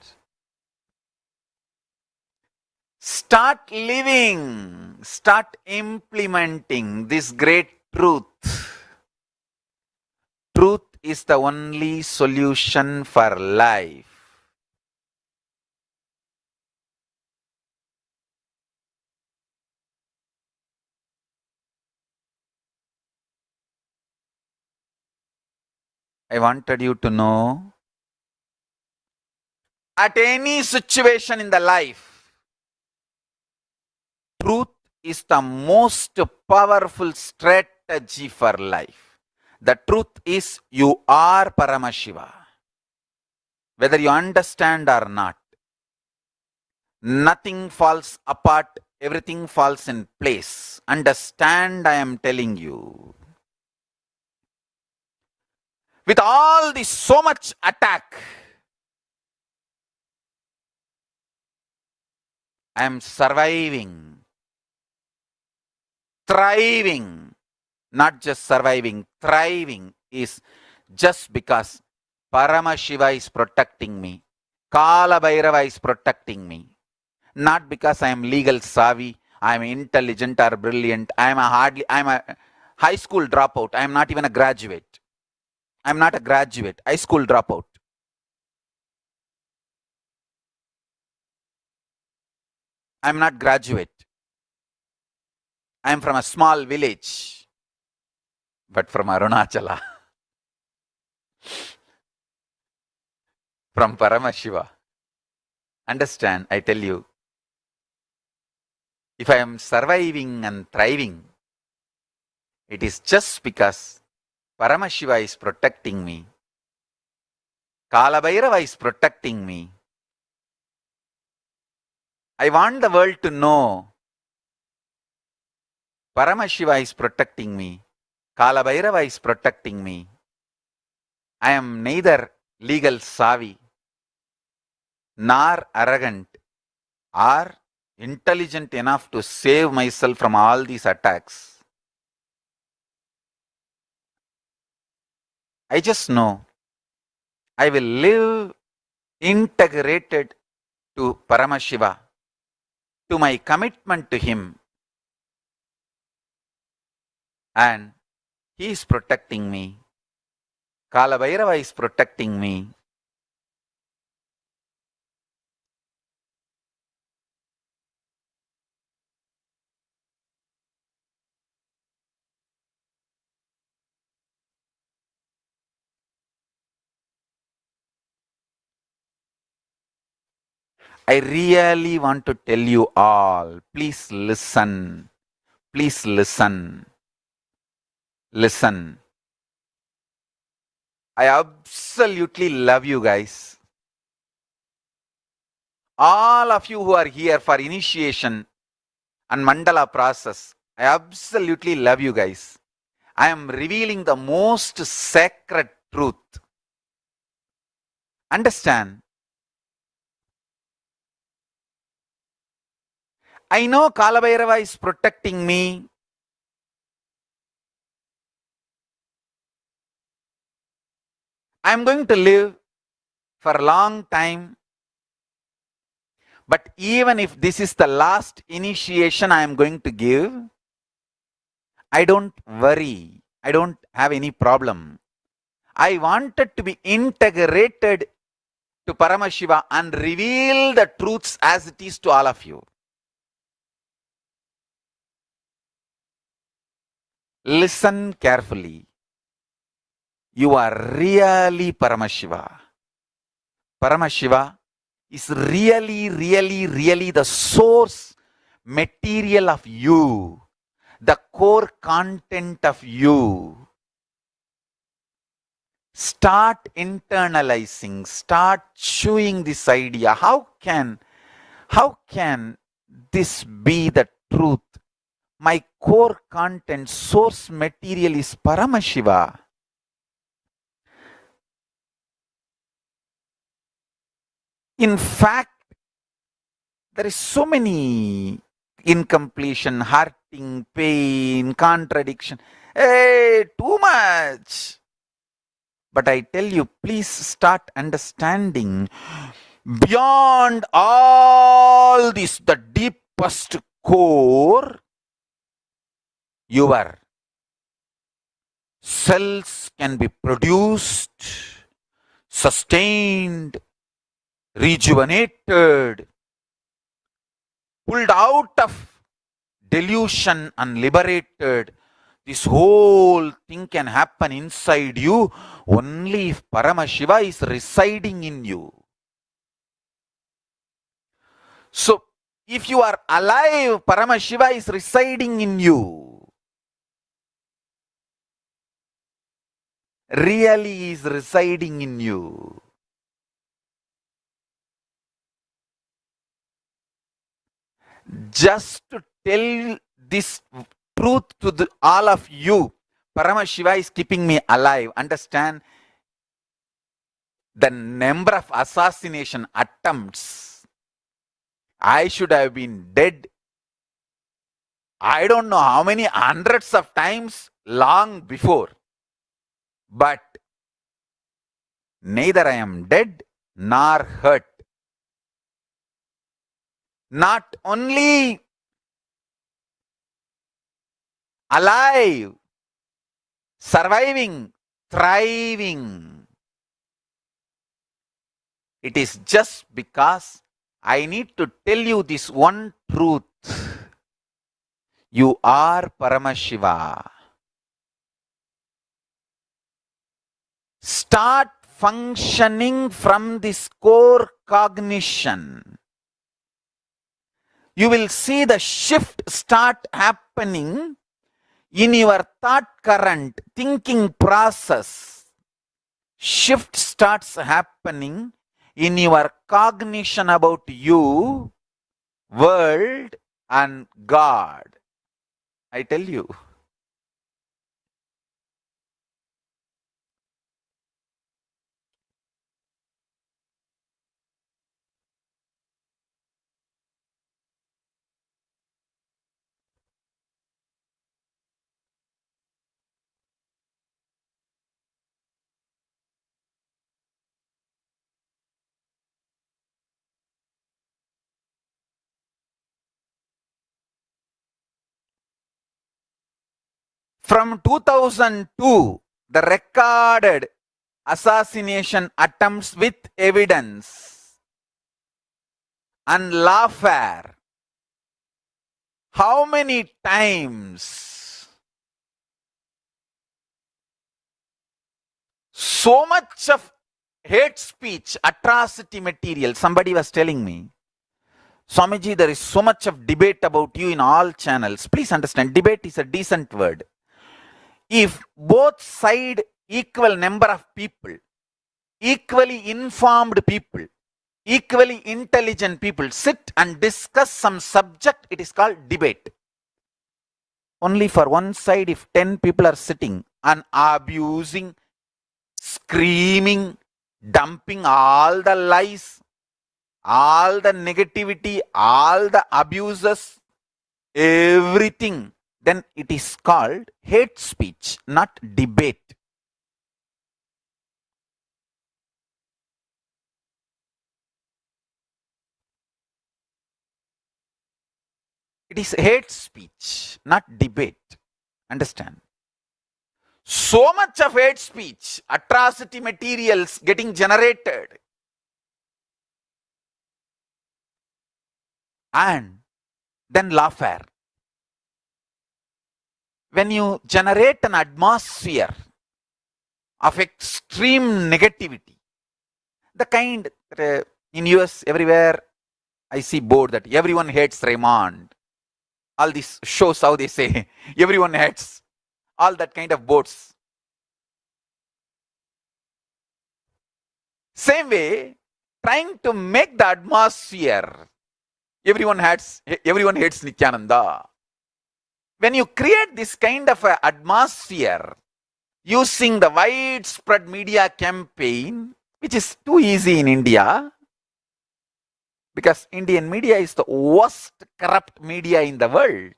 Start living. Start implementing this great truth. Truth is the only solution for life. I wanted you to know, at any situation in the life, truth is the most powerful strategy for life. The truth is you are Paramashiva. Whether you understand or not, nothing falls apart, everything falls in place. Understand, I am telling you. With all this so much attack, I am surviving, thriving, not just surviving, thriving is just because Paramashiva is protecting me. Kala Bhairava is protecting me. Not because I am legal savvy, I am intelligent or brilliant, I am a high school dropout, I am not even a graduate. I am not a graduate, high school dropout. I am not graduate. I am from a small village, but from Arunachala, from Paramashiva. Understand, I tell you, if I am surviving and thriving, it is just because Paramashiva is protecting me. Kalabhairava is protecting me. I want the world to know Paramashiva is protecting me. Kalabhairava is protecting me. I am neither legal savvy nor arrogant or intelligent enough to save myself from all these attacks. I just know I will live integrated to Paramashiva, to my commitment to him, and he is protecting me. Kalabhairava is protecting me. I really want to tell you all, please listen. Please listen. Listen. I absolutely love you guys. All of you who are here for initiation and mandala process, I absolutely love you guys. I am revealing the most sacred truth. Understand? I know Kalabhairava is protecting me. I am going to live for a long time. But even if this is the last initiation I am going to give, I don't worry. I don't have any problem. I wanted to be integrated to Paramashiva and reveal the truths as it is to all of you. Listen carefully. You are really Paramashiva. Paramashiva is really the source material of you, the core content of you. Start internalizing, start chewing this idea. How can this be the truth? My core content, source material is Paramashiva. In fact, there is so many incompletion, hurting, pain, contradiction. Hey, too much. But I tell you, please start understanding beyond all this, the deepest core, your cells can be produced, sustained, rejuvenated, pulled out of delusion and liberated. This whole thing can happen inside you only if Paramashiva is residing in you. So, if you are alive, Paramashiva is residing in you. Really is residing in you. Just to tell this truth to all of you, Paramashiva is keeping me alive. Understand? The number of assassination attempts, I should have been dead. I don't know how many hundreds of times long before. But neither I am dead nor hurt. Not only alive, surviving, thriving. It is just because I need to tell you this one truth. You are Paramashiva. Start functioning from this core cognition. You will see the shift start happening in your thought current, thinking process. shift starts happening in your cognition about you, world, and God. I tell you. From 2002, the recorded assassination attempts with evidence and lawfare. How many times? So much of hate speech, atrocity material. Somebody was telling me, Swamiji, there is so much of debate about you in all channels. Please understand, debate is a decent word. If both side equal number of people, equally informed people, equally intelligent people sit and discuss some subject, it is called debate. Only for one side, if 10 people are sitting and abusing, screaming, dumping all the lies, all the negativity, all the abuses, everything, then it is called hate speech, not debate. It is hate speech, not debate. Understand? So much of hate speech, atrocity materials getting generated. And then lawfare. When you generate an atmosphere of extreme negativity, the kind in US everywhere I see board that everyone hates Raymond. All these shows how they say everyone hates, all that kind of boards. Same way, trying to make the atmosphere everyone hates Nithyananda. When you create this kind of a atmosphere using the widespread media campaign, which is too easy in India, because Indian media is the worst corrupt media in the world.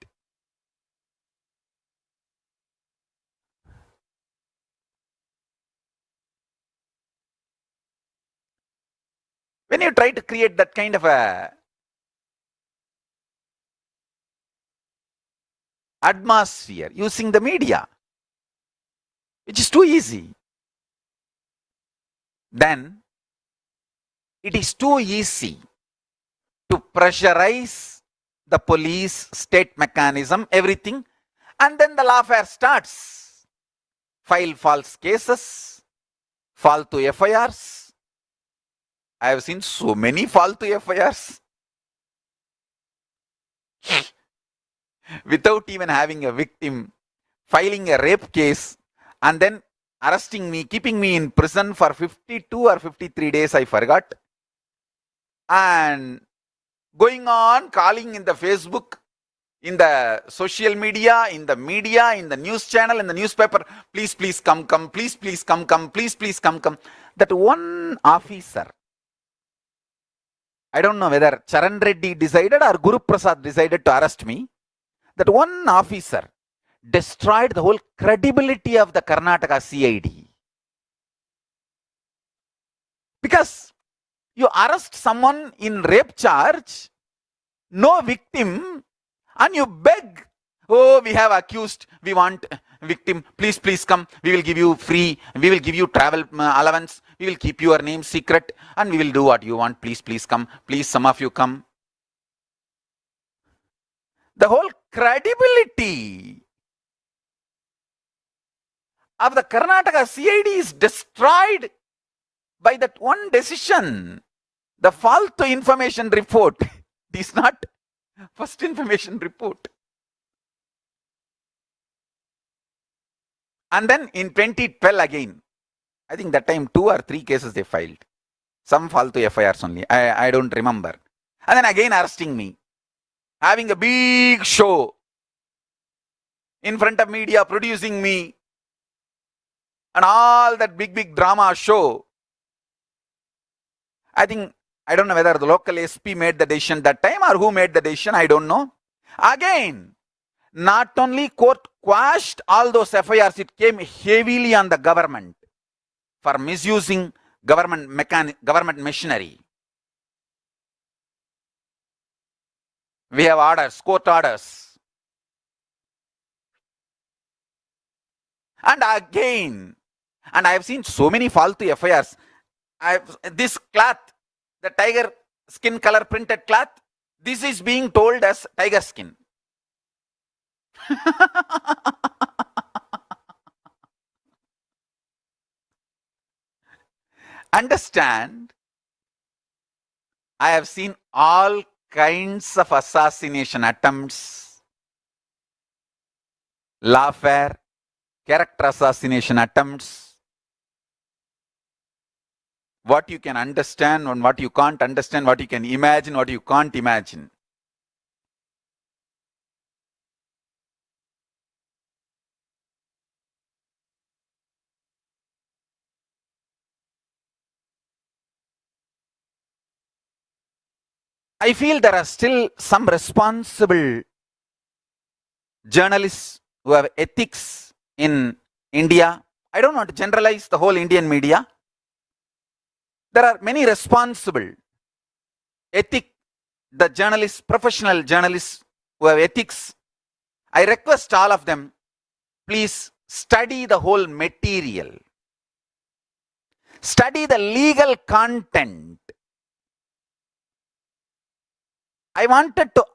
When you try to create that kind of a atmosphere using the media, which is too easy, then it is too easy to pressurize the police, state mechanism, everything, and then the lawfare starts. File false cases, faltu FIRs. I have seen so many faltu FIRs without even having a victim, filing a rape case, and then arresting me, keeping me in prison for 52 or 53 days, I forgot, and going on calling in the Facebook, in the social media, in the media, in the news channel, in the newspaper, please, please come, please, please come, please, please come. That one officer, I don't know whether Charan Reddy decided or Guru Prasad decided to arrest me. That one officer destroyed the whole credibility of the Karnataka CID. Because you arrest someone in rape charge, no victim, and you beg, oh, we have accused, we want victim, please, please come, we will give you free, we will give you travel allowance, we will keep your name secret, and we will do what you want, please, please come, please, some of you come. The whole credibility of the Karnataka CID is destroyed by that one decision. The faltu information report is not first information report. And then in 2012 again, I think that time 2 or 3 cases they filed. Some faltu FIRs only. I don't remember. And then again arresting me. Having a big show in front of media, producing me. And all that big drama show. I don't know whether the local SP made the decision that time or who made the decision, I don't know. Again, not only court quashed all those FIRs, it came heavily on the government for misusing government machinery. We have orders, court orders. And again, and I have seen so many faltu FIRs. This cloth, the tiger skin color printed cloth, this is being told as tiger skin. Understand, I have seen all kinds of assassination attempts, lawfare, character assassination attempts, what you can understand and what you can't understand, what you can imagine, what you can't imagine. I feel there are still some responsible journalists who have ethics in India. I don't want to generalize the whole Indian media. There are many responsible the journalists, professional journalists who have ethics. I request all of them, please study the whole material. Study the legal content. I wanted to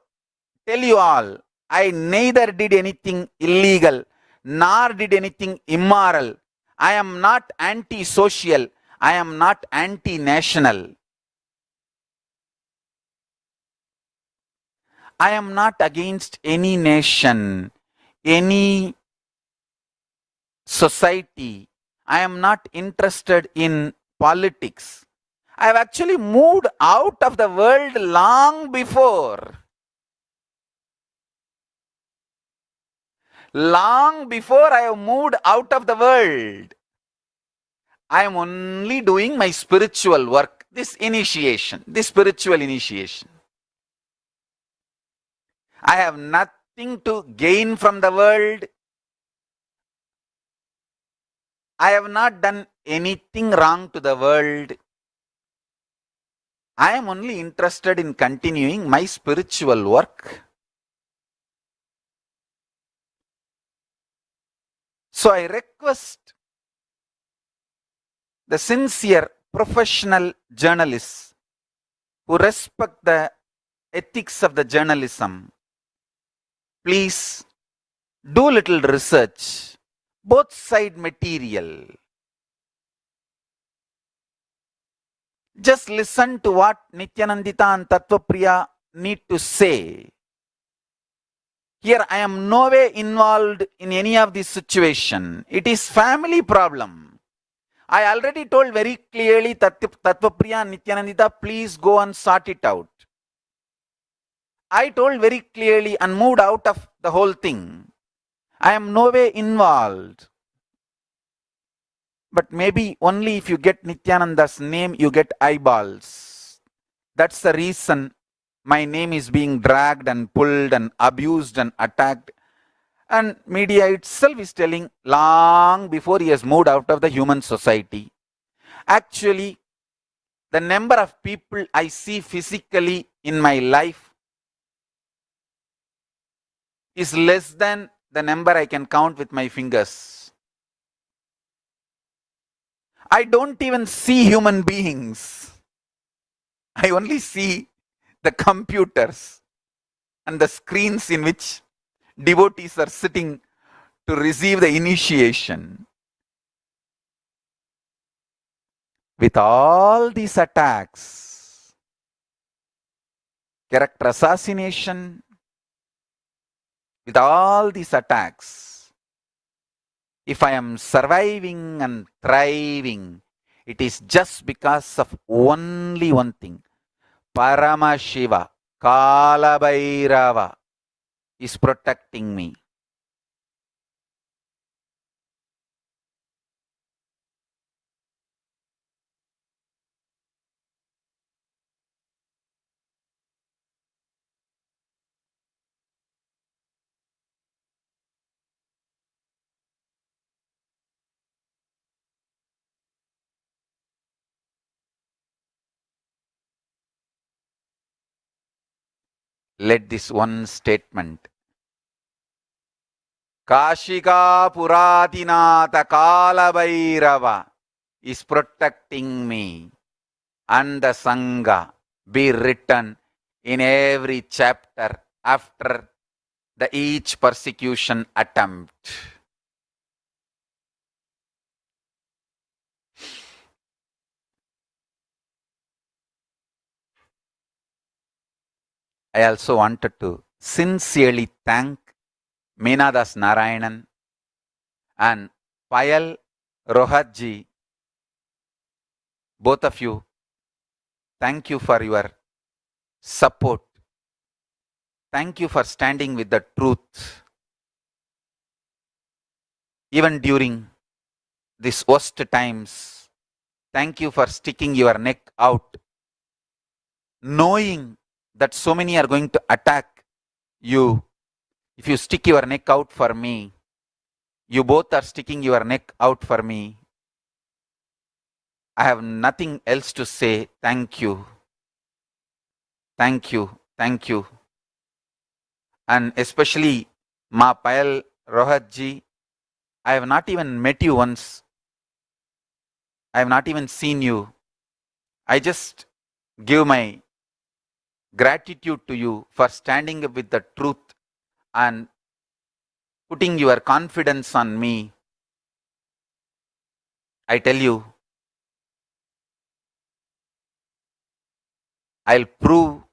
tell you all, I neither did anything illegal nor did anything immoral. I am not anti-social. I am not anti-national. I am not against any nation, any society. I am not interested in politics. I have actually moved out of the world long before. Long before I have moved out of the world. I am only doing my spiritual work, this spiritual initiation. I have nothing to gain from the world. I have not done anything wrong to the world. I am only interested in continuing my spiritual work. So I request the sincere professional journalists who respect the ethics of the journalism, please do little research, both side material. Just listen to what Nithyananda and Tattvapriya need to say. Here I am no way involved in any of this situation. It is family problem. I already told very clearly Tattvapriya and Nithyananda, please go and sort it out. I told very clearly and moved out of the whole thing. I am no way involved. But maybe only if you get Nithyananda's name, you get eyeballs. That's the reason my name is being dragged and pulled and abused and attacked. And media itself is telling long before he has moved out of the human society. Actually, the number of people I see physically in my life is less than the number I can count with my fingers. I don't even see human beings. I only see the computers and the screens in which devotees are sitting to receive the initiation. With all these attacks, character assassination, with all these attacks, If I am surviving and thriving, it is just because of only one thing. Paramashiva, Kalabhairava is protecting me. Let this one statement. Kashika Puradinatha Kalabhairava is protecting me, and the Sangha be written in every chapter after each persecution attempt. I also wanted to sincerely thank Meenadas Narayanan and Payal Rohatji, both of you. Thank you for your support. Thank you for standing with the truth. Even during these worst times, thank you for sticking your neck out, knowing that so many are going to attack you. If you stick your neck out for me, you both are sticking your neck out for me. I have nothing else to say. Thank you. Thank you. Thank you. And especially Ma Payal Rohatji, I have not even met you once. I have not even seen you. I just give my gratitude to you for standing up with the truth and putting your confidence on me. I tell you, I'll prove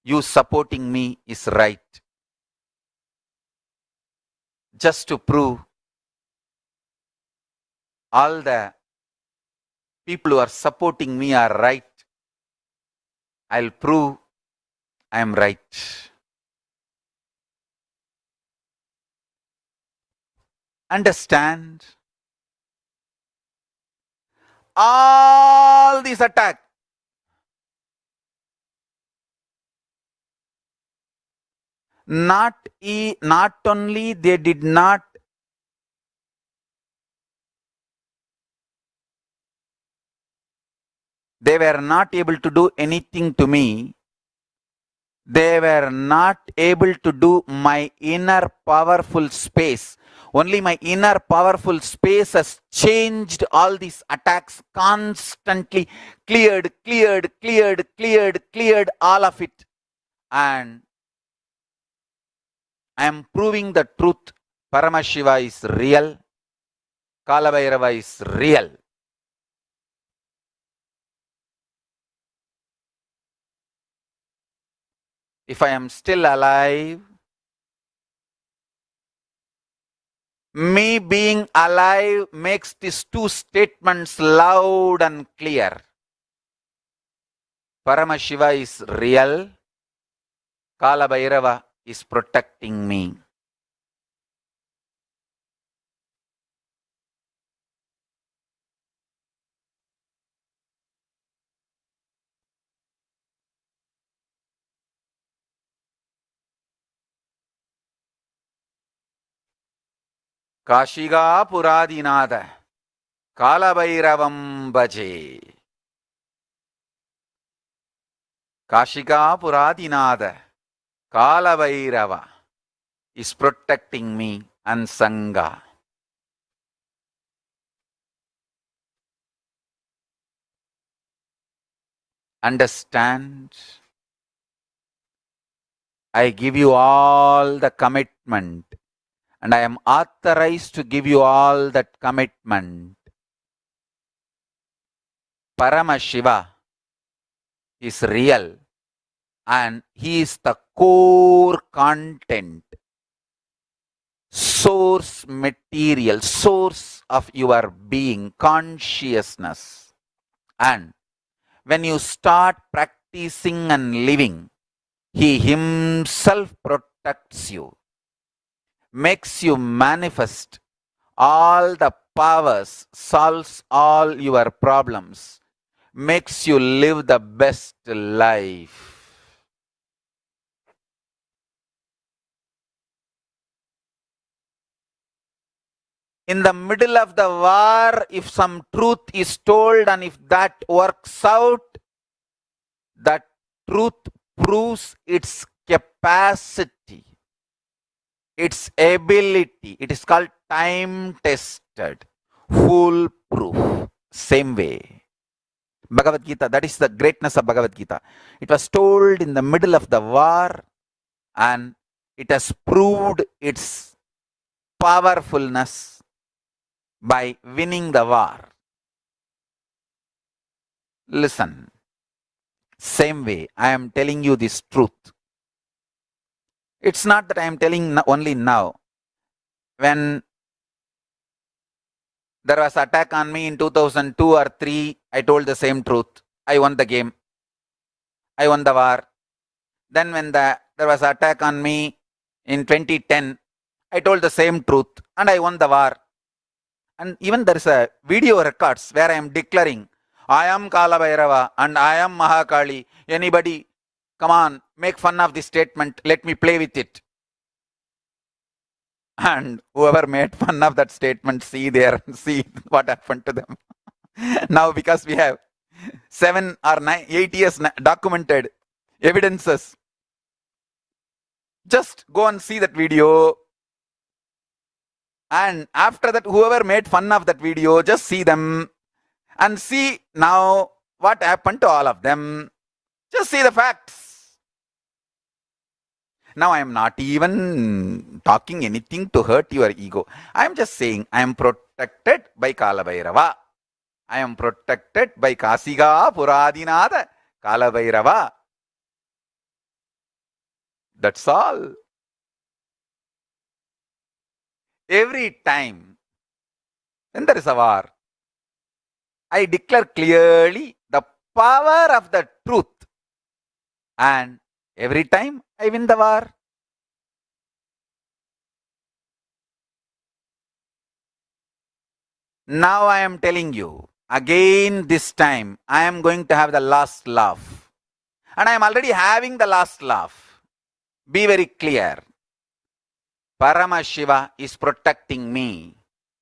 you supporting me is right. Just to prove all the people who are supporting me are right, I'll prove I am right. Understand? All these attacks, not only they did not they were not able to do anything to me. They were not able to do my inner powerful space. Only my inner powerful space has changed all these attacks, constantly cleared all of it. And I am proving the truth. Paramashiva is real. Kalabhairava is real. If I am still alive, me being alive makes these two statements loud and clear. Paramashiva is real. Kalabhairava is protecting me. Kashiga Puradinada Kalabhairavam Bhaje. Kashiga Puradinada Kalabhairava is protecting me and Sangha. Understand? I give you all the commitment, and I am authorized to give you all that commitment. Paramashiva is real, and he is the core content, source material, source of your being, consciousness. And when you start practicing and living, he himself protects you, makes you manifest all the powers, solves all your problems, makes you live the best life. In the middle of the war, if some truth is told and if that works out, that truth proves its capacity, its ability. It is called time tested, foolproof. Same way. Bhagavad Gita, that is the greatness of Bhagavad Gita. It was told in the middle of the war and it has proved its powerfulness by winning the war. Listen, same way I am telling you this truth. It's not that I am telling only now. When there was attack on me in 2002 or 3, I told the same truth. I won the game. I won the war. Then when there was attack on me in 2010, I told the same truth and I won the war. And even there is a video records where I am declaring, I am Kala Bhairava and I am Mahakali. Anybody, come on, make fun of this statement. Let me play with it. And whoever made fun of that statement, see there, see what happened to them. Now, because we have 7 or 8 years documented evidences, just go and see that video. And after that, whoever made fun of that video, just see them and see now what happened to all of them. Just see the facts. Now I am not even talking anything to hurt your ego. I am just saying I am protected by Kala Bhairava. I am protected by Kasiga Puradinada Kala Bhairava. That's all. Every time when there is a war, I declare clearly the power of the truth. And every time I win the war. Now I am telling you, again this time, I am going to have the last laugh. And I am already having the last laugh. Be very clear. Paramashiva is protecting me.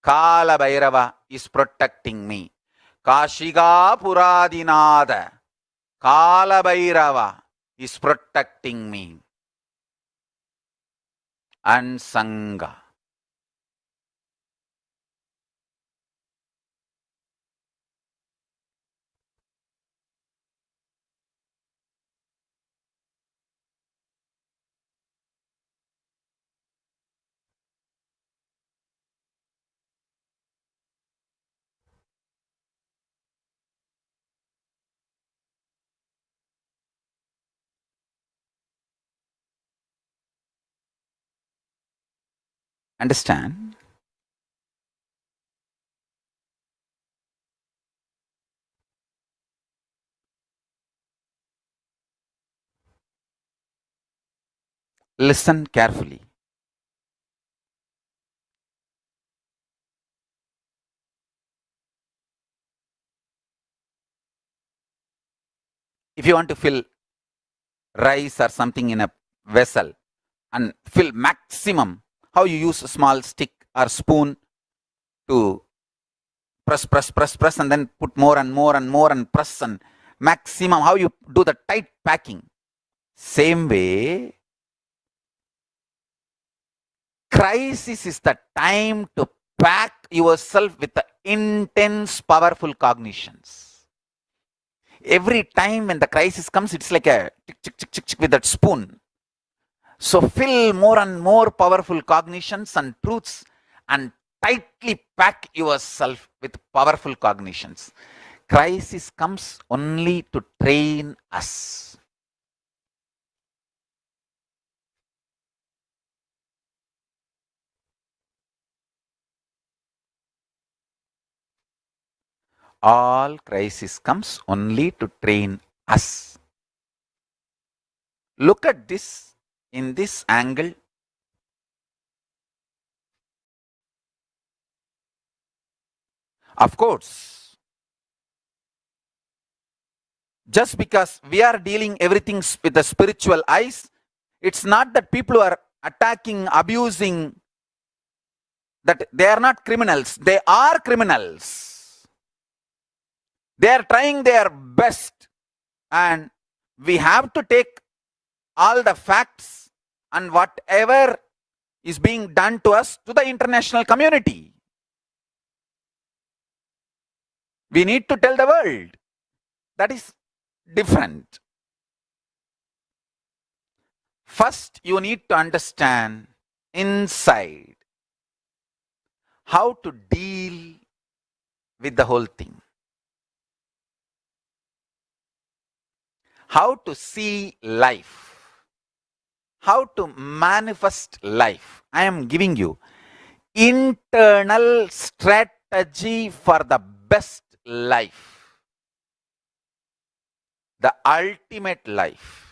Kala Bhairava is protecting me. Kashiga Puradinada Kala Bhairava is protecting me. And Sangha. Understand? Listen carefully. If you want to fill rice or something in a vessel and fill maximum, how you use a small stick or spoon to press and then put more and more and more and press and maximum, how you do the tight packing. Same way, crisis is the time to pack yourself with the intense, powerful cognitions. Every time when the crisis comes, it's like a tick with that spoon. So fill more and more powerful cognitions and truths and tightly pack yourself with powerful cognitions. Crisis comes only to train us. all crisis comes only to train us. Look at this in this angle. Of course, just because we are dealing everything with the spiritual eyes, it's not that people who are attacking, abusing, that they are not criminals. They are criminals. They are trying their best, and we have to take all the facts and whatever is being done to us to the international community. We need to tell the world. That is different. First, you need to understand inside how to deal with the whole thing. How to see life. How to manifest life. I am giving you internal strategy for the best life. The ultimate life.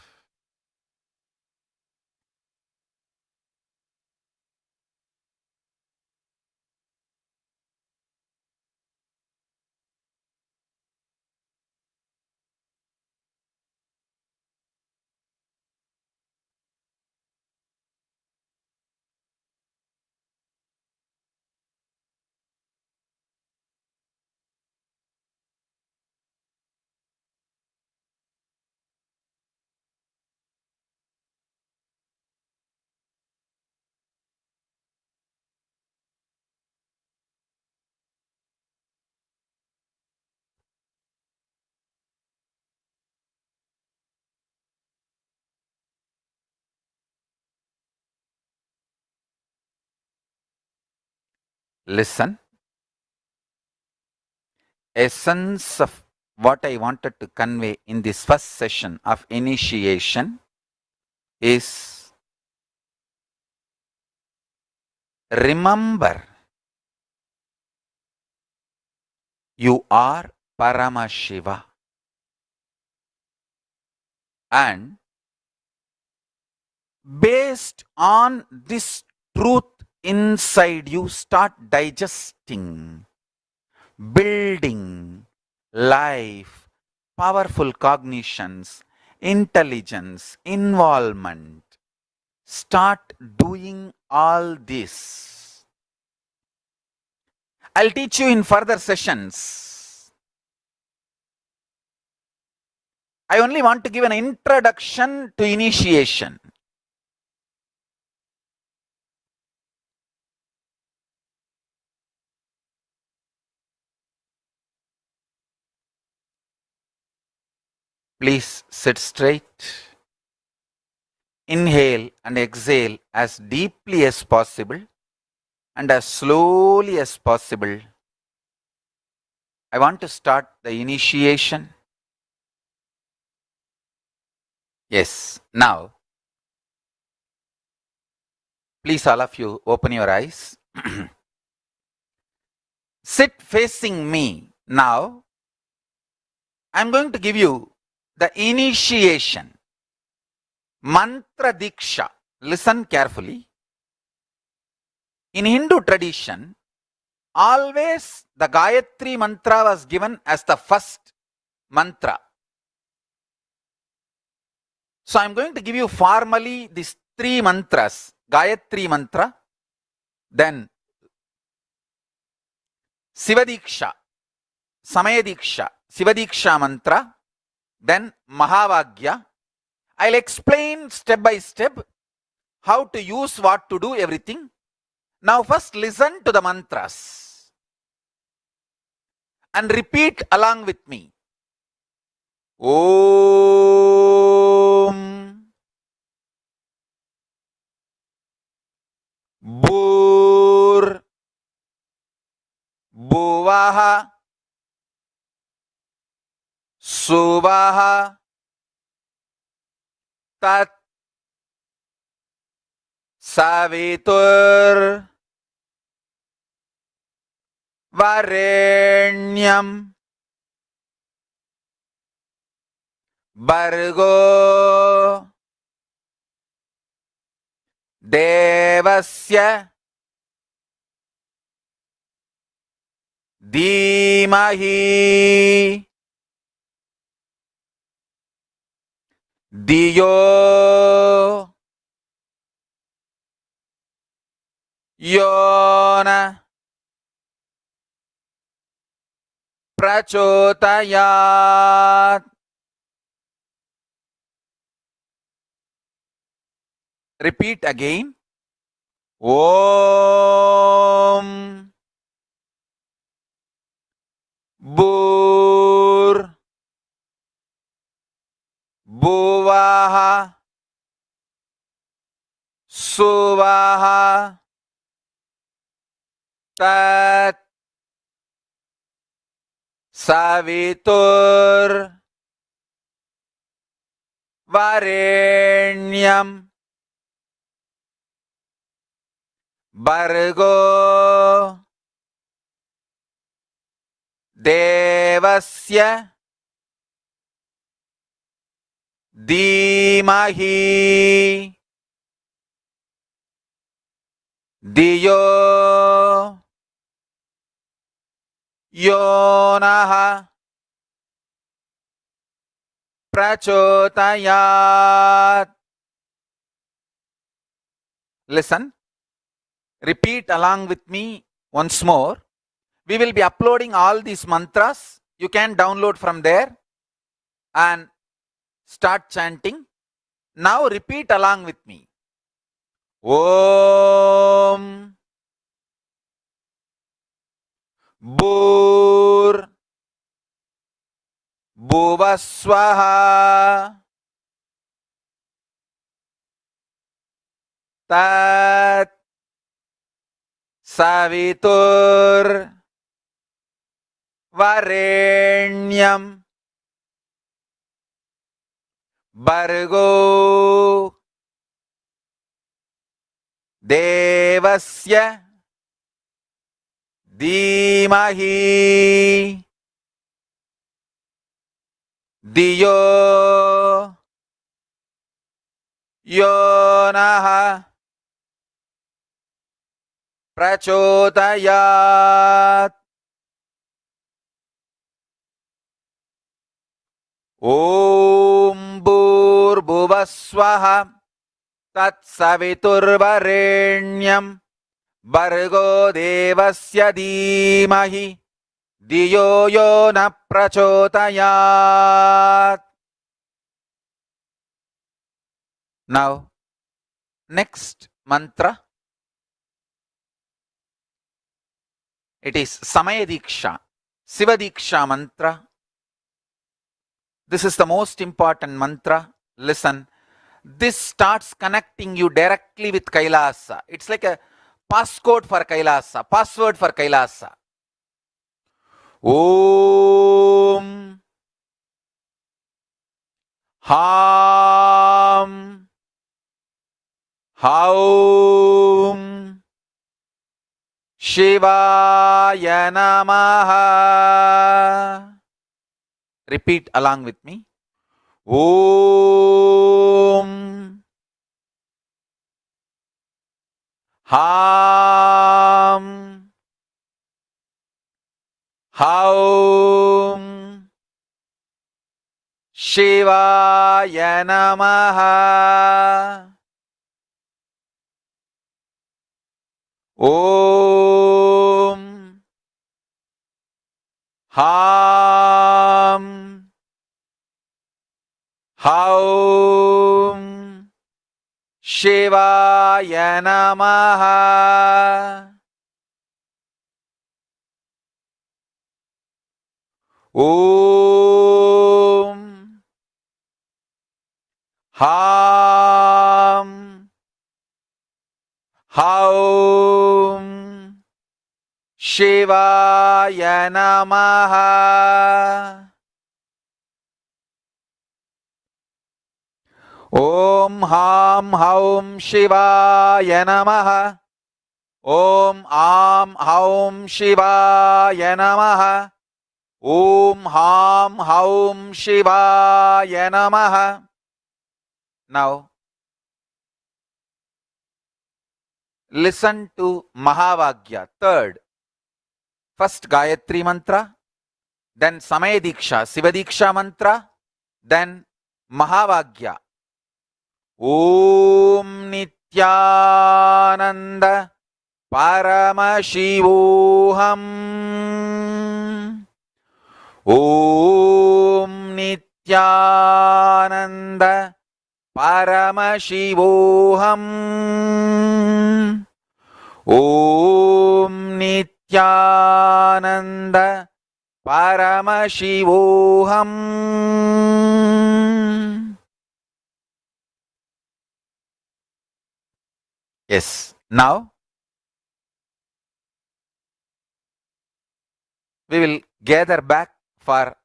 Listen. Essence of what I wanted to convey in this first session of initiation is remember you are Paramashiva, and based on this truth inside you, start digesting, building life, powerful cognitions, intelligence, involvement. Start doing all this. I'll teach you in further sessions. I only want to give an introduction to initiation. Please sit straight. Inhale and exhale as deeply as possible and as slowly as possible. I want to start the initiation. Yes, now, please all of you open your eyes. Sit facing me. Now, I'm going to give you the initiation. Mantra Diksha. Listen carefully. In Hindu tradition, always the Gayatri mantra was given as the first mantra. So I'm going to give you formally these three mantras. Gayatri mantra, then Sivadiksha, Samaya Diksha, Sivadiksha mantra, then Mahavagya. I'll explain step by step how to use what to do, everything. Now first listen to the mantras and repeat along with me. Om Bhur Bhuvaha Suvaha Tat Savitur Varenyam Bargo Devasya Dhimahi Diyo Yona Prachotayat. Repeat again. Om Bur Buvaha Suvaha Tat Savitur Varenyam Bargo Devasya Dhimahi Diyo Yonaha Prachotayat. Listen, repeat along with me once more. We will be uploading all these mantras. You can download from there and start chanting. Now repeat along with me. Om Bur Bhuvaswaha Tat Savitur Varenyam Bargo Devasya Dhimahi Diyo Yonaha Prachotayat. Om Bhuvaswaha Tat Savitur Varenyam Bargo Devasya Dhimahi Diyo Yona Prachotayat. Now, next mantra. It is Samaya Diksha, Shiva Diksha mantra. This is the most important mantra. Listen, this starts connecting you directly with Kailasa. It's like a passcode for Kailasa, password for Kailasa. Om Ham Haum Shivaya Namaha. Repeat along with me. Om Ham Haum Shivaya Namaha. Om Ham Haum Shivaya Namaha. Om Ham Haum Shivaya Namaha. Om Ham Haum Shivaya Namaha. Om Am Haum Shivaya Namaha. Om Ham Haum Shivaya Namaha. Now, listen to Mahavagya, third. First Gayatri mantra, then Samaya Diksha, Shiva Diksha mantra, then Mahavagya. Om Nithyananda Paramashivoham. Om Nithyananda Paramashivoham. Om Nithyananda Paramashivoham. Yes. Now we will gather back for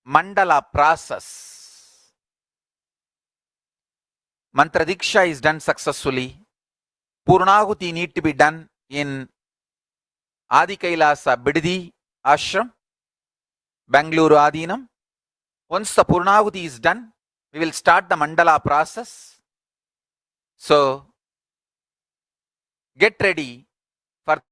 mandala process. Mantra Diksha is done successfully. Purnahuti need to be done in Adi Kailasa Bididi Ashram, Bangalore Adinam. Once the Purnahuti is done, we will start the mandala process. So, get ready for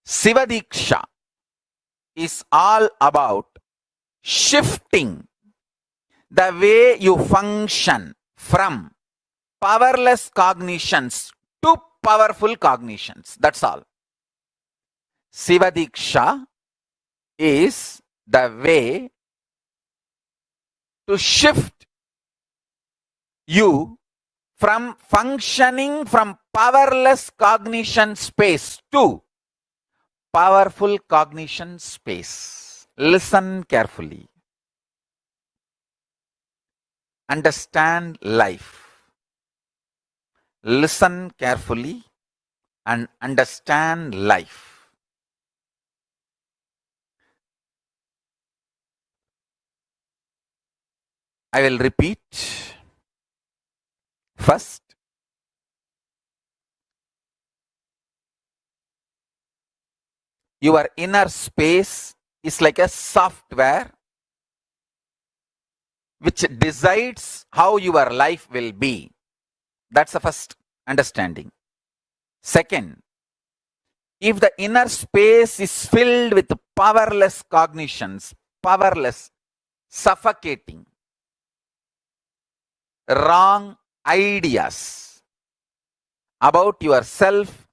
Shiva Diksha is all about shifting the way you function from powerless cognitions to powerful cognitions. That's all. Shiva Diksha is the way to shift you from functioning from powerless cognition space to powerful cognition space. Listen carefully. Understand life. Listen carefully and understand life. I will repeat. First, your inner space is like a software which decides how your life will be. That's the first understanding. Second, if the inner space is filled with powerless cognitions, powerless, suffocating, wrong ideas about yourself,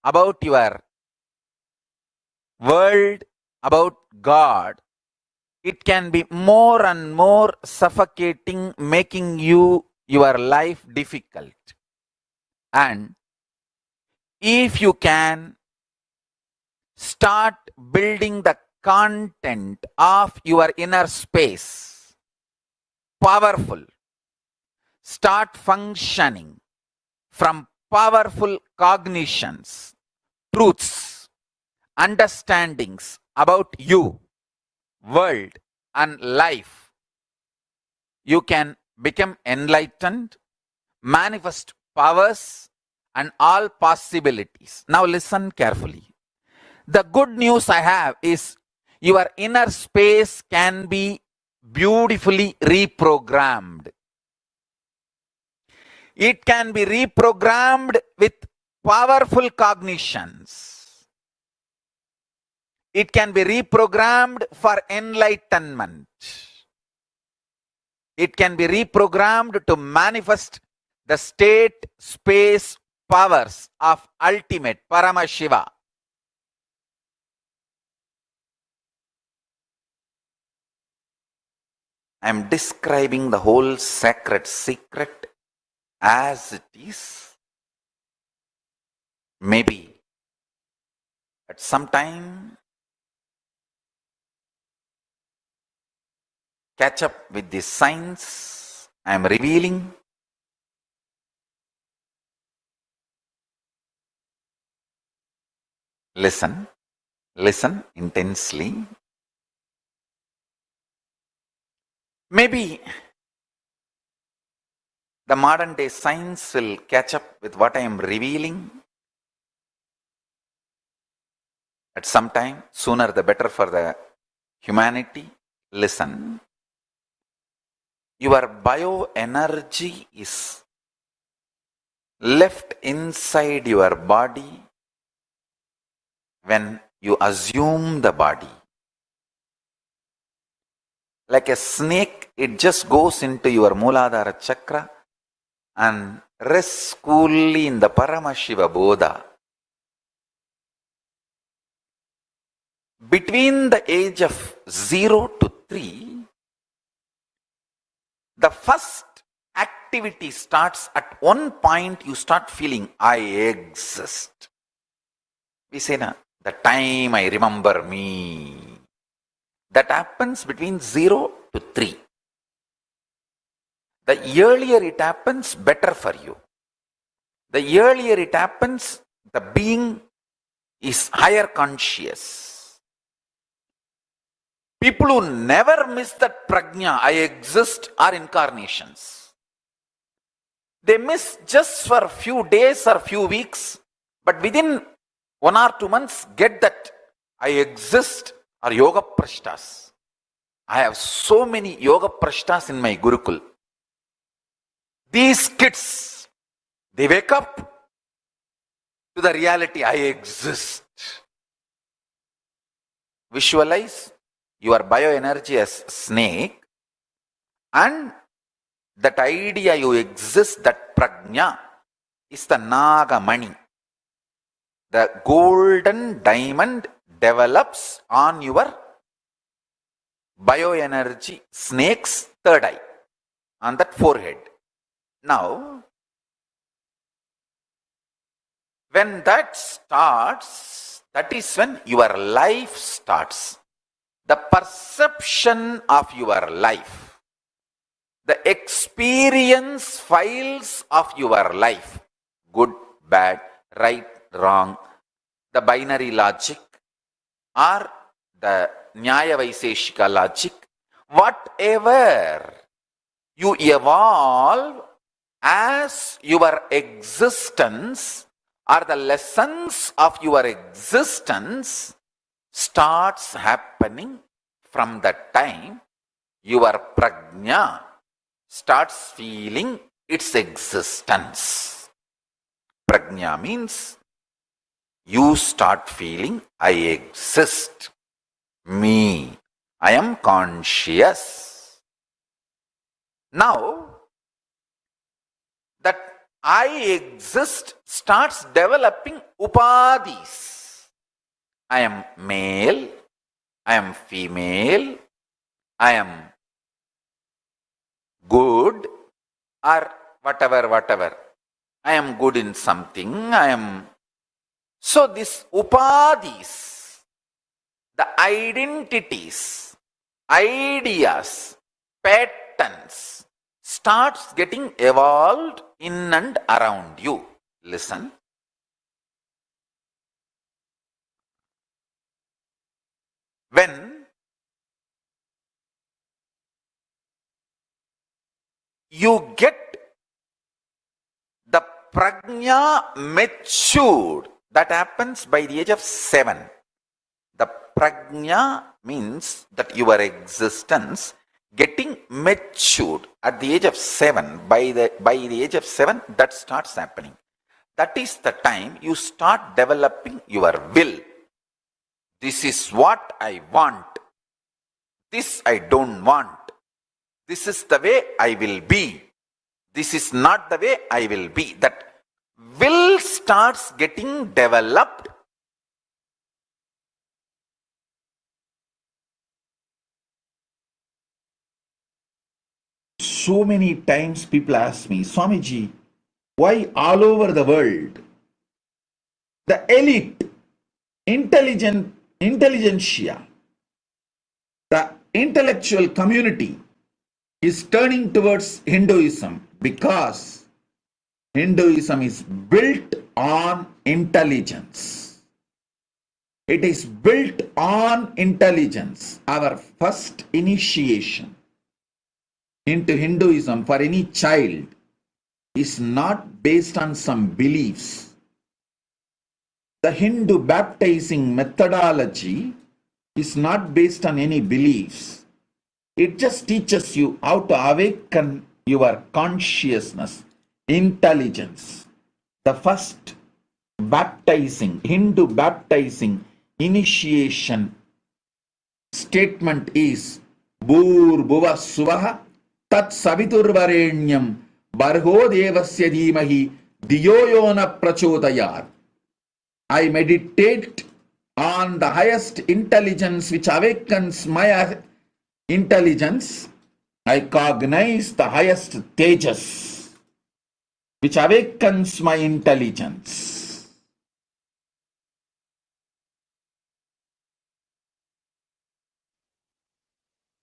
about your world, about God, it can be more and more suffocating, making your life difficult. And if you can start building the content of your inner space, powerful, start functioning from powerful cognitions, truths, understandings about you, world, and life, you can become enlightened, manifest powers and all possibilities. Now listen carefully. The good news I have is your inner space can be beautifully reprogrammed. It can be reprogrammed with powerful cognitions. It can be reprogrammed for enlightenment. It can be reprogrammed to manifest the state, space, powers of ultimate Paramashiva. I am describing the whole sacred secret as it is. Maybe at some time catch up with the science I am revealing. Listen intensely. Maybe the modern day science will catch up with what I am revealing at some time. Sooner the better for the humanity. Listen. Your bioenergy is left inside your body when you assume the body. Like a snake, it just goes into your Mooladhara chakra and rests coolly in the Paramashiva Bodha. Between the age of 0 to 3, the first activity starts at one point. You start feeling, I exist. We say, na, the time I remember me. That happens between 0 to 3. The earlier it happens, better for you. The earlier it happens, the being is higher conscious. People who never miss that prajna, I exist, are incarnations. They miss just for a few days or few weeks, but within 1 or 2 months, get that I exist, are yoga prashtas. I have so many yoga prashtas in my Gurukul. These kids, they wake up to the reality, I exist. Visualize your bioenergy as snake, and that idea you exist, that prajna, is the Nagamani. The golden diamond develops on your bioenergy snake's third eye, on that forehead. Now, when that starts, that is when your life starts. The perception of your life, the experience files of your life, good, bad, right, wrong, the binary logic or the Nyaya Vaiseshika logic, whatever you evolve as your existence or the lessons of your existence starts happening from that time your prajna starts feeling its existence. Prajna means you start feeling I exist, me, I am conscious. Now, that I exist starts developing upadhis. I am male, I am female, I am good, or whatever. I am good in something, I am. So this upadhis, the identities, ideas, patterns, starts getting evolved in and around you. Listen. When you get the prajna matured, that happens by the age of 7. The prajna means that your existence getting matured at the age of 7. By the age of 7, that starts happening. That is the time you start developing your will. This is what I want. This I don't want. This is the way I will be. This is not the way I will be. That will starts getting developed. So many times people ask me, Swamiji, why all over the world the elite, intelligentsia, the intellectual community is turning towards Hinduism? Because Hinduism is built on intelligence. It is built on intelligence, our first initiation. into Hinduism for any child is not based on some beliefs. The Hindu baptizing methodology is not based on any beliefs. It just teaches you how to awaken your consciousness, intelligence. The first baptizing, Hindu baptizing initiation statement is Bhur Bhuva Suvaha Tat Saviturvarenyam Barho Devasya Dhimahi Diyo Yona Prachodayat. I meditate on the highest intelligence which awakens my intelligence. I cognize the highest tejas which awakens my intelligence.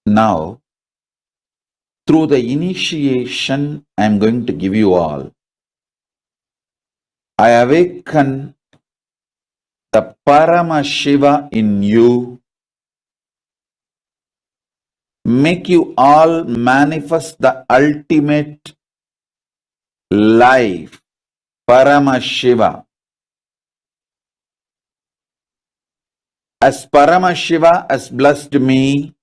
Now, through the initiation I am going to give you all, I awaken the Paramashiva in you, make you all manifest the ultimate life, Paramashiva. As Paramashiva has blessed me,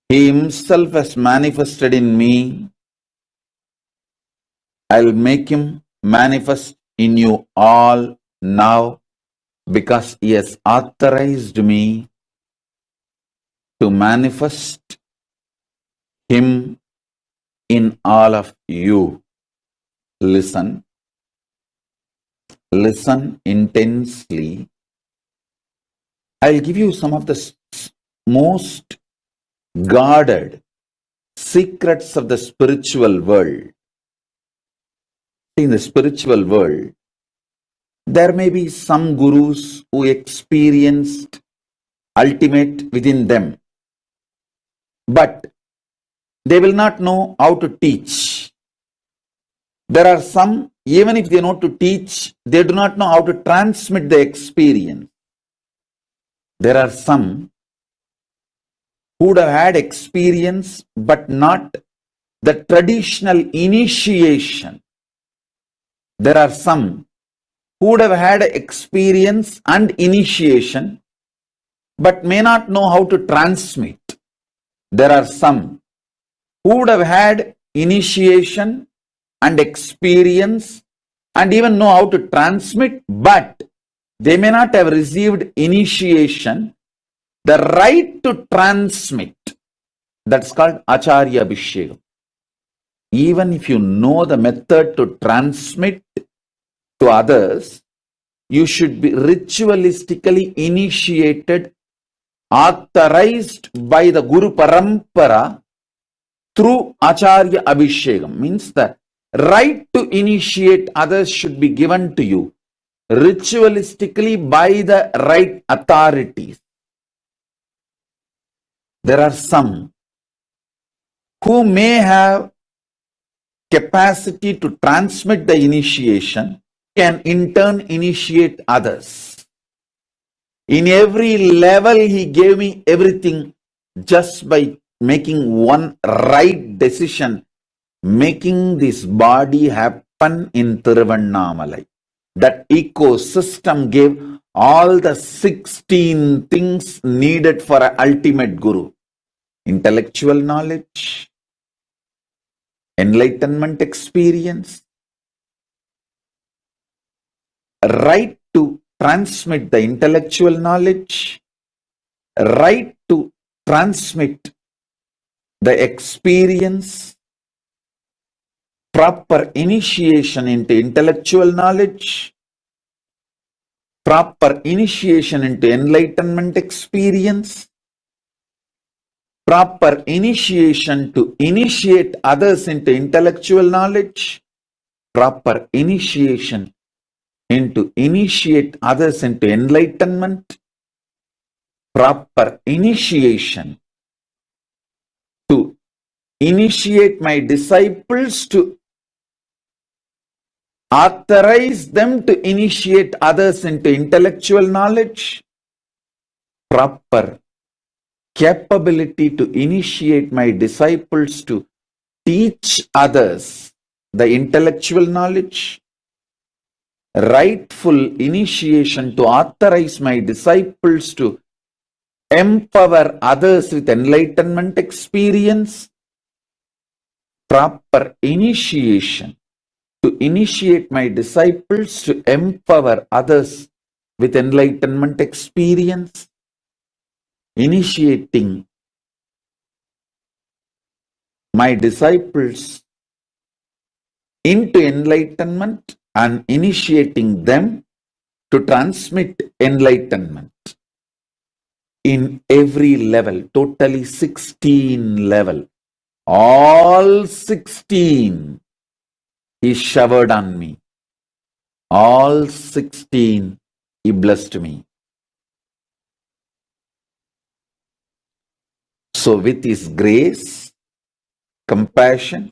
he himself has manifested in me, I'll make him manifest in you all now, because he has authorized me to manifest him in all of you. Listen intensely. I'll give you some of the most guarded secrets of the spiritual world. In the spiritual world, there may be some gurus who experienced ultimate within them, but they will not know how to teach. There are some, even if they know to teach, they do not know how to transmit the experience. There are some who would have had experience, but not the traditional initiation. There are some who would have had experience and initiation, but may not know how to transmit. There are some who would have had initiation and experience and even know how to transmit, but they may not have received initiation, the right to transmit. That's called Acharya Abhishekam. Even if you know the method to transmit to others, you should be ritualistically initiated, authorized by the Guru Parampara through Acharya Abhishekam. Means the right to initiate others should be given to you ritualistically by the right authorities. There are some who may have capacity to transmit the initiation, can in turn initiate others. In every level, he gave me everything just by making one right decision, making this body happen in Tiruvannamalai. That ecosystem gave all the 16 things needed for an ultimate guru. Intellectual knowledge, enlightenment experience, right to transmit the intellectual knowledge, right to transmit the experience, proper initiation into intellectual knowledge, proper initiation into enlightenment experience, proper initiation to initiate others into intellectual knowledge, proper initiation into initiate others into enlightenment, proper initiation to initiate my disciples to authorize them to initiate others into intellectual knowledge, proper capability to initiate my disciples to teach others the intellectual knowledge, rightful initiation to authorize my disciples to empower others with enlightenment experience, proper initiation to initiate my disciples to empower others with enlightenment experience, initiating my disciples into enlightenment and initiating them to transmit enlightenment in every level, totally 16 level. All 16 He showered on me. All 16 He blessed me. So with His grace, compassion,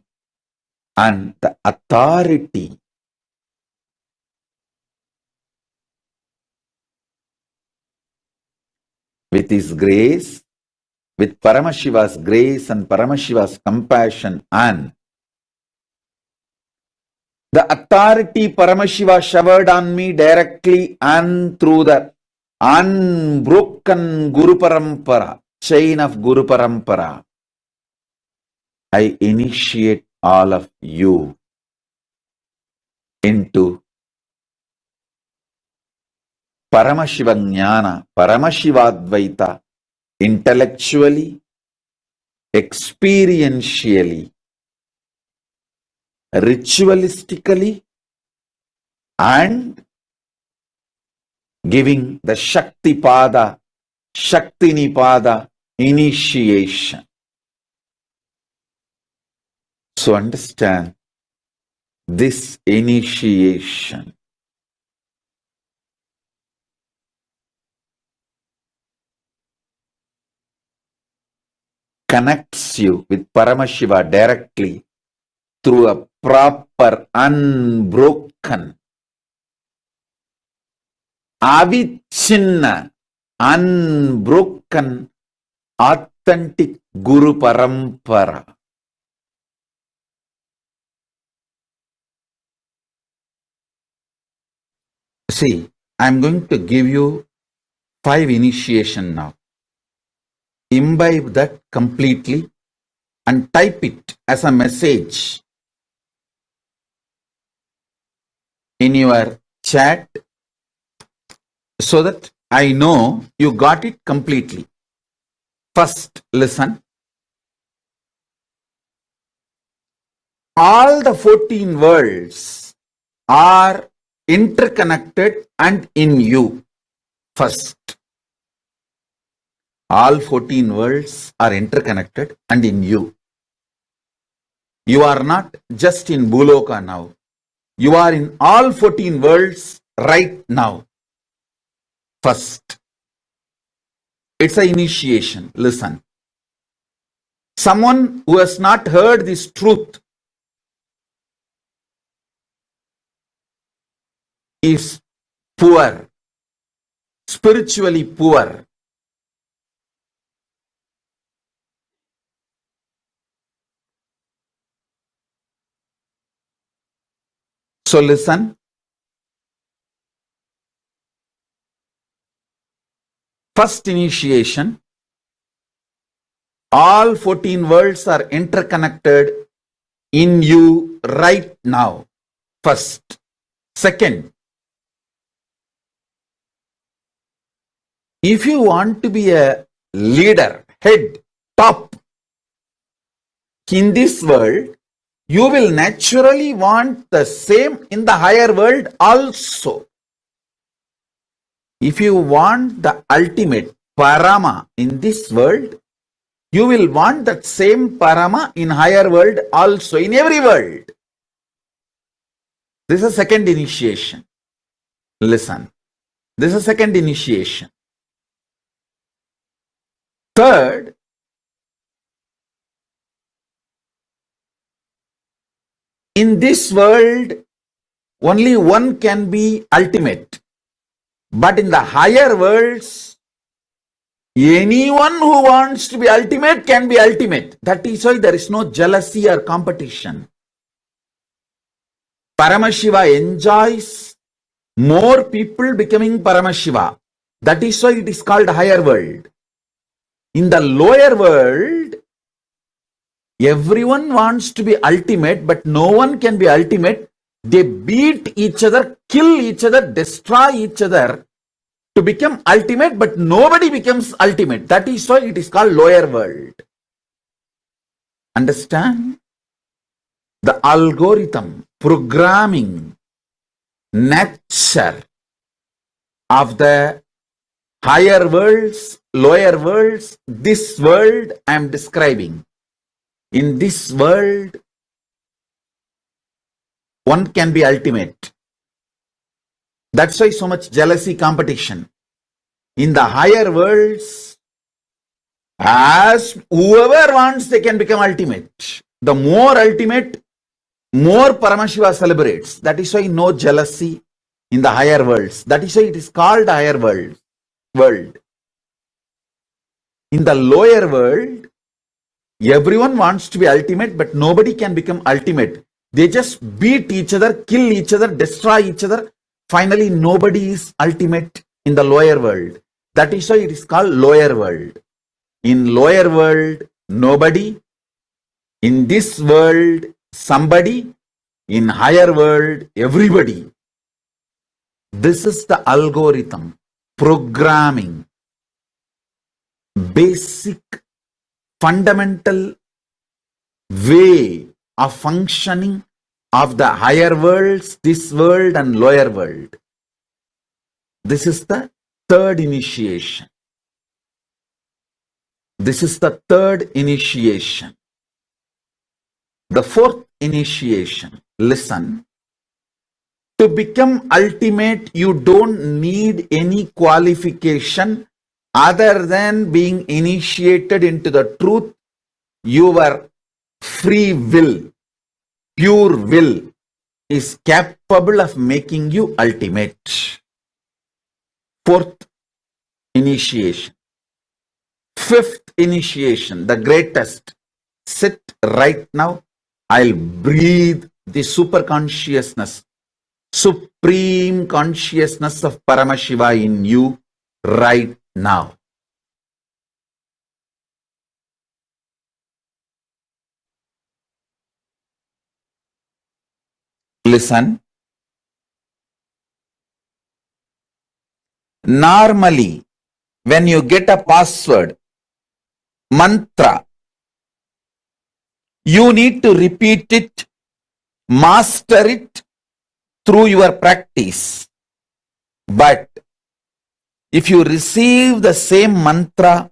and the authority, with His grace, with Paramashiva's grace and Paramashiva's compassion and the authority Paramashiva showered on me directly and through the unbroken Guru Parampara, chain of Guru Parampara, I initiate all of you into Paramashiva Jnana, Paramashivadvaita, intellectually, experientially, ritualistically, and giving the Shaktipada, Shaktinipada initiation. So understand this initiation connects you with Paramashiva directly through a proper, unbroken, avichinna, unbroken, authentic Guru Parampara. See, I'm going to give you 5 initiation now. Imbibe that completely and type it as a message in your chat so that I know you got it completely. First, listen. All the 14 worlds are interconnected and in you. First, all 14 worlds are interconnected and in you. You are not just in Bhuloka now. You are in all 14 worlds right now. First, it's an initiation. Listen. Someone who has not heard this truth is poor, spiritually poor. So listen. First initiation. All 14 worlds are interconnected in you right now. First. Second, if you want to be a leader, head, top in this world, you will naturally want the same in the higher world also. If you want the ultimate Parama in this world, you will want that same Parama in higher world also, in every world. This is a second initiation. Listen. This is a second initiation. Third, in this world, only one can be ultimate. But in the higher worlds, Anyone who wants to be ultimate can be ultimate. That is why there is no jealousy or competition. Paramashiva enjoys more people becoming Paramashiva. That is why it is called higher world. In the lower world, everyone wants to be ultimate, but no one can be ultimate. They beat each other, kill each other, destroy each other to become ultimate, but nobody becomes ultimate. That is why it is called lower world. Understand? The algorithm, programming, nature of the higher worlds, lower worlds, this world I am describing. In this world, one can be ultimate. That's why so much jealousy, competition. In the higher worlds, as whoever wants, they can become ultimate. The more ultimate, more Paramashiva celebrates. That is why no jealousy in the higher worlds. That is why it is called higher world. In the lower world, everyone wants to be ultimate, but nobody can become ultimate. They just beat each other, kill each other, destroy each other. Finally, nobody is ultimate in the lower world. That is why it is called lower world. In lower world, nobody. In this world, somebody. In higher world, everybody. This is the algorithm, programming, basic, fundamental way of functioning of the higher worlds, this world and lower world. This is the third initiation. This is the third initiation. The fourth initiation, listen. To become ultimate, you don't need any qualification other than being initiated into the truth. Your free will, pure will, is capable of making you ultimate. Fourth initiation. Fifth initiation, the greatest. Sit right now. I'll breathe the super consciousness, supreme consciousness of Paramashiva in you right now. Listen. Normally, when you get a password, mantra, you need to repeat it, master it through your practice. But if you receive the same mantra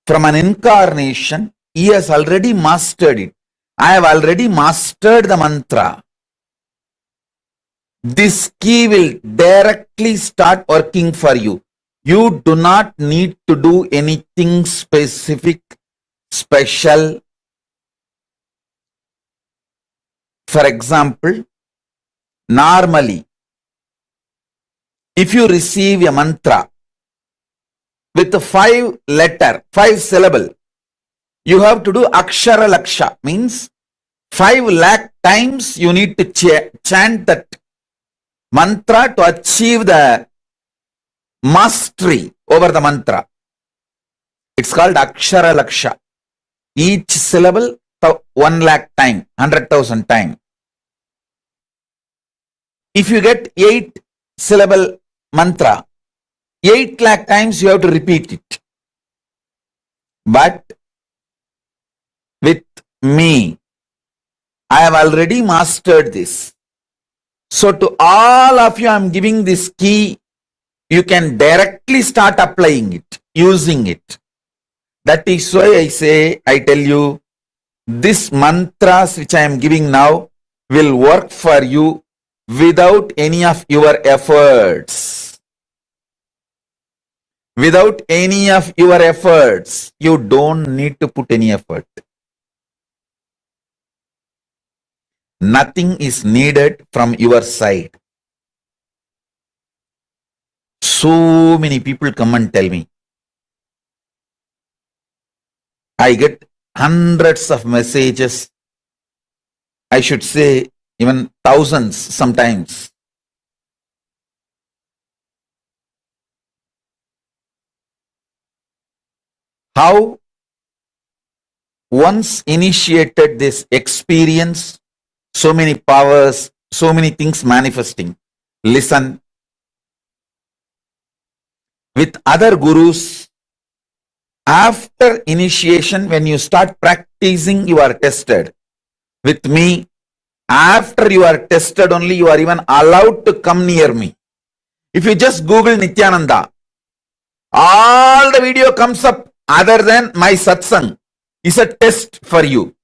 from an incarnation, he has already mastered it. I have already mastered the mantra. This key will directly start working for you. You do not need to do anything specific, special. For example, normally, if you receive a mantra with a 5 syllable, you have to do akshara laksha, means 5 lakh times you need to chant that mantra to achieve the mastery over the mantra. It's called akshara laksha. Each syllable 1 lakh time, 100,000 time. If you get 8 syllable mantra, 8 lakh times you have to repeat it. But with me, I have already mastered this. So to all of you, I am giving this key. You can directly start applying it, using it. That is why I tell you, this mantras which I am giving now will work for you without any of your efforts. Without any of your efforts, you don't need to put any effort. Nothing is needed from your side. So many people come and tell me, I get hundreds of messages. I should say even thousands sometimes. How once initiated this experience, so many powers, so many things manifesting. Listen, with other gurus, after initiation, when you start practicing, you are tested. With me, after you are tested only, you are even allowed to come near me. If you just Google Nithyananda, all the video comes up other than my satsang is a test for you.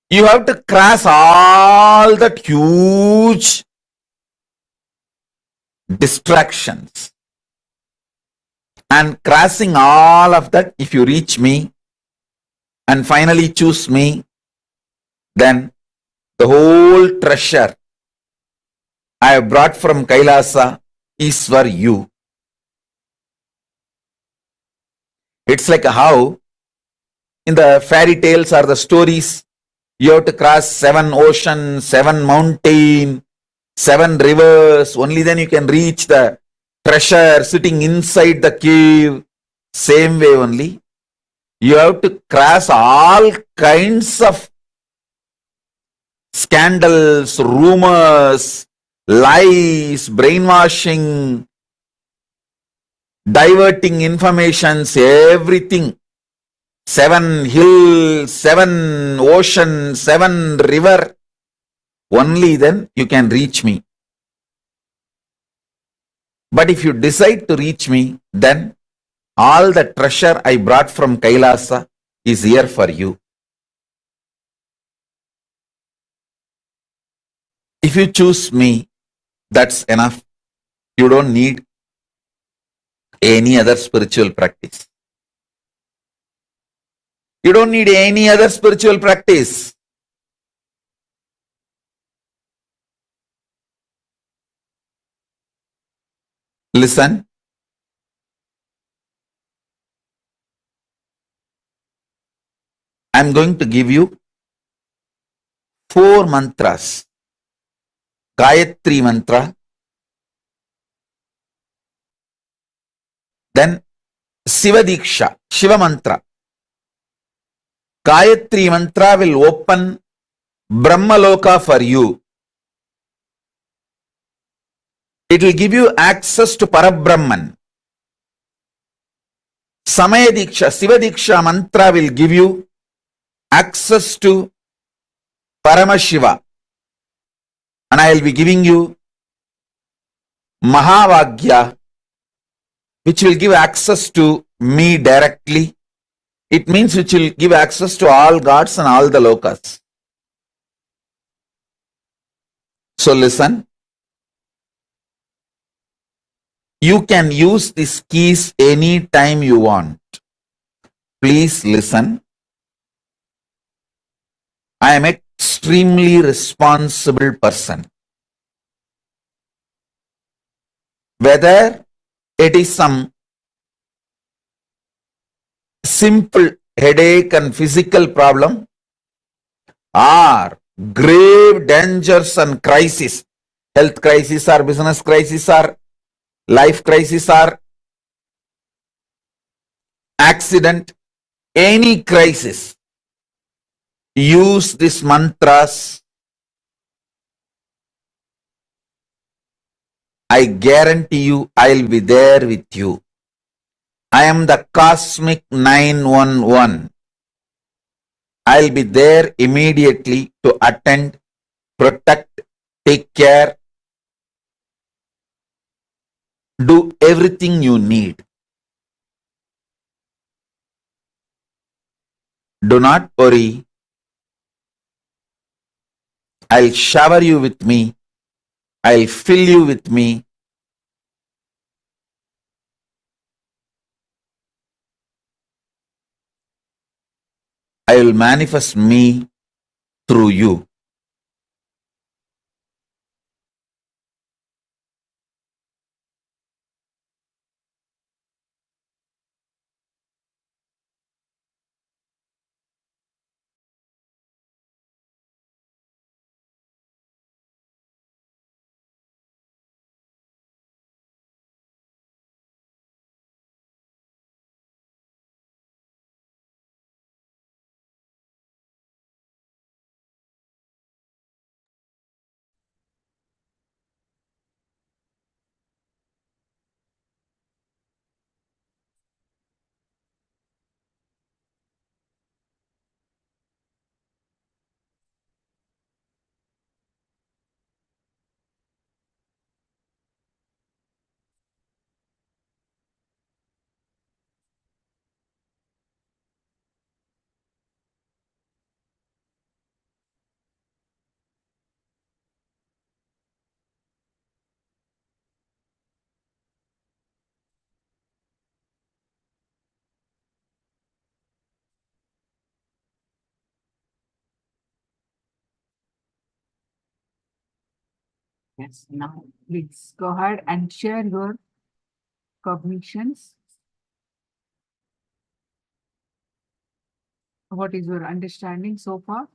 You have to cross all that huge distractions. And crossing all of that, if you reach me and finally choose me, then the whole treasure I have brought from KAILASA is for you. It's like how in the fairy tales or the stories, you have to cross 7 oceans, 7 mountains, 7 rivers. Only then you can reach the treasure sitting inside the cave. Same way only. You have to cross all kinds of scandals, rumors, lies, brainwashing, diverting informations, everything. 7 hills, 7 oceans, 7 river. Only then you can reach me. But if you decide to reach me, then all the treasure I brought from KAILASA is here for you. If you choose me, that's enough. You don't need any other spiritual practice. You don't need any other spiritual practice. Listen. I'm going to give you 4 mantras. Gayatri mantra, then Shiva Diksha, Shiva mantra. Gayatri mantra will open Brahmaloka for you. It will give you access to Parabrahman. Samaya Diksha, Shiva Diksha mantra will give you access to Paramashiva. And I will be giving you Mahavagya, which will give access to me directly. It means which will give access to all gods and all the lokas. So listen. You can use these keys anytime you want. Please listen. I am an extremely responsible person. Whether it is some simple headache and physical problem or grave dangers and crisis, health crisis or business crisis or life crisis or accident, any crisis, use these mantras. I guarantee you I'll be there with you. I am the cosmic 911. I'll be there immediately to attend, protect, take care, do everything you need. Do not worry. I'll shower you with me. I'll fill you with me. I will manifest me through you. Yes, now please go ahead and share your cognitions. What is your understanding so far?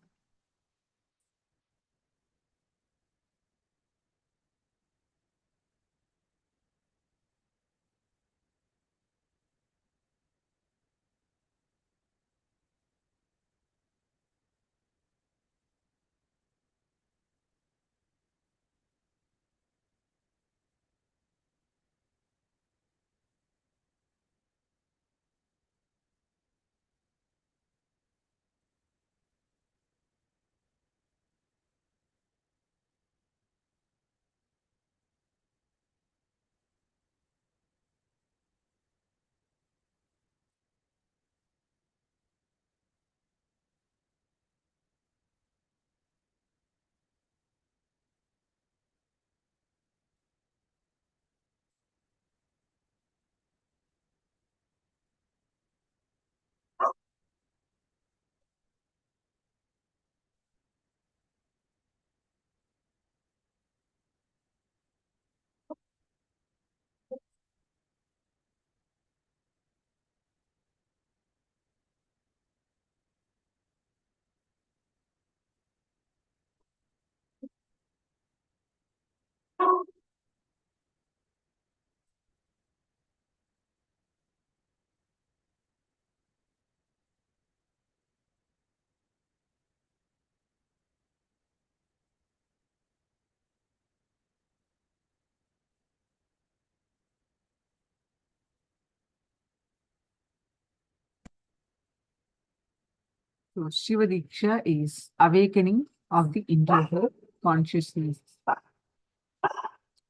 So Shiva Diksha is awakening of the individual consciousness.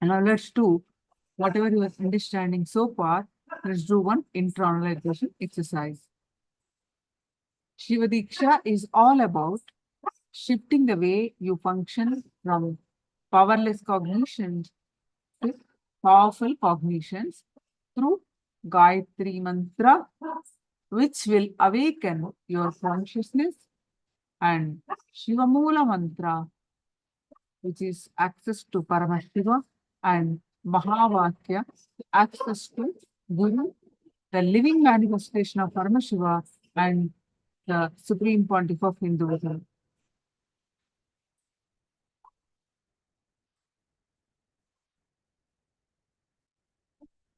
And now let's do whatever you are understanding so far. Let's do one internalization exercise. Shiva Diksha is all about shifting the way you function from powerless cognitions to powerful cognitions through Gayatri Mantra, which will awaken your consciousness, and Shivamula Mantra, which is access to Paramashiva, and Mahavakya, access to Guru, the living manifestation of Paramashiva, and the Supreme Pontiff of Hinduism.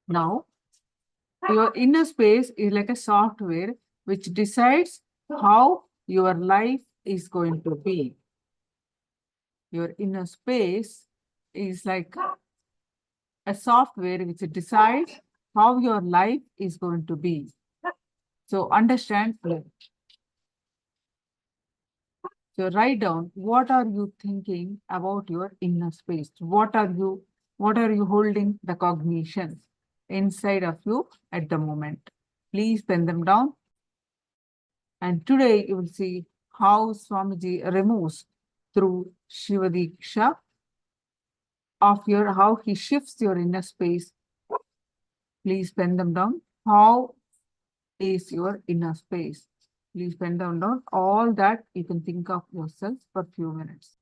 Now, your inner space is like a software which decides how your life is going to be. Your inner space is like a software which decides how your life is going to be. So understand. So write down what are you thinking about your inner space? What are you holding the cognitions inside of you at the moment? Please pen them down. And today you will see how Swamiji removes through Shiva Diksha of your how he shifts your inner space. Please pen them down. How is your inner space? Please pen them down. All that you can think of yourself for a few minutes.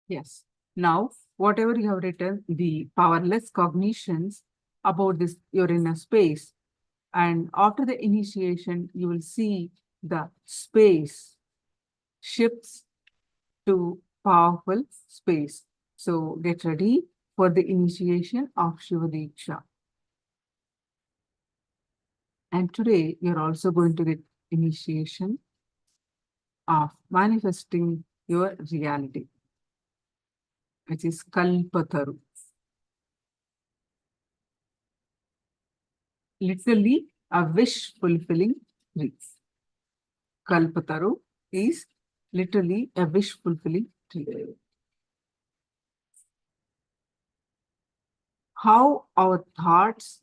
Yes. Now, whatever you have written, the powerless cognitions about this your inner space, and after the initiation, you will see the space shifts to powerful space. So get ready for the initiation of Shiva Diksha. And today you're also going to get initiation of manifesting your reality, which is Kalpataru. Literally a wish fulfilling tree. Kalpataru is literally a wish fulfilling tree. How our thoughts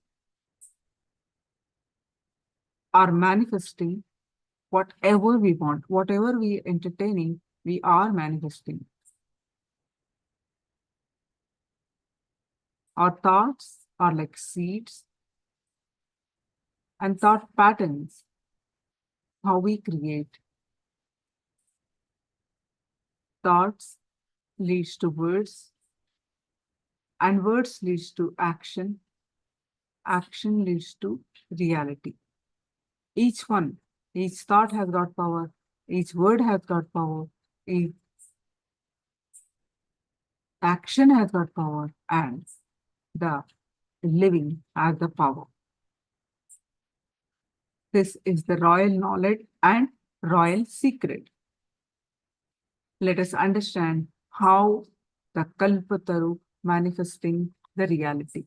are manifesting whatever we want, whatever we are entertaining, we are manifesting. Our thoughts are like seeds, and thought patterns, how we create. Thoughts leads to words, and words leads to action. Action leads to reality. Each one, each thought has got power, each word has got power, each action has got power, and the living has the power. This is the royal knowledge and royal secret. Let us understand how the Kalpataru manifesting the reality.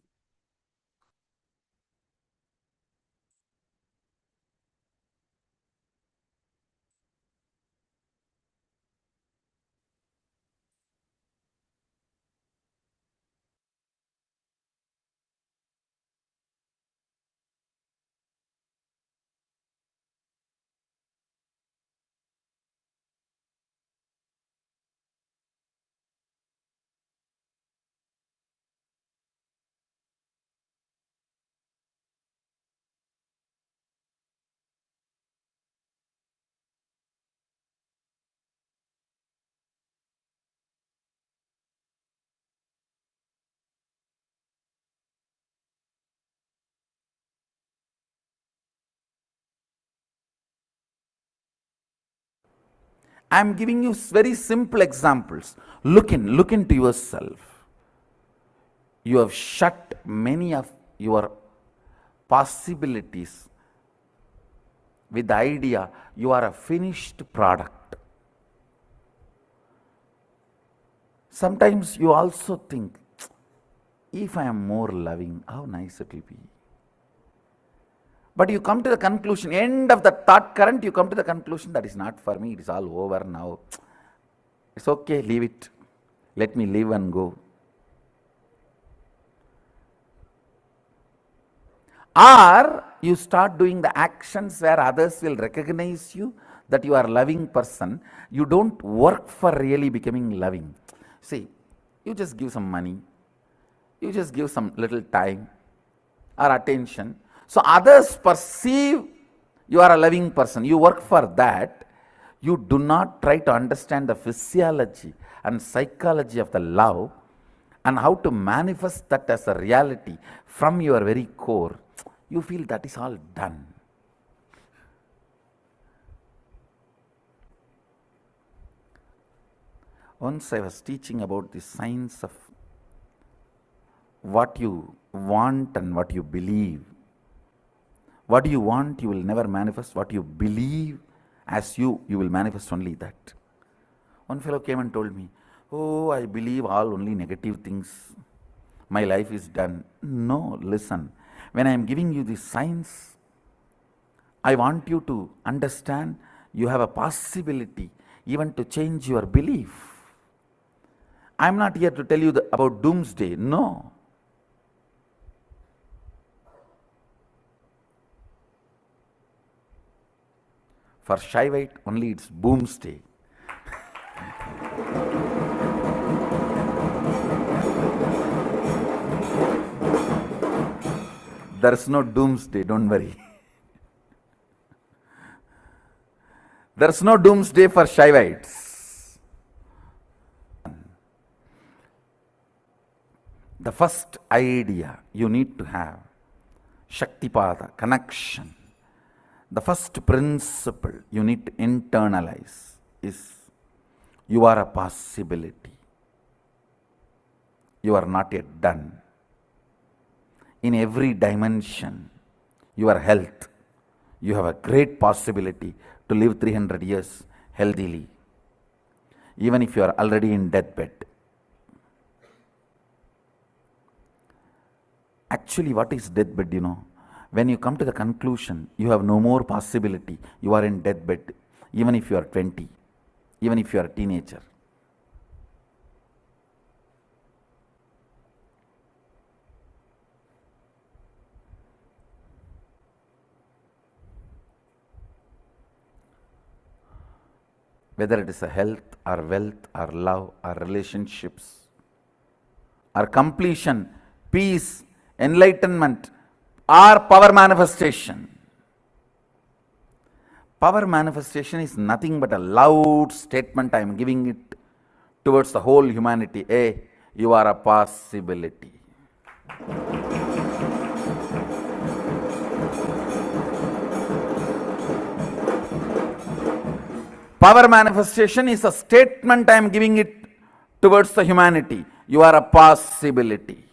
I am giving you very simple examples. Look into yourself. You have shut many of your possibilities with the idea you are a finished product. Sometimes you also think, if I am more loving, how nice it will be. But you come to the conclusion, end of the thought current, you come to the conclusion that is not for me, it is all over now. It's okay, leave it. Let me live and go. Or you start doing the actions where others will recognize you that you are a loving person. You don't work for really becoming loving. See, you just give some money, you just give some little time or attention. So others perceive you are a loving person. You work for that. You do not try to understand the physiology and psychology of the love and how to manifest that as a reality from your very core. You feel that is all done. Once I was teaching about the science of what you want and what you believe. What you want, you will never manifest. What you believe as you will manifest only that. One fellow came and told me, oh, I believe all only negative things. My life is done. No, listen. When I am giving you this science, I want you to understand you have a possibility even to change your belief. I am not here to tell you about doomsday. No. For Shivite, only it's boomsday. There's no doomsday, don't worry. There's no doomsday for Shivites. The first idea you need to have, Shaktipada, connection. The first principle you need to internalize is you are a possibility. You are not yet done. In every dimension, your health, you have a great possibility to live 300 years healthily, even if you are already in deathbed. Actually, what is deathbed, you know? When you come to the conclusion, you have no more possibility, you are in deathbed, even if you are 20, even if you are a teenager. Whether it is a health or wealth or love or relationships or completion, peace, enlightenment or power manifestation. Power manifestation is nothing but a loud statement I am giving it towards the whole humanity. Hey, you are a possibility. Power manifestation is a statement I am giving it towards the humanity. You are a possibility.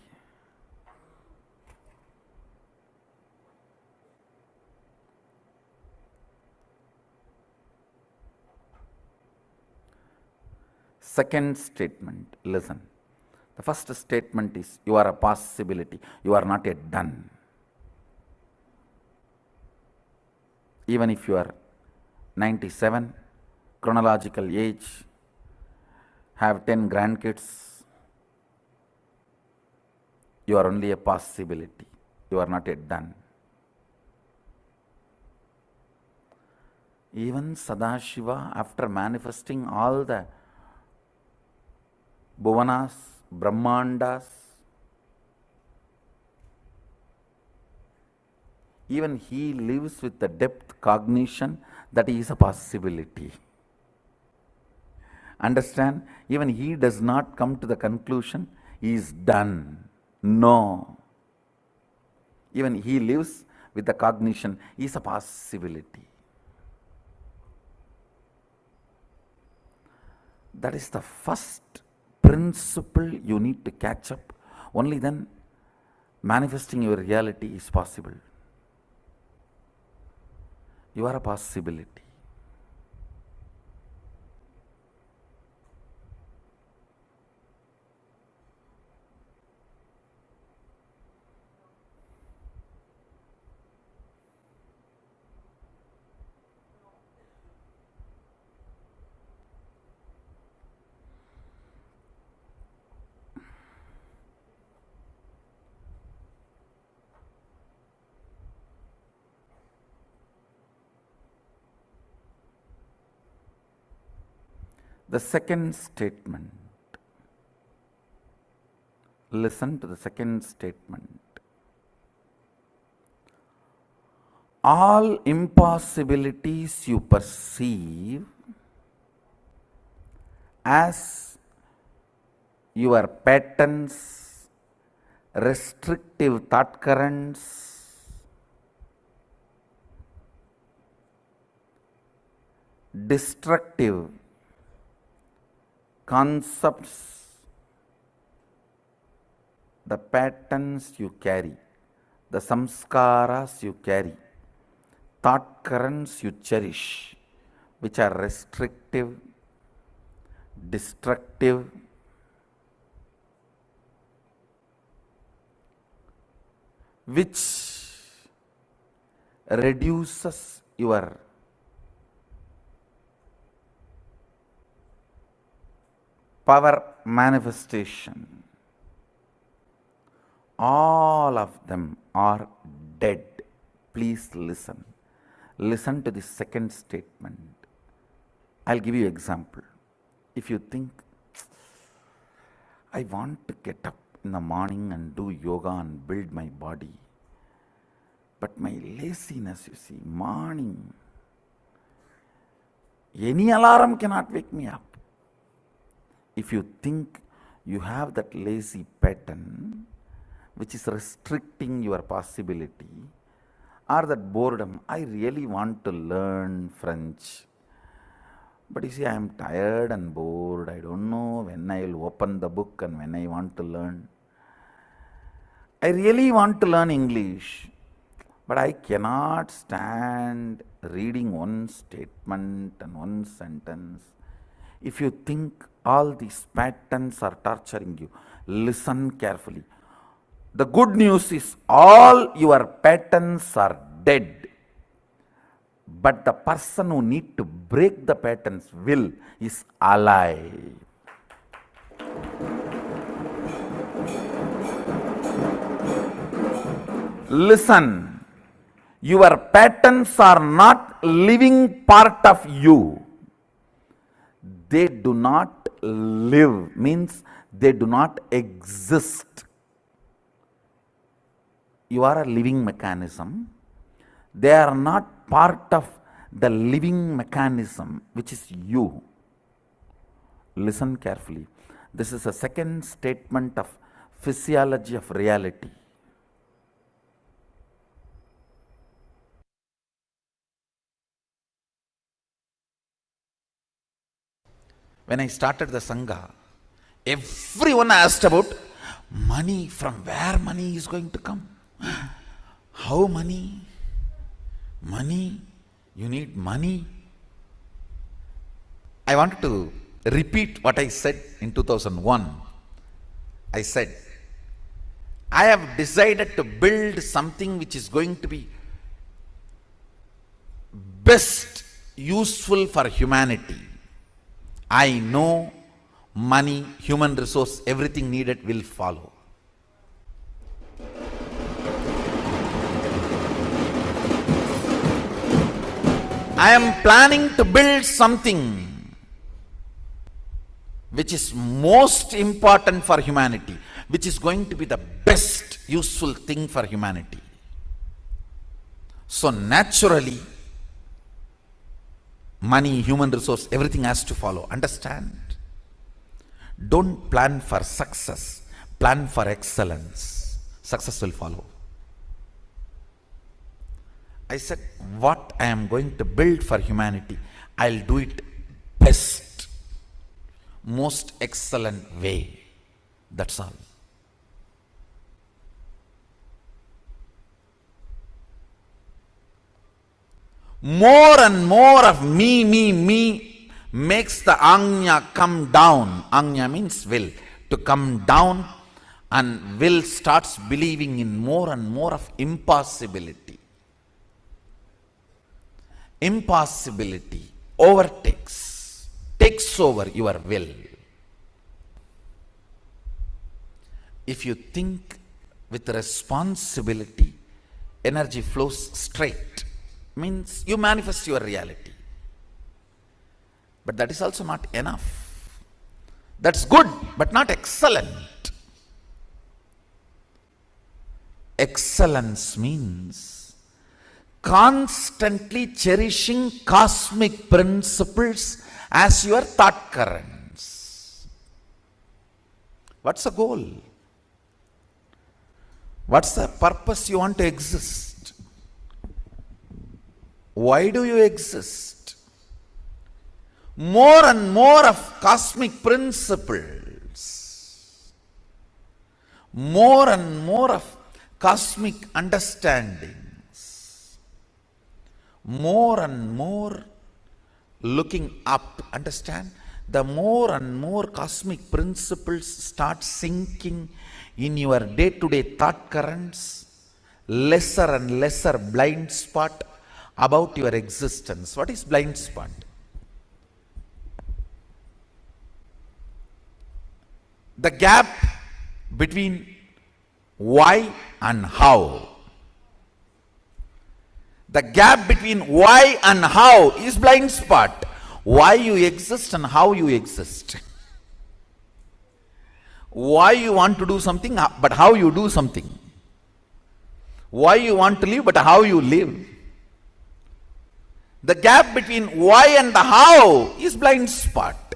Second statement, listen. The first statement is you are a possibility. You are not yet done. Even if you are 97, chronological age, have 10 grandkids, you are only a possibility. You are not yet done. Even Sadashiva, after manifesting all the Bhuvanas, Brahmandas, even he lives with the depth cognition that he is a possibility. Understand? Even he does not come to the conclusion he is done. No. Even he lives with the cognition he is a possibility. That is the first principle you need to catch up. Only then manifesting your reality is possible. You are a possibility. The second statement, listen to the second statement. All impossibilities you perceive as your patterns, restrictive thought currents, destructive concepts, the patterns you carry, the samskaras you carry, thought currents you cherish, which are restrictive, destructive, which reduces your power manifestation. All of them are dead. Please listen. Listen to the second statement. I'll give you an example. If you think, I want to get up in the morning and do yoga and build my body, but my laziness, you see, morning, any alarm cannot wake me up. If you think You have that lazy pattern which is restricting your possibility, or that boredom. I really want to learn French, but you see, I am tired and bored. I don't know when I will open the book and when I want to learn. I really want to learn English, but I cannot stand reading one statement and one sentence. If you think all these patterns are torturing you, listen carefully. The good news is all your patterns are dead. But the person who needs to break the patterns will is alive. Listen, your patterns are not living part of you. They do not live, means they do not exist. You are a living mechanism. They are not part of the living mechanism, which is you. Listen carefully. This is a second statement of physiology of reality. When I started the Sangha, everyone asked about money, from where money is going to come. How money? Money? You need money? I wanted to repeat what I said in 2001. I said, I have decided to build something which is going to be best useful for humanity. I know money, human resource, everything needed will follow. I am planning to build something which is most important for humanity, which is going to be the best useful thing for humanity. So naturally, money, human resource, everything has to follow. Understand? Don't plan for success, plan for excellence. Success will follow. I said, what I am going to build for humanity, I'll do it best, most excellent way. That's all. More and more of me makes the Anya come down. Anya means will. To come down, and will starts believing in more and more of impossibility. Impossibility takes over your will. If you think with responsibility, energy flows straight. Means you manifest your reality. But that is also not enough. That's good, but not excellent. Excellence means constantly cherishing cosmic principles as your thought currents. What's the goal? What's the purpose you want to exist? Why do you exist? More and more of cosmic principles. More and more of cosmic understandings. More and more looking up. Understand? The more and more cosmic principles start sinking in your day-to-day thought currents, lesser and lesser blind spot about your existence. What is blind spot? The gap between why and how. The gap between why and how is blind spot. Why you exist and how you exist. Why you want to do something, but how you do something. Why you want to live, but how you live. The gap between why and the how is blind spot.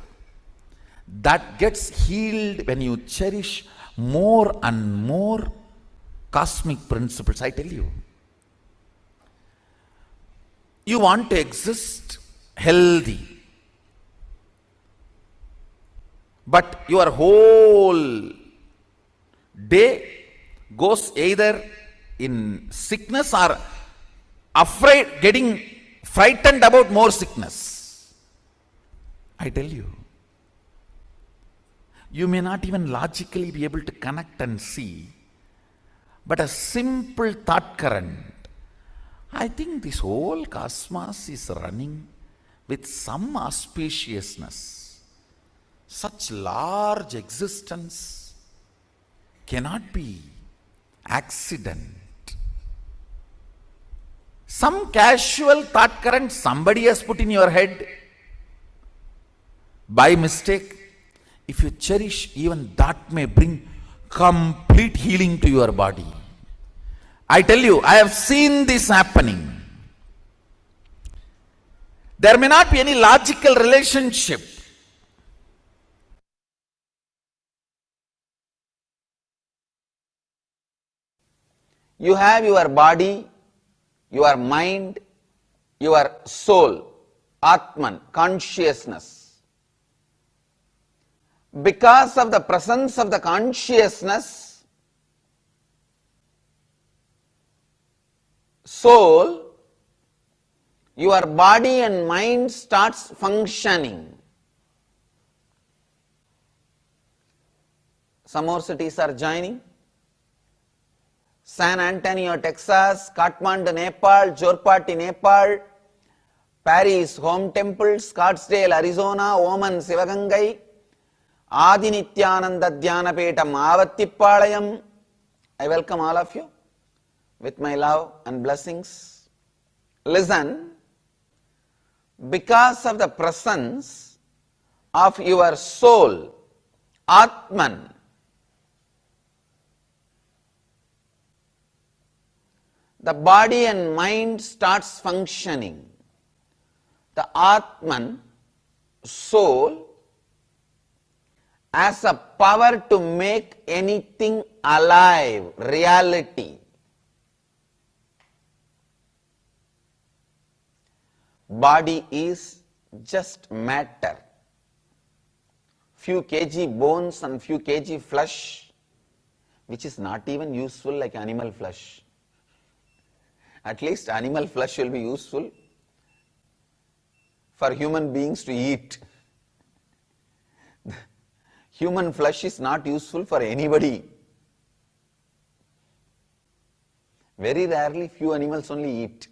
that gets healed when you cherish more and more cosmic principles. I tell you, you want to exist healthy, but your whole day goes either in sickness or getting frightened about more sickness. I tell you, you may not even logically be able to connect and see, but a simple thought current. I think this whole cosmos is running with some auspiciousness. Such large existence cannot be accident. Some casual thought current somebody has put in your head by mistake. If you cherish, even that may bring complete healing to your body. I tell you, I have seen this happening. There may not be any logical relationship. You have your body, your mind, your soul, Atman, consciousness. Because of the presence of the consciousness, soul, your body and mind starts functioning. Some more cities are joining. San Antonio, Texas, Kathmandu, Nepal, Jorpati, Nepal, Paris, Home Temple, Scottsdale, Arizona, Oman, Sivagangai, Adi Nithyananda Dhyanapetham, Avattipalayam. I welcome all of you with my love and blessings. Listen, because of the presence of your soul, Atman, the body and mind starts functioning. The Atman, soul, has a power to make anything alive, reality. Body is just matter. Few kg bones and few kg flesh, which is not even useful like animal flesh. At least animal flesh will be useful for human beings to eat. Human flesh is not useful for anybody. Very rarely few animals only eat.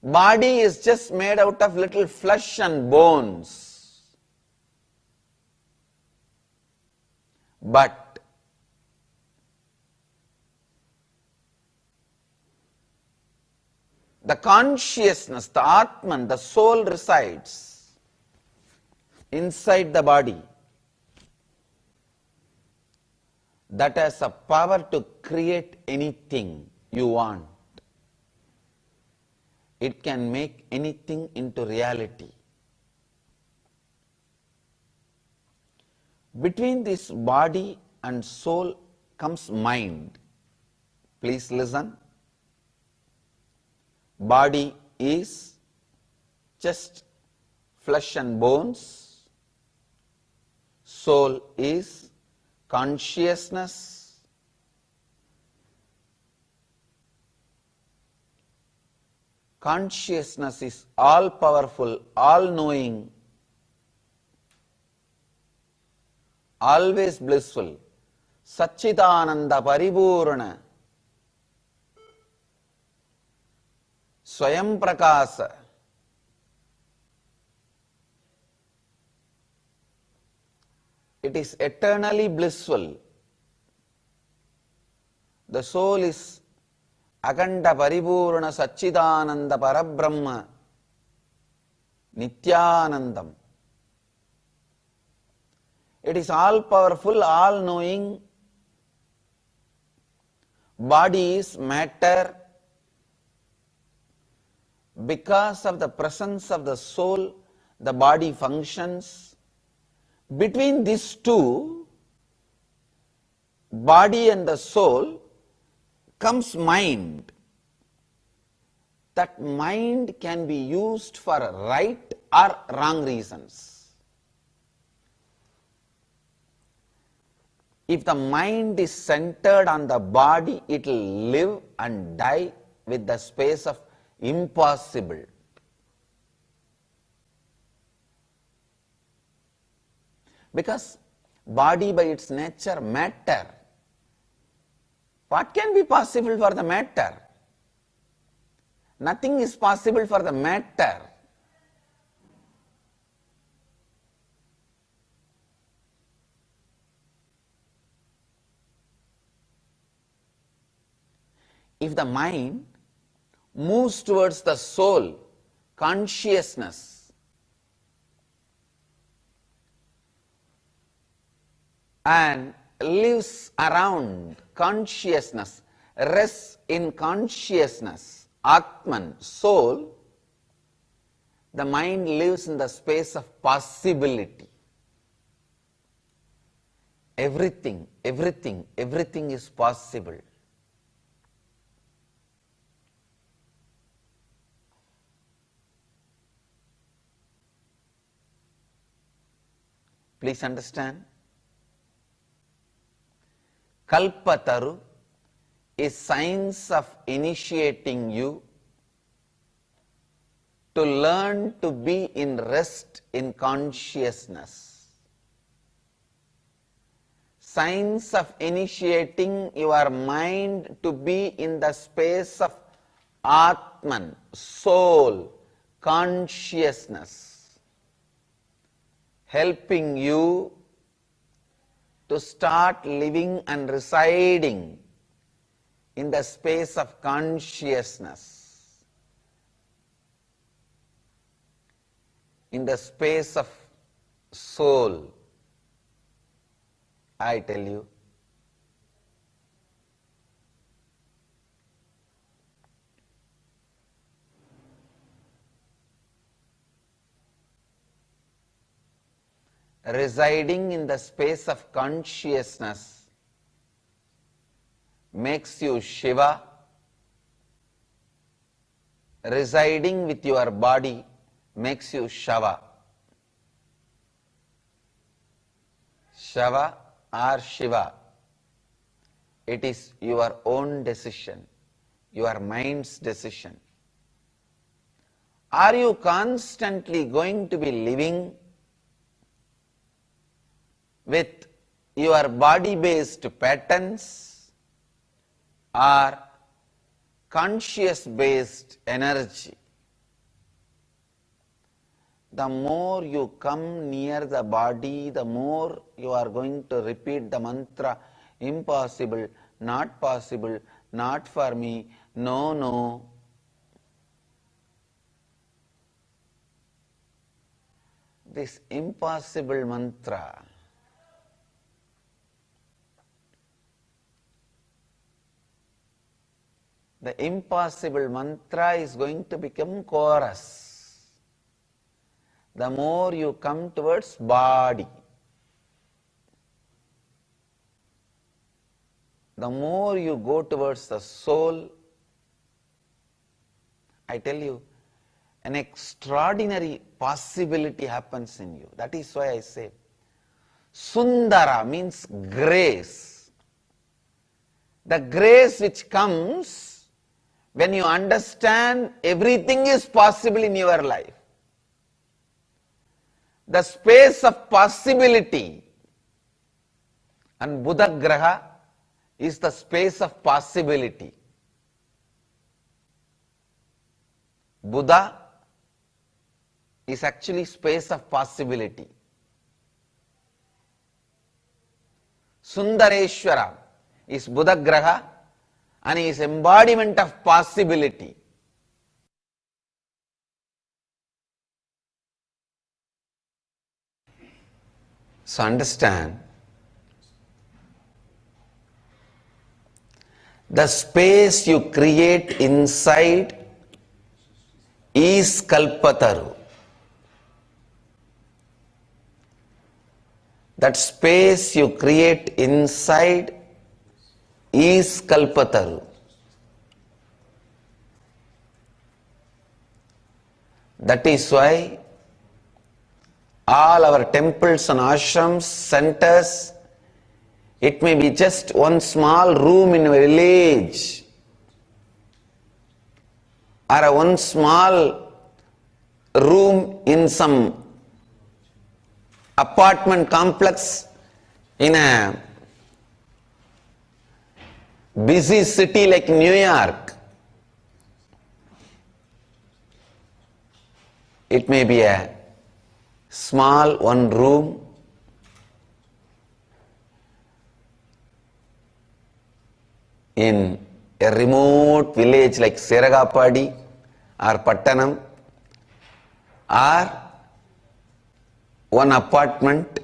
Body is just made out of little flesh and bones. But the consciousness, the Atman, the soul resides inside the body. That has a power to create anything you want. It can make anything into reality. Between this body and soul comes mind. Please listen. Body is just flesh and bones. Soul is consciousness. Consciousness is all powerful, all knowing, always blissful. Satchidananda Paripurna. Swayam Prakasa. It is eternally blissful. The soul is Akanta Paripurna Satchidananda Parabrahma Nithyanandam. It is all powerful, all knowing. Body is matter. because of the presence of the soul, the body functions. Between these two, body and the soul, comes mind. That mind can be used for right or wrong reasons. If the mind is centered on the body, it will live and die with the space of impossible. Because body by its nature, matter. What can be possible for the matter? Nothing is possible for the matter. If the mind moves towards the soul, consciousness, and lives around consciousness, rests in consciousness, Atman, soul, the mind lives in the space of possibility. Everything is possible. Please understand. Kalpataru is science of initiating you to learn to be in rest in consciousness. Science of initiating your mind to be in the space of Atman, soul, consciousness, helping you to start living and residing in the space of consciousness, in the space of soul. I tell you, residing in the space of consciousness makes you Shiva. Residing with your body makes you Shava. Shava or Shiva. It is your own decision, your mind's decision. Are you constantly going to be living with your body-based patterns or conscious-based energy? The more you come near the body, the more you are going to repeat the mantra, impossible, not possible, not for me, no, no. This impossible mantra, the impossible mantra is going to become chorus. The more you come towards body, the more you go towards the soul, I tell you, an extraordinary possibility happens in you. That is why I say, Sundara means grace. The grace which comes when you understand everything is possible in your life. The space of possibility, and Buddha Graha is the space of possibility. Buddha is actually space of possibility. Sundareshwara is Buddha Graha and is embodiment of possibility. So understand, the space you create inside is Kalpataru. That space you create inside is Kalpataru. That is why all our temples and ashrams, centers, it may be just one small room in a village or a one small room in some apartment complex in a busy city like New York. It may be a small one room in a remote village like Seragapadi or Pattanam, or one apartment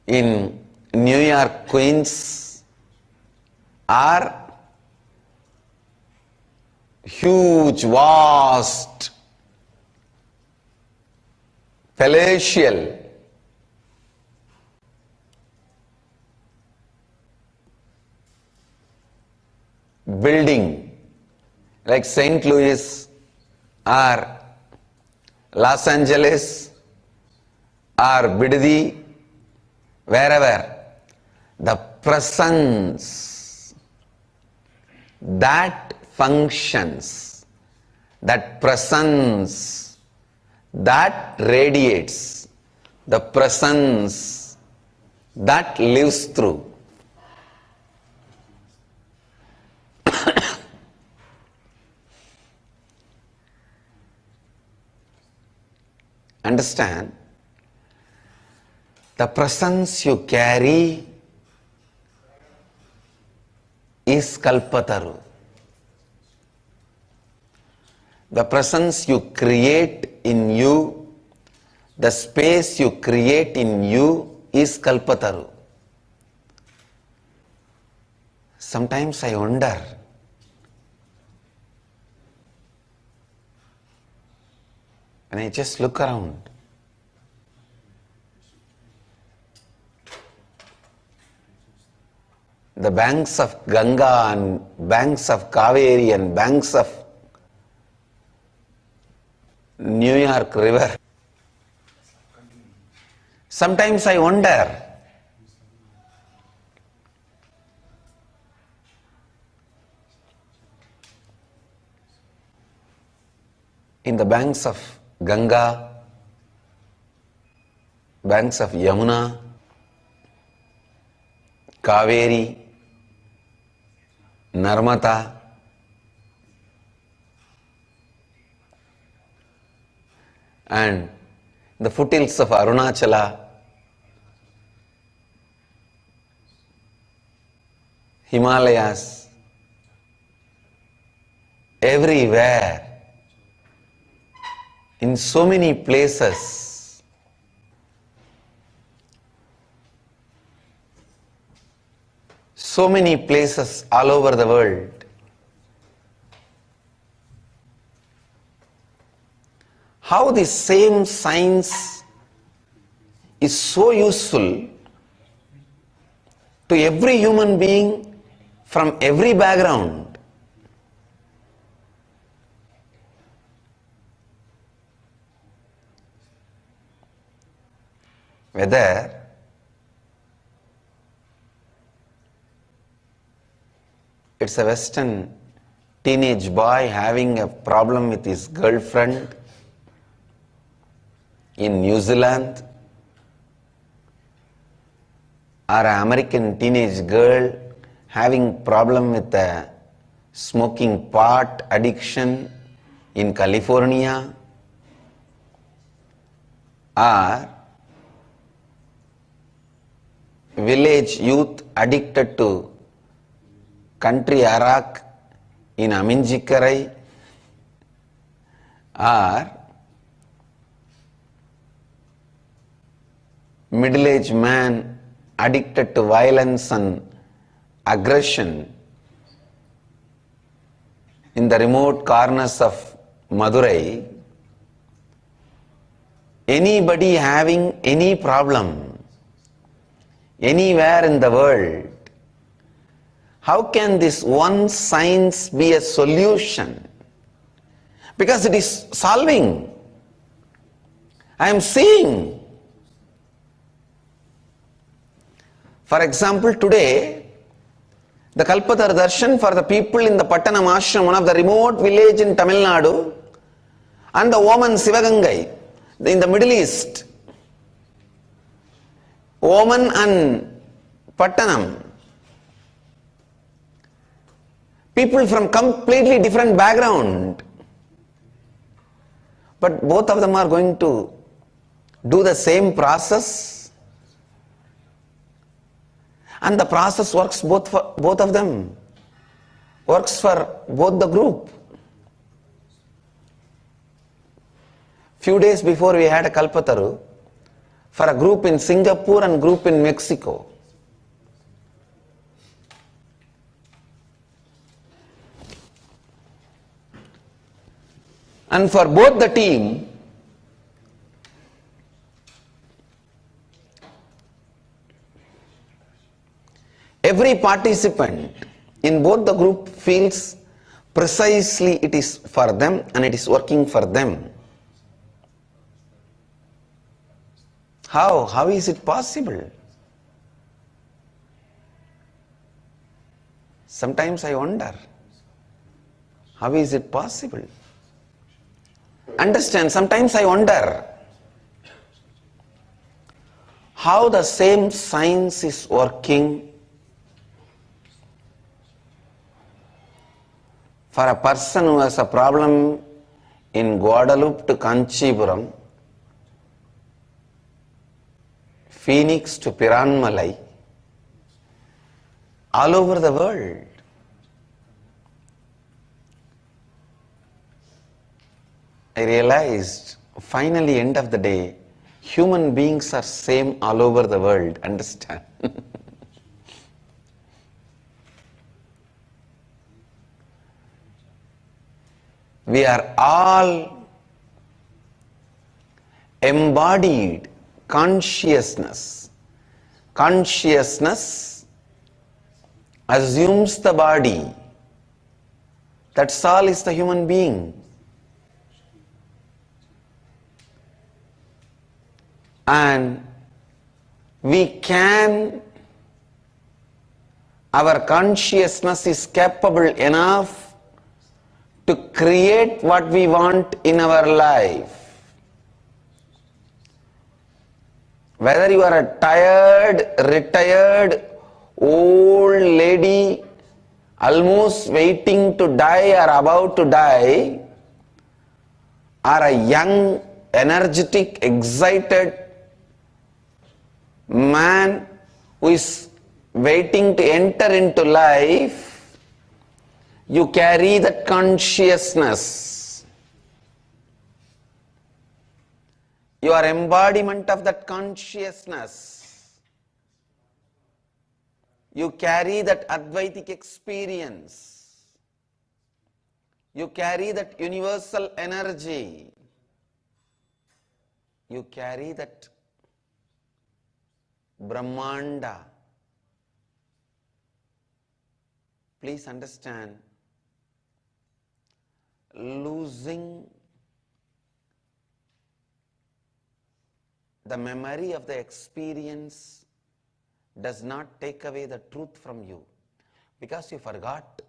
in New York, Queens, or huge, vast, palatial building like St. Louis or Los Angeles or Bidadi, wherever, the presence that functions, that presence that radiates, the presence that lives through. Understand? The presence you carry is Kalpataru. The presence you create in you, the space you create in you is Kalpataru. Sometimes I wonder, when I just look around, the banks of Ganga and banks of Kaveri and banks of New York River. Sometimes I wonder, in the banks of Ganga, banks of Yamuna, Kaveri, Narmada, and the foothills of Arunachala, Himalayas, everywhere, in so many places, all over the world, how this same science is so useful to every human being from every background. Whether it's a Western teenage boy having a problem with his girlfriend in New Zealand, or an American teenage girl having problem with a smoking pot addiction in California, or village youth addicted to country arak in Aminjikarai, or middle-aged man addicted to violence and aggression in the remote corners of Madurai, anybody having any problem anywhere in the world, how can this one science be a solution? Because it is solving. I am seeing. For example, today, the Kalpataru darshan for the people in the Pattanam ashram, one of the remote village in Tamil Nadu, and the woman Sivagangai in the Middle East. Woman and Pattanam. People from completely different background. But both of them are going to do the same process. And the process works both for both of them. Works for both the group. Few days before we had a Kalpataru for a group in Singapore and group in Mexico. And for both the team, every participant in both the group feels precisely it is for them and it is working for them. How? How is it possible? Sometimes I wonder, how is it possible? Understand, sometimes I wonder how the same science is working for a person who has a problem in Guadalupe to Kanchipuram, Phoenix to Piranmalai, all over the world. I realized, finally, end of the day, human beings are same all over the world, understand? We are all embodied consciousness. Consciousness assumes the body. That's all is the human being. And our consciousness is capable enough to create what we want in our life. Whether you are a tired, retired, old lady, almost waiting to die or about to die, or a young, energetic, excited man who is waiting to enter into life, you carry that consciousness. You are embodiment of that consciousness. You carry that Advaitic experience. You carry that universal energy. You carry that Brahmanda. Please understand, losing the memory of the experience does not take away the truth from you, because you forgot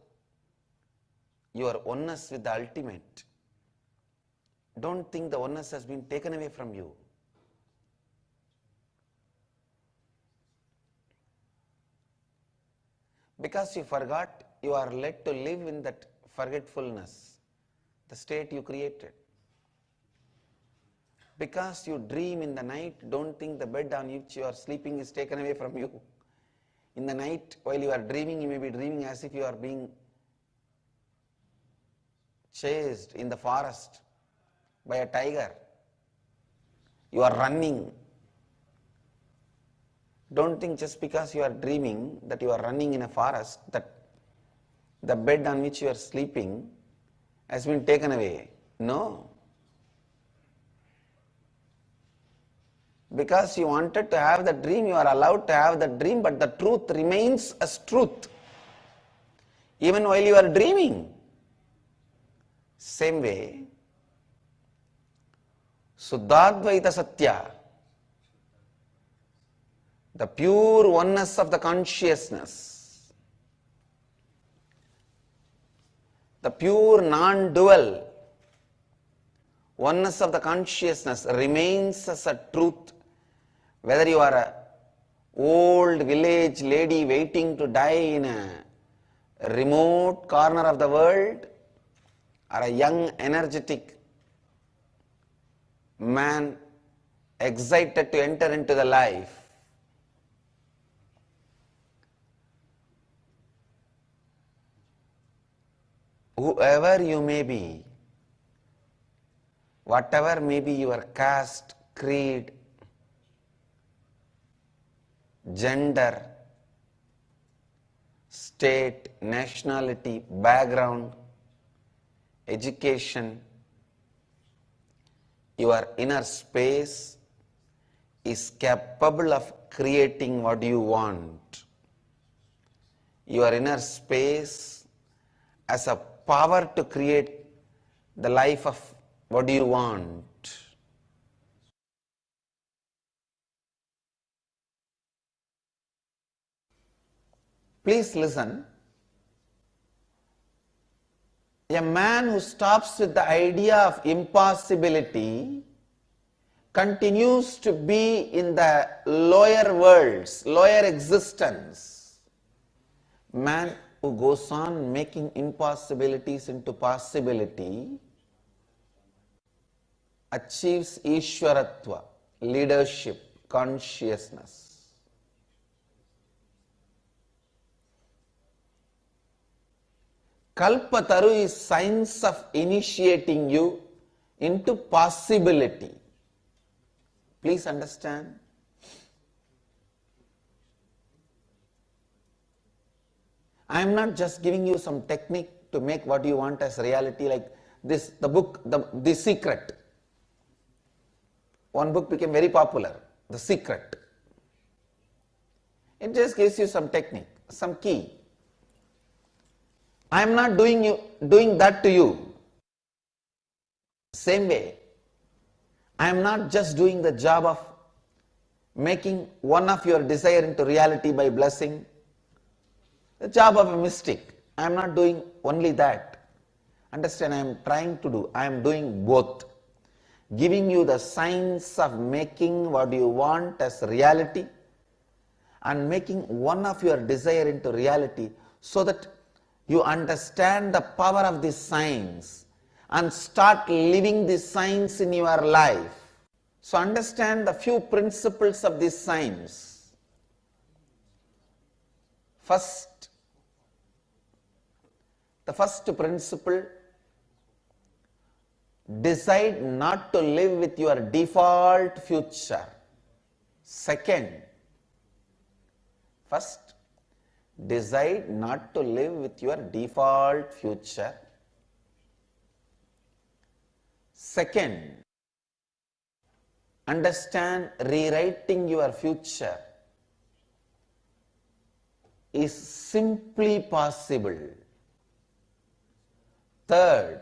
your oneness with the ultimate. Don't think the oneness has been taken away from you. Because you forgot, you are led to live in that forgetfulness, the state you created. Because you dream in the night, don't think the bed on which you are sleeping is taken away from you. In the night, while you are dreaming, you may be dreaming as if you are being chased in the forest by a tiger. You are running. Don't think just because you are dreaming that you are running in a forest, that the bed on which you are sleeping has been taken away. No. Because you wanted to have the dream, you are allowed to have the dream, but the truth remains as truth. Even while you are dreaming. Same way, Suddhadvaita Satya, the pure oneness of the consciousness, the pure non-dual oneness of the consciousness remains as a truth, whether you are a old village lady waiting to die in a remote corner of the world, or a young energetic man excited to enter into the life. Whoever you may be, whatever may be your caste, creed, gender, state, nationality, background, education, your inner space is capable of creating what you want. Your inner space has a power to create the life of what you want. Please listen. A man who stops with the idea of impossibility continues to be in the lower worlds, lower existence. Man who goes on making impossibilities into possibility achieves ishwaratva, leadership, consciousness. Kalpataru is science of initiating you into possibility. Please understand. I am not just giving you some technique to make what you want as reality, like this, the book, The Secret. One book became very popular, The Secret. It just gives you some technique, some key. I am not doing that to you. Same way, I am not just doing the job of making one of your desire into reality by blessing. The job of a mystic. I am not doing only that. Understand, I am trying to do, I am doing both. Giving you the science of making what you want as reality and making one of your desire into reality so that you understand the power of this science and start living this science in your life. So understand the few principles of this science. The first principle, decide not to live with your default future. First, decide not to live with your default future. Second, understand rewriting your future is simply possible. Third,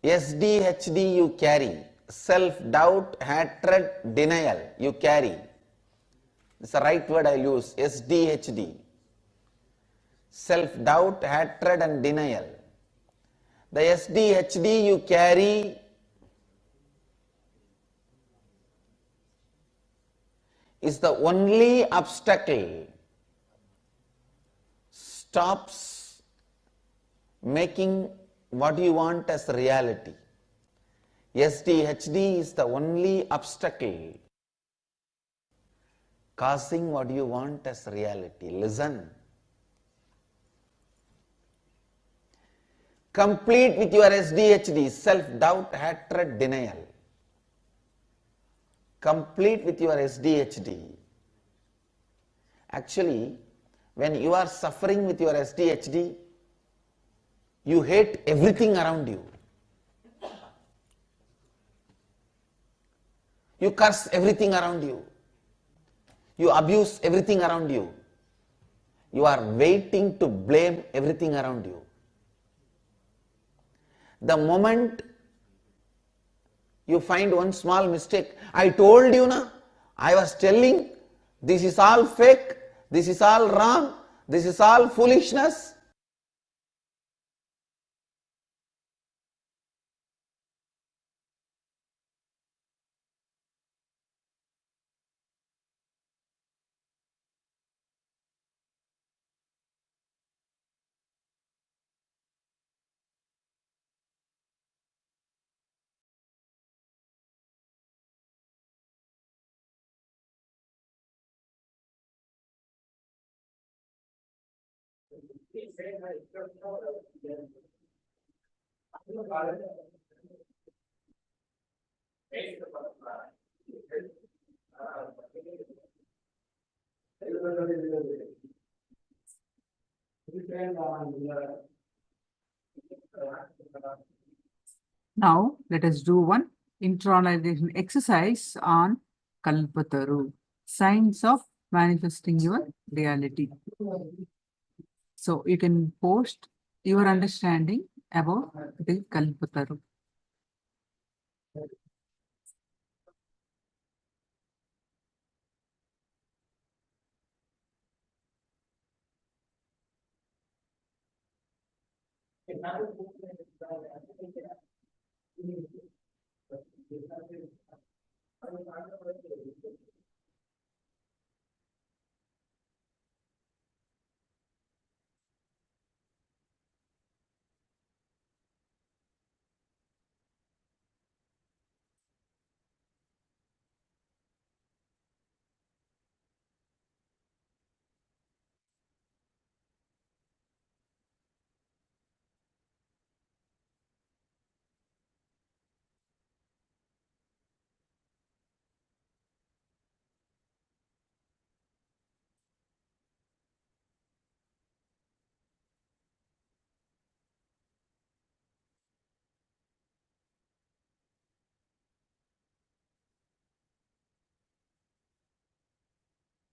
SDHD you carry, self-doubt, hatred, denial you carry. It's the right word I use, SDHD. Self-doubt, hatred and denial. The SDHD you carry is the only obstacle stops making what you want as reality. SDHD is the only obstacle causing what you want as reality. Listen. Complete with your SDHD, self-doubt, hatred, denial. Complete with your SDHD. Actually, when you are suffering with your SDHD, You hate everything around you. You curse everything around you. You abuse everything around you. You are waiting to blame everything around you. The moment you find one small mistake, I told you na, I was telling, this is all fake, this is all wrong, this is all foolishness. Now, let us do one internalization exercise on Kalpataru, signs of manifesting your reality. So, you can post your understanding about the Kalpataru.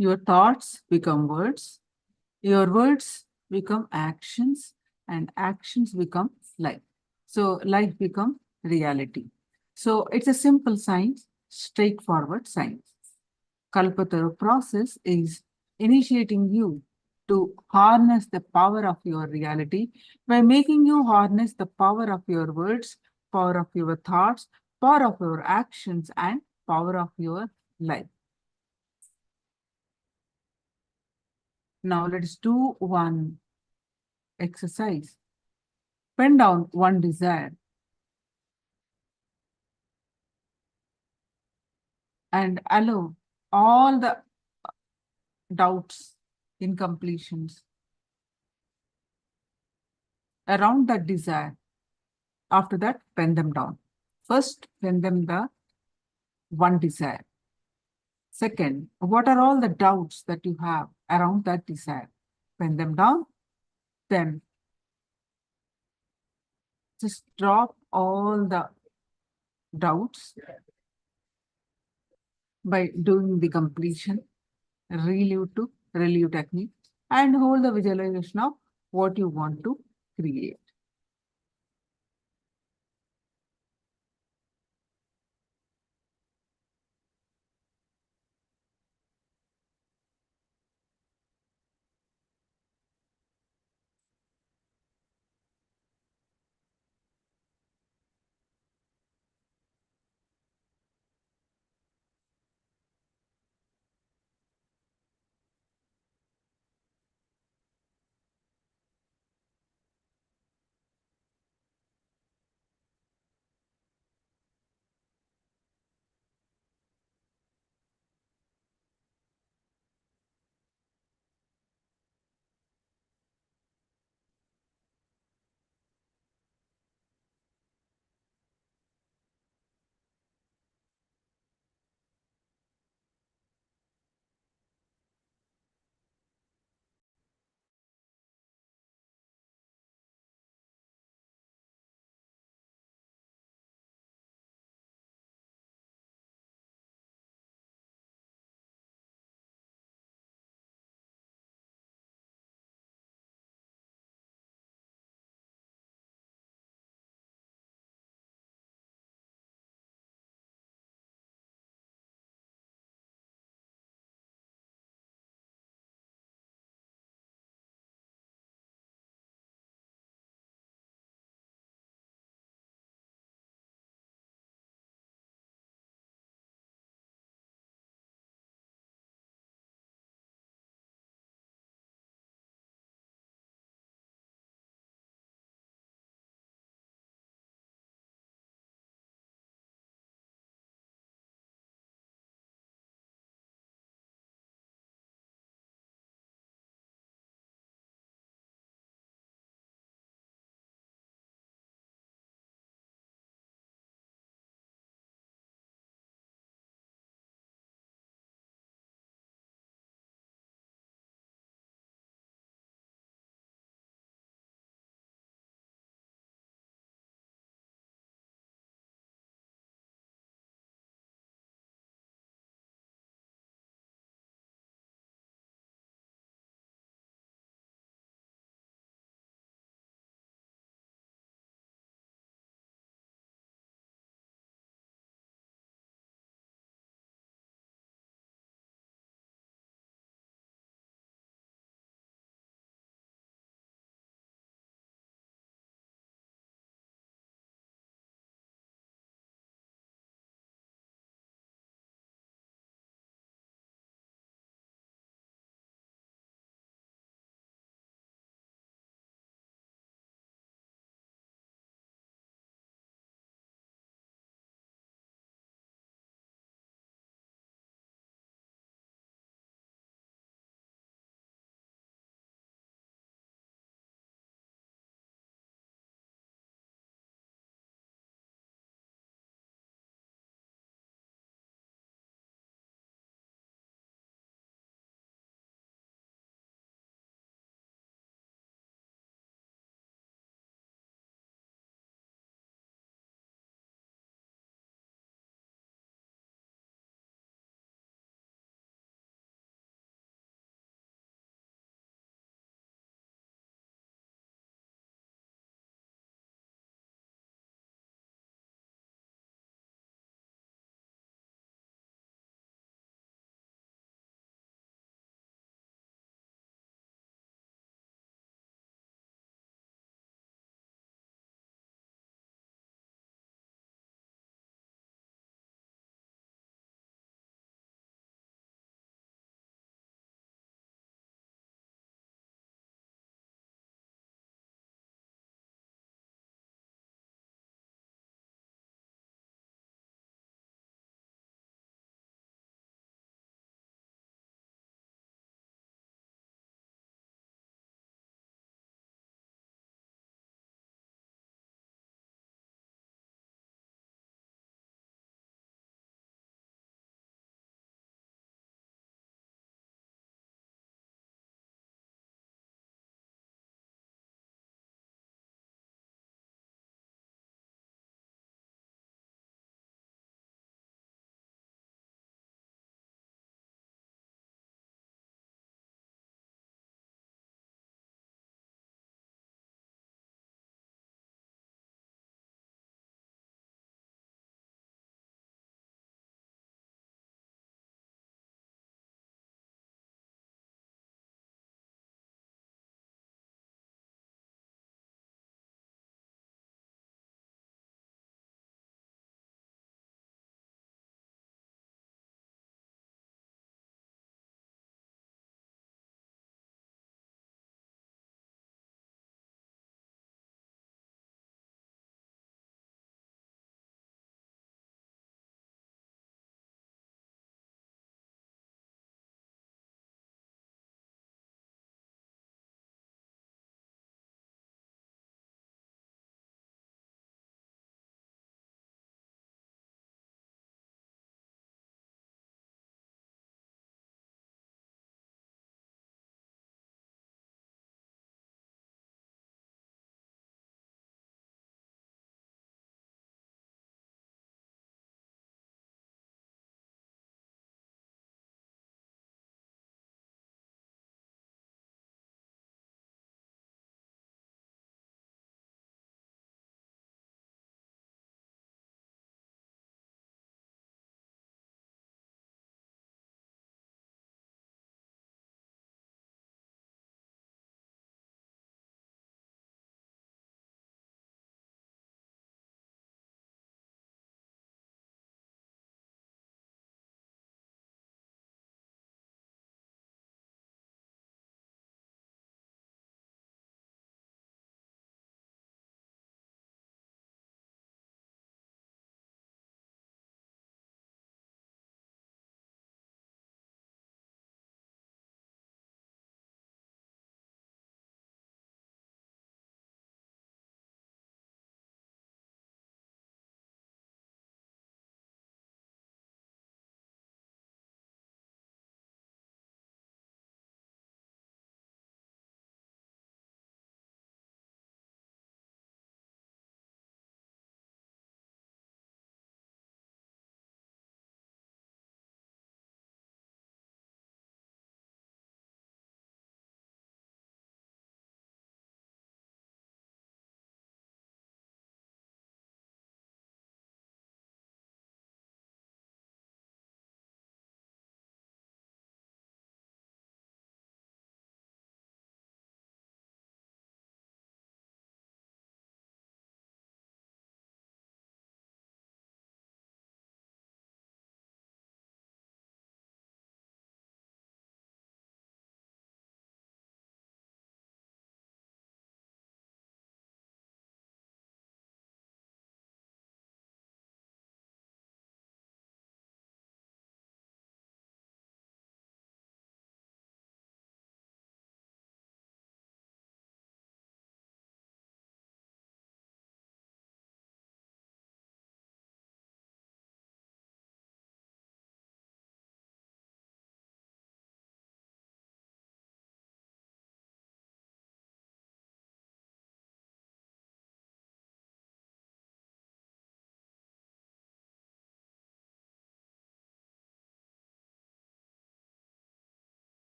Your thoughts become words, your words become actions, and actions become life. So life become reality. So it's a simple science, straightforward science. Kalpataru process is initiating you to harness the power of your reality by making you harness the power of your words, power of your thoughts, power of your actions, and power of your life. Now let's do one exercise. Pen down one desire and allow all the doubts, incompletions around that desire. After that, pen them down. First, pen them the one desire. Second, what are all the doubts that you have around that desire? Pen them down. Then just drop all the doubts by doing the completion, relieve to relieve technique, and hold the visualization of what you want to create.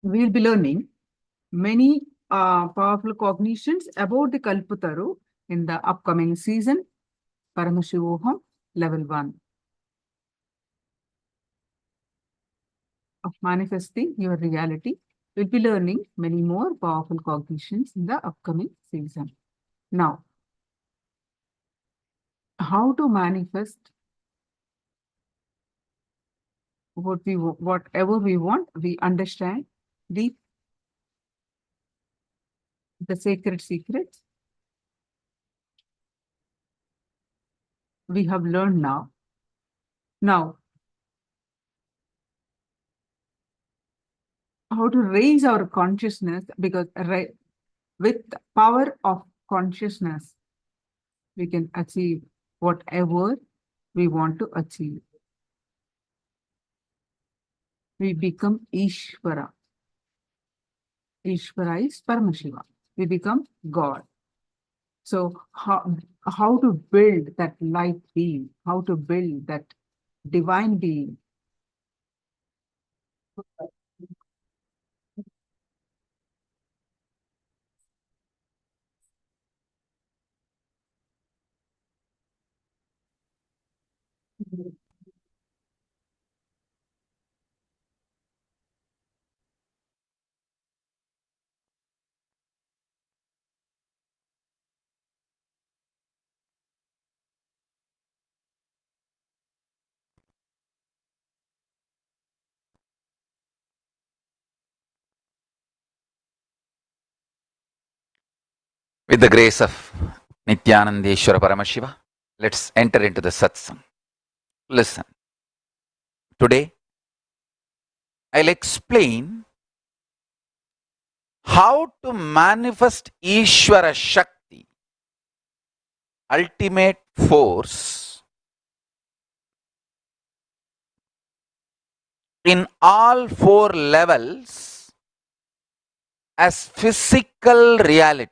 we'll be learning many powerful cognitions about the Kalpataru in the upcoming season, Paramashivoham Level 1 of manifesting your reality. We'll be learning many more powerful cognitions in the upcoming season. Now, how to manifest whatever we want, we understand the sacred secrets we have learned now. Now, how to raise our consciousness, because with the power of consciousness, we can achieve whatever we want to achieve. We become ishwara. Ishwara is Paramashiva. We become God. So how to build that light being, how to build that divine being. With the grace of Nithyanandeshwara Paramashiva, let's enter into the satsang. Listen. Today, I'll explain how to manifest Ishwara Shakti, ultimate force, in all four levels as physical reality.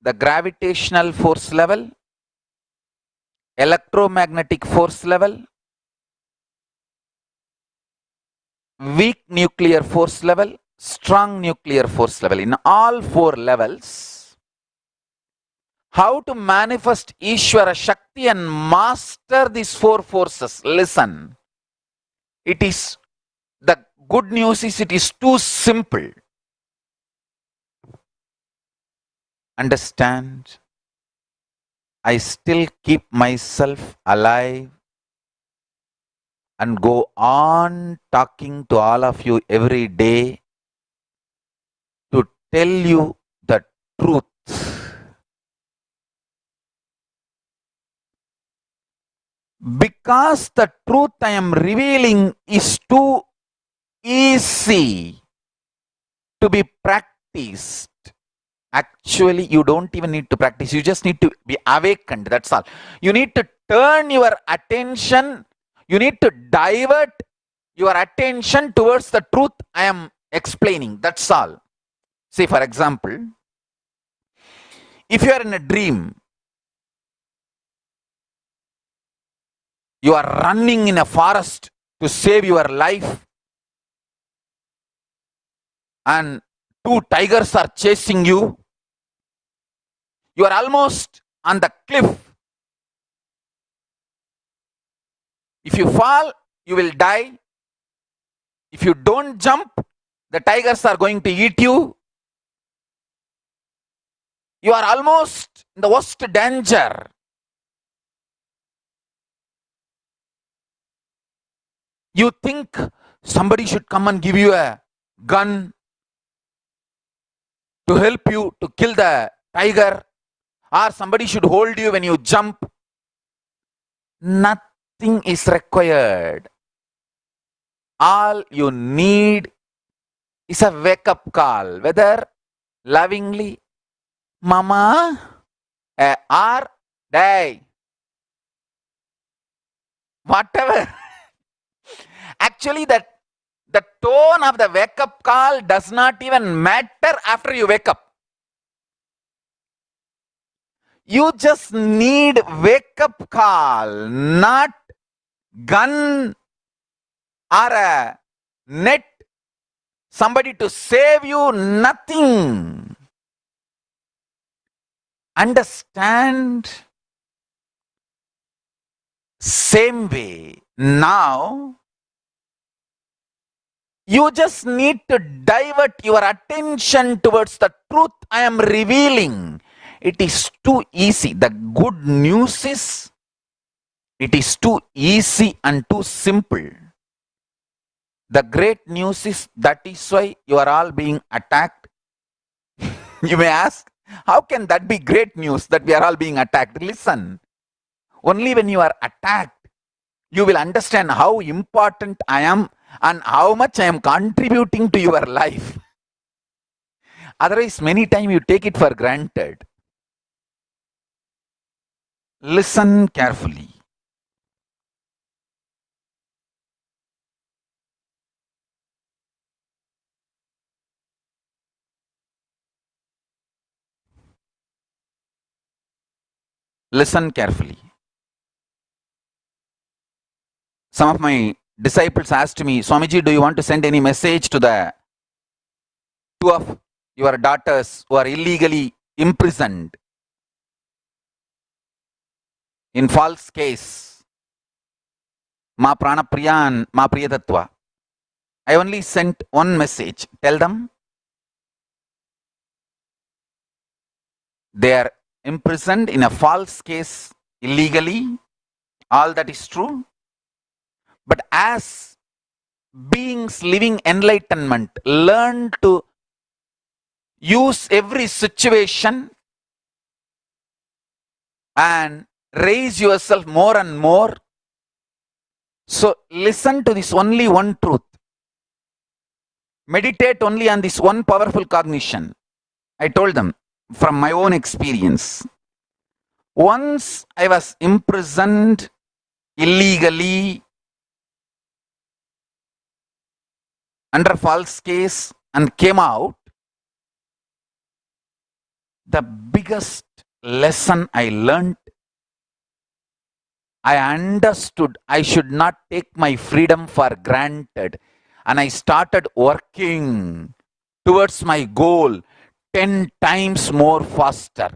The gravitational force level, electromagnetic force level, weak nuclear force level, strong nuclear force level. In all four levels, how to manifest Ishwara Shakti and master these four forces. Listen, it is, the good news is it is too simple. Understand? I still keep myself alive and go on talking to all of you every day to tell you the truth. Because the truth I am revealing is too easy to be practiced. Actually, you don't even need to practice. You just need to be awakened. That's all. You need to turn your attention. You need to divert your attention towards the truth I am explaining. That's all. Say, for example, if you are in a dream, you are running in a forest to save your life, and two tigers are chasing you. You are almost on the cliff. If you fall, you will die. If you don't jump, the tigers are going to eat you. You are almost in the worst danger. You think somebody should come and give you a gun to help you to kill the tiger, or somebody should hold you when you jump. Nothing is required. All you need is a wake-up call, whether lovingly, Mama, or Dad, whatever. Actually, the tone of the wake-up call does not even matter after you wake up. You just need wake-up call, not gun or a net somebody to save you, nothing. Understand? Same way, now you just need to divert your attention towards the truth I am revealing. It is too easy. The good news is, it is too easy and too simple. The great news is, that is why you are all being attacked. You may ask, how can that be great news that we are all being attacked? Listen, only when you are attacked, you will understand how important I am and how much I am contributing to your life. Otherwise, many times you take it for granted. Listen carefully. Listen carefully. Some of my disciples asked me, Swamiji, do you want to send any message to the two of your daughters who are illegally imprisoned in false case? Ma prana priya and ma priyatattva. I only sent one message. Tell them they are imprisoned in a false case illegally. All that is true. But as beings living enlightenment, learn to use every situation and raise yourself more and more. So listen to this only one truth. Meditate only on this one powerful cognition. I told them from my own experience. Once I was imprisoned illegally under false case and came out, the biggest lesson I learned, I understood I should not take my freedom for granted, and I started working towards my goal 10 times more faster.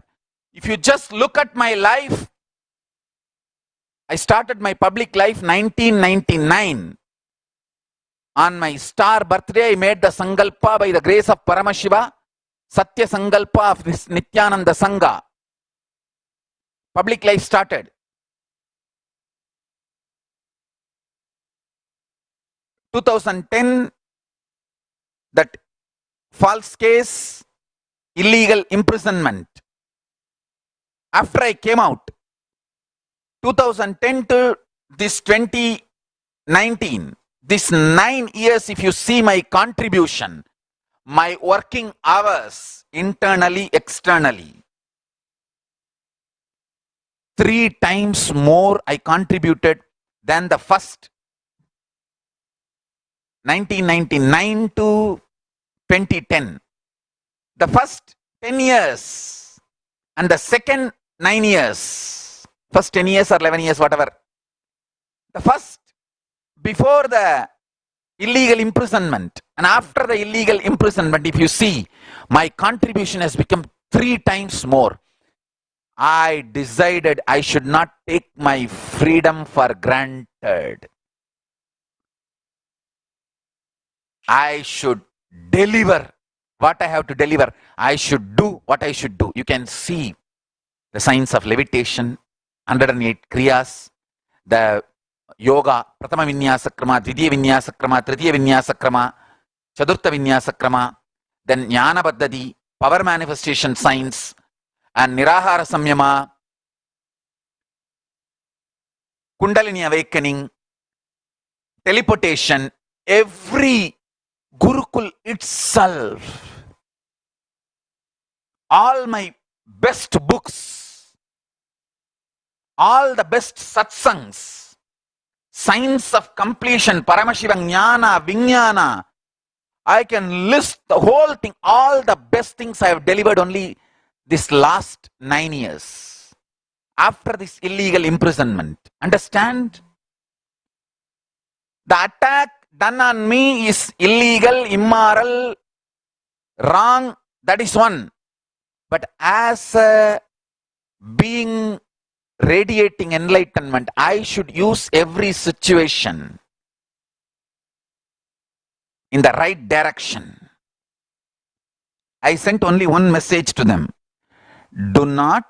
If you just look at my life, I started my public life 1999. On my star birthday, I made the Sankalpa by the grace of Paramashiva, Satya Sankalpa of this Nithyananda Sangha. Public life started. 2010, that false case, illegal imprisonment. After I came out, 2010 to this 2019, this 9 years, if you see my contribution, my working hours, internally, externally, 3 times more I contributed than the first 1999 to 2010. The first 10 years and the second 9 years, first 10 years or 11 years, whatever. The first, before the illegal imprisonment and after the illegal imprisonment, if you see, my contribution has become 3 times more. I decided I should not take my freedom for granted. I should deliver what I have to deliver. I should do what I should do. You can see the signs of levitation, 108 kriyas, the yoga, Pratama Vinyasa Krama, Dvitiya Vinyasa Krama, Tritiya Vinyasa Krama, Chaturtha Vinyasa Krama, then Jnana Paddhati, power manifestation signs, and Nirahara Samyama, Kundalini awakening, teleportation, every Gurukul itself, all my best books, all the best satsangs, signs of completion, Paramashiva Jnana, Vijnana, I can list the whole thing, all the best things I have delivered only this last 9 years, after this illegal imprisonment. Understand? The attack done on me is illegal, immoral, wrong, that is one. But as a being radiating enlightenment, I should use every situation in the right direction. I sent only one message to them. Do not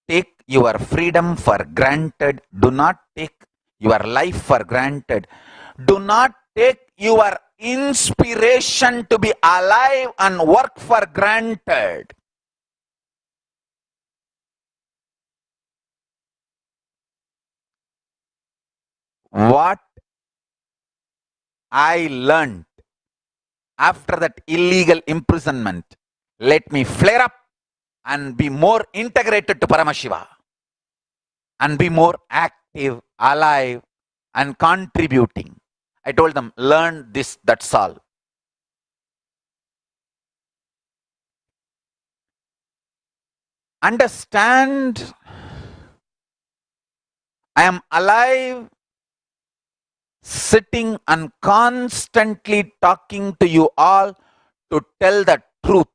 take your freedom for granted. Do not take your life for granted. Do not take your inspiration to be alive and work for granted. What I learned after that illegal imprisonment, let me flare up and be more integrated to Paramashiva and be more active, alive, and contributing. I told them, learn this, that's all. Understand, I am alive, sitting and constantly talking to you all to tell the truth.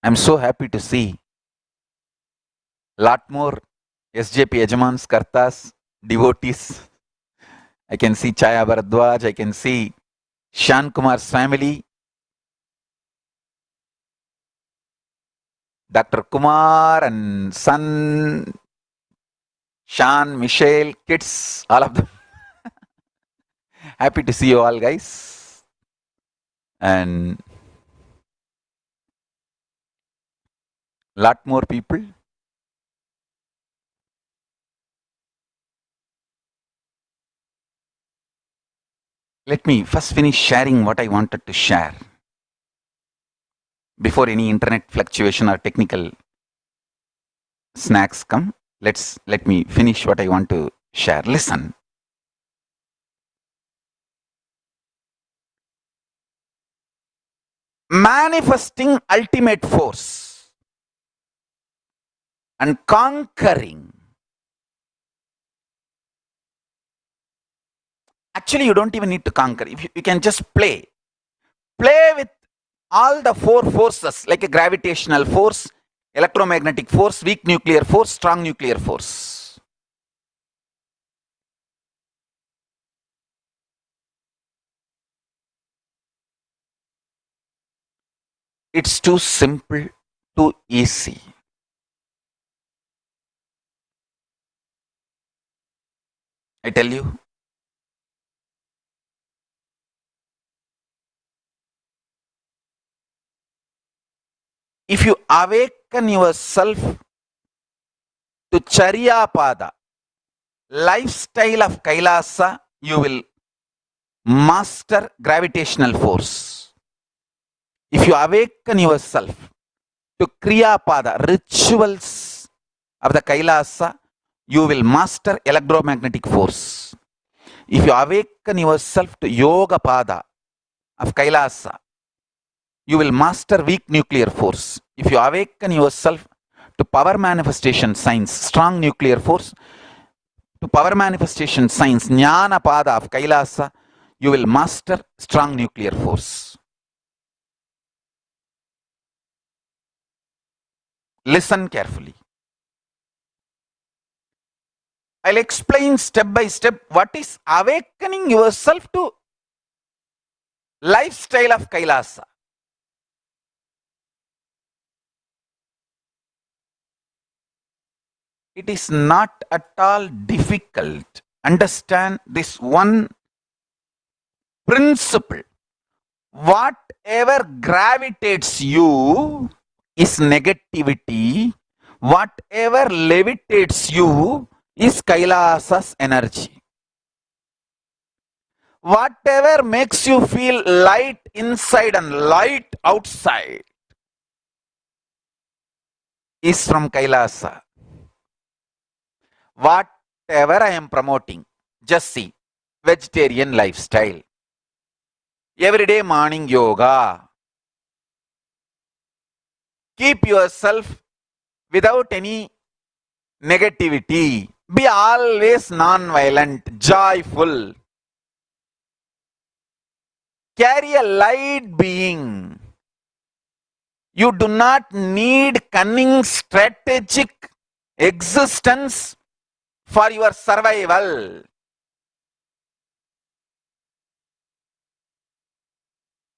I'm so happy to see lot more SJP Yajamans, Kartas, devotees. I can see Chaya Bharadwaj, I can see Shan Kumar's family, Dr. Kumar and son, Shan, Michelle, kids, all of them. Happy to see you all, guys. And lot more people. Let me first finish sharing what I wanted to share before any internet fluctuation or technical snacks come. Let me finish what I want to share. Listen. Manifesting ultimate force and conquering. Actually, you don't even need to conquer. If you can just play. Play with all the four forces, like a gravitational force, electromagnetic force, weak nuclear force, strong nuclear force. It's too simple, too easy. I tell you. If you awaken yourself to Charya Pada, lifestyle of Kailasa, you will master gravitational force. If you awaken yourself to Kriya Pada, rituals of the Kailasa, you will master electromagnetic force. If you awaken yourself to Yoga Pada of Kailasa, you will master weak nuclear force. If you awaken yourself to power manifestation science, strong nuclear force, to power manifestation science, Jnana Pada of Kailasa, you will master strong nuclear force. Listen carefully. I'll explain step by step what is awakening yourself to lifestyle of Kailasa. It is not at all difficult. Understand this one principle. Whatever gravitates you is negativity. Whatever levitates you is Kailasa's energy. Whatever makes you feel light inside and light outside is from Kailasa. Whatever I am promoting, just see, vegetarian lifestyle, everyday morning yoga, Keep yourself without any negativity. Be always non-violent, joyful. Carry a light being. You do not need cunning, strategic existence for your survival.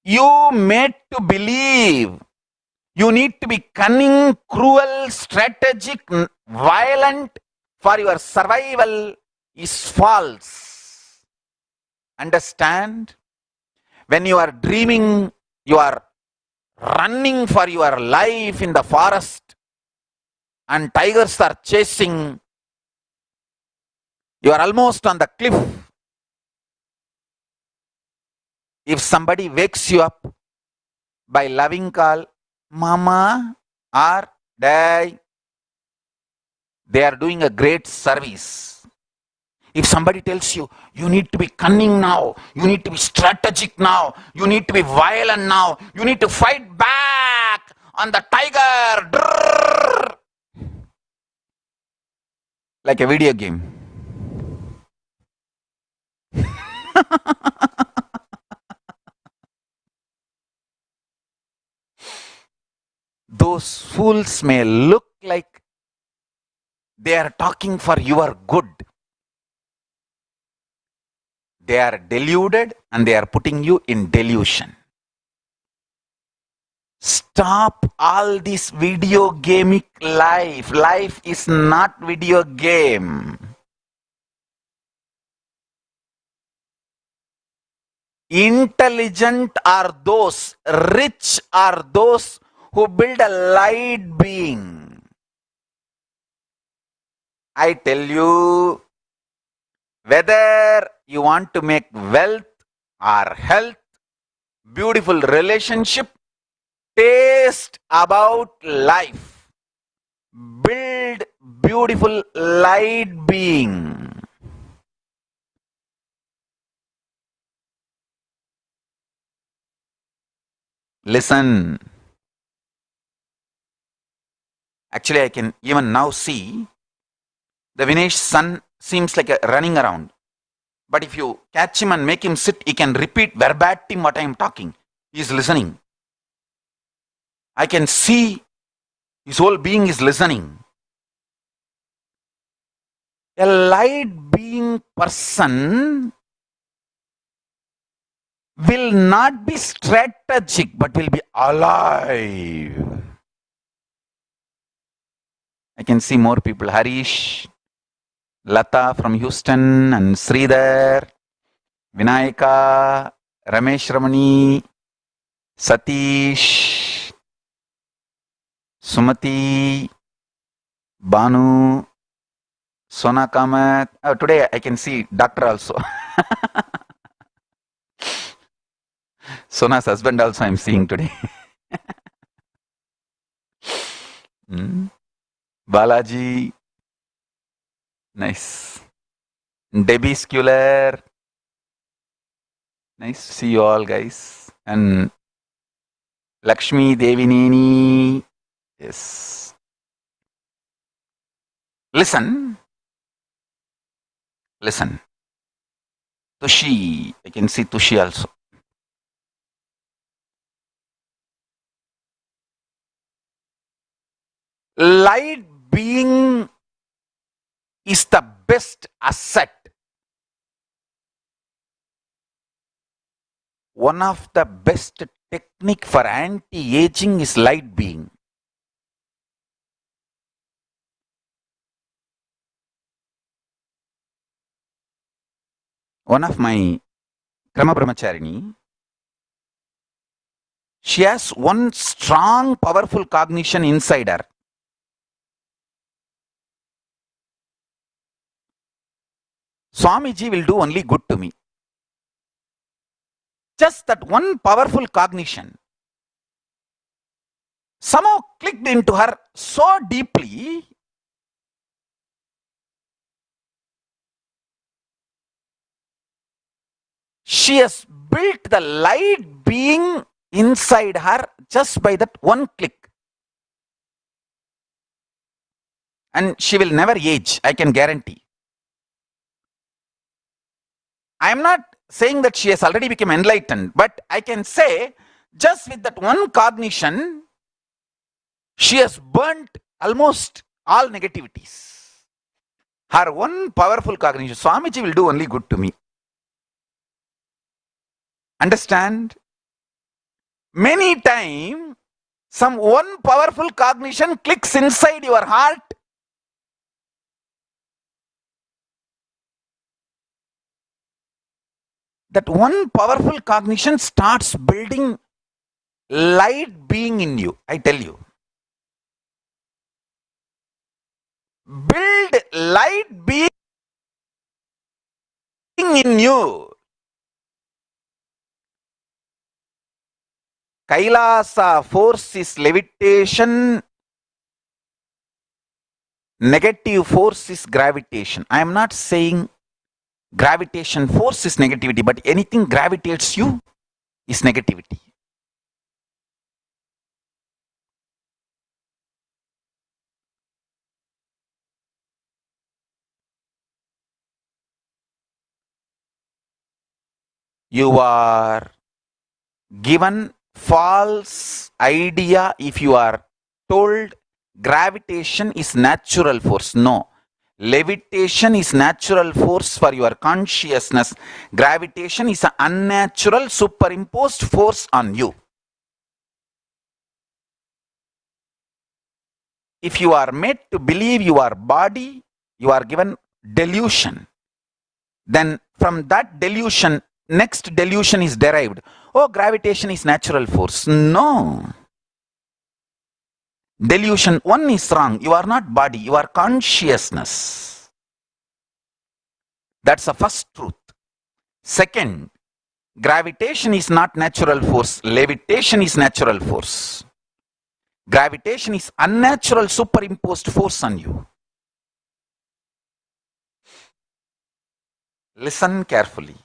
You made to believe you need to be cunning, cruel, strategic, violent for your survival is false. Understand? When you are dreaming, you are running for your life in the forest and tigers are chasing, you are almost on the cliff. If somebody wakes you up by loving call, Mama or Dad, they are doing a great service. If somebody tells you, you need to be cunning now, you need to be strategic now, you need to be violent now, you need to fight back on the tiger, drrrr, like a video game. Those fools may look like they are talking for your good. They are deluded and they are putting you in delusion. Stop all this video gamic life. Life is not video game. Intelligent are those, rich are those who build a light being. I tell you, whether you want to make wealth or health, beautiful relationship, taste about life, build beautiful light being. Listen. Actually, I can even now see the Vinesh's son seems like running around. But if you catch him and make him sit, he can repeat verbatim what I am talking. He is listening. I can see his whole being is listening. A light being person will not be strategic but will be alive. I can see more people. Harish, Lata from Houston, and Sridhar, Vinayaka, Ramesh Ramani, Satish, Sumati, Banu, Sona Kamat. Today I can see doctor also. Sona's husband also I'm seeing today. Balaji, nice. Debbie Sculer, nice to see you all guys. And Lakshmi Devineni, yes. Listen. Tushi, I can see Tushi also. Light being is the best asset. One of the best technique for anti-aging is light being. One of my Krama Brahmacharini, she has one strong, powerful cognition inside her. Swamiji will do only good to me. Just that one powerful cognition somehow clicked into her so deeply. She has built the light being inside her just by that one click. And she will never age, I can guarantee. I am not saying that she has already become enlightened, but I can say just with that one cognition, she has burnt almost all negativities. Her one powerful cognition, Swamiji will do only good to me. Understand? Many times, some one powerful cognition clicks inside your heart. That one powerful cognition starts building light being in you, I tell you. Build light being in you. Kailasa force is levitation. Negative force is gravitation. I am not saying gravitation force is negativity, but anything gravitates you is negativity. You are given false idea if you are told gravitation is natural force. No. Levitation is natural force for your consciousness. Gravitation is an unnatural superimposed force on you. If you are made to believe you are body, you are given delusion. Then from that delusion, next delusion is derived. Oh, gravitation is natural force. No. Delusion 1 is wrong. You are not body, you are consciousness. That's the first truth. Second, gravitation is not natural force. Levitation is natural force. Gravitation is unnatural superimposed force on you. Listen carefully.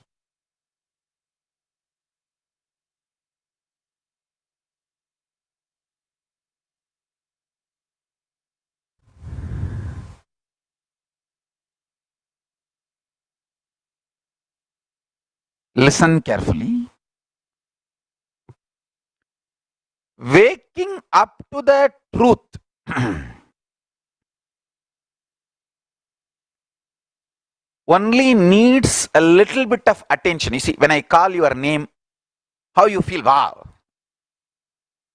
Listen carefully. Waking up to the truth only needs a little bit of attention. You see, when I call your name, how you feel? Wow.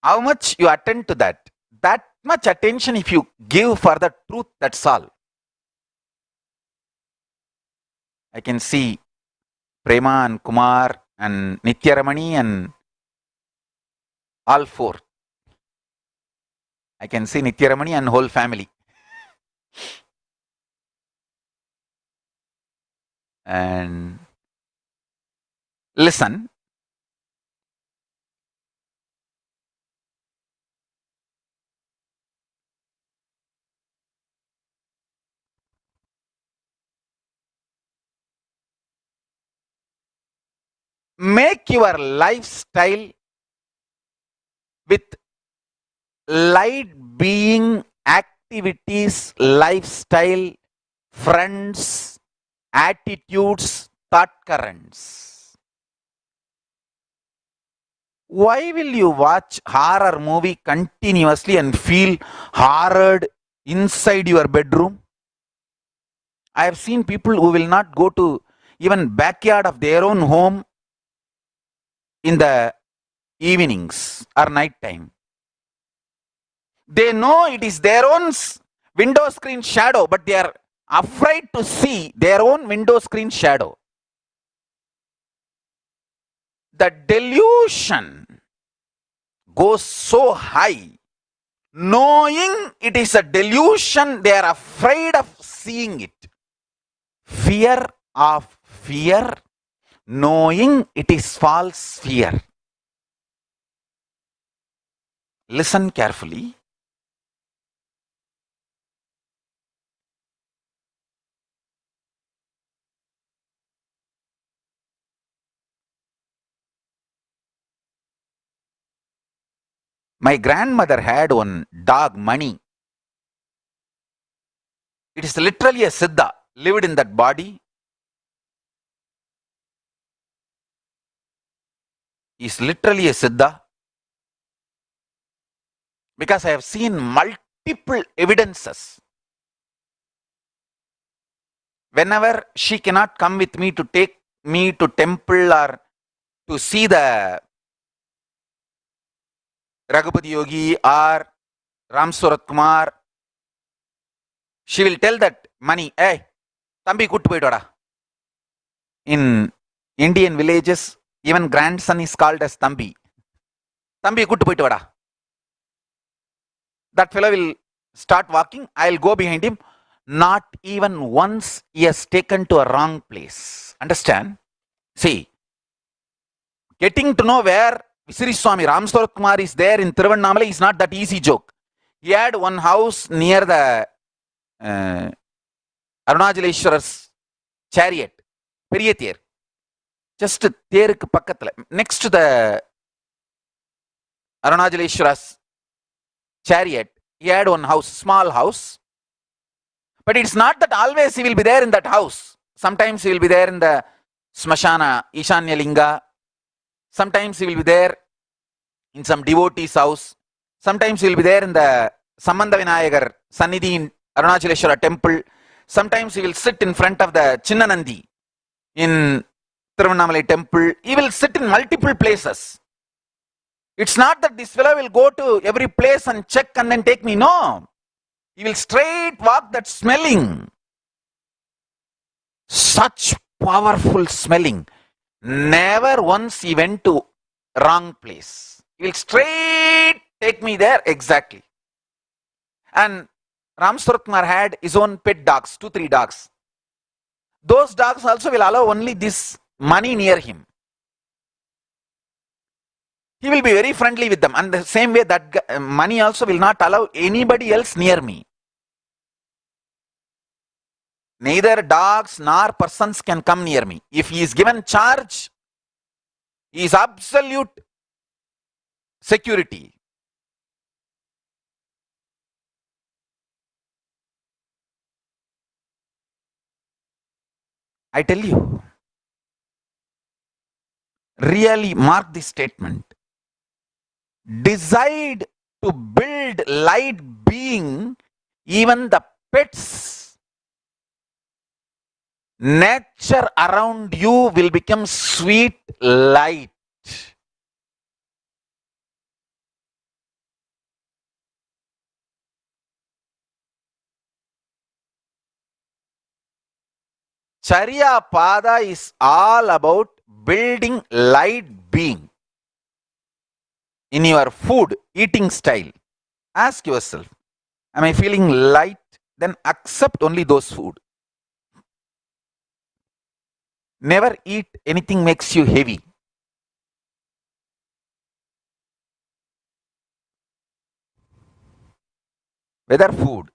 How much you attend to that? That much attention if you give for the truth, that's all. I can see Prema and Kumar and Nithyaramani and all four. I can see Nithyaramani and whole family. And listen. Make your lifestyle with light being activities, lifestyle, friends, attitudes, thought currents. Why will you watch horror movie continuously and feel horrored inside your bedroom? I have seen people who will not go to even backyard of their own home in the evenings or night time. They know it is their own window screen shadow, but they are afraid to see their own window screen shadow. The delusion goes so high. Knowing it is a delusion, they are afraid of seeing it. Fear of fear, knowing it is false fear. Listen carefully. My grandmother had one dog, Money. It is literally a siddha lived in that body. He is literally a siddha, because I have seen multiple evidences. Whenever she cannot come with me to take me to temple or to see the Raghupati Yogi or Ram Surat Kumar, she will tell that money, hey, Tambi kuttu poidora. In Indian villages, even grandson is called as Tambi. Tambi kuttu poidora. That fellow will start walking, I'll go behind him. Not even once he has taken to a wrong place. Understand? See, getting to know where Visiri Swami Ramswar Kumar is there in Tiruvannamalai is not that easy joke. He had one house near the Arunachaleshwara's chariot, Periya Ther. Just Therukku pakkathula, next to the Arunachaleshwara's chariot, he had one house, small house. But it's not that always he will be there in that house. Sometimes he will be there in the Smashana, Ishanyalinga. Sometimes he will be there in some devotee's house. Sometimes he will be there in the Samanda Vinayagar Sannidhi in Arunachaleshwara temple. Sometimes he will sit in front of the Chinnanandi in Tiruvannamalai temple. He will sit in multiple places. It's not that this fellow will go to every place and check and then take me. No. He will straight walk that smelling. Such powerful smelling. Never once he went to wrong place. He will straight take me there exactly. And Ram Suratkumar had his own pet dogs, 2-3 dogs. Those dogs also will allow only this money near him. He will be very friendly with them. And the same way that money also will not allow anybody else near me. Neither dogs nor persons can come near me. If he is given charge, he is absolute security. I tell you, really mark this statement. Decide to build light being, even the pets. Nature around you will become sweet light. Charya Pada is all about building light being. In your food, eating style, ask yourself, am I feeling light? Then accept only those food. Never eat anything makes you heavy. Whether food,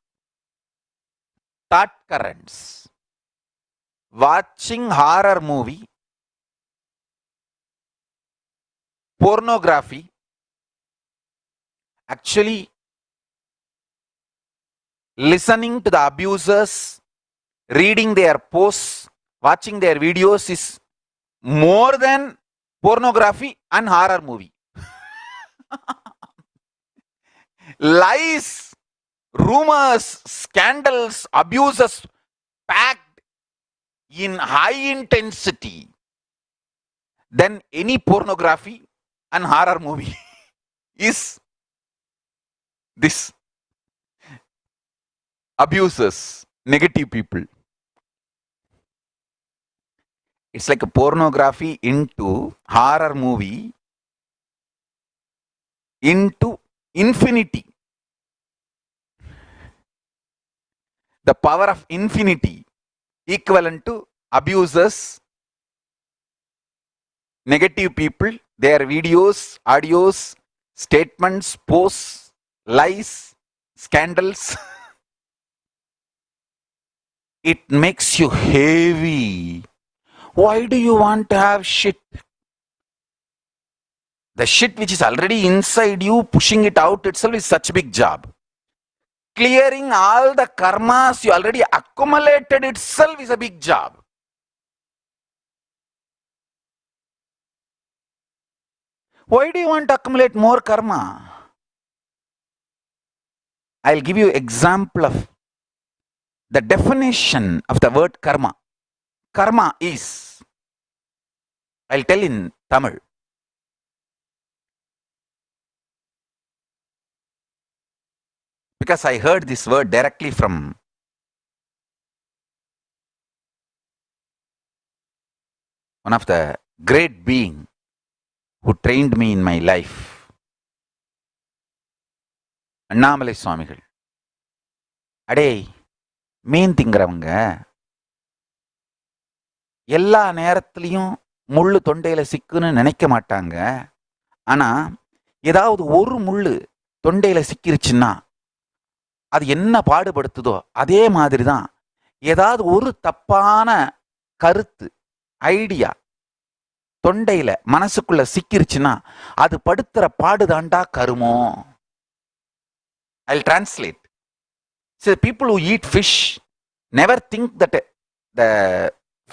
thought currents, watching horror movie, pornography, actually listening to the abusers, reading their posts, watching their videos is more than pornography and horror movie. Lies, rumors, scandals, abuses packed in high intensity than any pornography and horror movie is this. Abusers, negative people. It's like a pornography into horror movie into infinity. The power of infinity equivalent to abusers, negative people, their videos, audios, statements, posts, lies, scandals. It makes you heavy. Why do you want to have shit? The shit which is already inside you, pushing it out itself is such a big job. Clearing all the karmas you already accumulated itself is a big job. Why do you want to accumulate more karma? I'll give you example of the definition of the word karma. Karma is, I'll tell in Tamil. Because I heard this word directly from one of the great being who trained me in my life. Annamalai சுவாமிகள். அடே, மீன் திங்கிறவங்க எல்லா நேரத்திலையும் முள்ளு தொண்டையில சிக்குன்னு நினைக்க மாட்டாங்க. ஆனா ஏதாவது ஒரு முள்ளு தொண்டையில சிக்கிருச்சுன்னா அது என்ன பாடுபடுத்துதோ அதே மாதிரி தான் ஏதாவது ஒரு தப்பான கருத்து, ஐடியா தொண்டையில மனசுக்குள்ள சிக்கிருச்சுன்னா அது படுத்துற பாடுதாண்டா கருமோ. I'll translate. So people who eat fish never think that the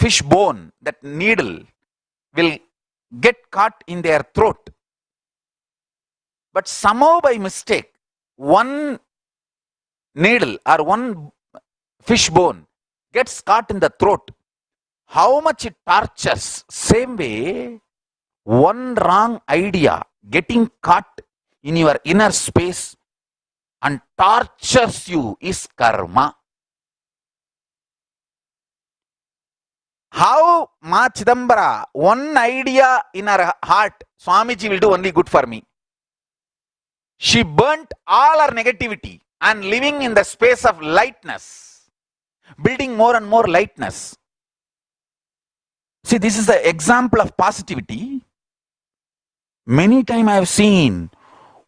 fish bone, that needle, will get caught in their throat. But somehow by mistake, one needle or one fish bone gets caught in the throat. How much it tortures. Same way, one wrong idea getting caught in your inner space and tortures you is karma. How Ma Chidambara, one idea in her heart, Swamiji will do only good for me. She burnt all her negativity and living in the space of lightness, building more and more lightness. See, this is the example of positivity. Many times I have seen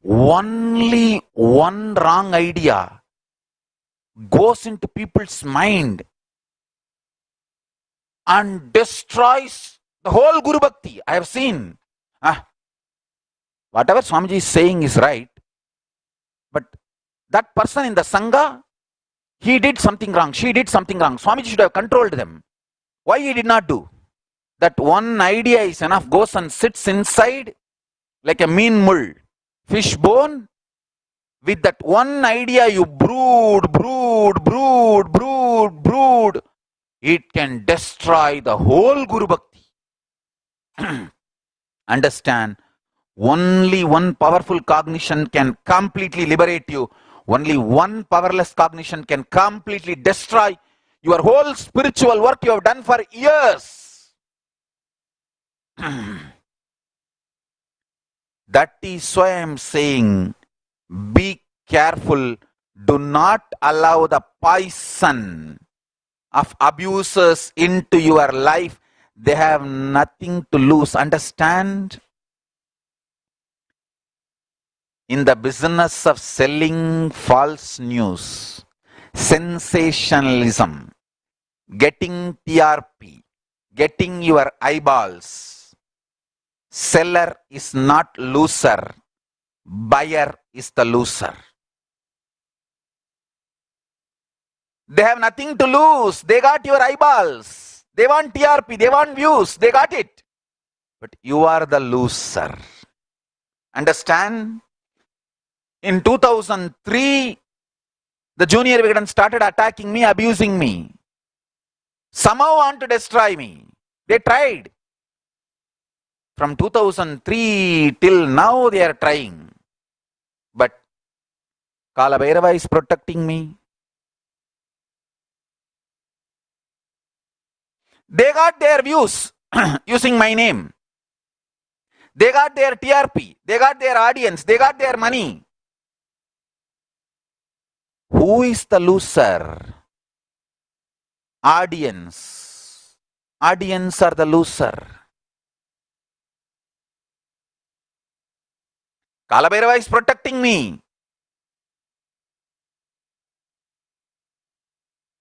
only one wrong idea goes into people's mind and destroys the whole Guru Bhakti. I have seen. Whatever Swamiji is saying is right, but that person in the Sangha, he did something wrong, she did something wrong. Swamiji should have controlled them. Why he did not do? That one idea is enough, goes and sits inside like a mean mull. Fish bone, with that one idea you brood, it can destroy the whole Guru Bhakti. Understand, only one powerful cognition can completely liberate you. Only one powerless cognition can completely destroy your whole spiritual work you have done for years. That is why I am saying, be careful. Do not allow the poison of abusers into your life. They have nothing to lose. Understand? In the business of selling false news, sensationalism, getting TRP, getting your eyeballs, seller is not loser, buyer is the loser. They have nothing to lose. They got your eyeballs. They want TRP, they want views, they got it. But you are the loser. Understand? In 2003, the junior Vigadan started attacking me, abusing me. Somehow want to destroy me. They tried. From 2003 till now they are trying. But Kala Bhairava is protecting me. They got their views using my name. They got their TRP. They got their audience. They got their money. Who is the loser? Audience. Audience are the loser. Kala Bhairava is protecting me.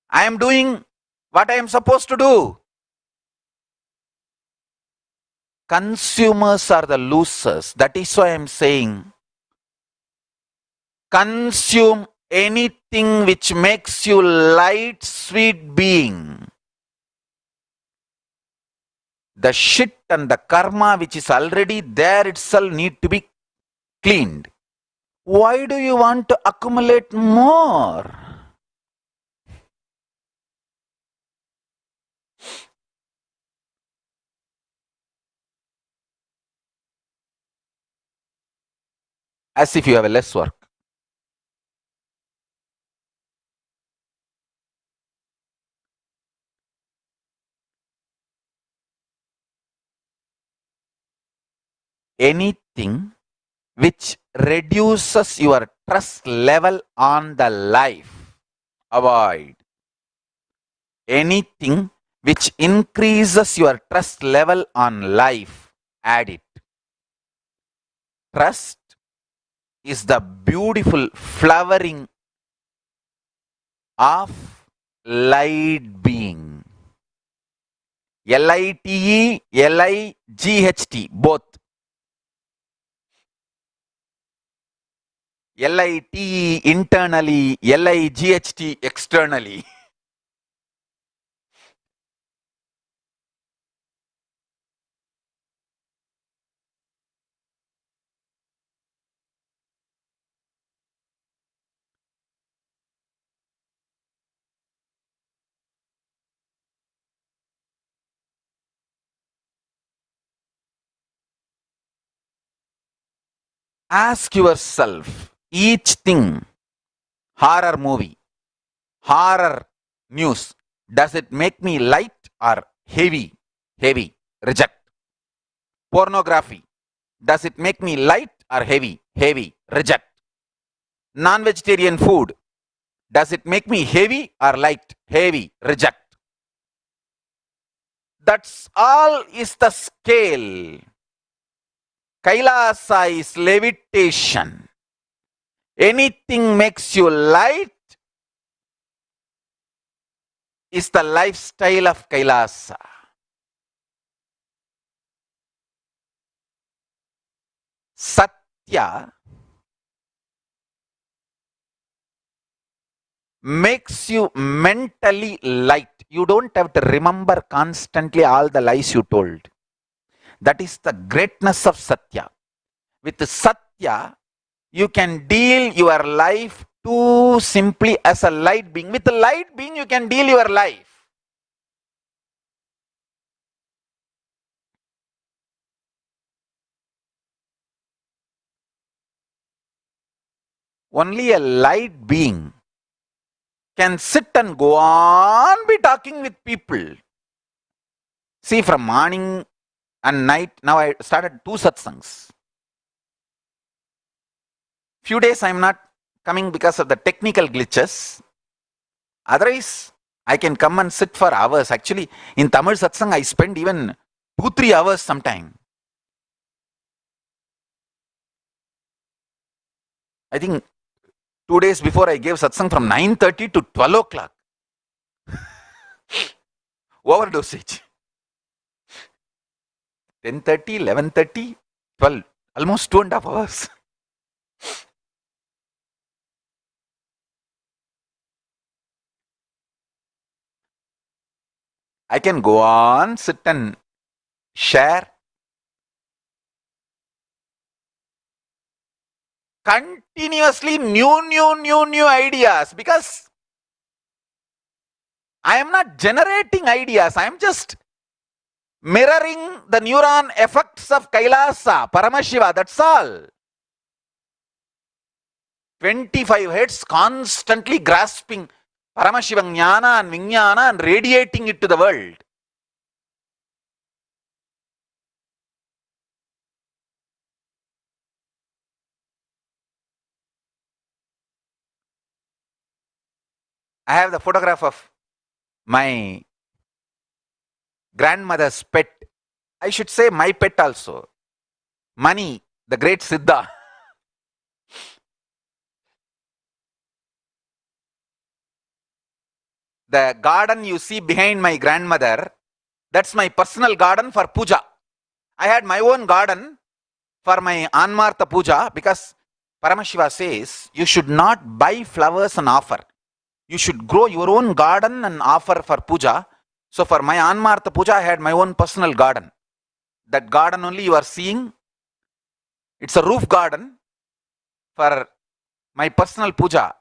I am doing what I am supposed to do. Consumers are the losers. That is why I am saying, consume anything which makes you light, sweet being, the shit and the karma which is already there itself need to be cleaned. Why do you want to accumulate more? As if you have less work. Anything which reduces your trust level on the life, avoid. Anything which increases your trust level on life, add it. Trust is the beautiful flowering of light being. L-I-T-E, L-I-G-H-T, both. L-I-T-E internally, L-I-G-H-T externally. Ask yourself, each thing, horror movie, horror news, does it make me light or heavy? Heavy, reject. Pornography, does it make me light or heavy? Heavy, reject. Non-vegetarian food, does it make me heavy or light? Heavy, reject. That's all is the scale. Kailasa is levitation. Anything makes you light is the lifestyle of Kailasa. Satya makes you mentally light. You don't have to remember constantly all the lies you told. That is the greatness of Satya. With Satya, you can deal your life too simply as a light being. With a light being, you can deal your life. Only a light being can sit and go on be talking with people. See, from morning and night, now I started 2 satsangs. Few days I am not coming because of the technical glitches. Otherwise, I can come and sit for hours. Actually, in Tamil satsang, I spend even 2-3 hours sometime. I think 2 days before I gave satsang from 9:30 to 12 o'clock. Overdosage. 10:30, 11:30, 12. Almost 2.5 hours. I can go on, sit and share. Continuously new ideas, because I am not generating ideas. I am just mirroring the neuron effects of Kailasa, Paramashiva, that's all. 25 heads constantly grasping Paramashiva Jnana and Vijnana and radiating it to the world. I have the photograph of my grandmother's pet. I should say my pet also. Mani, the great Siddha. The garden you see behind my grandmother, that's my personal garden for puja. I had my own garden for my Anmartha puja because Paramashiva says, you should not buy flowers and offer. You should grow your own garden and offer for puja. So for my Anmartha puja, I had my own personal garden. That garden only you are seeing, it's a roof garden for my personal puja.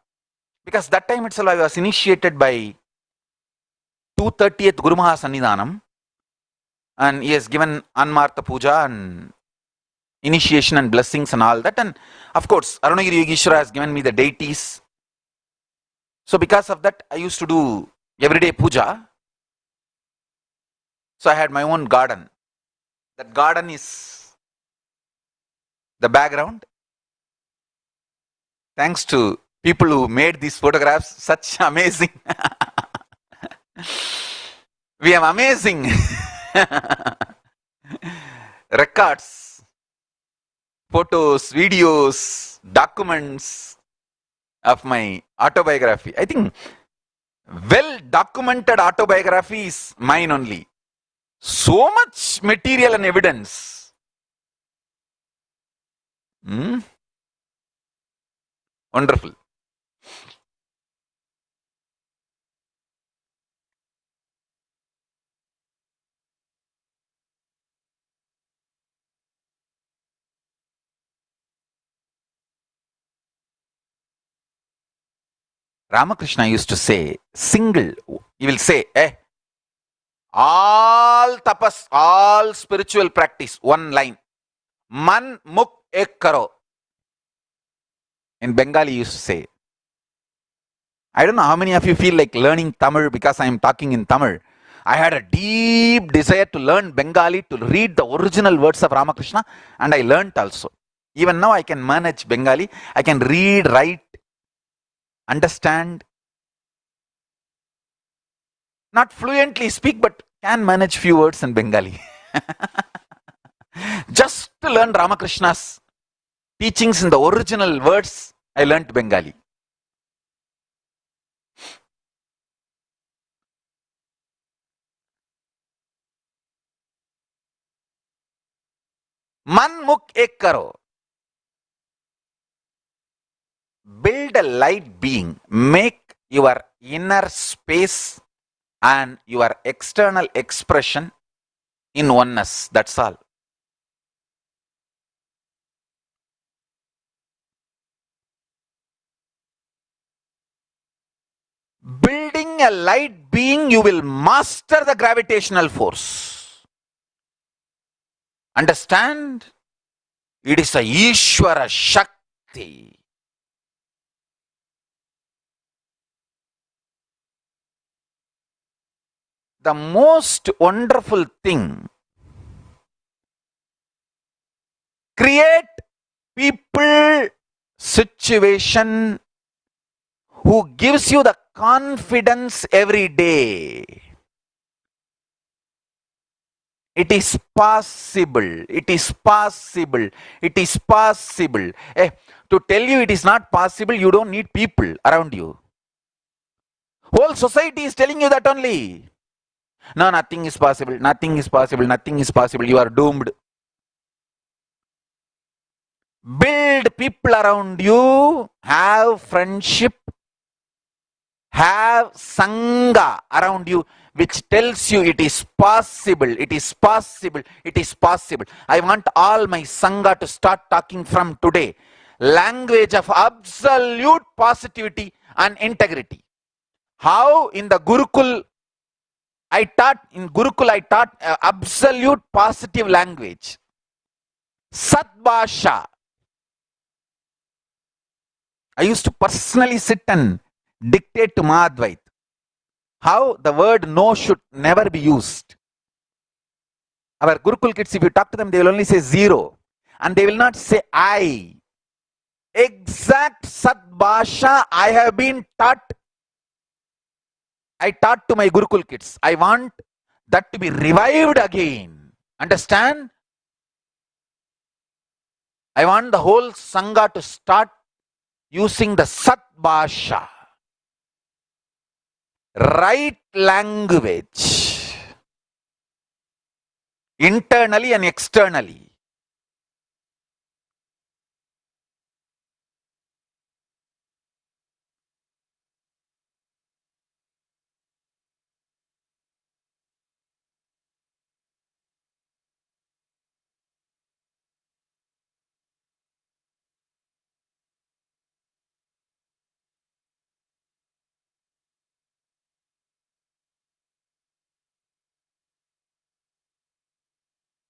Because that time itself I was initiated by 230th Guru Maha Sannidhanam, and he has given Anmartha puja and initiation and blessings and all that. And of course, Arunagiri Yogeshwara has given me the deities. So because of that, I used to do everyday puja. So I had my own garden. That garden is the background. Thanks to people who made these photographs, such amazing. We have amazing records, photos, videos, documents of my autobiography. I think well documented autobiography is mine only. So much material and evidence. Wonderful. Ramakrishna used to say, single, he will say, all tapas, all spiritual practice, one line. Man muk ek karo. In Bengali, he used to say. I don't know how many of you feel like learning Tamil because I am talking in Tamil. I had a deep desire to learn Bengali, to read the original words of Ramakrishna, and I learnt also. Even now I can manage Bengali. I can read, write, understand. Not fluently speak, but can manage few words in Bengali. Just to learn Ramakrishna's teachings in the original words, I learnt Bengali. Man muk ek karo. Build a light being. Make your inner space and your external expression in oneness. That's all. Building a light being, you will master the gravitational force. Understand? It is a ishwara Shakti. The most wonderful thing, create people, situation who gives you the confidence every day. It is possible. It is possible. It is possible. To tell you it is not possible, you don't need people around you. Whole society is telling you that only. No, nothing is possible. Nothing is possible. Nothing is possible. You are doomed. Build people around you. Have friendship. Have Sangha around you, which tells you it is possible, it is possible, it is possible. I want all my Sangha to start talking from today. Language of absolute positivity and integrity. How in the Gurukul, I taught absolute positive language. Satbhasha. I used to personally sit and dictate to Mahadvait how the word no should never be used. Our Gurukul kids, if you talk to them, they will only say zero. And they will not say I. Exact Satbhasha I have been taught. I taught to my Gurukul kids. I want that to be revived again. Understand? I want the whole Sangha to start using the Satbhasha. Right language. Internally and externally.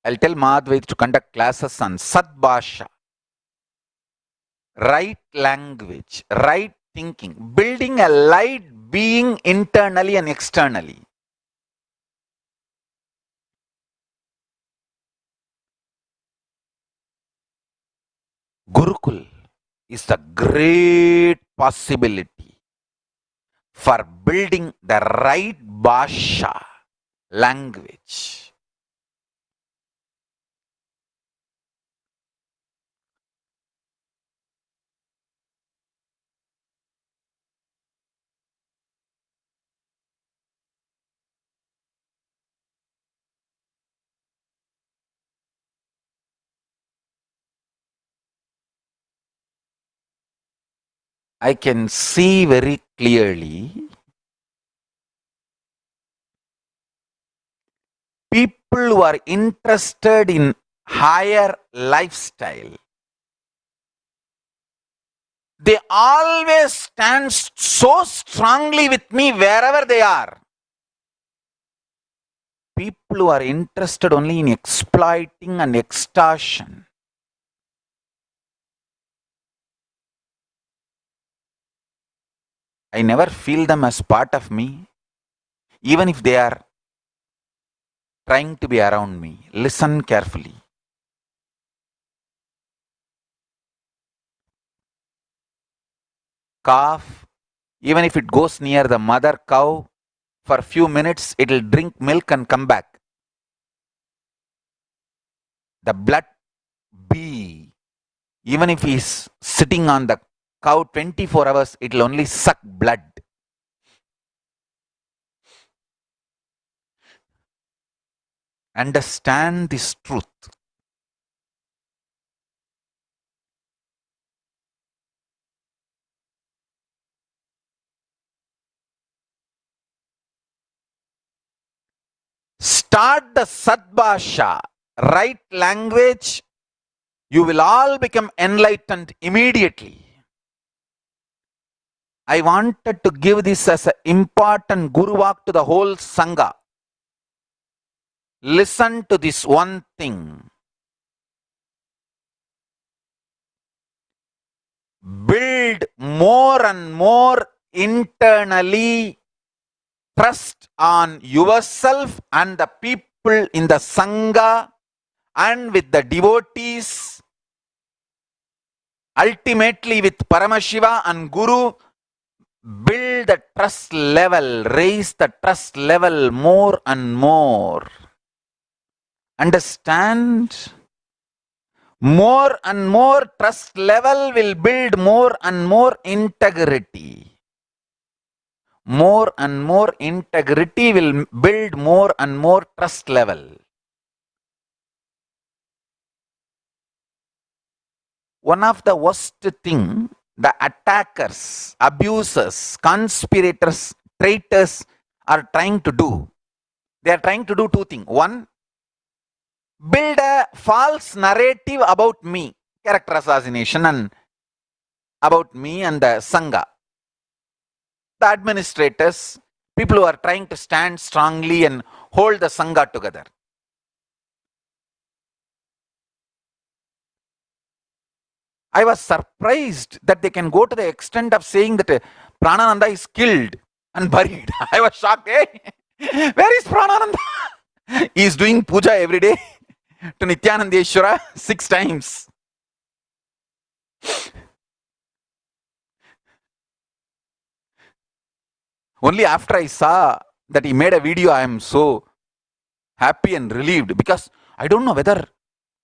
I'll tell Madhvaith to conduct classes on Sadbhasha, right language, right thinking, building a light being internally and externally. Gurukul is a great possibility for building the right bhasha, language. I can see very clearly people who are interested in higher lifestyle. They always stand so strongly with me wherever they are. People who are interested only in exploiting and extortion, I never feel them as part of me, even if they are trying to be around me. Listen carefully. Calf, even if it goes near the mother cow for a few minutes, it will drink milk and come back. The blood bee, even if he's sitting on the cow 24 hours, it will only suck blood. Understand this truth. Start the Sadbhasha, right language, you will all become enlightened immediately. I wanted to give this as an important Guru Vak to the whole Sangha. Listen to this one thing. Build more and more internally trust on yourself and the people in the Sangha and with the devotees, ultimately with Paramashiva and Guru. Build the trust level, raise the trust level more and more. Understand? More and more trust level will build more and more integrity. More and more integrity will build more and more trust level. One of the worst thing the attackers, abusers, conspirators, traitors are trying to do. They are trying to do two things. One, build a false narrative about me, character assassination, and about me and the Sangha. The administrators, people who are trying to stand strongly and hold the Sangha together. I was surprised that they can go to the extent of saying that Pranananda is killed and buried. I was shocked. Hey, where is Pranananda? He is doing puja every day to Nithyananda ishwara 6 times. Only after I saw that he made a video, I am so happy and relieved, because I don't know whether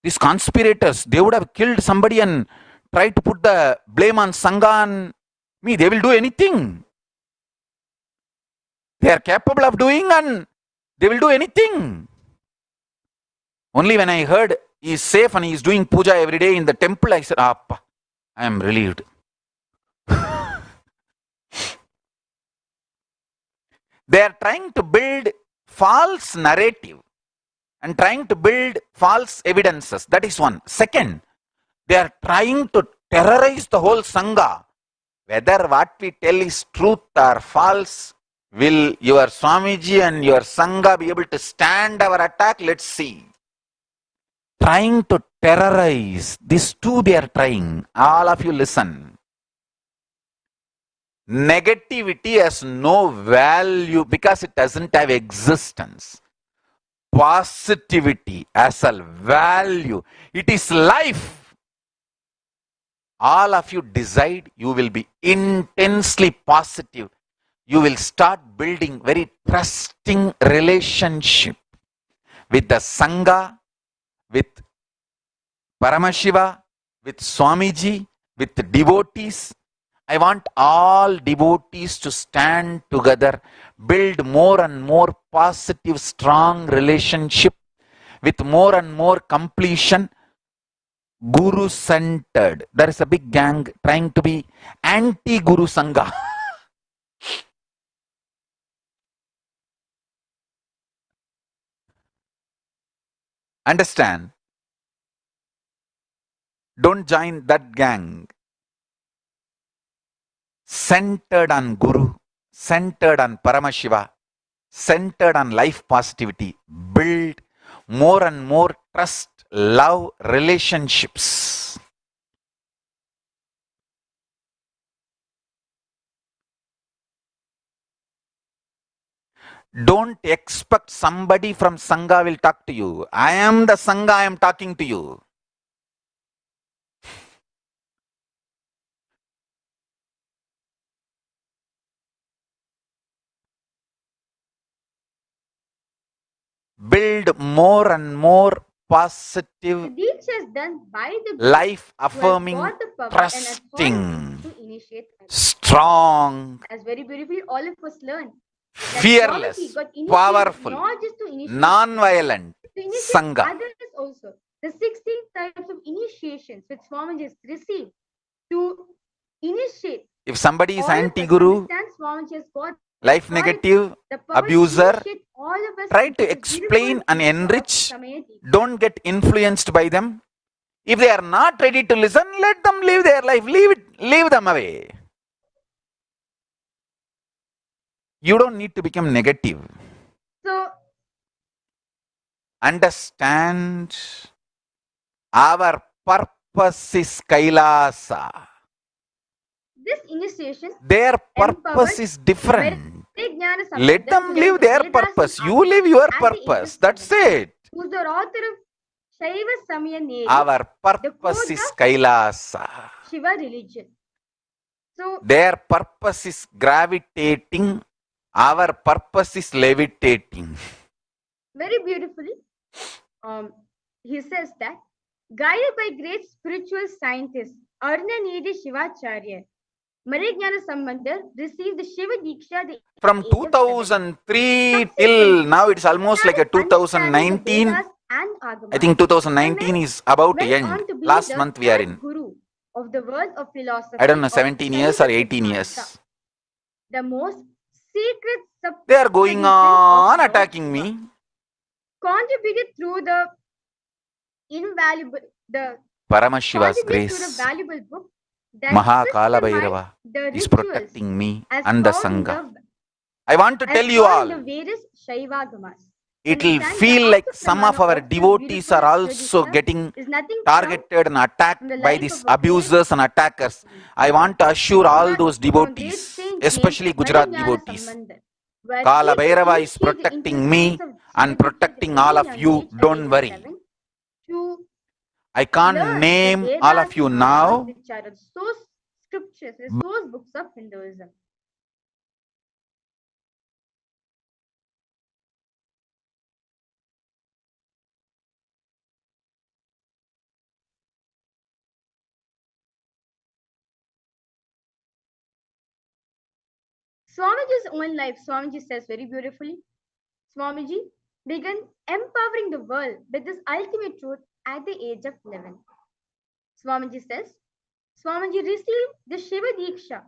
these conspirators, they would have killed somebody and tried to put the blame on Sangha and me. They will do anything. They are capable of doing, and they will do anything. Only when I heard he is safe and he is doing puja every day in the temple, I said, I am relieved. They are trying to build false narrative and trying to build false evidences. That is one. Second, they are trying to terrorize the whole Sangha. Whether what we tell is truth or false, will your Swamiji and your Sangha be able to stand our attack? Let's see. trying to terrorize. This too they are trying. All of you listen. Negativity has no value because it doesn't have existence. Positivity has a value. It is life. All of you decide you will be intensely positive. You will start building very trusting relationship with the Sangha, with Paramashiva, with Swamiji, with the devotees. I want all devotees to stand together, build more and more positive, strong relationship with more and more completion, Guru-centered. There is a big gang trying to be anti-Guru Sangha. Understand? Don't join that gang. Centered on Guru, centered on Paramashiva, centered on life positivity. Build more and more trust, love, relationships. Don't expect somebody from Sangha will talk to you. I am the Sangha, I am talking to you. Build more and more positive, The Deeksha is done by the Guru life who has affirming, got the power and trusting, authority to initiate life. strong, As very beautifully all of us learn that fearless, Swamiji got initiated powerful, not just to initiate non-violent to initiate Sangha. others also. The 16 types of initiations which Swamiji has received to initiate. If somebody is All of us anti-Guru, understand Swamiji has got life authority, negative, the power to abuser, initiate all of us try into to the explain beautiful and nature of enrich. Samaya Deeksha. Don't get influenced by them. If they are not ready to listen, let them live their life. Leave them away. You don't need to become negative. So, Understand, our purpose is Kailasa. this initiation Their purpose empowered is different. Merignana Let Sambandha them to live learn their Vedas purpose. and You Asana live your at the age of purpose. That's 7. it. Who's the author of Shaiva Samaya Neri, Our the purpose code is of Kailasa. Shiva religion. So, Their purpose is gravitating. Our purpose is levitating. very beautifully, he says that guided by great spiritual scientist Arnanedi Shivacharya, Merignana Sambandha received the Shiva Diksha the From age of 7. 2003 till now, it's almost like a Understanding the 2019. Vedas and I Agamas, think the 2019 men is about to went end. on to be Last the month we are third in. guru of the world of philosophy I don't know, of 17 years Shaiva or 18 Siddhanta, years. the most secret They are going sub-tradition on of Lord attacking Shiva, me. contributed through the invaluable the Paramashiva's contributed to the grace, valuable book that Mahakala systemized Bhairava, the is rituals protecting me as and the found in Sangha. the I want to as tell you found in all, the various Shaivagamas. it will Understand the feel like some Apta of our of this devotees beautiful are also astrology getting is nothing targeted and from attacked the by life these of a great abusers and attackers. I want to assure all Shiva those from a great devotees, saint named especially Gujarat Marignana devotees, Sambandha, where Kala he could Bhairava is initiate into the protecting science me of and Shiva Diksha at a protecting all very of young you. age, at the Don't age of worry. 7, to I can't learn the name all Vedas of you and Agamas, now. which are the source scriptures, the source books of Hinduism. Swamiji's own life, Swamiji says very beautifully, Swamiji began empowering the world with this ultimate truth at the age of 11. Swamiji says, Swamiji received the Shiva Diksha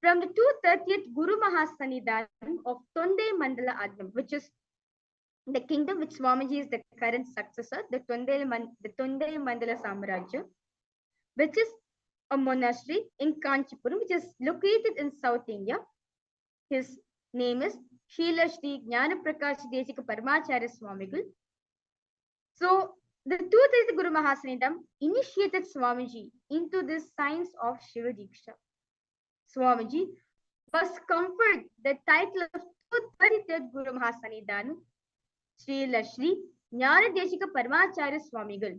from the 230th Guru Mahasanidhanam of Tonde Mandala Agam, which is the kingdom which Swamiji is the current successor, the Tonde Mandala Samrajya, which is a monastery in Kanchipuram, which is located in South India. His name is Srila Shri Jnana Prakash Desika Paramacharya Swamigal. So, The 230 Guru Mahasanidam initiated Swamiji into this science of Shiva Diksha. Swamiji was conferred the title of 233rd Guru Mahasanidanu, Srila Shri Jnanadeshika Paramacharya Swamigal.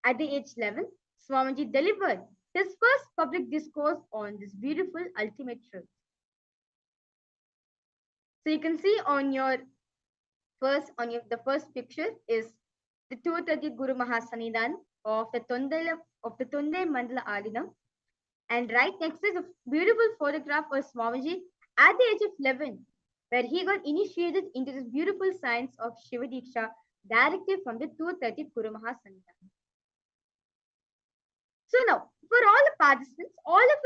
At the age 11, Swamiji delivered his first public discourse on this beautiful ultimate truth. So you can see on your the first picture is the 230 Guru Mahasanidan of the Tunde Mandala Adinam. And right next is a beautiful photograph of Swamiji at the age of 11, where he got initiated into this beautiful science of Shiva Diksha directly from the 230 Guru Mahasanidan. So now, for all the participants, all of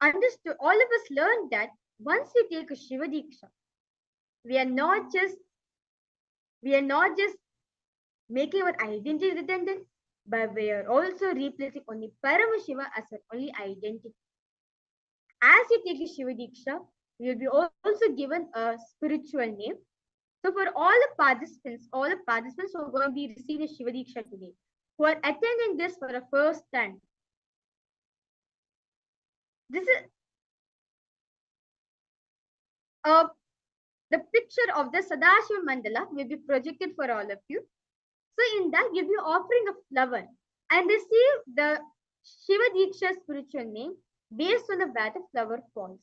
us learned that once we take a Shiva Diksha, we are not just making our identity redundant, but we are also replacing only Paramashiva as our only identity. As you take a Shiva Diksha, you will be also given a spiritual name. So for all the participants who are going to be receiving Shiva Diksha today, who are attending this for the first time, this is the picture of the Sadashiva Mandala will be projected for all of you. So in that, you'll be offering a flower and receive the Shiva Diksha spiritual name based on the where the flower falls.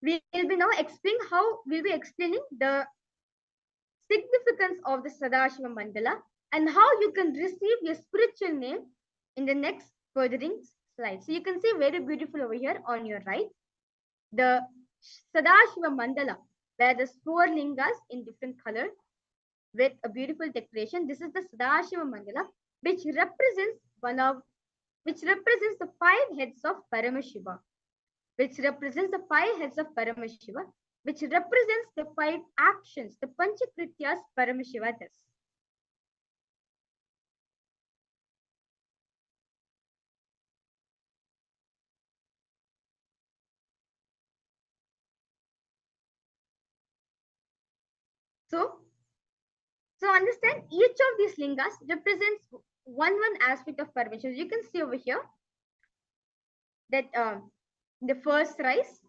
We will be now explaining the significance of the Sadashiva Mandala and how you can receive your spiritual name in the next furthering slide. So you can see very beautiful over here on your right, the Sadashiva Mandala, where there's 4 lingas in different color with a beautiful decoration. This is the Sadashiva Mandala, which represents the 5 heads of Paramashiva, which represents the 5 actions, the Panchakrityas Paramashiva does. So understand, each of these lingas represents one aspect of Paramashiva. You can see over here that the first rice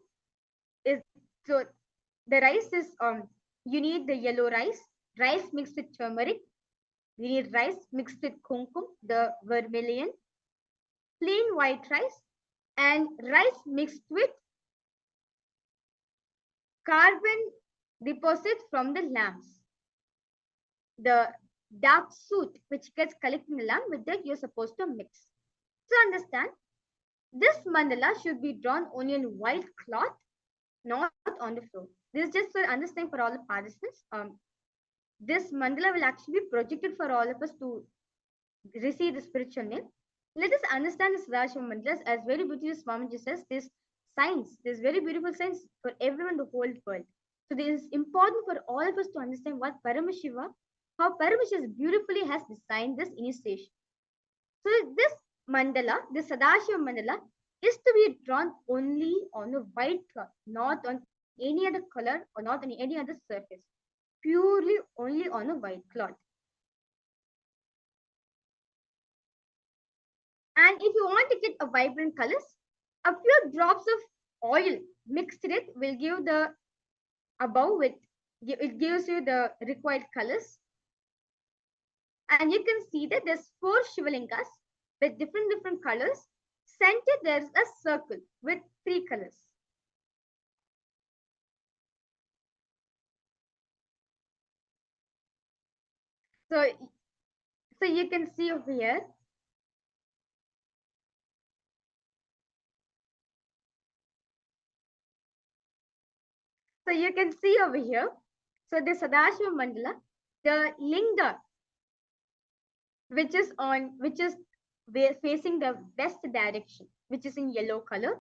is, so the rice is, you need the yellow rice mixed with turmeric. You need rice mixed with kumkum, the vermilion, plain white rice, and rice mixed with carbon deposit from the lamps. The dark soot which gets collected in the lamp, with that you're supposed to mix. So understand, this mandala should be drawn only in white cloth, not on the floor. This is just for understanding for all the participants. This mandala will actually be projected for all of us to receive the spiritual name. Let us understand the Sadashiva mandalas as very beautifully Swamiji says, this very beautiful science for everyone in the whole world. So this is important for all of us to understand what Paramashiva, how Paramashiva beautifully has designed this initiation. So this mandala, this Sadashiva mandala, is to be drawn only on a white cloth, not on any other color or not on any other surface, purely only on a white cloth. And if you want to get a vibrant colors, a few drops of oil mixed in it will give the it gives you the required colors. And you can see that there's 4 Shivalingas with different colors. Center there's a circle with 3 colors. So you can see over here. So you can see over here. So the Sadashiva Mandala, the linga, which is facing the west direction, which is in yellow color.